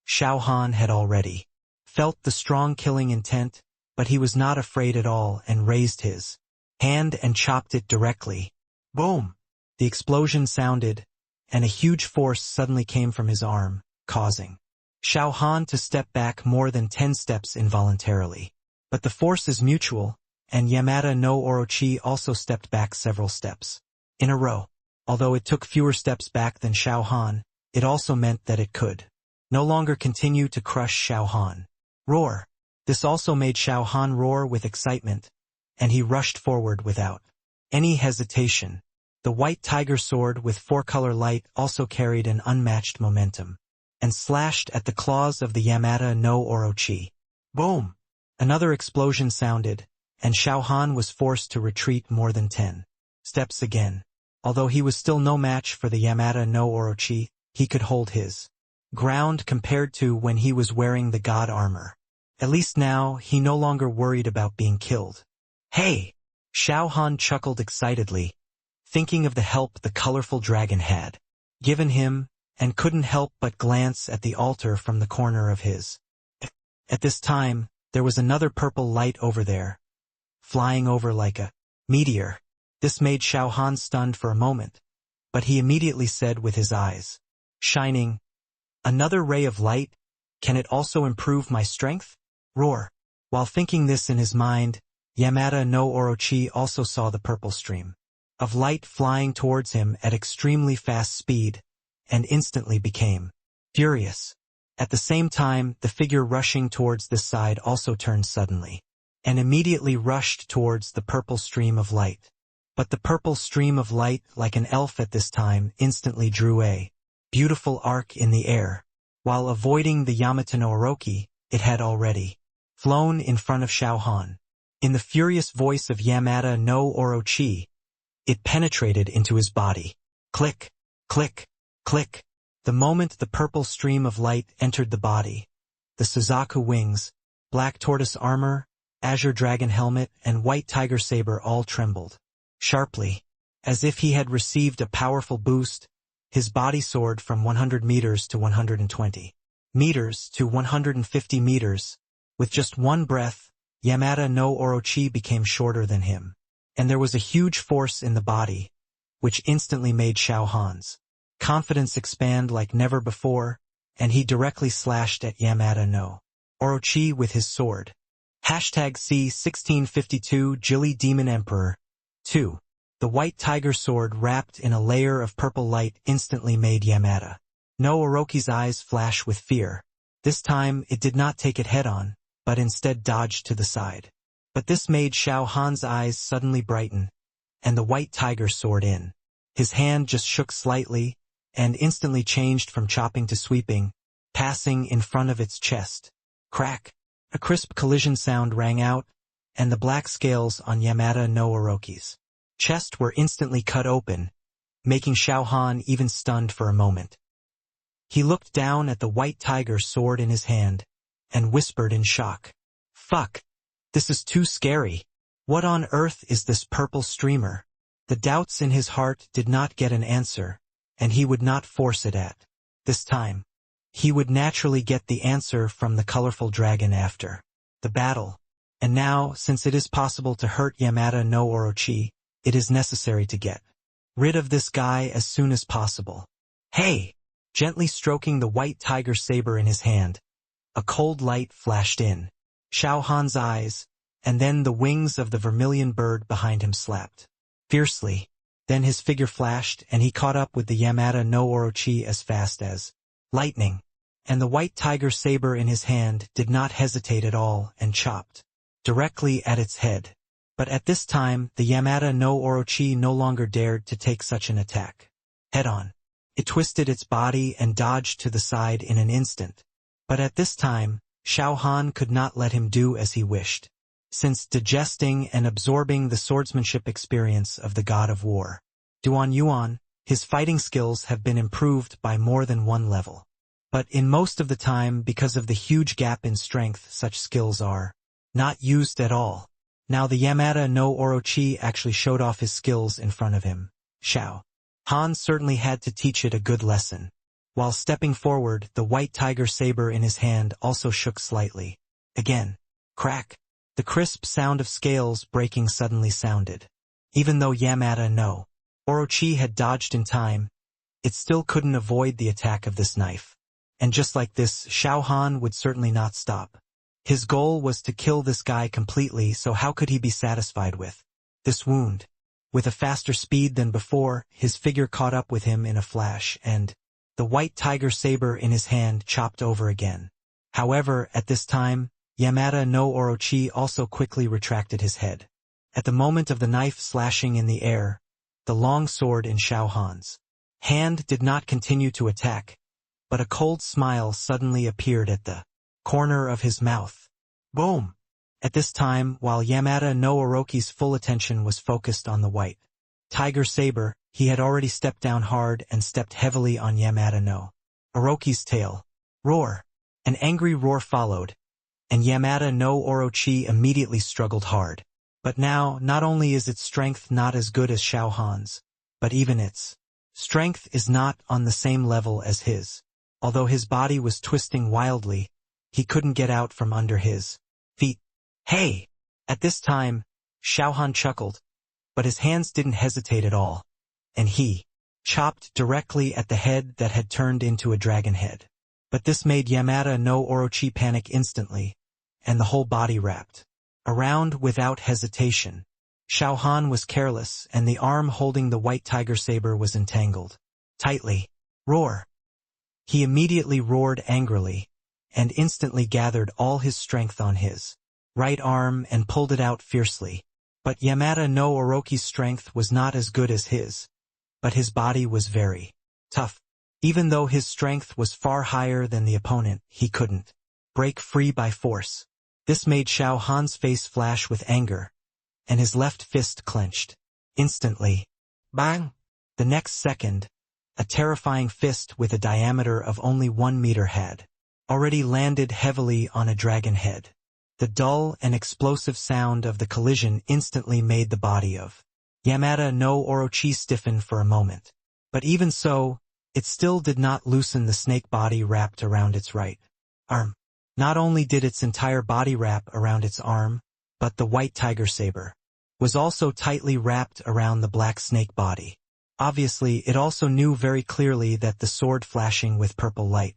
Xiao Han had already felt the strong killing intent, but he was not afraid at all and raised his hand and chopped it directly. Boom! The explosion sounded, and a huge force suddenly came from his arm, causing Xiao Han to step back more than 10 steps involuntarily. But the force is mutual, and Yamata no Orochi also stepped back several steps in a row. Although it took fewer steps back than Xiao Han, it also meant that it could no longer continue to crush Xiao Han. Roar! This also made Xiao Han roar with excitement, and he rushed forward without any hesitation. The white tiger sword with 4-color light also carried an unmatched momentum, and slashed at the claws of the Yamata no Orochi. Boom! Another explosion sounded, and Xiao Han was forced to retreat more than 10 steps again. Although he was still no match for the Yamata no Orochi, he could hold his ground compared to when he was wearing the god armor. At least now, he no longer worried about being killed. "Hey!" Xiao Han chuckled excitedly, thinking of the help the colorful dragon had given him, and couldn't help but glance at the altar from the corner of his. At this time, there was another purple light over there, flying over like a meteor. This made Xiao Han stunned for a moment, but he immediately said with his eyes shining, "Another ray of light? Can it also improve my strength?" Roar! While thinking this in his mind, Yamata no Orochi also saw the purple stream of light flying towards him at extremely fast speed, and instantly became furious. At the same time, the figure rushing towards this side also turned suddenly, and immediately rushed towards the purple stream of light. But the purple stream of light, like an elf at this time, instantly drew a beautiful arc in the air, While avoiding the Yamato no Orochi, it had already flown in front of Xiao Han. In the furious voice of Yamato no Orochi, it penetrated into his body. Click, click, click. The moment the purple stream of light entered the body, the Suzaku wings, black tortoise armor, azure dragon helmet, and white tiger saber all trembled. Sharply, as if he had received a powerful boost, his body soared from 100 meters to 120 meters to 150 meters. With just one breath, Yamato no Orochi became shorter than him. And there was a huge force in the body, which instantly made Xiao Han's confidence expand like never before, and he directly slashed at Yamato no Orochi with his sword. #C1652 Jilly Demon Emperor 2. The white tiger sword wrapped in a layer of purple light instantly made Yamato no Orochi's eyes flash with fear. This time it did not take it head-on, but instead dodged to the side. But this made Xiao Han's eyes suddenly brighten, and the white tiger soared in. His hand just shook slightly, and instantly changed from chopping to sweeping, passing in front of its chest. Crack! A crisp collision sound rang out, and the black scales on Yamato no Orochi's chest were instantly cut open, making Xiao Han even stunned for a moment. He looked down at the white tiger sword in his hand, and whispered in shock, "Fuck! This is too scary. What on earth is this purple streamer?" The doubts in his heart did not get an answer, and he would not force it at this time. He would naturally get the answer from the colorful dragon after the battle. And now, since it is possible to hurt Yamato no Orochi, it is necessary to get rid of this guy as soon as possible. "Hey!" Gently stroking the white tiger saber in his hand, a cold light flashed in Xiao Han's eyes, and then the wings of the vermilion bird behind him slapped fiercely. Then his figure flashed, and he caught up with the Yamato no Orochi as fast as lightning. And the white tiger saber in his hand did not hesitate at all and chopped directly at its head. But at this time, the Yamato no Orochi no longer dared to take such an attack head-on. It twisted its body and dodged to the side in an instant. But at this time, Xiao Han could not let him do as he wished. Since digesting and absorbing the swordsmanship experience of the god of war, Duan Yuan, his fighting skills have been improved by more than one level. But in most of the time, because of the huge gap in strength, such skills are not used at all. Now the Yamato no Orochi actually showed off his skills in front of him. Xiao Han certainly had to teach it a good lesson. While stepping forward, the white tiger saber in his hand also shook slightly. Again. Crack! The crisp sound of scales breaking suddenly sounded. Even though Yamato no Orochi had dodged in time, it still couldn't avoid the attack of this knife. And just like this, Xiao Han would certainly not stop. His goal was to kill this guy completely, so how could he be satisfied with this wound? With a faster speed than before, his figure caught up with him in a flash, and the white tiger saber in his hand chopped over again. However, at this time, Yamato no Orochi also quickly retracted his head. At the moment of the knife slashing in the air, the long sword in Xiao Han's hand did not continue to attack, but a cold smile suddenly appeared at the corner of his mouth. Boom! At this time, while Yamato no Orochi's full attention was focused on the white tiger saber, he had already stepped down hard and stepped heavily on Yamato no Orochi's tail. Roar! An angry roar followed, and Yamato no Orochi immediately struggled hard. But now, not only is its strength not as good as Xiao Han's, but even its strength is not on the same level as his. Although his body was twisting wildly, he couldn't get out from under his feet. Hey! At this time, Xiao Han chuckled, but his hands didn't hesitate at all, and he chopped directly at the head that had turned into a dragon head. But this made Yamato no Orochi panic instantly, and the whole body wrapped around without hesitation. Xiao Han was careless, and the arm holding the white tiger saber was entangled tightly. Roar! He immediately roared angrily, and instantly gathered all his strength on his right arm and pulled it out fiercely. But Yamato no Orochi's strength was not as good as his, but his body was very tough. Even though his strength was far higher than the opponent, he couldn't break free by force. This made Xiao Han's face flash with anger, and his left fist clenched. Instantly, bang! The next second, a terrifying fist with a diameter of only 1 meter had already landed heavily on a dragon head. The dull and explosive sound of the collision instantly made the body of Yamada no Orochi stiffen for a moment. But even so, it still did not loosen the snake body wrapped around its right arm. Not only did its entire body wrap around its arm, but the white tiger saber was also tightly wrapped around the black snake body. Obviously, it also knew very clearly that the sword flashing with purple light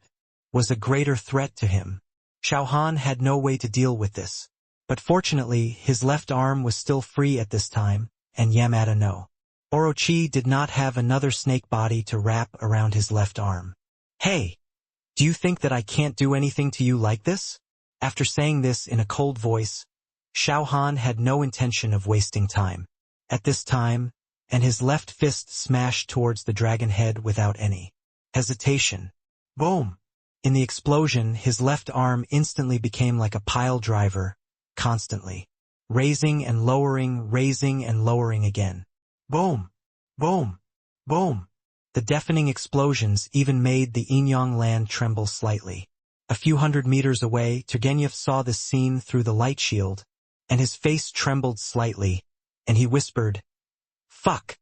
was a greater threat to him. Xiao Han had no way to deal with this. But fortunately, his left arm was still free at this time, and Yamada no Orochi did not have another snake body to wrap around his left arm. Hey! Do you think that I can't do anything to you like this? After saying this in a cold voice, Xiao Han had no intention of wasting time. At this time, and his left fist smashed towards the dragon head without any hesitation. Boom! In the explosion, his left arm instantly became like a pile driver, constantly raising and lowering again. Boom! Boom! Boom! The deafening explosions even made the Inyang land tremble slightly. A few hundred meters away, Turgenev saw this scene through the light shield, and his face trembled slightly, and he whispered, "Fuck!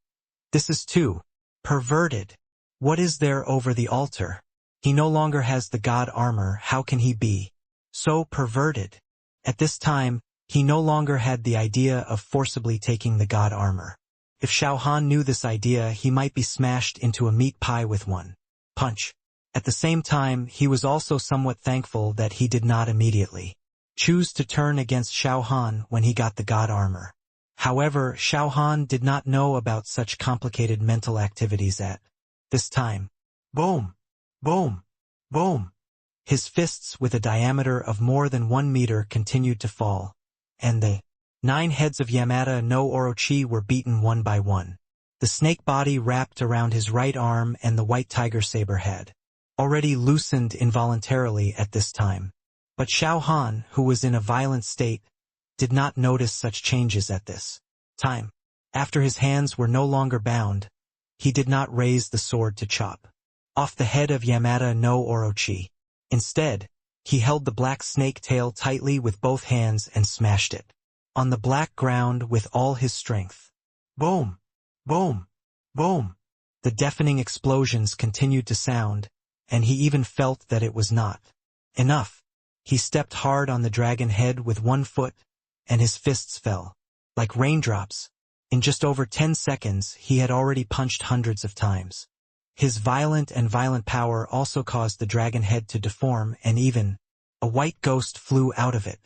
This is too perverted. What is there over the altar? He no longer has the god armor, how can he be so perverted?" At this time, he no longer had the idea of forcibly taking the god armor. If Xiao Han knew this idea, he might be smashed into a meat pie with one punch. At the same time, he was also somewhat thankful that he did not immediately choose to turn against Xiao Han when he got the god armor. However, Xiao Han did not know about such complicated mental activities at this time. Boom! Boom! Boom! His fists with a diameter of more than 1 meter continued to fall, and the 9 heads of Yamada no Orochi were beaten one by one. The snake body wrapped around his right arm and the white tiger saber had already loosened involuntarily at this time. But Xiao Han, who was in a violent state, did not notice such changes at this time. After his hands were no longer bound, he did not raise the sword to chop off the head of Yamada no Orochi. Instead, he held the black snake tail tightly with both hands and smashed it on the black ground with all his strength. Boom! Boom! Boom! The deafening explosions continued to sound, and he even felt that it was not enough. He stepped hard on the dragon head with one foot, and his fists fell like raindrops. In just over 10 seconds, he had already punched hundreds of times. His violent power also caused the dragon head to deform, and even a white ghost flew out of it.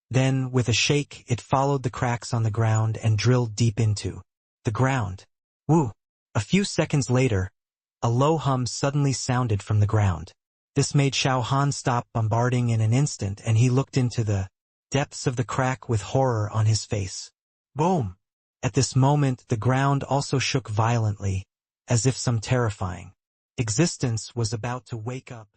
Then, with a shake, it followed the cracks on the ground and drilled deep into the ground. Woo! A few seconds later, a low hum suddenly sounded from the ground. This made Xiao Han stop bombarding in an instant, and he looked into the depths of the crack with horror on his face. Boom! At this moment, the ground also shook violently, as if some terrifying existence was about to wake up.